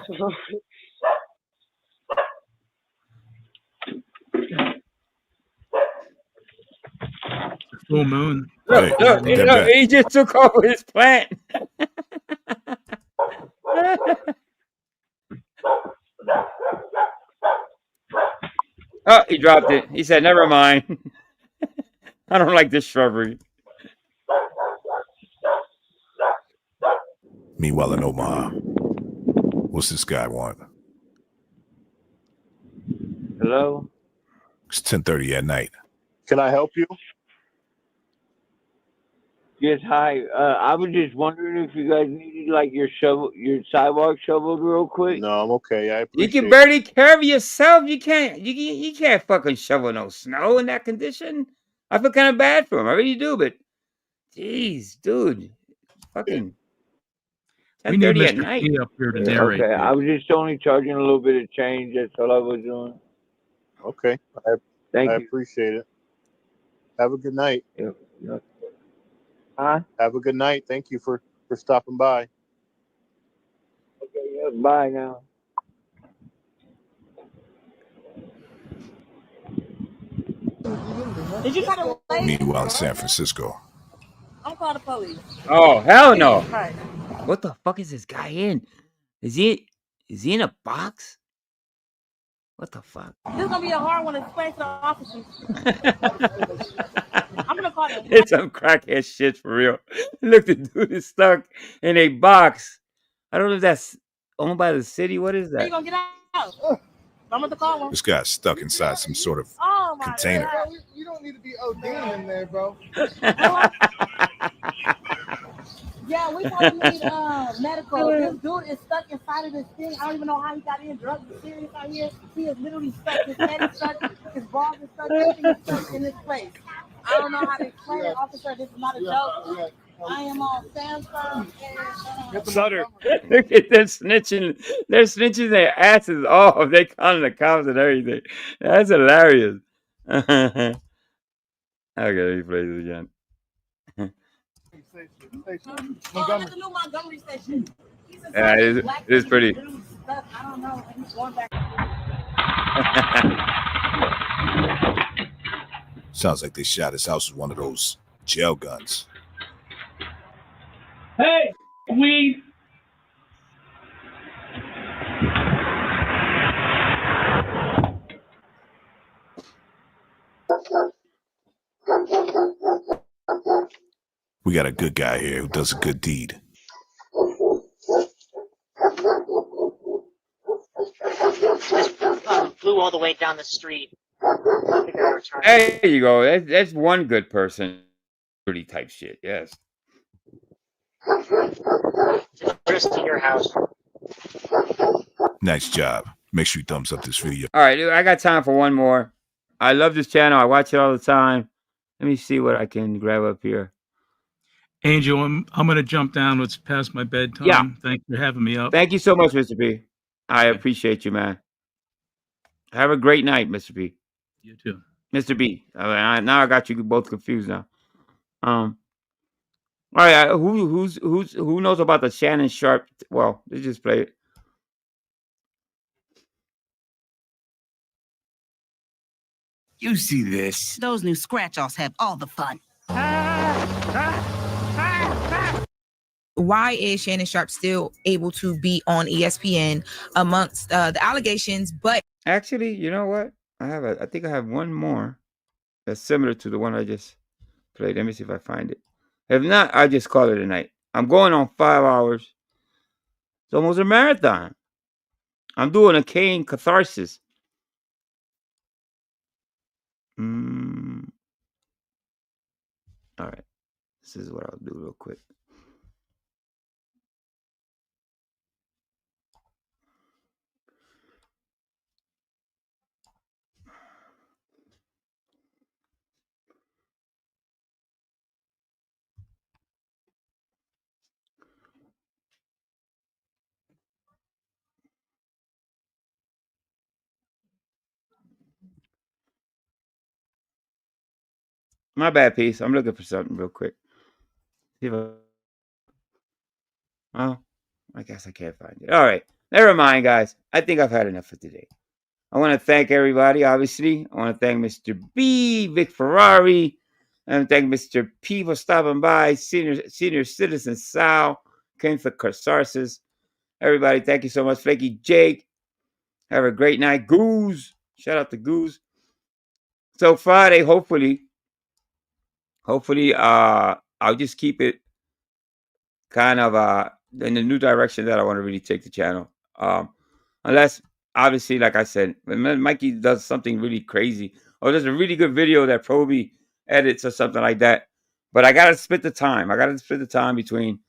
Full moon. Look, he just took over his plant. Oh, he dropped it. He said, never mind. I don't like this shrubbery. Meanwhile, in Omaha, what's this guy want? Hello? It's 10:30 at night. Can I help you? Yes, hi. I was just wondering if you guys needed like your sidewalk shoveled real quick. No, I'm okay. I You appreciate can barely care for yourself. You can't fucking shovel no snow in that condition. I feel kind of bad for him. I really do, but jeez, dude. Fucking We need 10:30 at Mr. night. P up here to narrate. Okay, I was just only charging a little bit of change. That's all I was doing. Okay. Thank I you. appreciate it. Have a good night. Yeah. Huh? Have a good night. Thank you for stopping by. Okay, yeah, bye now. Did you try to lay? Meanwhile, in San Francisco. I'm calling the police. Oh, hell no. Right. What the fuck is this guy in? Is he in a box? What the fuck? This is gonna be a hard one to explain to the officers. I'm gonna call them. It's some crackhead shit for real. Look, the dude is stuck in a box. I don't know if that's owned by the city. What is How that? you gonna get out? I'm gonna call them. This guy's stuck inside some sort of Oh my container. God. You don't need to be ODing in there, bro. Yeah, we probably need medical. This dude is stuck inside of this thing. I don't even know how he got in. Drugs are serious out here. He is literally stuck. His head is stuck. His balls are stuck. Everything is stuck in this place. I don't know how to explain it, officer. This is not a joke. I am on Samsung. Sutter. Look at them snitching. They're snitching their asses off. They calling the cops and everything. That's hilarious. Okay, let me play this again. Montgomery. The new Montgomery station. Yeah, it is pretty. I don't know. He's going back. Sounds like they shot his house with one of those gel guns. Hey, we. We got a good guy here who does a good deed. Just flew all the way down the street. There you go. That's one good person. Pretty type shit. Yes. Just to your house. Nice job. Make sure you thumbs up this video. All right, I got time for one more. I love this channel. I watch it all the time. Let me see what I can grab up here. Angel, I'm going to jump down. It's past my bedtime. Yeah. Thanks for having me up. Thank you so much, Mr. P. I appreciate you, man. Have a great night, Mr. P. You too. Mr. B. Now I got you both confused now. All right, who knows about the Shannon Sharp? Well, let's just play it. You see this? Those new scratch-offs have all the fun. Why is Shannon Sharp still able to be on ESPN amongst the allegations? But actually, you know what? I think I have one more that's similar to the one I just played. Let me see if I find it. If not, I just call it a night. I'm going on 5 hours. It's almost a marathon. I'm doing a Kane catharsis. All right. This is what I'll do real quick. My bad, piece. I'm looking for something real quick. Oh, I guess I can't find it. All right. Never mind, guys. I think I've had enough for today. I want to thank everybody, obviously. I want to thank Mr. B, Vic Ferrari. And thank Mr. P for stopping by. Senior Citizen Sal came for catharsis. Everybody, thank you so much. Flaky Jake. Have a great night. Goose. Shout out to Goose. So Friday, hopefully, I'll just keep it kind of in the new direction that I want to really take the channel. Unless, obviously, like I said, when Mikey does something really crazy, or there's a really good video that Proby edits or something like that. But I gotta split the time. I gotta split the time between,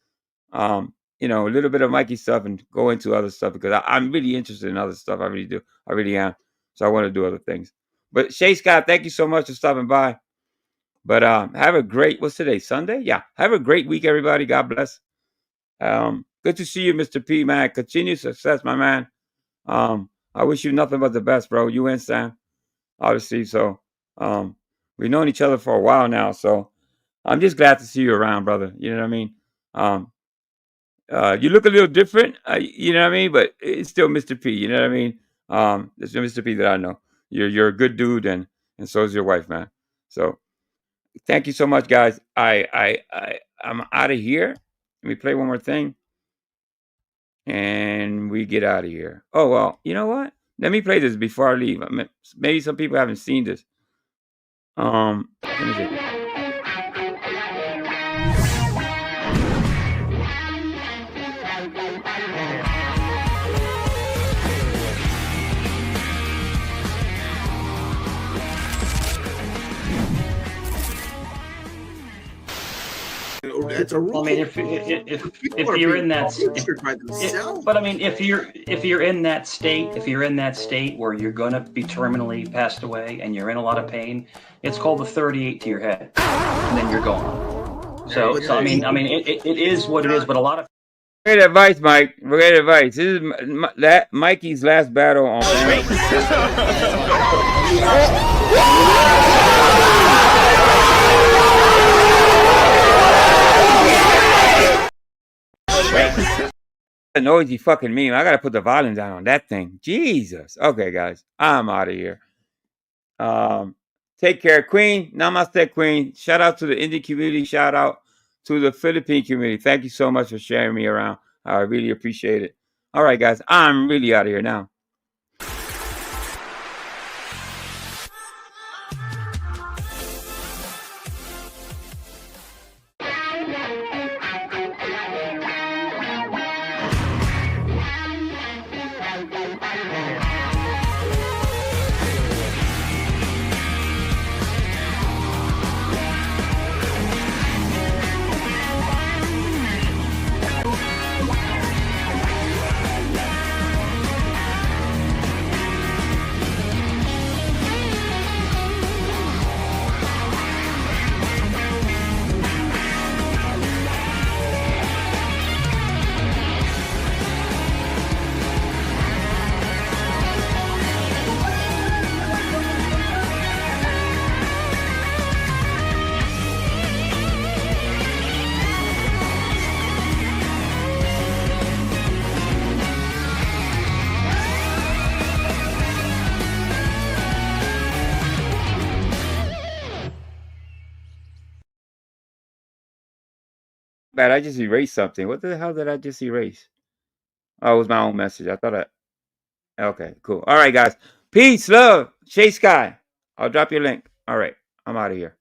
you know, a little bit of Mikey stuff and go into other stuff because I'm really interested in other stuff. I really do. I really am. So I want to do other things. But Shay Scott, thank you so much for stopping by. But have a great, what's today, Sunday? Yeah. Have a great week, everybody. God bless. Good to see you, Mr. P, man. Continued success, my man. I wish you nothing but the best, bro. You and Sam, obviously. So we've known each other for a while now. So I'm just glad to see you around, brother. You know what I mean? You look a little different, you know what I mean? But it's still Mr. P, you know what I mean? It's the Mr. P that I know. You're a good dude, and so is your wife, man. So thank you so much, guys. I'm out of here. Let me play one more thing. And we get out of here. Oh, well, you know what? Let me play this before I leave. I mean, maybe some people haven't seen this. Let me see. It's a rule. I mean, if you're in that, but I mean, if you're in that state where you're gonna be terminally passed away and you're in a lot of pain, it's called the 38 to your head, and then you're gone. So I mean, it is what it is. But a lot of great advice, Mike. Great advice. This is Mikey's last battle on. A noisy fucking meme. I gotta put the volume down on that thing. Jesus. Okay, guys. I'm out of here. Take care, Queen. Namaste, Queen. Shout out to the Indian community. Shout out to the Philippine community. Thank you so much for sharing me around. I really appreciate it. All right, guys. I'm really out of here now. Bad, I just erased something. What the hell did I just erase? Oh, it was my own message. I thought okay, cool. All right, guys. Peace, love. Chase Sky. I'll drop your link. All right. I'm out of here.